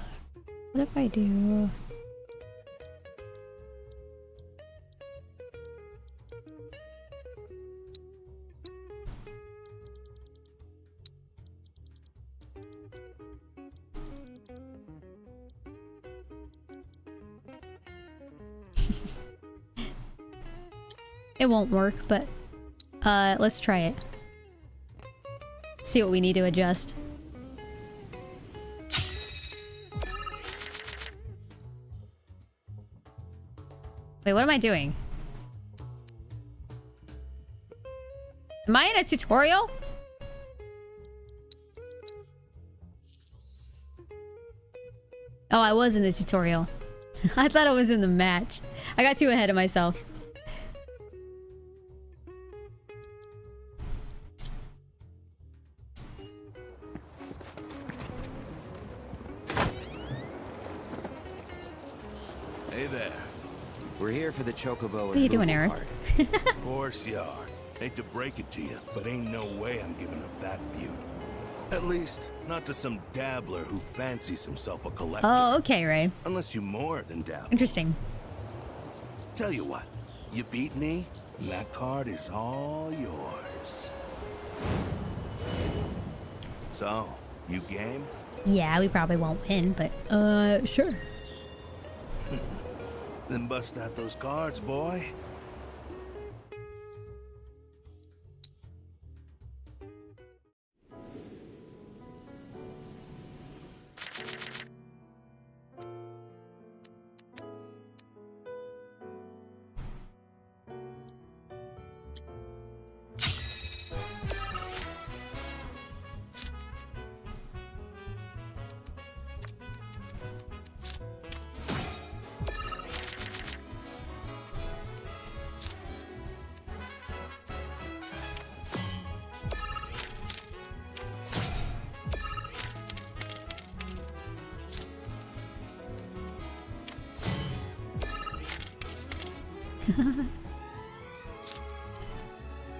What if I do? It won't work, but let's try it. See what we need to adjust. Wait, what am I doing? Am I in a tutorial? Oh, I was in the tutorial. I thought I was in the match. I got too ahead of myself. Hey there. We're here for the Chocobo. What are you doing, Eric? Of course you are. Hate to break it to you, but ain't no way I'm giving up that beaut. At least, not to some dabbler who fancies himself a collector. Oh, okay, Ray. Unless you more than dabble. Interesting. Tell you what, you beat me, and that card is all yours. So, you game? Yeah, we probably won't win, but sure. Then bust out those cards, boy.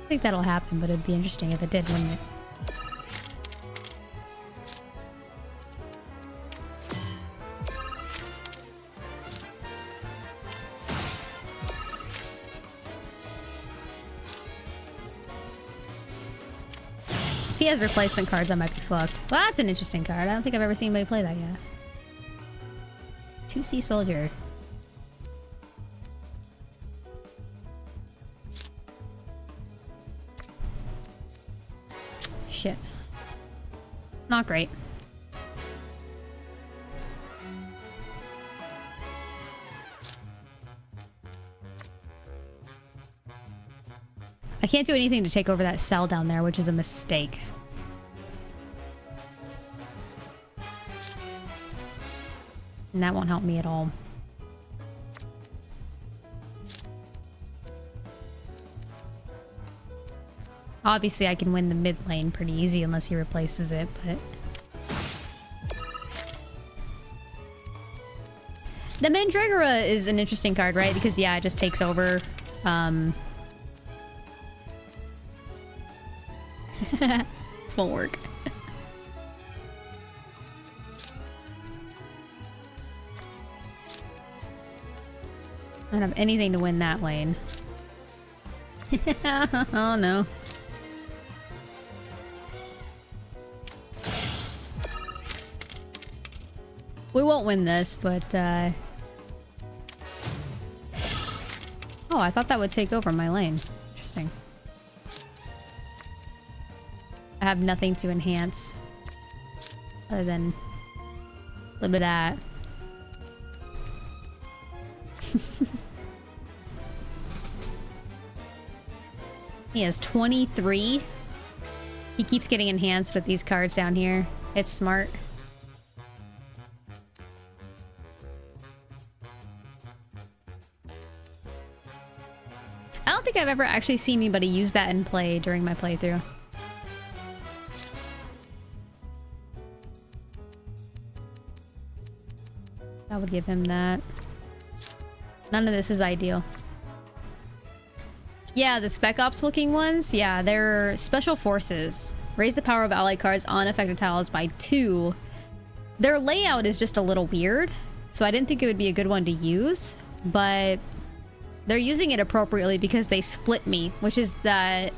I think that'll happen, but it'd be interesting if it did, wouldn't it? If he has replacement cards, I might be fucked. Well, that's an interesting card. I don't think I've ever seen anybody play that yet. 2C Soldier. Shit. Not great. I can't do anything to take over that cell down there, which is a mistake. And that won't help me at all. Obviously, I can win the mid lane pretty easy unless he replaces it, but... The Mandragora is an interesting card, right? Because, yeah, it just takes over. This won't work. I don't have anything to win that lane. Oh, no. We won't win this, but, oh, I thought that would take over my lane. Interesting. I have nothing to enhance. Other than a little bit of that. He has 23. He keeps getting enhanced with these cards down here. It's smart. I don't think I've ever actually seen anybody use that in play during my playthrough. That would give him that. None of this is ideal. Yeah, the Spec Ops looking ones, yeah, they're special forces. Raise the power of allied cards on affected tiles by 2 Their layout is just a little weird, so I didn't think it would be a good one to use, but they're using it appropriately because they split me, which is that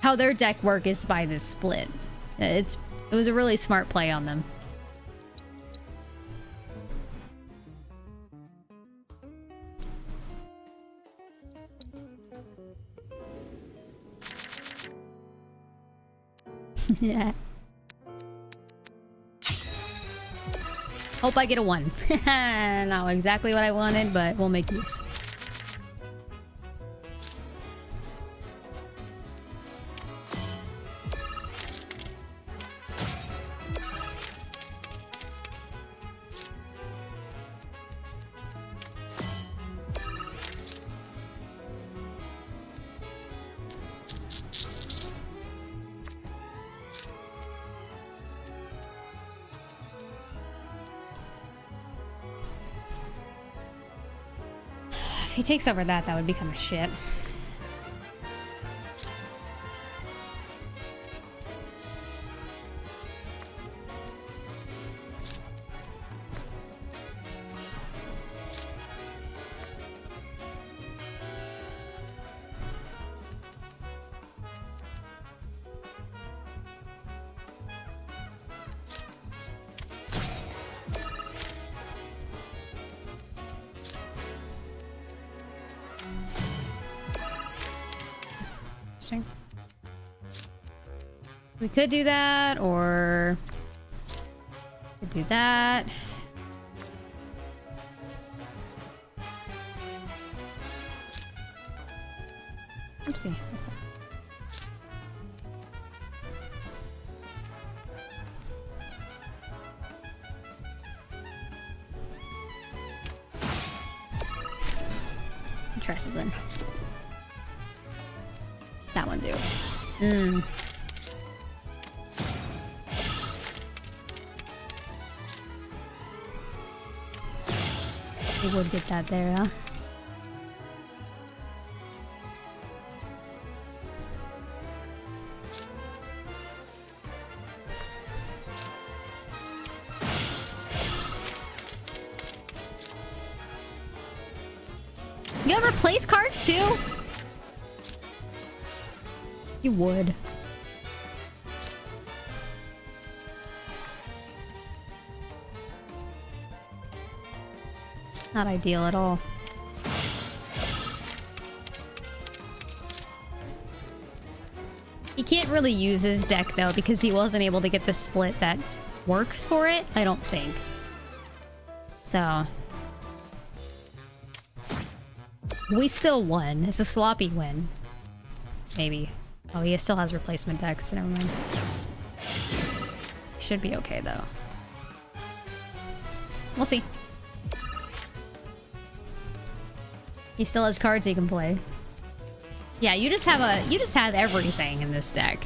how their deck work is by this split. It was a really smart play on them. Yeah. Hope I get a 1. Not exactly what I wanted, but we'll make use. If he takes over that would be kind of shit. We could do that, or could do that. Oopsie. Try something. What's that one do? We would get that there, huh? You ever place cards too? You would. Not ideal at all. He can't really use his deck though because he wasn't able to get the split that works for it, I don't think. So we still won. It's a sloppy win. Maybe. Oh, he still has replacement decks. Never mind. Should be okay though. We'll see. He still has cards he can play. Yeah, you just have everything in this deck.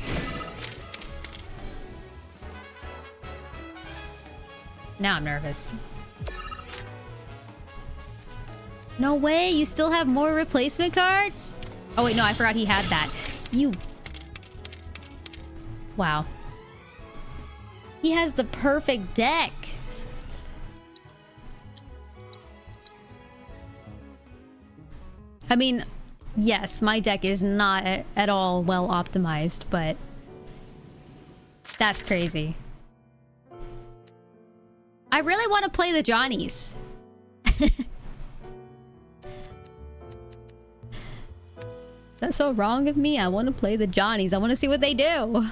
Now I'm nervous. No way, you still have more replacement cards? Oh wait, no, I forgot he had that. You... Wow. He has the perfect deck. I mean, yes, my deck is not at all well optimized, but that's crazy. I really want to play the Johnnies. That's so wrong of me. I want to play the Johnnies. I want to see what they do.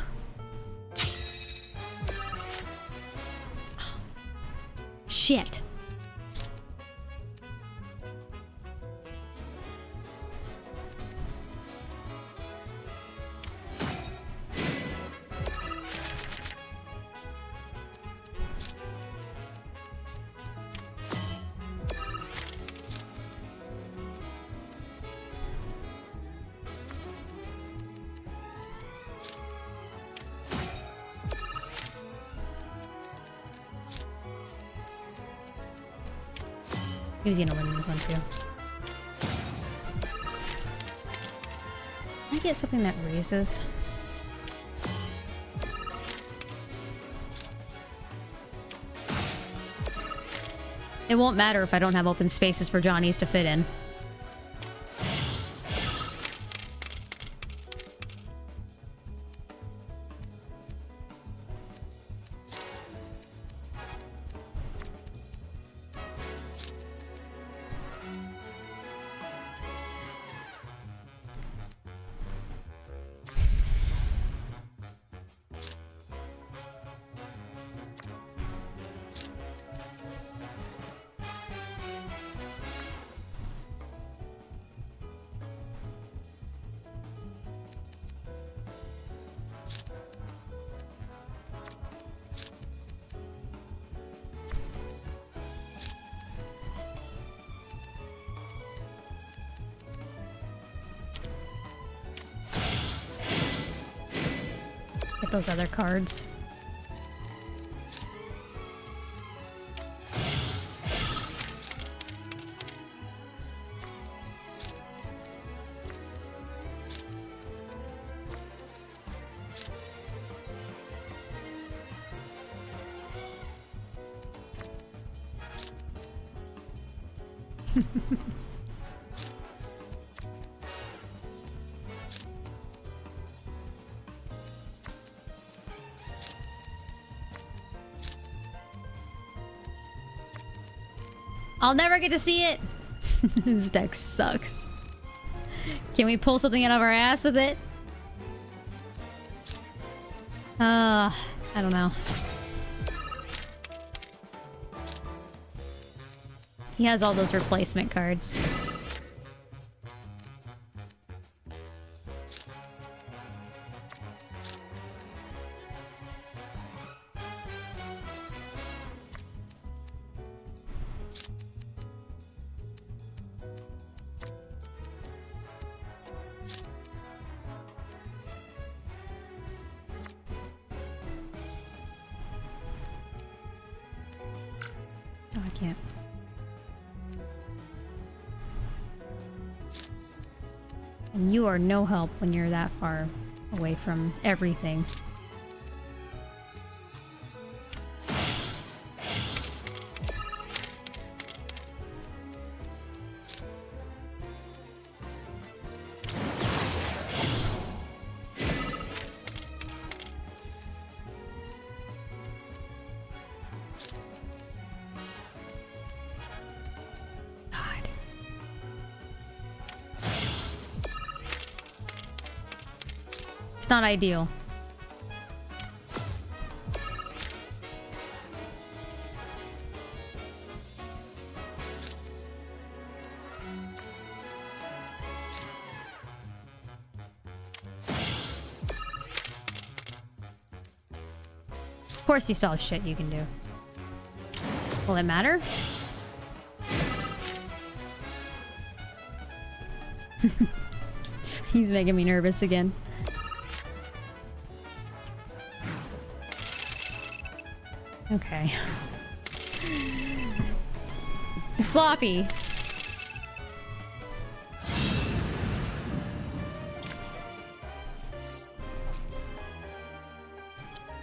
Shit. He's gonna win this one too. Can I get something that raises? It won't matter if I don't have open spaces for Johnny's to fit in. Get those other cards. I'll never get to see it. This deck sucks. Can we pull something out of our ass with it? I don't know. He has all those replacement cards. You are no help when you're that far away from everything. Not ideal. Of course you still have shit you can do. Will it matter? He's making me nervous again. Okay. Sloppy.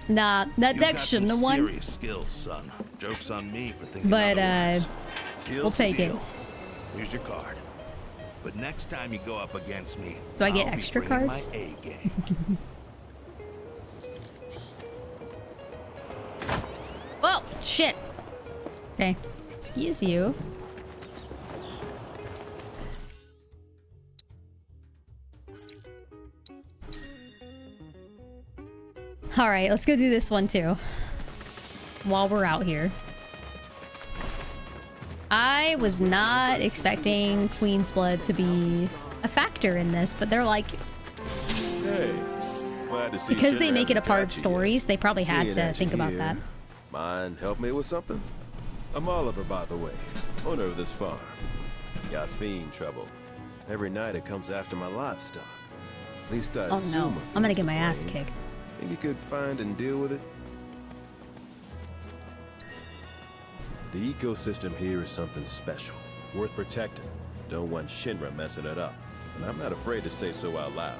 Nah, that deck shouldn't have won. Serious skills, son. Joke's on me for thinking but we'll take it. Here's your card. But next time you go up against me, do I get I'll extra be bringing cards? My A game. Oh, shit. Okay. Excuse you. All right, let's go do this one too. While we're out here. I was not expecting Queen's Blood to be a factor in this, but they're like... Hey, glad to see because they Shinra make it a hasn't part got of you stories, yet. they probably had Seeing to as think you're about here, that. Mind help me with something? I'm Oliver, by the way, owner of this farm. Got fiend trouble. Every night it comes after my livestock. At least I Oh assume no, a I'm gonna fiend's get to my ass blame. kicked. Think you could find and deal with it? The ecosystem here is something special, worth protecting. Don't want Shinra messing it up, and I'm not afraid to say so out loud.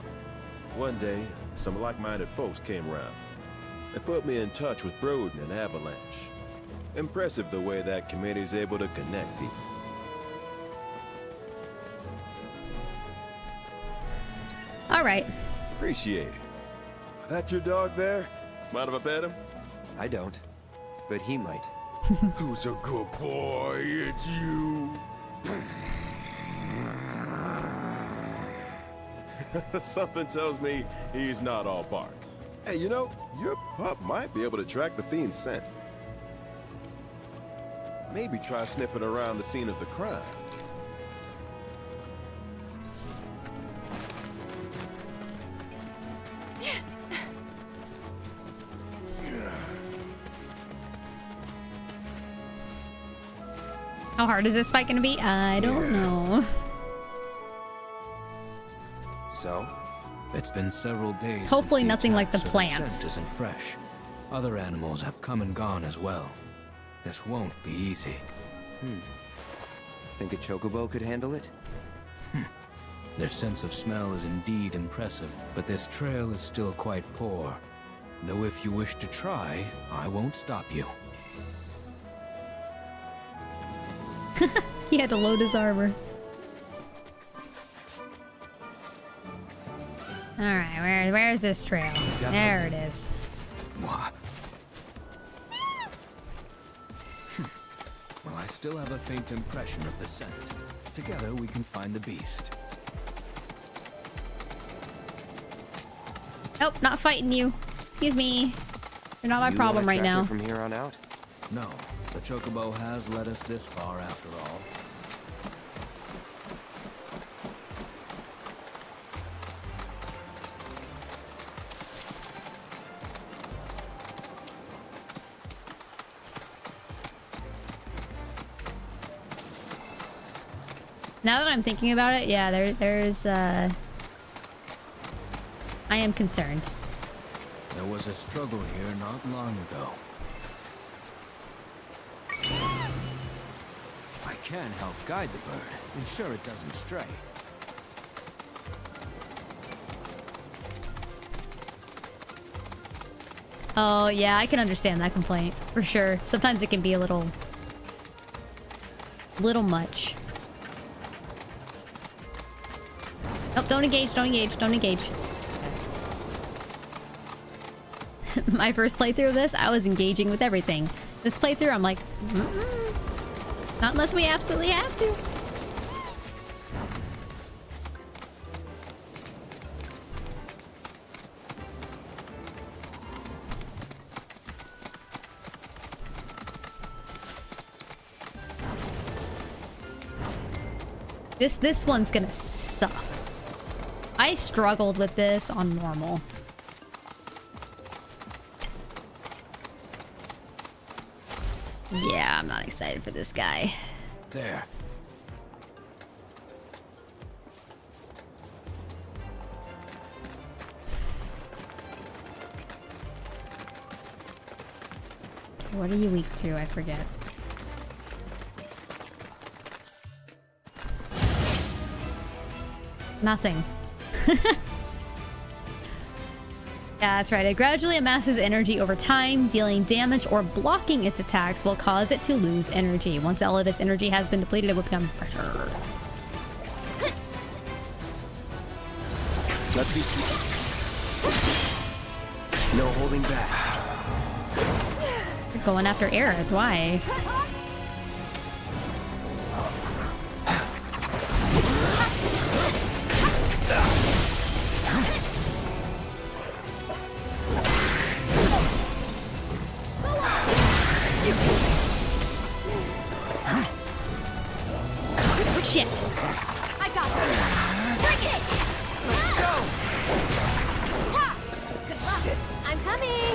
One day, some like-minded folks came around. They put me in touch with Broden and Avalanche. Impressive the way that committee's able to connect people. All right. Appreciate it. That your dog there? Mind if I pet him? I don't, but he might. Who's a good boy? It's you. Something tells me he's not all bark. Hey, you know, your pup might be able to track the fiend's scent. Maybe try sniffing around the scene of the crime. How hard is this fight gonna be? I don't know. So? It's been several days. Hopefully since nothing like the attack, so plants. scent isn't fresh. Other animals have come and gone as well. This won't be easy. Think a chocobo could handle it? Their sense of smell is indeed impressive, but this trail is still quite poor. Though if you wish to try, I won't stop you. He had to load his armor. Alright, where's this trail? There it is. What? Well, I still have a faint impression of the scent. Together we can find the beast. Nope, not fighting you. Excuse me. You're not my problem right now. From here on out? No, the chocobo has led us this far after all. Now that I'm thinking about it, yeah, there's I am concerned. There was a struggle here not long ago. I can help guide the bird, ensure it doesn't stray. Oh, yeah, I can understand that complaint, for sure. Sometimes it can be a little much. Oh, don't engage, don't engage, don't engage. My first playthrough of this, I was engaging with everything. This playthrough, I'm like, not unless we absolutely have to. This one's gonna suck. I struggled with this on normal. Yeah, I'm not excited for this guy. There. What are you weak to? I forget. Nothing. Yeah, that's right. It gradually amasses energy over time. Dealing damage or blocking its attacks will cause it to lose energy. Once all of its energy has been depleted, it will become pressure. Let's be smart. No holding back. You're going after Aerith. Why? Shit. I got it. Bring it. Let's go. Good luck. I'm coming.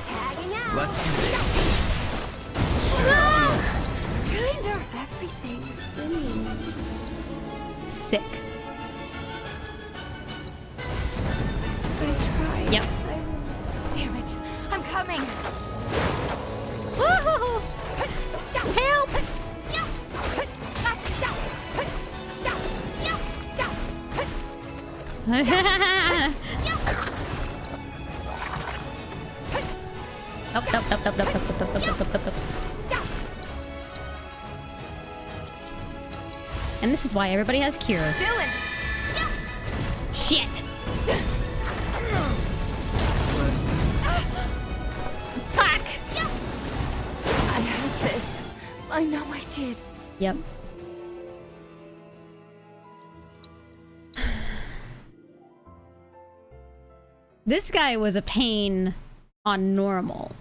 Tagging out. Let's do this. Kind of everything's spinning. Sick. Yep. Damn it. I'm coming. Woohoo! Help! And this is why everybody has cure. Dylan! Shit! Fuck! I had this. I know I did. Yep. This guy was a pain on normal.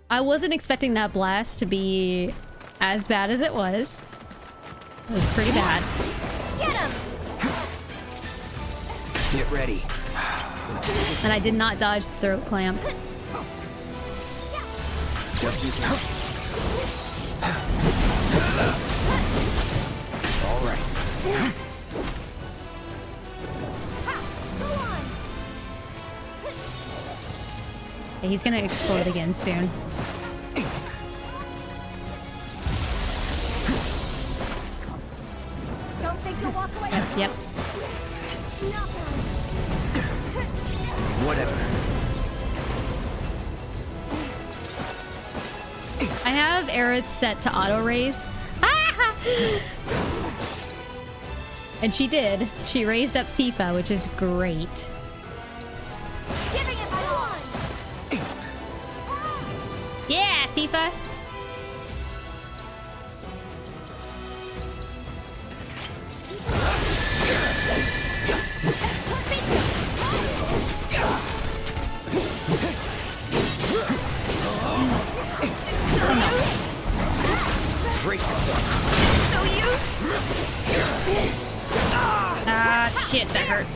I wasn't expecting that blast to be as bad as it was. It was pretty bad. Get him! Get ready. And I did not dodge the throat clamp. Just you can. All right. Yeah, he's gonna explode again soon. Don't think you'll walk away. Yep. Whatever. I have Aerith set to auto raise. Ah! And she did. She raised up Tifa, which is great. Giving it on. Yeah, Tifa. Brace yourself. No use. Ah, shit, that hurt.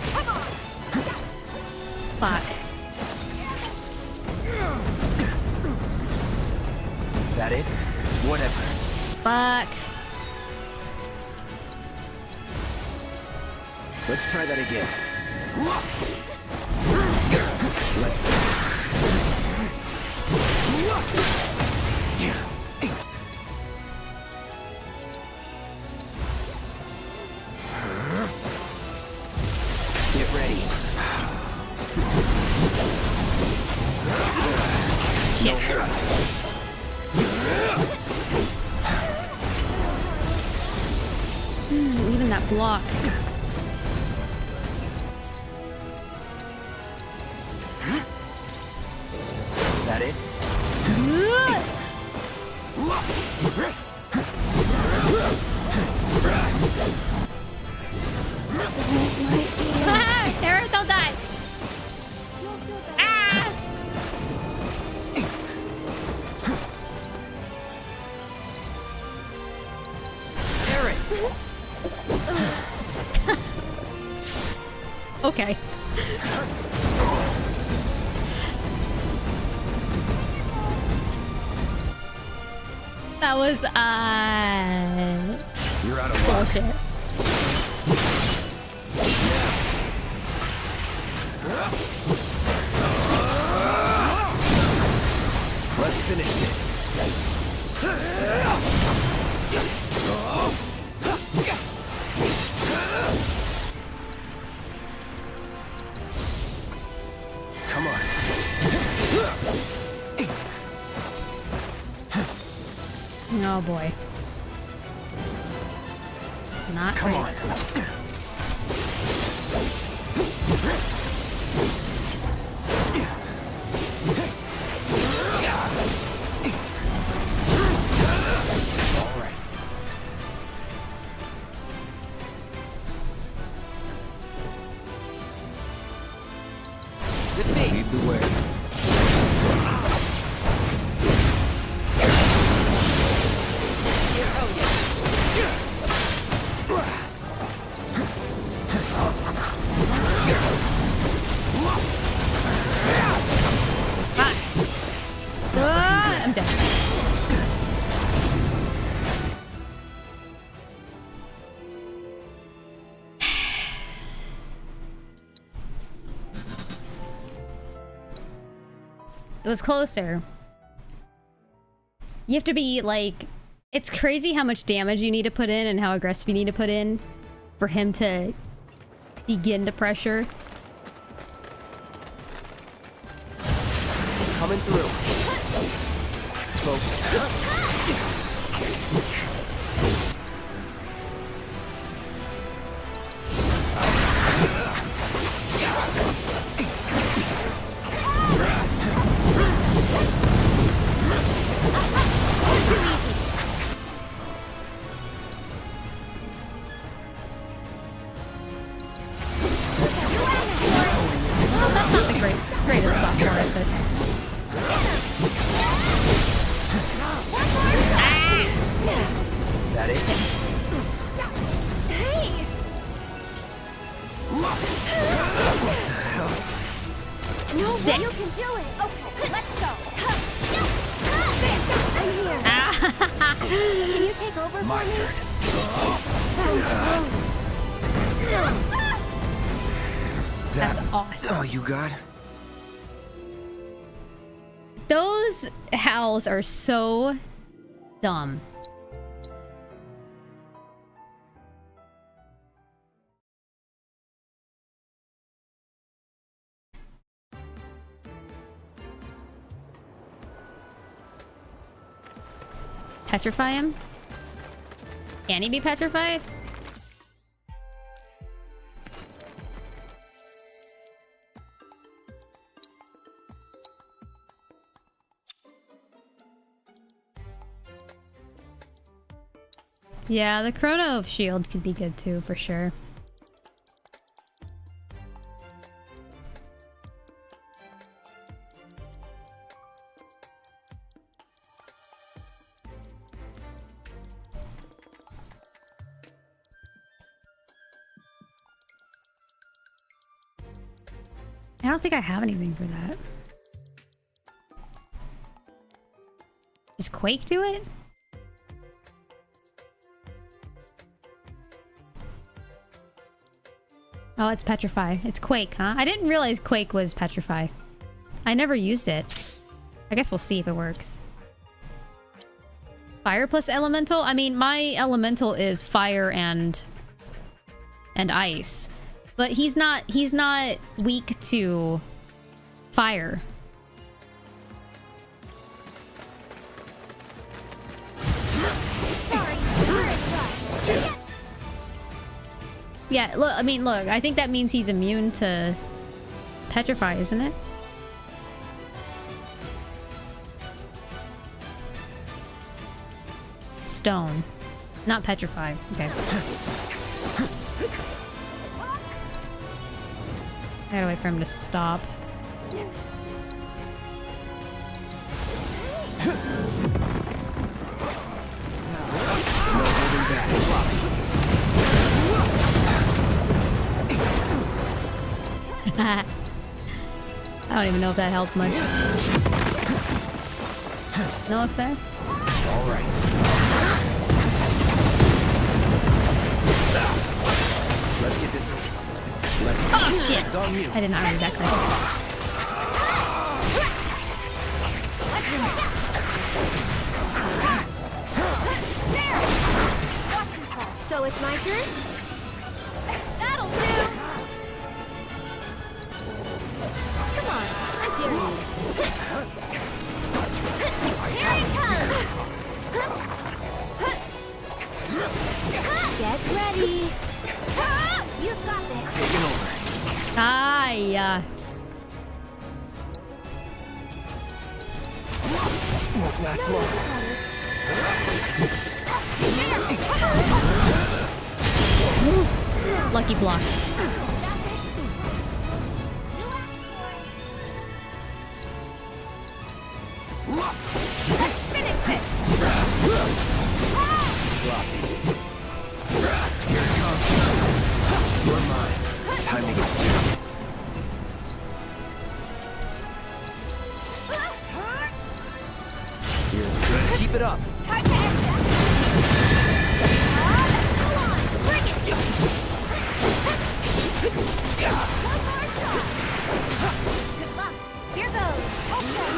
Fuck. That it? Whatever. Fuck. Let's try that again. Get ready. Even that block. That it? Aerith, don't die. Ah! Okay. That was You're out of luck. bullshit. Let's finish this. Come on. Oh boy. It's not Come great. on. All right. With me. Lead the way. I'm dead. It was closer. You have to be like... It's crazy how much damage you need to put in and how aggressive you need to put in for him to begin to pressure. coming through. Well, that's not the greatest spot for it, but... That is it. Hey! No, Sick. you can do it. Okay, let's go. I'm here. Can you take over My for me? turn. That was close. That's awesome. Oh, you got? Those howls are so dumb. Petrify him? Can he be petrified? Yeah, the Chrono Shield could be good too, for sure. I don't think I have anything for that. Does Quake do it? Oh, it's Petrify. It's Quake, huh? I didn't realize Quake was Petrify. I never used it. I guess we'll see if it works. Fire plus elemental? I mean, my elemental is fire and ice. But he's not weak to fire. Sorry, Yeah, look, I mean, look, I think that means he's immune to Petrify, isn't it? Stone. Not Petrify. Okay. I gotta wait for him to stop. I don't even know if that helped much. No effect? All right. Let's get this. Oh shit! I did not read that correctly. So it's my turn? That'll do! Come on, I dare you. Here it comes! Get ready! You've got this! Taking over. Ah, yeah. Won't last long. Lucky block. Let's finish this! Here it comes. You're mine. Time to get serious. Keep it up. Time to end this! Go on, bring it! One more shot! Good luck. Here goes. Okay.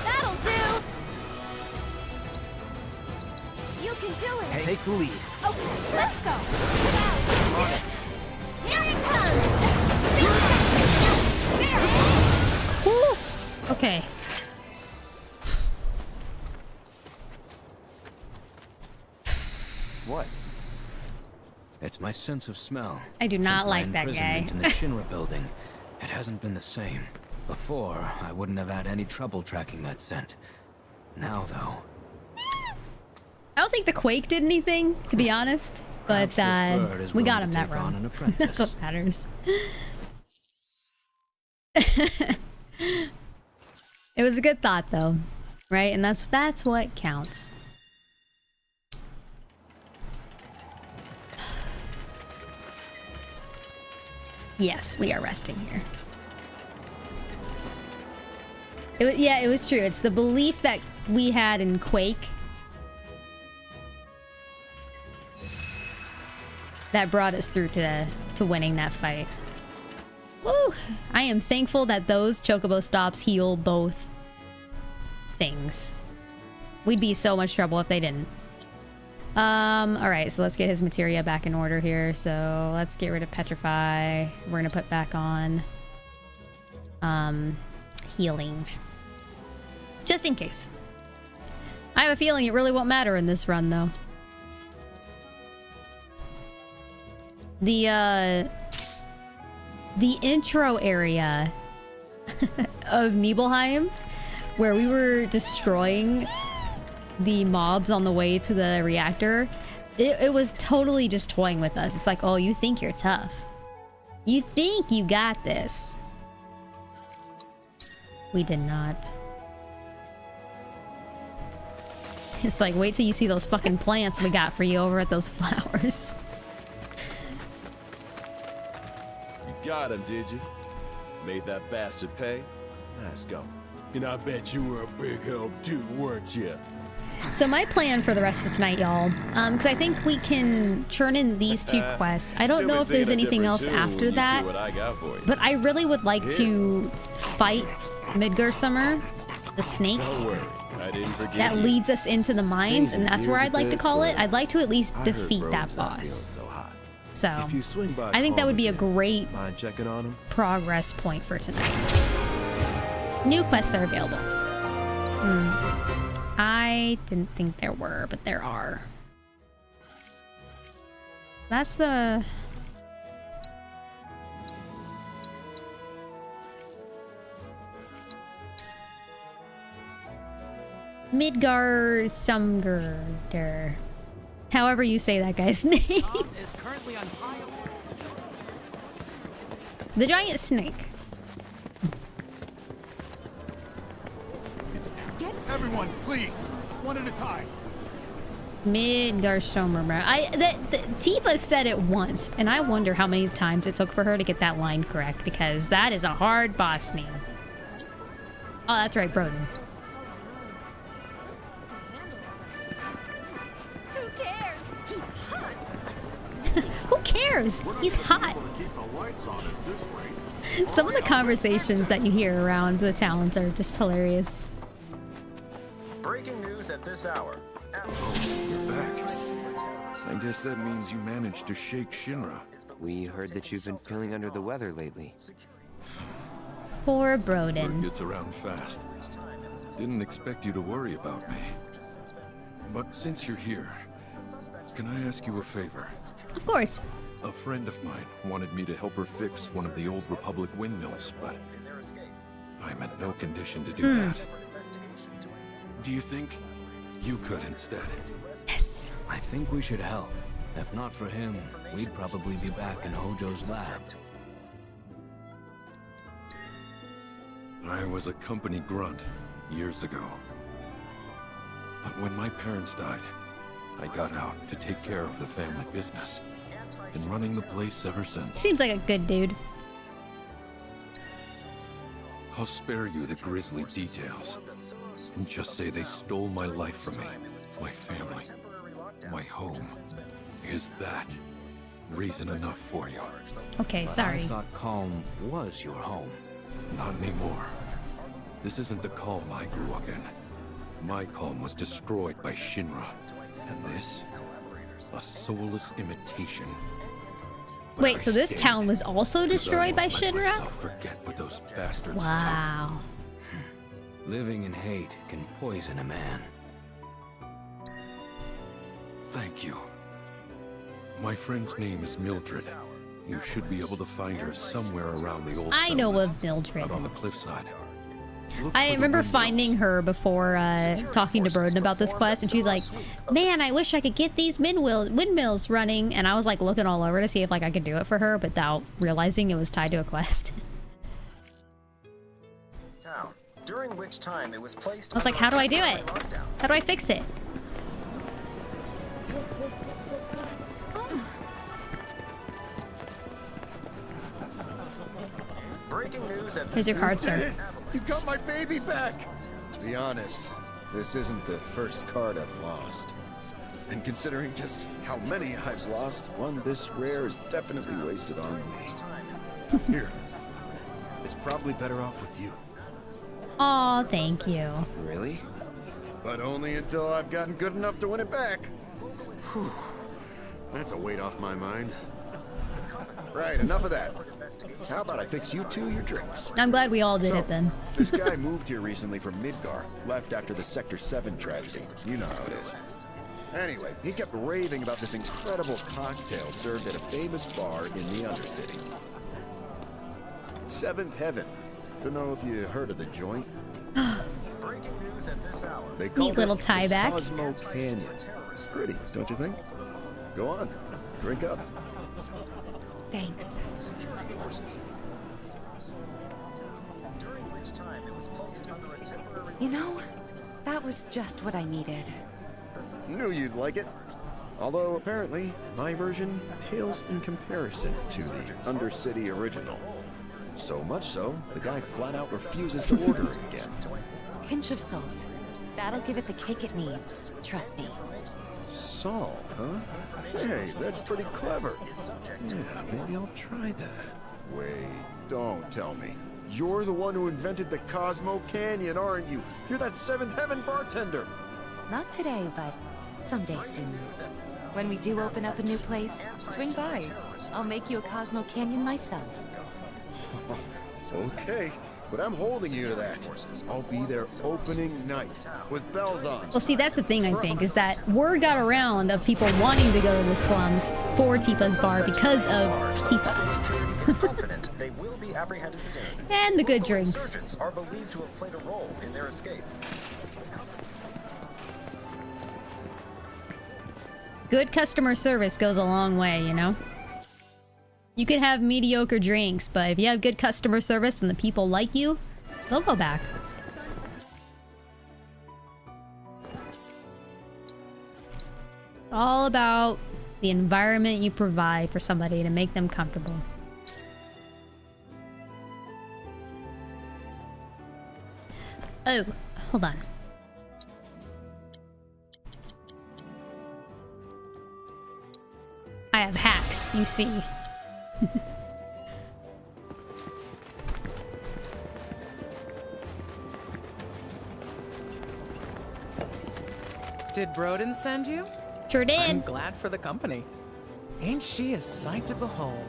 That'll do! You can do it! Hey. Take the lead. Okay, let's go! Here it comes! There! Woo! Okay. What? It's my sense of smell. I do not Since like my that guy. imprisonment in the Shinra building, it hasn't been the same. Before, I wouldn't have had any trouble tracking that scent. Now, though, I don't think the quake did anything, to be honest. But we got him that wrong. That's what matters. It was a good thought, though, right? And that's what counts. Yes, we are resting here. It was true. It's the belief that we had in Quake that brought us through to winning that fight. Woo! I am thankful that those chocobo stops heal both things. We'd be so much trouble if they didn't. Alright, so let's get his materia back in order here. So let's get rid of Petrify. We're gonna put back on healing. Just in case. I have a feeling it really won't matter in this run, though. The intro area of Nibelheim, where we were destroying the mobs on the way to the reactor, it was totally just toying with us. It's like, oh, you think you're tough. You think you got this. We did not. It's like, wait till you see those fucking plants we got for you over at those flowers. You got him, did you? Made that bastard pay? Let's go. And I bet you were a big help too, weren't you? So my plan for the rest of tonight, y'all, because I think we can churn in these two quests. I don't know if there's anything else after that, but I really would like to fight Midgar Summer, the snake. Don't worry, I didn't forget that you. leads us into the mines, and that's where I'd like to call it. I'd like to at least defeat that boss. So I think that would be a great progress point for tonight. New quests are available. I didn't think there were, but there are. That's the... Midgar Sumgurder. However you say that guy's name. The giant snake. Everyone, please. One at a time. Midgar Sumgurder. Tifa said it once, and I wonder how many times it took for her to get that line correct, because that is a hard boss name. Oh, that's right, Broden. Who cares? He's hot. Some of the conversations that you hear around the towns are just hilarious. Breaking news at this hour. Oh, you're back. I guess that means you managed to shake Shinra. We heard that you've been feeling under the weather lately. Poor Broden. Word gets around fast. Didn't expect you to worry about me. But since you're here, can I ask you a favor? Of course. A friend of mine wanted me to help her fix one of the old Republic windmills, but I'm in no condition to do that. Do you think you could instead? Yes. I think we should help. If not for him, we'd probably be back in Hojo's lab. I was a company grunt years ago. But when my parents died, I got out to take care of the family business. Been running the place ever since. Seems like a good dude. I'll spare you the grisly details. And just say they stole my life from me, my family, my home. Is that reason enough for you? Okay, But sorry. I thought Calm was your home. Not anymore. This isn't the Calm I grew up in. My Calm was destroyed by Shinra. And this? A soulless imitation. But Wait, I so this stayed, town was also 'cause I destroyed by won't let Shinra? myself forget what those bastards Wow. took. Living in hate can poison a man. Thank you. My friend's name is Mildred. You should be able to find her somewhere around the old I know settlement, of Mildred. out on the cliffside. I remember finding her before talking to Broden about this quest, and she's like, man, I wish I could get these windmills running. And I was like looking all over to see if like I could do it for her, without realizing it was tied to a quest. During which time it was placed. I was like, how do I do it? How do I fix it? Breaking news at Here's your card, sir. You got my baby back! To be honest, this isn't the first card I've lost. And considering just how many I've lost, one this rare is definitely wasted on me. Here. It's probably better off with you. Aw, thank you. Really? But only until I've gotten good enough to win it back. Whew. That's a weight off my mind. Right, enough of that. How about I fix you two your drinks? I'm glad we all did it then. This guy moved here recently from Midgar, left after the Sector 7 tragedy. You know how it is. Anyway, he kept raving about this incredible cocktail served at a famous bar in the Undercity. Seventh Heaven. Don't know if you heard of the joint. They call Neat little it tie the back. Cosmo Canyon. Pretty, don't you think? Go on, drink up. Thanks. You know, that was just what I needed. Knew you'd like it. Although apparently, my version pales in comparison to the Undercity original. So much so, the guy flat out refuses to order it again. Pinch of salt. That'll give it the kick it needs. Trust me. Salt, huh? Hey, that's pretty clever. Yeah, maybe I'll try that. Wait, don't tell me. You're the one who invented the Cosmo Canyon, aren't you? You're that Seventh Heaven bartender. Not today, but someday soon. When we do open up a new place, swing by. I'll make you a Cosmo Canyon myself. Okay, but I'm holding you to that. I'll be there opening night with bells on. Well, see, that's the thing, I think, is that word got around of people wanting to go to the slums for Tifa's bar because of Tifa. They will be apprehended soon. And the good drinks. Insurgents are believed to have played a role in their escape. Good customer service goes a long way, you know? You can have mediocre drinks, but if you have good customer service and the people like you, they'll go back. All about the environment you provide for somebody to make them comfortable. Oh, hold on. I have hacks, you see. Did Broden send you? Sure did. I'm glad for the company. Ain't she a sight to behold?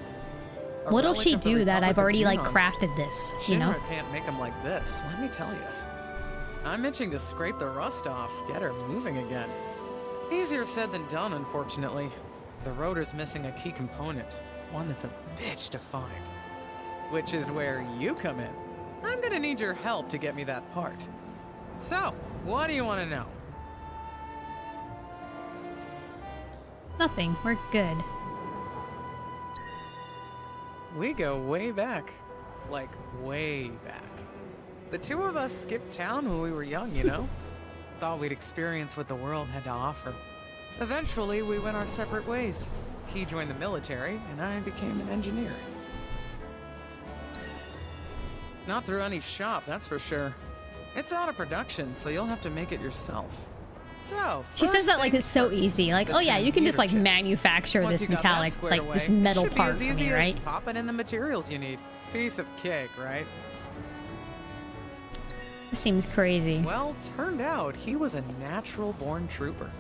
A What'll relic she of the do that Republic I've of already like Junon. crafted this, you know? Shinra can't make them like this, let me tell you. I'm itching to scrape the rust off, get her moving again. Easier said than done, unfortunately. The rotor's missing a key component, one that's a bitch to find. Which is where you come in. I'm gonna need your help to get me that part. So, what do you want to know? Nothing. We're good. We go way back. Like, way back. The two of us skipped town when we were young, you know? Thought we'd experience what the world had to offer. Eventually, we went our separate ways. He joined the military, and I became an engineer. Not through any shop, that's for sure. It's out of production, so you'll have to make it yourself. So, She says that like it's so easy. Like, oh yeah, you can just like manufacture Once this you got that metallic, squared like this away, metal it should part be for as easy me, as right? popping in the materials you need. Piece of cake, right? This seems crazy. Well, turned out he was a natural-born trooper.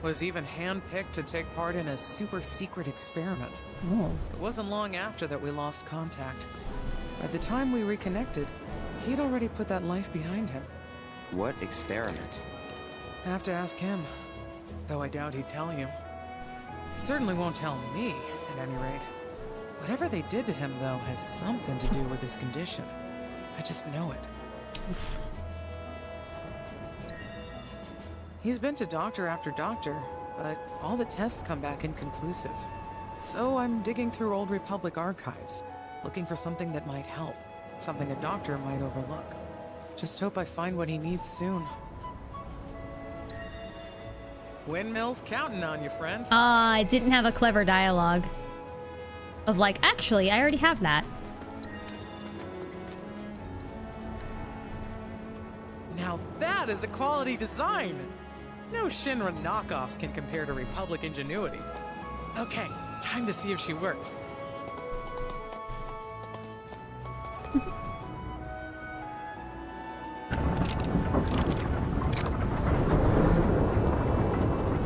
Was even handpicked to take part in a super-secret experiment. Oh. It wasn't long after that we lost contact. By the time we reconnected, he'd already put that life behind him. What experiment? Have to ask him. Though I doubt he'd tell you. Certainly won't tell me, at any rate. Whatever they did to him, though, has something to do with his condition. I just know it. He's been to doctor after doctor, but all the tests come back inconclusive. So I'm digging through old Republic archives, looking for something that might help, something a doctor might overlook. Just hope I find what he needs soon. Windmill's counting on you, friend. I didn't have a clever dialogue. Of like, actually, I already have that. Now that is a quality design! No Shinra knockoffs can compare to Republic ingenuity. Okay, time to see if she works.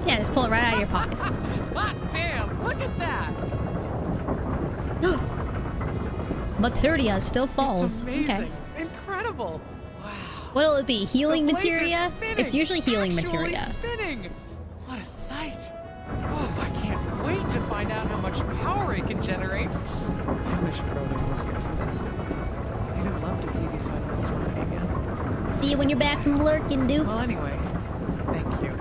Yeah, just pull it right out of your pocket. Hot damn! Look at that! Materia still falls. It's amazing. Okay. Incredible. What'll it be? Healing The blades are materia? spinning. It's usually healing Actually materia. Spinning. What a sight. Oh, I can't wait to find out how much power it can generate. I wish Broden was here for this. He'd have loved to see these windmills running again. See you when you're back from lurking, dude. Well, anyway, thank you.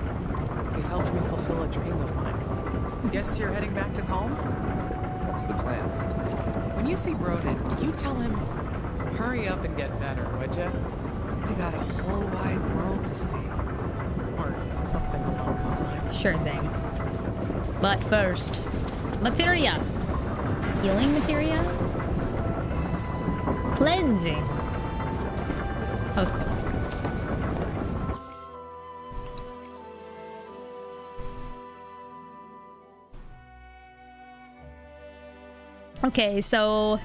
You've helped me fulfill a dream of mine. Guess you're heading back to Calm? What's the plan? When you see Broden, you tell him, hurry up and get better, would ya? We got a whole wide world to see. Or something along those lines. Sure thing. But first, materia. Healing materia? Cleansing. That was close. Okay, so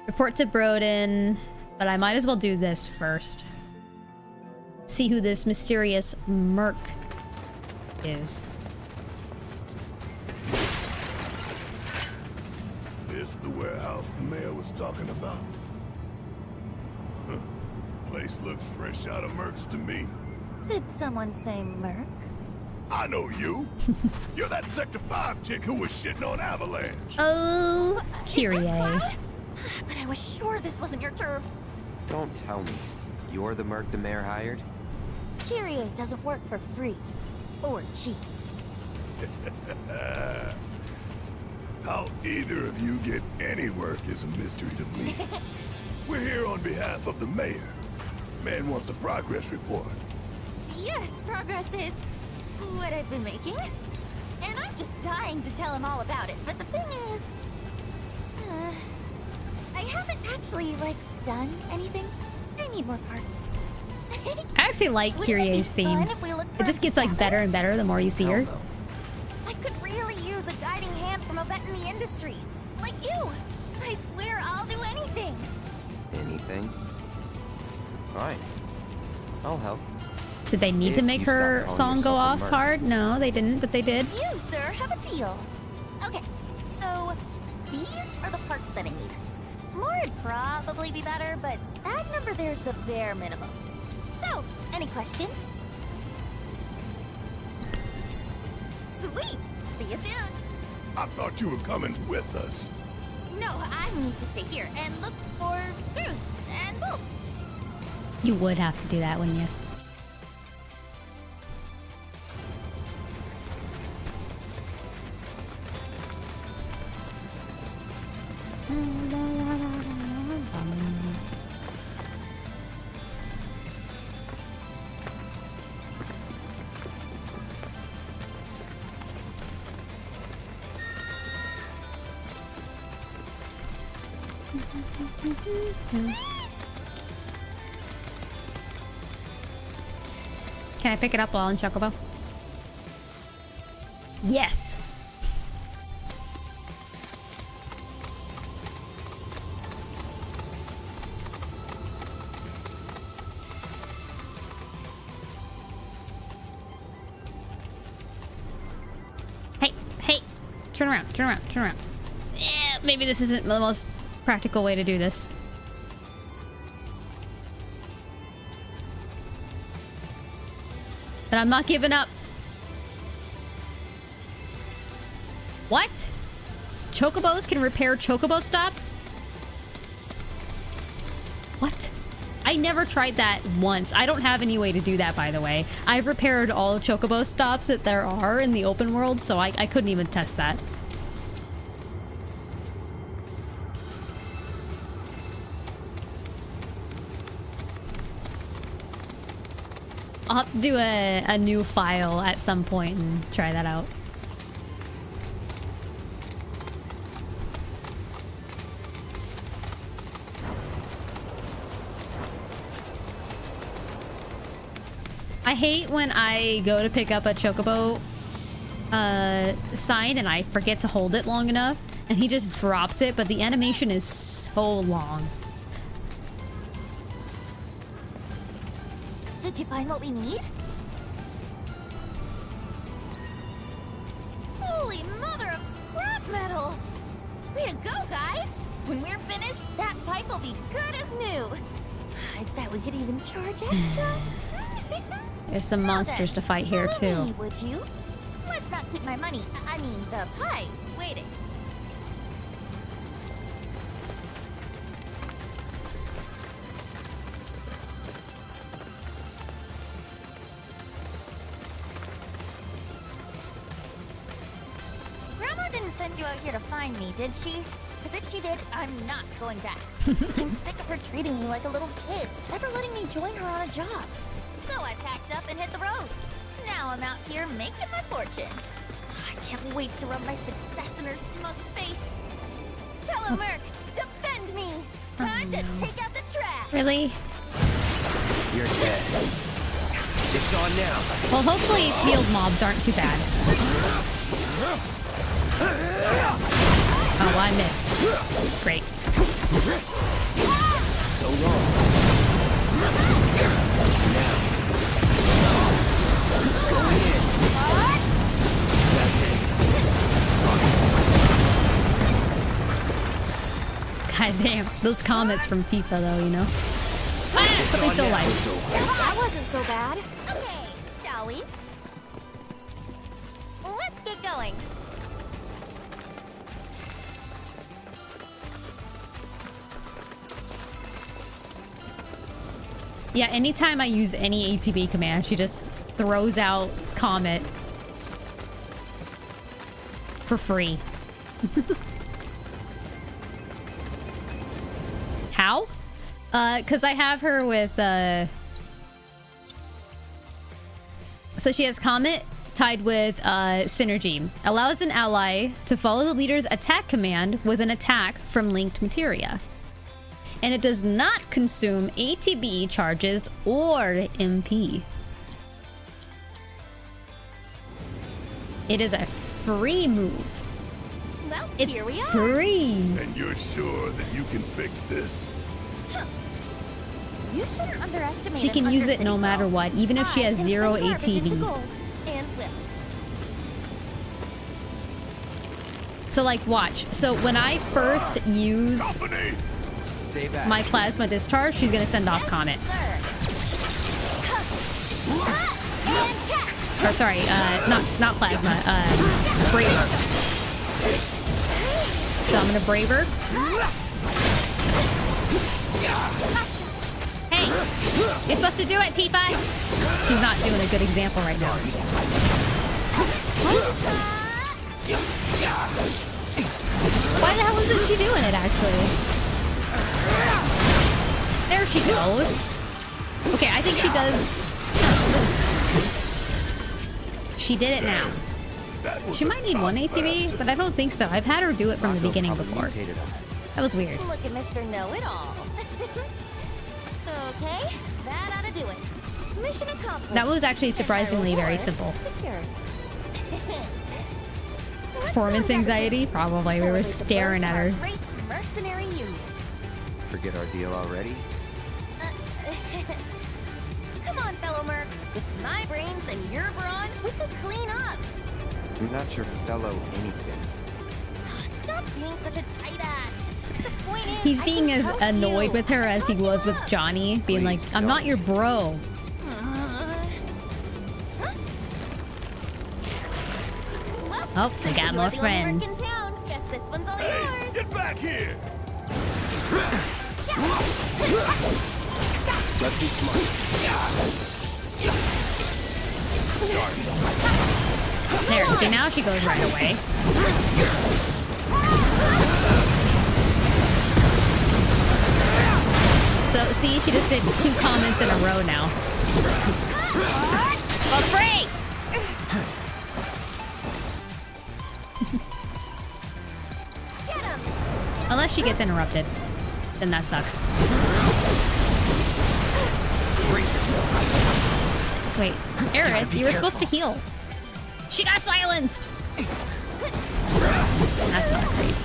report to Broden, but I might as well do this first. See who this mysterious merc is. This the warehouse the mayor was talking about. Huh. Place looks fresh out of Mercs to me. Did someone say Merc? I know you. You're that Sector 5 chick who was shitting on Avalanche. Oh, Kyrie. But I was sure this wasn't your turf. Don't tell me. You're the merc the mayor hired? Kyrie doesn't work for free. Or cheap. How either of you get any work is a mystery to me. We're here on behalf of the mayor. Man wants a progress report. Yes, progress is what I've been making. And I'm just dying to tell him all about it. But the thing is, I haven't actually, like, done anything. I need more parts. I actually like Kyrie's theme. It just gets like better and better the more you see her. I could really use a guiding hand from a vet in the industry. Like you. I swear I'll do anything. Anything? Fine. I'll help. Did they need to make her song go off hard? No, they didn't, but they did. You, sir, have a deal. Okay, so these are the parts that I need. More'd probably be better, but that number there's the bare minimum. So, any questions? Sweet! See you soon! I thought you were coming with us. No, I need to stay here and look for screws and bolts. You would have to do that, wouldn't you? Can I pick it up while on Chocobo? Yes. Hey, turn around. Yeah, maybe this isn't the most practical way to do this. But I'm not giving up. What? Chocobos can repair chocobo stops? What? I never tried that once. I don't have any way to do that, by the way. I've repaired all chocobo stops that there are in the open world, so I couldn't even test that. I'll have to do a new file at some point and try that out. I hate when I go to pick up a chocobo sign and I forget to hold it long enough and he just drops it, but the animation is so long. Did you find what we need? Holy mother of scrap metal! Way to go, guys! When we're finished, that pipe will be good as new. I bet we could even charge extra. There's some monsters to fight here too. Me, would you? Let's not keep my money, I mean the pipe, waiting. Grandma didn't send you out here to find me, did she? Because if she did, I'm not going back. I'm sick of her treating me like a little kid, never letting me join her on a job. So I packed up and hit the road. Now I'm out here making my fortune. I can't wait to rub my success in her smug face. Fellow Merc, defend me! Time to take out the trash! Really? You're dead. It's on now. Well, hopefully field mobs aren't too bad. Oh, I missed. Great. So long. Now. Going in. That's it. God damn. Those comments from Tifa though, you know? Ah, something's still alive. That wasn't so bad. Okay, shall we? Let's get going. Yeah, anytime I use any ATB command, she just throws out Comet for free. How? Because I have her with, so she has Comet tied with Synergy. Allows an ally to follow the leader's attack command with an attack from linked materia. And it does not consume ATB charges or MP. It is a free move. Well, It's here we are. free. And you're sure that you can fix this? You shouldn't underestimate She an can use it Undercity no matter girl. what, even if she has I can 0 spin garbage into ATB. gold, and will. So like, watch. So when I first use Stay back. my plasma discharge, she's gonna send off Comet. Or sorry, not plasma, Braver. So I'm gonna Braver. Hey! You're supposed to do it, Tifa! She's not doing a good example right now. Why the hell isn't she doing it, actually? There she goes. Okay, I think she does... She did it now. She might need 1 ATB, but I don't think so. I've had her do it from the beginning before. That was weird. Look at Mr. Know-It-All. Okay, that ought to do it. Mission accomplished. That was actually surprisingly very simple. Secure. Performance anxiety? Probably. We were staring at her. Great mercenary union. Forget our deal already? Come on, fellow Merc. With my brains and your brawn, we could clean up. I'm not your fellow anything. Stop being such a tight ass. The point is, He's I being can as help annoyed you. with her as he was with Johnny, being like, I'm not your bro. Oh, they got more friends. In town. Guess this one's all yours. Get back here! Let's be smart. There, see, now she goes right away. So, see, she just did 2 comments in a row now. For free! Unless she gets interrupted. Then that sucks. Wait, Aerith, you were supposed to heal. She got silenced! That's not great.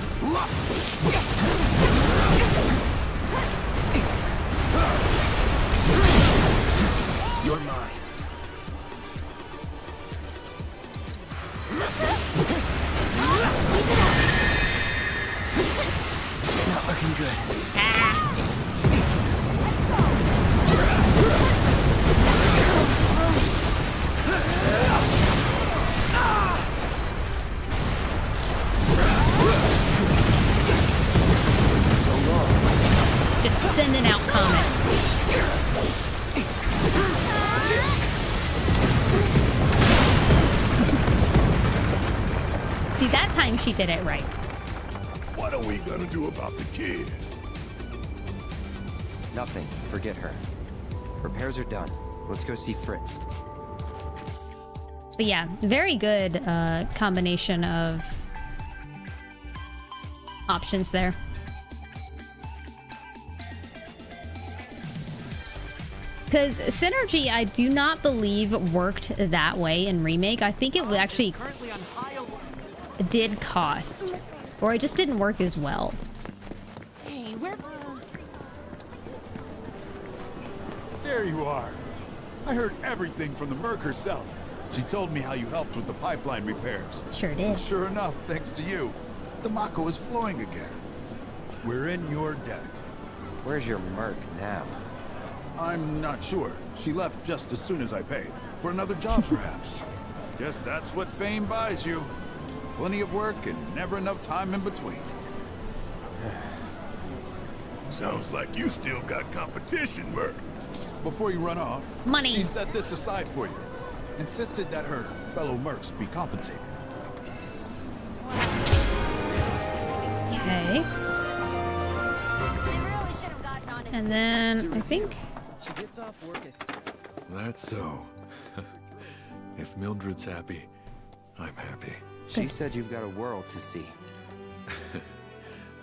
You're mine. Not looking good. Just sending out comments. See, that time she did it right. What are we gonna do about the kid? Nothing. Forget her. Repairs are done. Let's go see Fritz. But yeah, very good combination of options there. Because Synergy, I do not believe worked that way in Remake. I think it actually did cost. Or it just didn't work as well. Hey, where... There you are. I heard everything from the Merc herself. She told me how you helped with the pipeline repairs. Sure did. And sure enough, thanks to you, the Mako is flowing again. We're in your debt. Where's your Merc now? I'm not sure. She left just as soon as I paid. For another job, perhaps. Guess that's what fame buys you. Plenty of work and never enough time in between. Sounds like you still got competition, Merc. Before you run off, money. She set this aside for you. Insisted that her fellow Mercs be compensated. Okay. And then I think she gets off work at... That's so. If Mildred's happy, I'm happy. She said you've got a world to see.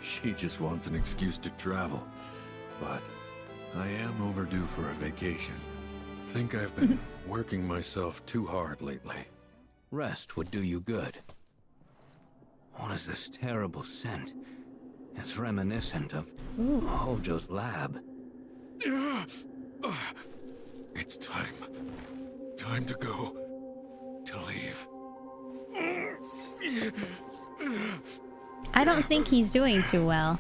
She just wants an excuse to travel. But I am overdue for a vacation. Think I've been working myself too hard lately. Rest would do you good. What is this terrible scent? It's reminiscent of Hojo's lab. It's time. Time to go. To leave. I don't think he's doing too well.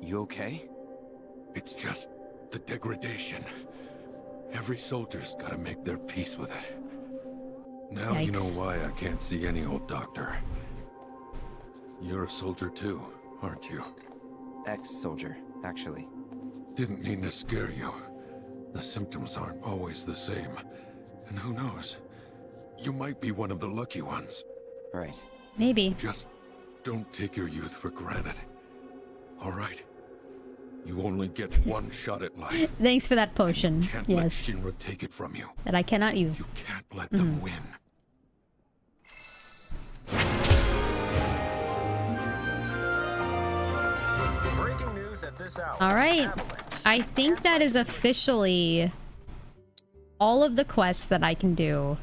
You okay? It's just the degradation. Every soldier's gotta make their peace with it. Now you know why I can't see any old doctor. You're a soldier too, aren't you? Ex-soldier, actually. Didn't mean to scare you. The symptoms aren't always the same. And who knows? You might be one of the lucky ones. Right. Maybe. Just don't take your youth for granted. All right? You only get one shot at life. Thanks for that potion. Can't let Yes. Shinra take it from you. That I cannot use. You can't let them win. Breaking news at this hour. All right. I think that is officially all of the quests that I can do.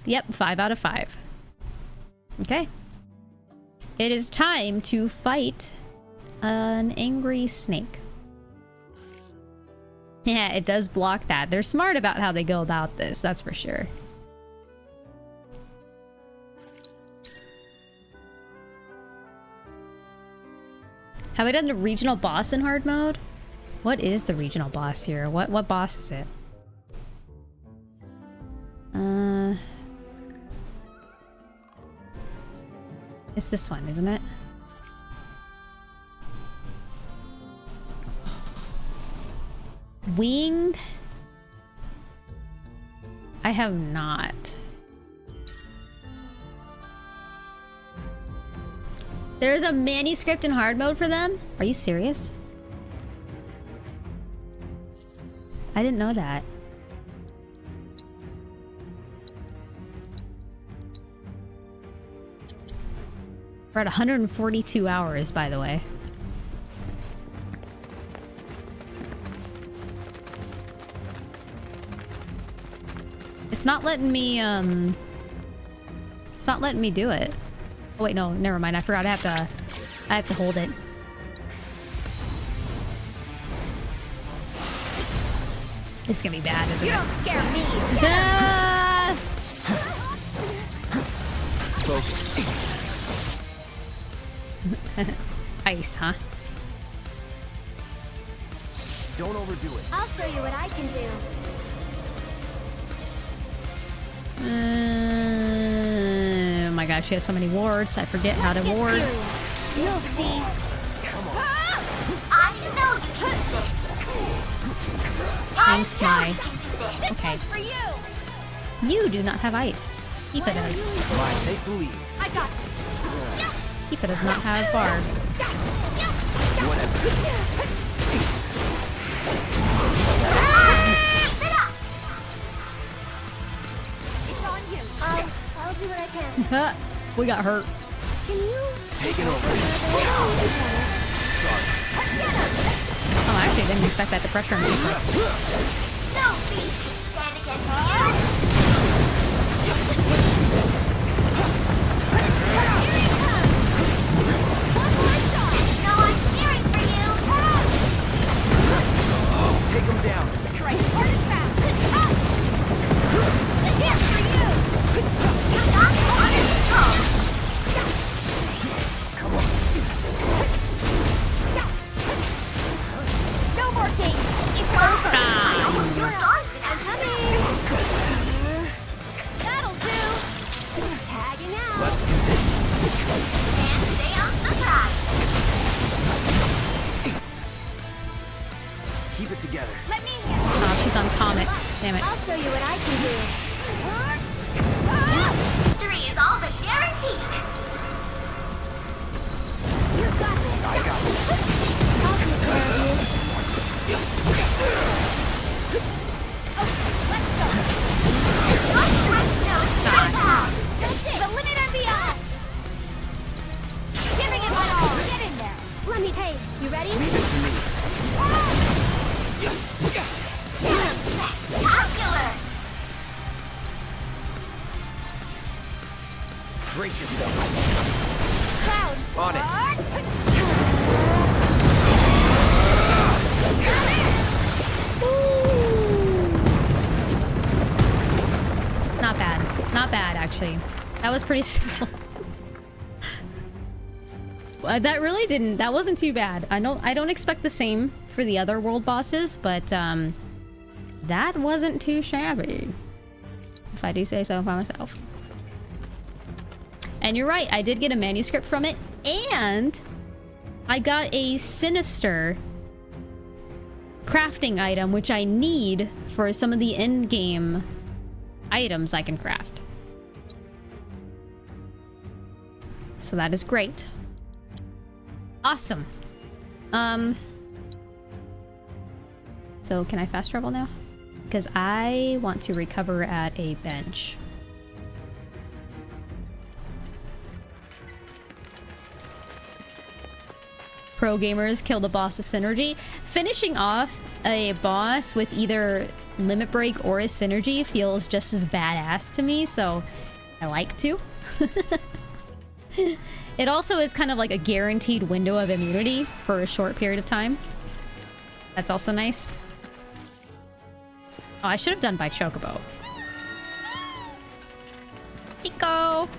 Yep, 5 out of 5. Okay. It is time to fight an angry snake. Yeah, it does block that. They're smart about how they go about this, that's for sure. Have I done the regional boss in hard mode? What is the regional boss here? What boss is it? It's this one, isn't it? Winged? I have not. There's a manuscript in hard mode for them? Are you serious? I didn't know that. We're at 142 hours, by the way. It's not letting me, it's not letting me do it. Oh wait, no, never mind. I forgot I have to hold it. It's gonna be bad, isn't it? You don't scare me. Ah! Ice, huh? Don't overdo it. I'll show you what I can do. Oh my gosh, she has so many wards. I forget how to ward. You'll see. I know you can do this. Thanks, my. This Okay. one's for you. You do not have ice. Tifa does. Mine, take the lead. I got this. Tifa does not have bar. Keep it up. It's on you. I'll do what I can. We got hurt. Can you take it over? Oh, I actually didn't expect that to pressure me. No beast can stand against you. Take him down. Strike hard and fast. Here's for you. You got it under control. Come on. No more games. It's over. You're on. I'm coming. That'll do. tagging out? Let's do this. And stay on the track. Keep it together. Let me Oh, she's on Comet. Damn it. I'll show you what I can do. Victory is all but guaranteed. You got this. I got this. I'll take care of you. Let's go. That's it. The limit and beyond. Giving it my all. Get in there. Let me. Hey, you ready? Leave it to me. Spectacular. Brace yourself. Cloud. On it. Not bad. Not bad, actually. That was pretty simple. That really didn't. That wasn't too bad. I don't expect the same for the other world bosses, but that wasn't too shabby, if I do say so by myself. And you're right, I did get a manuscript from it, and I got a sinister crafting item, which I need for some of the end-game items I can craft. So that is great. Awesome. So can I fast travel now? Because I want to recover at a bench. Pro gamers kill the boss with synergy. Finishing off a boss with either limit break or a synergy feels just as badass to me, so I like to. It also is kind of like a guaranteed window of immunity for a short period of time. That's also nice. Oh, I should have done by Chocobo. Pico!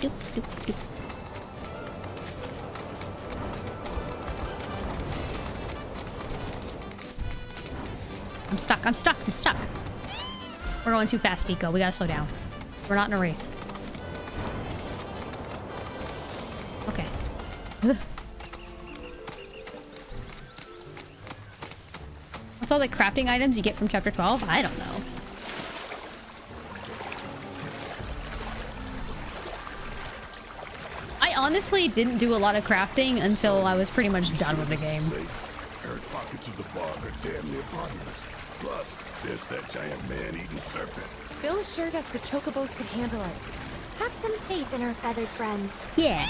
Doop, doop, doop. I'm stuck. I'm stuck. I'm stuck. We're going too fast, Pico. We gotta slow down. We're not in a race. Okay. What's all the crafting items you get from chapter 12? I don't know. I honestly didn't do a lot of crafting until I was pretty much done with the game. Her pockets of the bog are damn near bottomless. Plus, there's that giant man-eating serpent. Bill assured us the chocobos could handle it. Have some faith in our feathered friends. Yeah.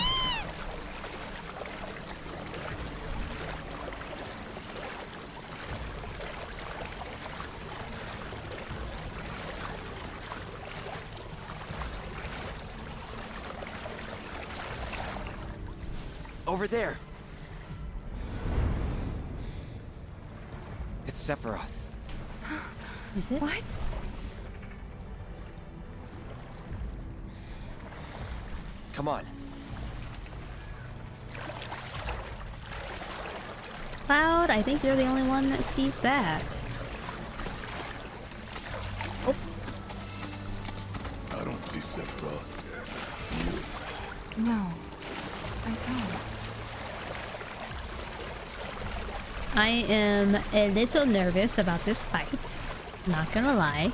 Over there. It's Sephiroth. Is it? What? Come on. Cloud, I think you're the only one that sees that. Oh. I don't see Sephiroth. No, I don't. I am a little nervous about this fight. Not gonna lie.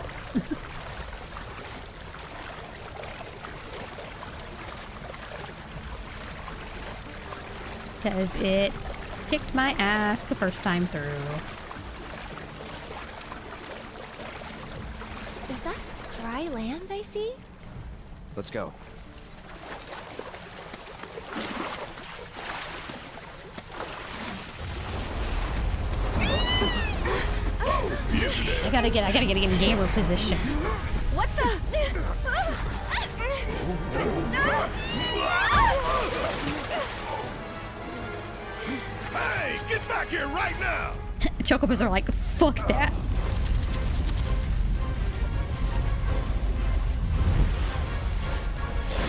Because it kicked my ass the first time through. Is that dry land I see? Let's go. I gotta get in gamer position. What the? Hey, get back here right now! Chocobos are like, fuck that.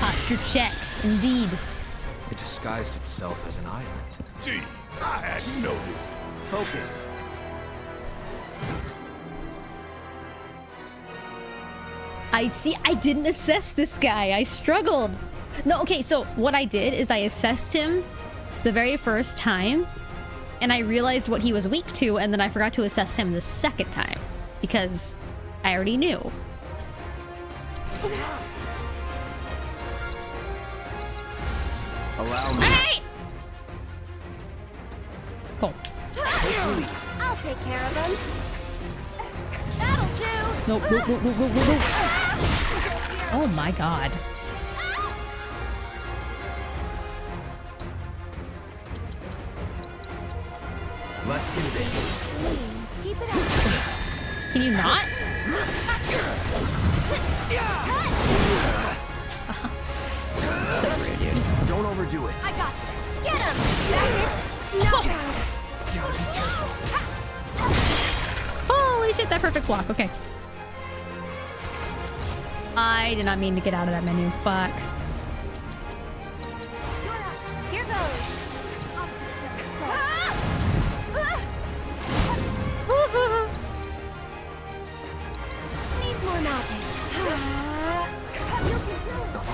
Posture check, indeed. It disguised itself as an island. Gee, I hadn't noticed. Focus. I see. I didn't assess this guy. I struggled. No, okay, so what I did is I assessed him the very first time, and I realized what he was weak to, and then I forgot to assess him the second time because I already knew. Allow me. Hey! Cool. I'll take care of them. That'll do. Nope, nope, nope, nope, nope, nope. Oh my god. Let's do this. Keep it up. Can you not? So rude, dude. Don't overdo it. I got this. Get him. That is Holy shit, that perfect block. Okay. I did not mean to get out of that menu. Fuck. Here goes. Needs more magic.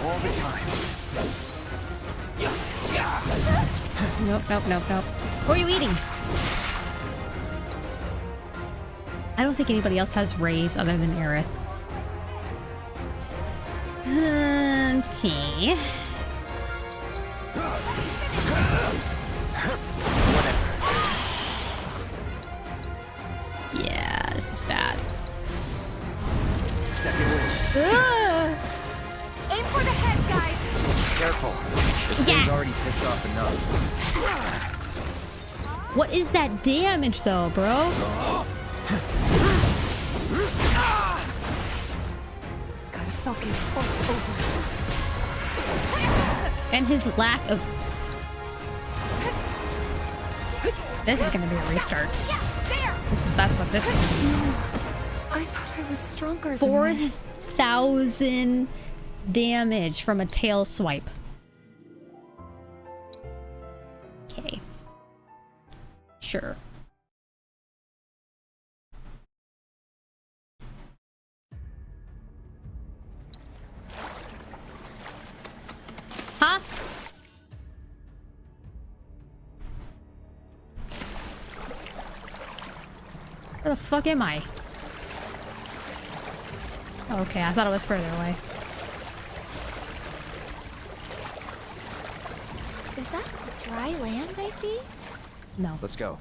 All the time. Nope, nope, nope, nope. What are you eating? I don't think anybody else has rays other than Aerith. Okay. Yeah, this is bad. Aim for the head, guys. Careful. This thing's already pissed off enough. What is that damage though, bro? Gotta focus or it's over. And his lack of... This is gonna be a restart. This is fast, but this is... No, I thought I was stronger than this. 4,000 damage from a tail swipe. Okay. Sure. the fuck am I? Okay, I thought it was further away. Is that dry land I see? No. Let's go.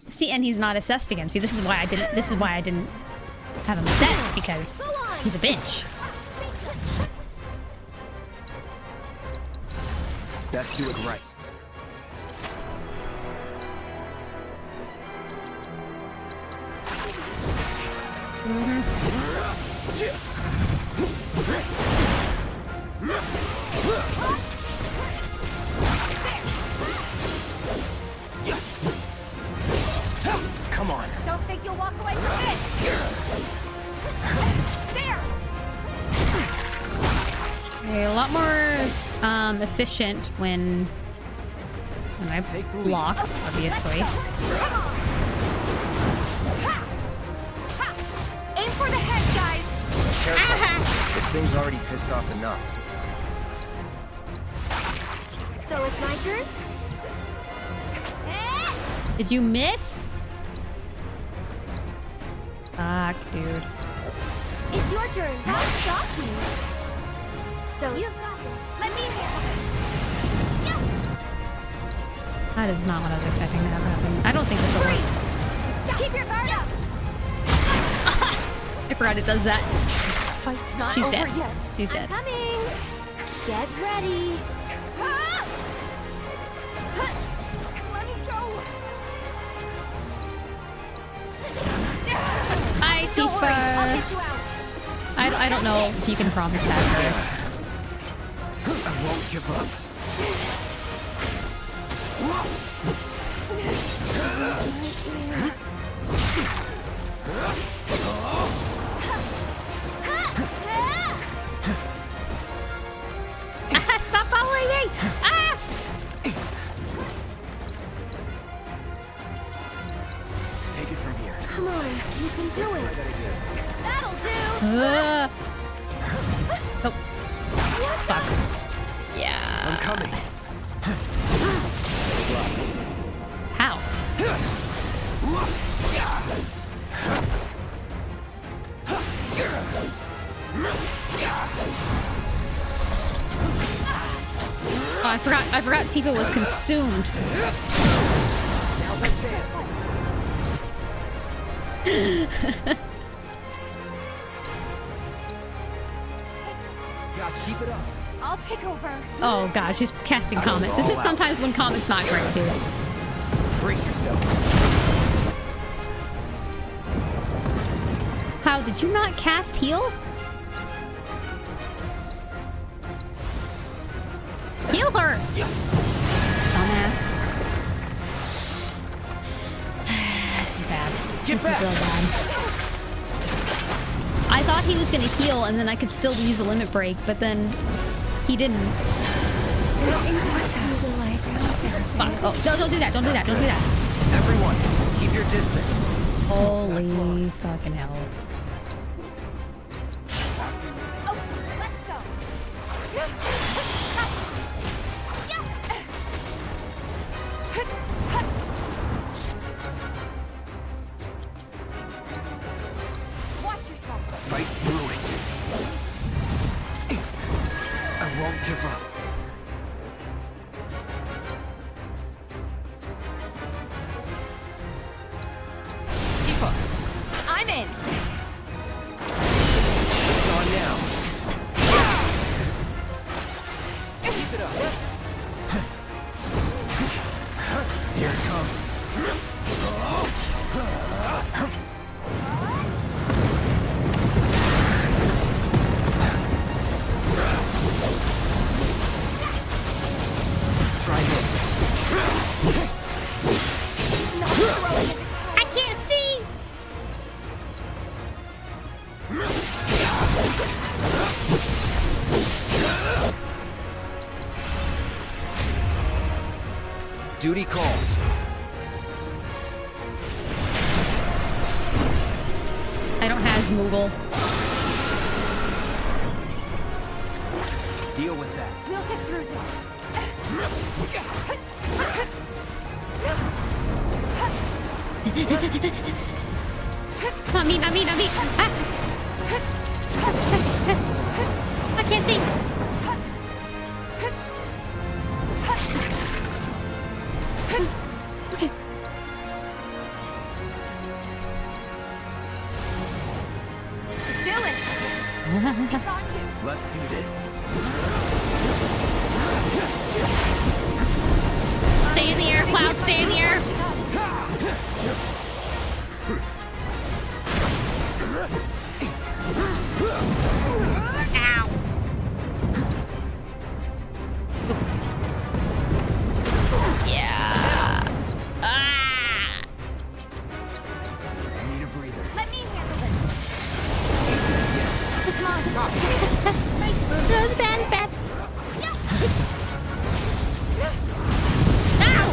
See, and he's not assessed again. See, this is why I didn't. This is why I didn't have him assessed, because he's a bitch. Best do it right. Come on. Don't think you'll walk away from this. There. Okay, a lot more efficient when I block, obviously. Aim for the head, guys. Careful. This thing's already pissed off enough. So it's my turn? Did you miss? Fuck, dude. It's your turn. How shocking. So you've got it. Let me handle this. That is not what I was expecting to have happen. I don't think this will work. Keep your guard up. I forgot it does that. This fight's not She's over dead. yet. She's dead. I'm coming. Get ready. Let me go. Hi, Don't worry, I'll get you Tifa. out. I don't know if you can promise that to her. I won't give up. Stop following me! Ah! Take it from here. Come on, you can do it. That'll do. Oh. Fuck. Yeah. I'm coming. How? Oh, I forgot Tifa was consumed. Keep it up. I'll take over. Oh gosh, she's casting Comet. This is sometimes when Comet's not great, dude. Brace yourself. How did you not cast heal? Heal her! Dumbass. This is bad. This is real bad. I thought he was gonna heal and then I could still use a limit break, but then he didn't. Fuck. Oh, no, don't do that. Don't do that. Don't do that. Everyone, keep your distance. Holy fucking hell. Watch yourself. Right through it. I won't give up. I'm in. It's on now. Keep it up. Here it comes. Try this. I can't see! Duty calls. I don't have Moogle. Deal with that. We'll get through this. Not me, not me, not me. Ah. I can't see. Okay. Do it! It's on you! Let's do this. Stay in the air, Cloud, stay in the air. Ow. Yeah. Ah. I need a breather. Let me handle this! Come on! No, it's bad, it's bad. Ow!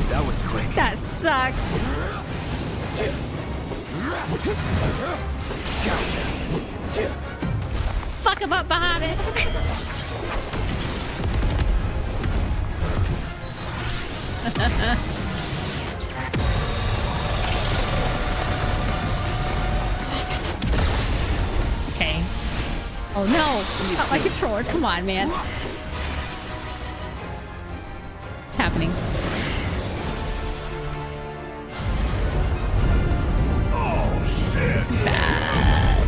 That was quick. That sucks. Fuck him up behind it. Okay. Oh no! Oh, my controller. Come on, man. What's happening? This is bad.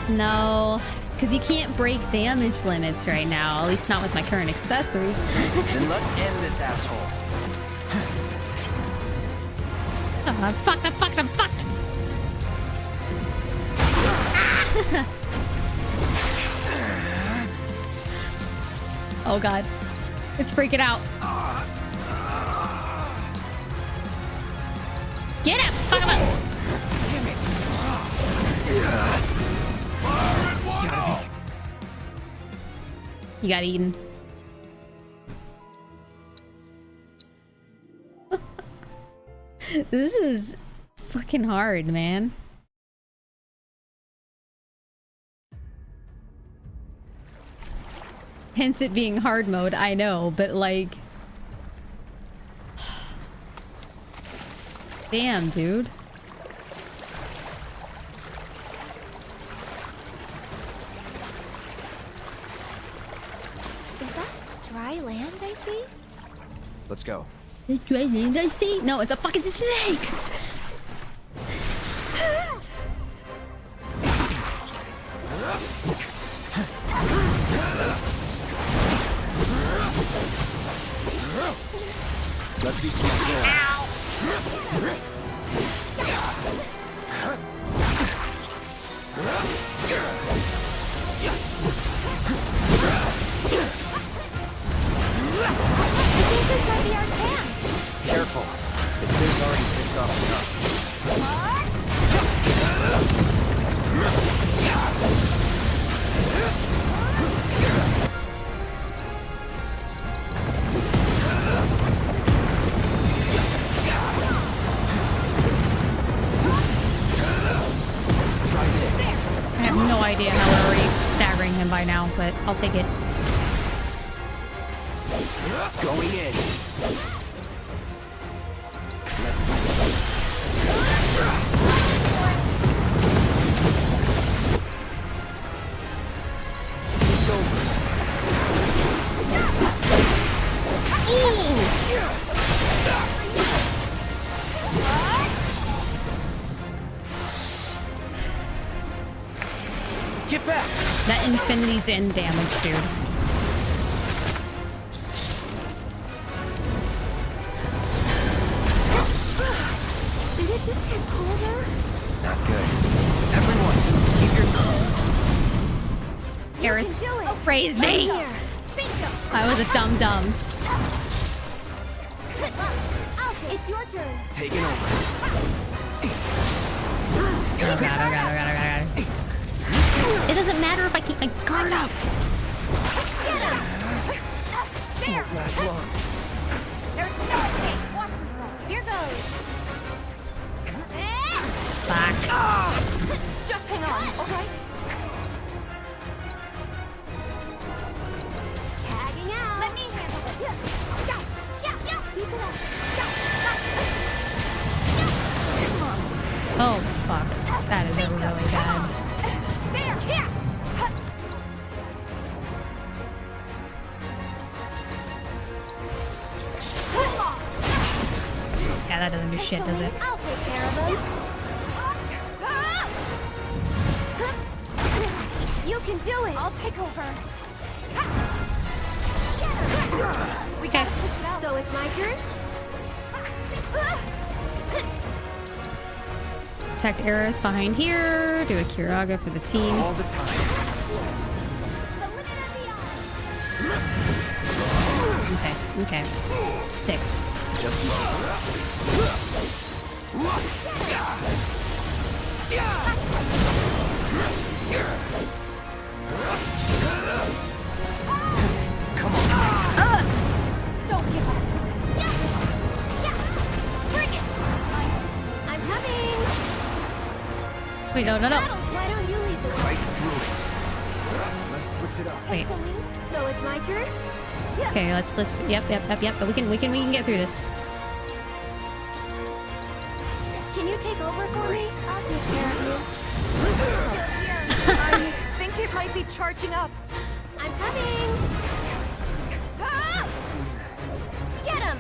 No, because you can't break damage limits right now. At least not with my current accessories. Then let's end this asshole. Oh, I'm fucked, I'm fucked, I'm fucked. Oh god. It's freaking out. Get him! Fuck him up! Damn it. You got eaten. This is fucking hard, man. Hence it being hard mode, I know, but like... Damn, dude. Is that dry land I see? Let's go. The dry land I see? No, it's a fucking snake! Let's be smart. Ow! This might be our chance! Careful. This thing's already pissed off enough. I have no idea how we're already staggering him by now, but I'll take it. Going in. It's over. Get back! That infinity's in damage, dude. Did it just get colder? Not good. Everyone, keep your... Aerith, Do it! praise me! Here. Bingo! I was a dum-dum. It's your turn. Taking over. Oh god, oh god, oh god, oh god, oh god. It doesn't matter if I keep my guard up. There! Won't last long. There's no escape. Watch yourself. Here goes. Fuck. Just hang on, alright? Tagging out. Let me handle this. Yeah. Yeah, that doesn't do shit, does it? I'll take care of them. You can do it. I'll take over. We gotta switch it out. So it's my turn? Protect Aerith behind here. Do a Kiraga for the team. All the time. Okay. Sick. Come on. Don't give up. Bring it. I'm coming. Wait, no. Why don't you lead the Right through it. Let's switch it up. Wait. So it's my turn? Okay, let's yep. But we can get through this. Can you take over for me? I'll take care of you. I think it might be charging up. I'm coming. Ah! Get him.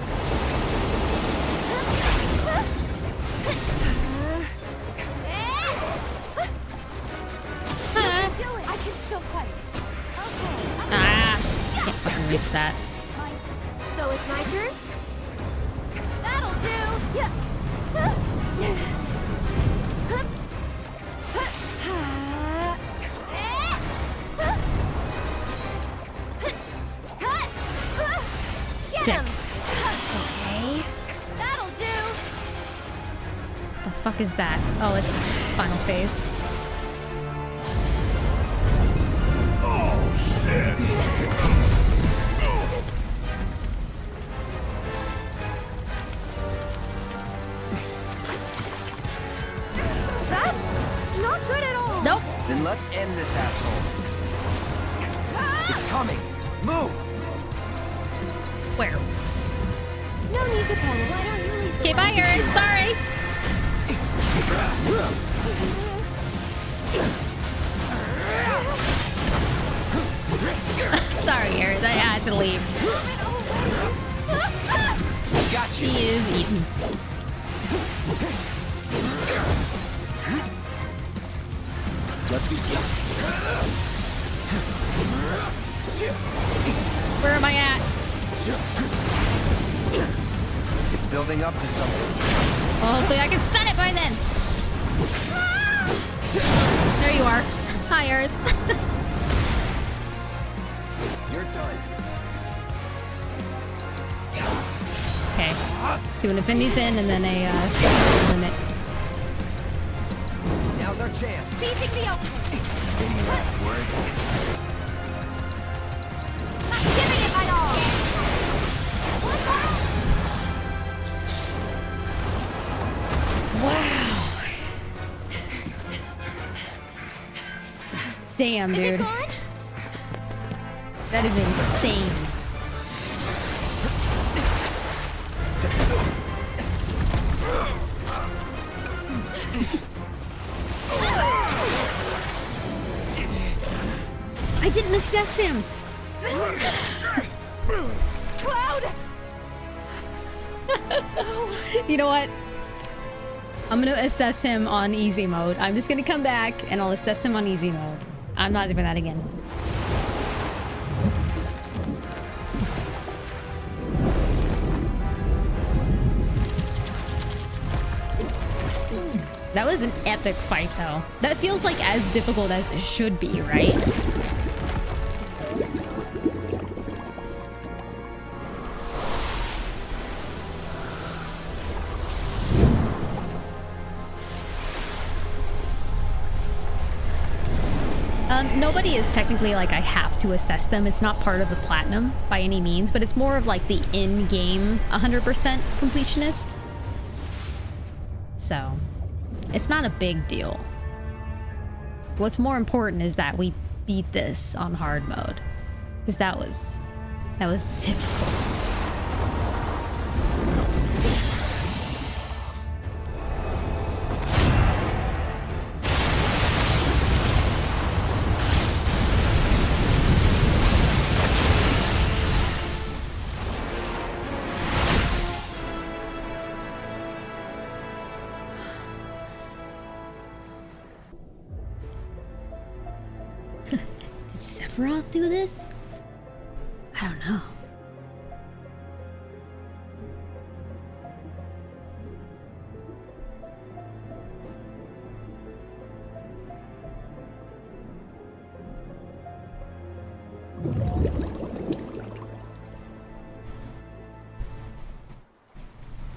Do it. I can still fight. Okay. Can't fucking reach that. So it's my turn? That'll do! Yeah. Sick. Okay. That'll do! The fuck is that? Oh, it's final phase. Oh, shit! That's not good at all! Nope. Then let's end this asshole. It's coming. Move. Where? No need to panic. Why don't you leave the Okay, bye, Aaron. Sorry. I'm sorry, Aaron. I had to leave. Got you. He is eaten. Let's begin. Where am I at? It's building up to something. Well, hopefully I can stun it by then. There you are. Hi, Earth. You're done. Okay. Do an Infinity's in and then a limit. Now's our chance. Seizing the opening. Any last word? Giving it my all. Wow. Damn, dude. That is insane. I didn't assess him. Cloud. You know what? I'm gonna assess him on easy mode. I'm just gonna come back and I'll assess him on easy mode. I'm not doing that again. That was an epic fight, though. That feels like as difficult as it should be, right? Nobody is technically like, I have to assess them. It's not part of the platinum by any means, but it's more of like the in-game 100% completionist. So, it's not a big deal. What's more important is that we beat this on hard mode, because that was difficult. Did Sephiroth do this? I don't know.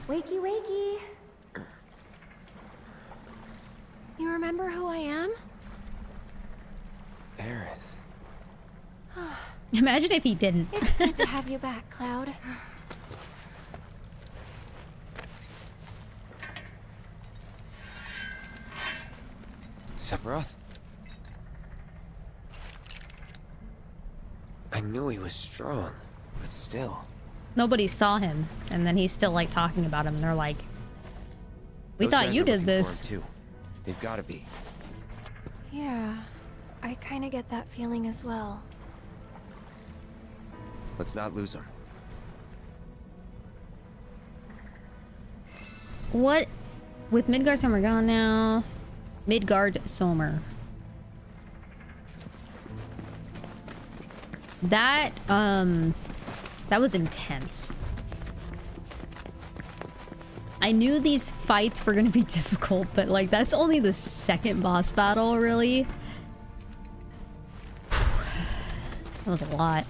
Wakey, wakey. You remember who I am? Aerith. Imagine if he didn't. It's good to have you back, Cloud. Sephiroth? I knew he was strong, but still. Nobody saw him, and then he's still like talking about him. And they're like, "We Those thought guys you are did looking this." for him too. They've got to be. Yeah, I kind of get that feeling as well. Let's not lose him. What? With Midgar Sommer gone now? Midgard Sommer. That was intense. I knew these fights were gonna be difficult, but like that's only the second boss battle, really. That was a lot.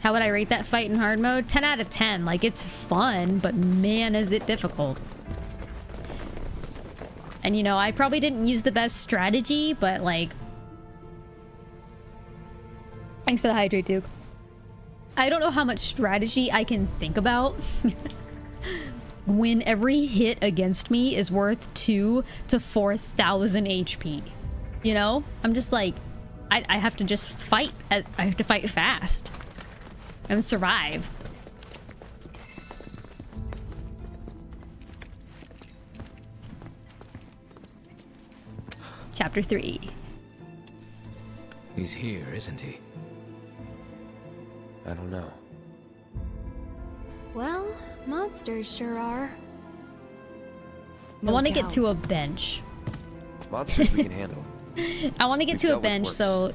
How would I rate that fight in hard mode? 10 out of 10. Like, it's fun, but man, is it difficult. And you know, I probably didn't use the best strategy, but like... Thanks for the hydrate, Duke. I don't know how much strategy I can think about when every hit against me is worth 2,000 to 4,000 HP. You know? I'm just like... I have to just fight. I have to fight fast. And survive. Chapter 3. He's here, isn't he? I don't know. Well, monsters sure are. I want to get to a bench. Monsters we can handle. I want to get to a bench, so...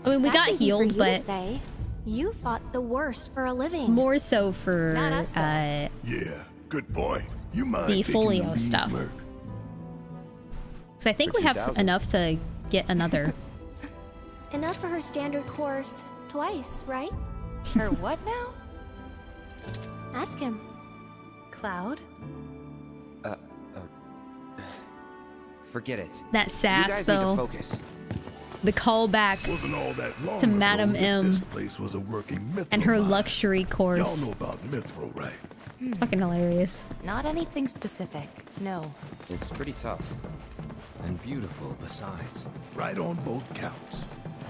I mean, we got healed, but... Say. You fought the worst for a living. More so for, Not us, though. Yeah, good point. You mind the taking folio the lead, stuff. Merc? Because I think we have 2,000. enough to get another. Enough for her standard course twice, right? Her what now? Ask him. Cloud? Forget it. That You sass, guys though. need to focus. The callback Wasn't all that long to ago Madame that M This place was a working Mithril and her mine. luxury Y'all course. know about Mithril, right? It's fucking hilarious. Not anything specific, no. It's pretty tough. And beautiful besides. Right on both counts.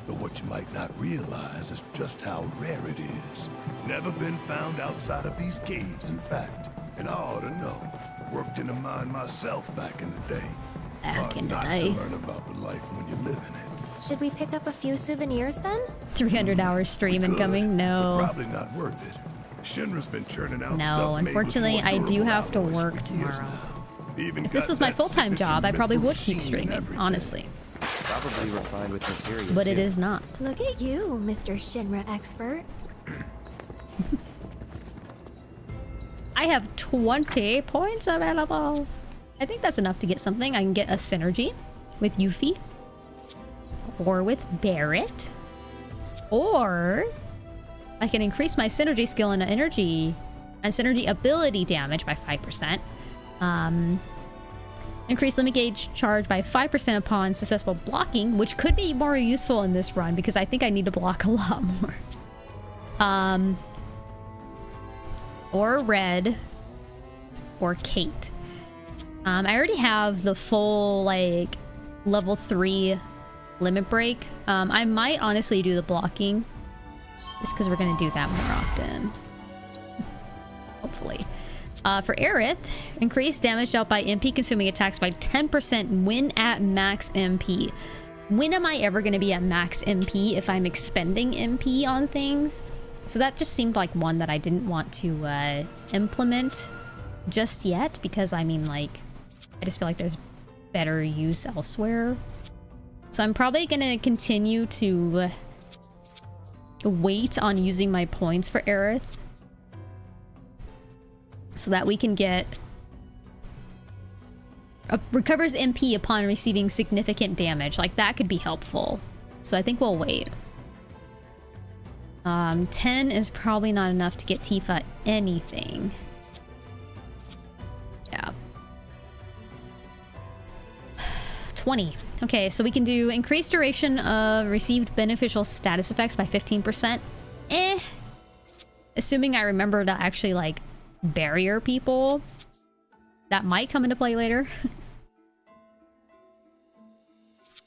But what you might not realize is just how rare it is. Never been found outside of these caves, in fact. And I ought to know. Worked in a mine myself back in the day. Back in the not day. to learn about the life when you live in it. Should we pick up a few souvenirs then? 300-hour stream incoming? But No. probably not worth it. Shinra's been churning out No, stuff made with unfortunately, more I do durable have to alloys work for years tomorrow. now. Even If this got was my that full-time signature job, I probably Mithril would keep sheen and streaming, everything. honestly. Probably refined with materia But too. it is not. Look at you, Mr. Shinra expert. I have 20 points available. I think that's enough to get something. I can get a synergy with Yuffie. Or with Barret. Or I can increase my synergy skill and energy and synergy ability damage by 5%. Increase limit gauge charge by 5% upon successful blocking, which could be more useful in this run because I think I need to block a lot more. Or Red, or Kate. I already have the full, like, level 3 limit break. I might honestly do the blocking, just because we're going to do that more often. Hopefully. For Aerith, increase damage dealt by MP consuming attacks by 10% when at max MP. When am I ever going to be at max MP if I'm expending MP on things? So that just seemed like one that I didn't want to implement just yet, because I mean, like, I just feel like there's better use elsewhere. So I'm probably gonna continue to wait on using my points for Aerith so that we can get recovers MP upon receiving significant damage. Like, that could be helpful. So I think we'll wait. 10 is probably not enough to get Tifa anything. Yeah. 20. Okay, so we can do increased duration of received beneficial status effects by 15%. Assuming I remember to actually, like, barrier people. That might come into play later.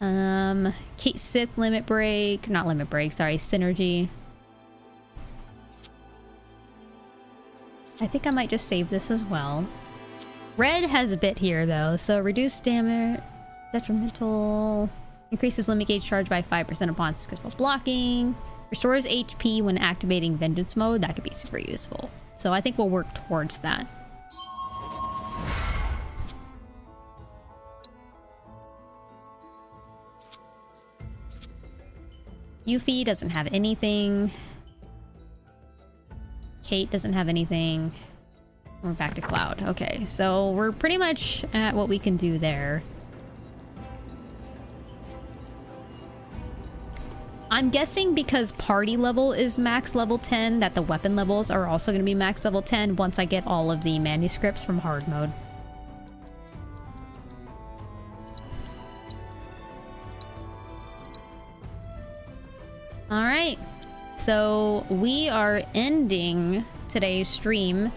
Kate Sith limit break. Not limit break, sorry. Synergy. I think I might just save this as well. Red has a bit here, though. So reduce damage. Detrimental. Increases limit gauge charge by 5% upon successful blocking. Restores HP when activating vengeance mode. That could be super useful. So I think we'll work towards that. Yuffie doesn't have anything. Kate doesn't have anything. We're back to Cloud. Okay, so we're pretty much at what we can do there. I'm guessing because party level is max level 10, that the weapon levels are also going to be max level 10 once I get all of the manuscripts from hard mode. Alright, so we are ending today's stream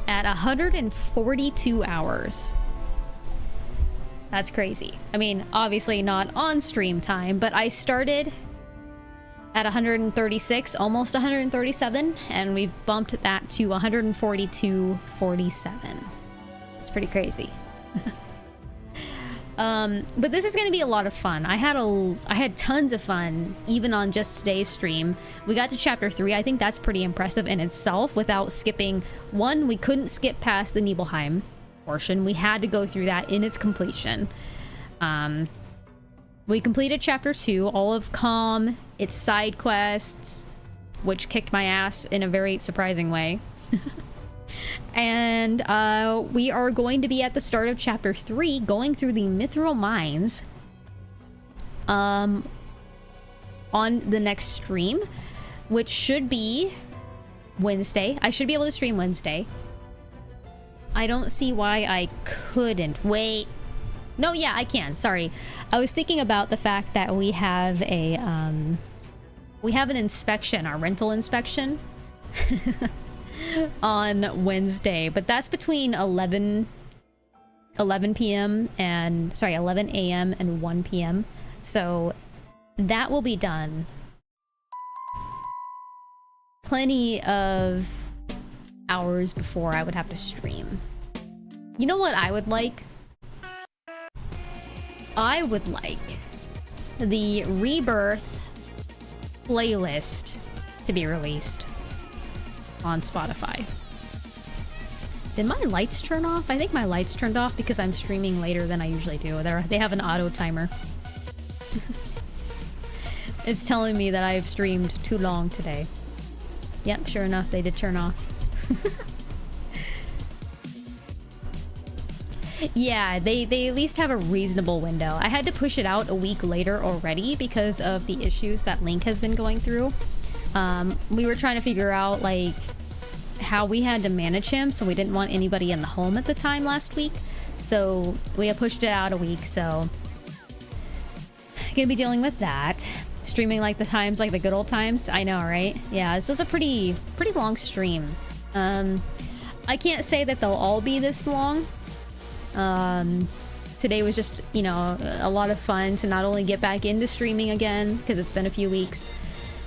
at 142 hours. That's crazy. I mean, obviously not on stream time, but I started at 136, almost 137, and we've bumped that to 142.47. It's pretty crazy. But this is going to be a lot of fun. I had tons of fun even on just today's stream. We got to chapter 3. I think that's pretty impressive in itself without skipping. One, we couldn't skip past the Nibelheim portion. We had to go through that in its completion. We completed chapter 2, all of Calm, its side quests, which kicked my ass in a very surprising way. And we are going to be at the start of chapter 3, going through the Mithril Mines on the next stream, which should be Wednesday. I should be able to stream Wednesday. I don't see why I couldn't. Wait. No, yeah, I can. Sorry. I was thinking about the fact that we have a an inspection, our rental inspection on Wednesday, but that's between 11 p.m. and 11 a.m. and 1 p.m. So that will be done. Plenty of hours before I would have to stream. You know what I would like? I would like the Rebirth playlist to be released on Spotify. Did my lights turn off? I think my lights turned off because I'm streaming later than I usually do. They have an auto timer. It's telling me that I've streamed too long today. Yep, sure enough, they did turn off. Yeah, they at least have a reasonable window. I had to push it out a week later already because of the issues that Link has been going through. We were trying to figure out like how we had to manage him, so we didn't want anybody in the home at the time last week. So we had pushed it out a week, so gonna be dealing with that. Streaming like the times, like the good old times. I know, right? Yeah, this was a pretty long stream. I can't say that they'll all be this long. Today was just, you know, a lot of fun to not only get back into streaming again, because it's been a few weeks,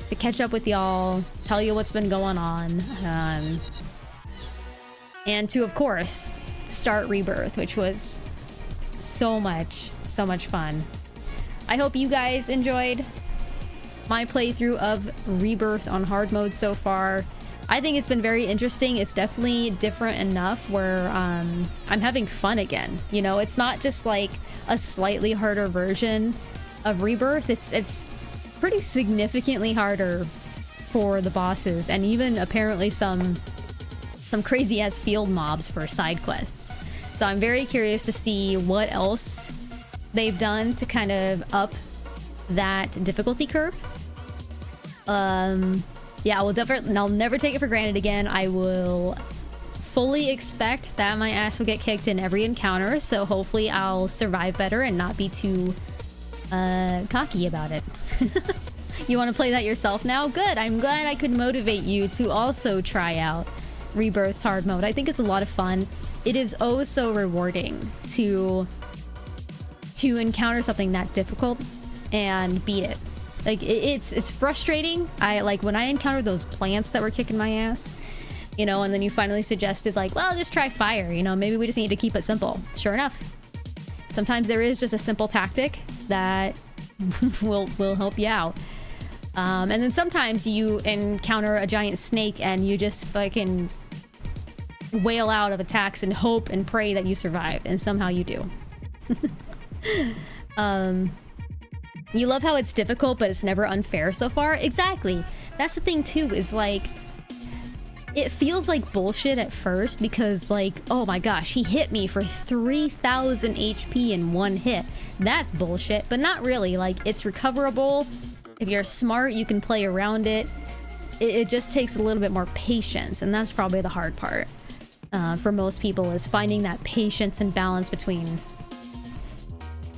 to catch up with y'all, tell you what's been going on, and to, of course, start Rebirth, which was so much fun. I hope you guys enjoyed my playthrough of Rebirth on hard mode so far. I think it's been very interesting. It's definitely different enough where I'm having fun again. You know, it's not just like a slightly harder version of Rebirth, it's pretty significantly harder for the bosses, and even apparently some crazy ass field mobs for side quests. So I'm very curious to see what else they've done to kind of up that difficulty curve. Yeah, I'll never take it for granted again. I will fully expect that my ass will get kicked in every encounter, so hopefully I'll survive better and not be too cocky about it. You want to play that yourself now? Good. I'm glad I could motivate you to also try out Rebirth's hard mode. I think it's a lot of fun. It is oh so rewarding to encounter something that difficult and beat it. Like, it's frustrating. Like when I encountered those plants that were kicking my ass, you know, and then you finally suggested like, well, just try fire, you know, maybe we just need to keep it simple. Sure enough, sometimes there is just a simple tactic that will help you out. And then sometimes you encounter a giant snake and you just fucking wail out of attacks and hope and pray that you survive, and somehow you do. You love how it's difficult, but it's never unfair so far. Exactly. That's the thing too, is like, it feels like bullshit at first because like, oh my gosh, he hit me for 3,000 HP in one hit. That's bullshit, but not really. Like, it's recoverable. If you're smart, you can play around it. It just takes a little bit more patience, and that's probably the hard part for most people, is finding that patience and balance between,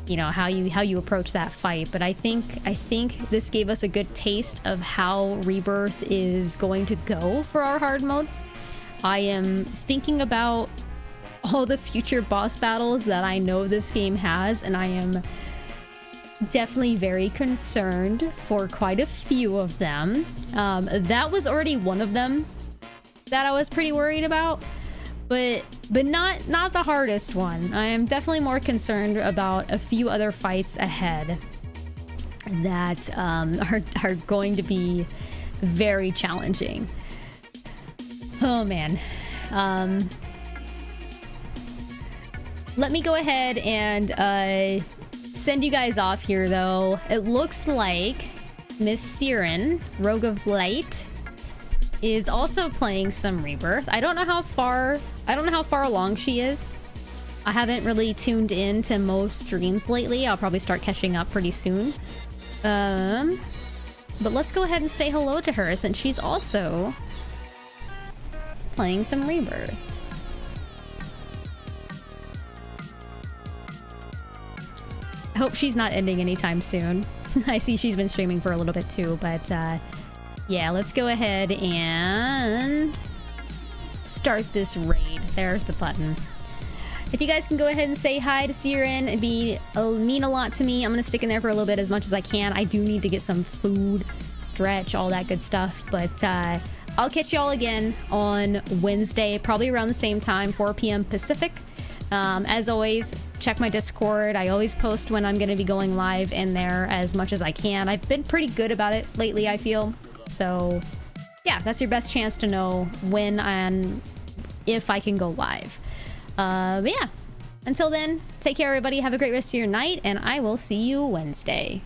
you know, how you approach that fight. But I think this gave us a good taste of how Rebirth is going to go for our hard mode. I am thinking about all the future boss battles that I know this game has, and I am definitely very concerned for quite a few of them. That was already one of them that I was pretty worried about, but not the hardest one. I am definitely more concerned about a few other fights ahead that are going to be very challenging. Oh man. Let me go ahead and send you guys off here, though. It looks like Miss Siren, Rogue of Light, is also playing some Rebirth. I don't know how far along she is. I haven't really tuned in to most streams lately. I'll probably start catching up pretty soon. But let's go ahead and say hello to her, since she's also playing some Rebirth. I hope she's not ending anytime soon. I see she's been streaming for a little bit too, but yeah, let's go ahead and start this raid. There's the button. If you guys can go ahead and say hi to Siren, it'd mean a lot to me. I'm gonna stick in there for a little bit, as much as I can. I do need to get some food, stretch, all that good stuff, but I'll catch y'all again on Wednesday, probably around the same time, 4 p.m. Pacific. As always, check my Discord. I always post when I'm going to be going live in there as much as I can. I've been pretty good about it lately, I feel. So yeah, that's your best chance to know when and if I can go live. But yeah, until then, take care everybody. Have a great rest of your night, and I will see you Wednesday.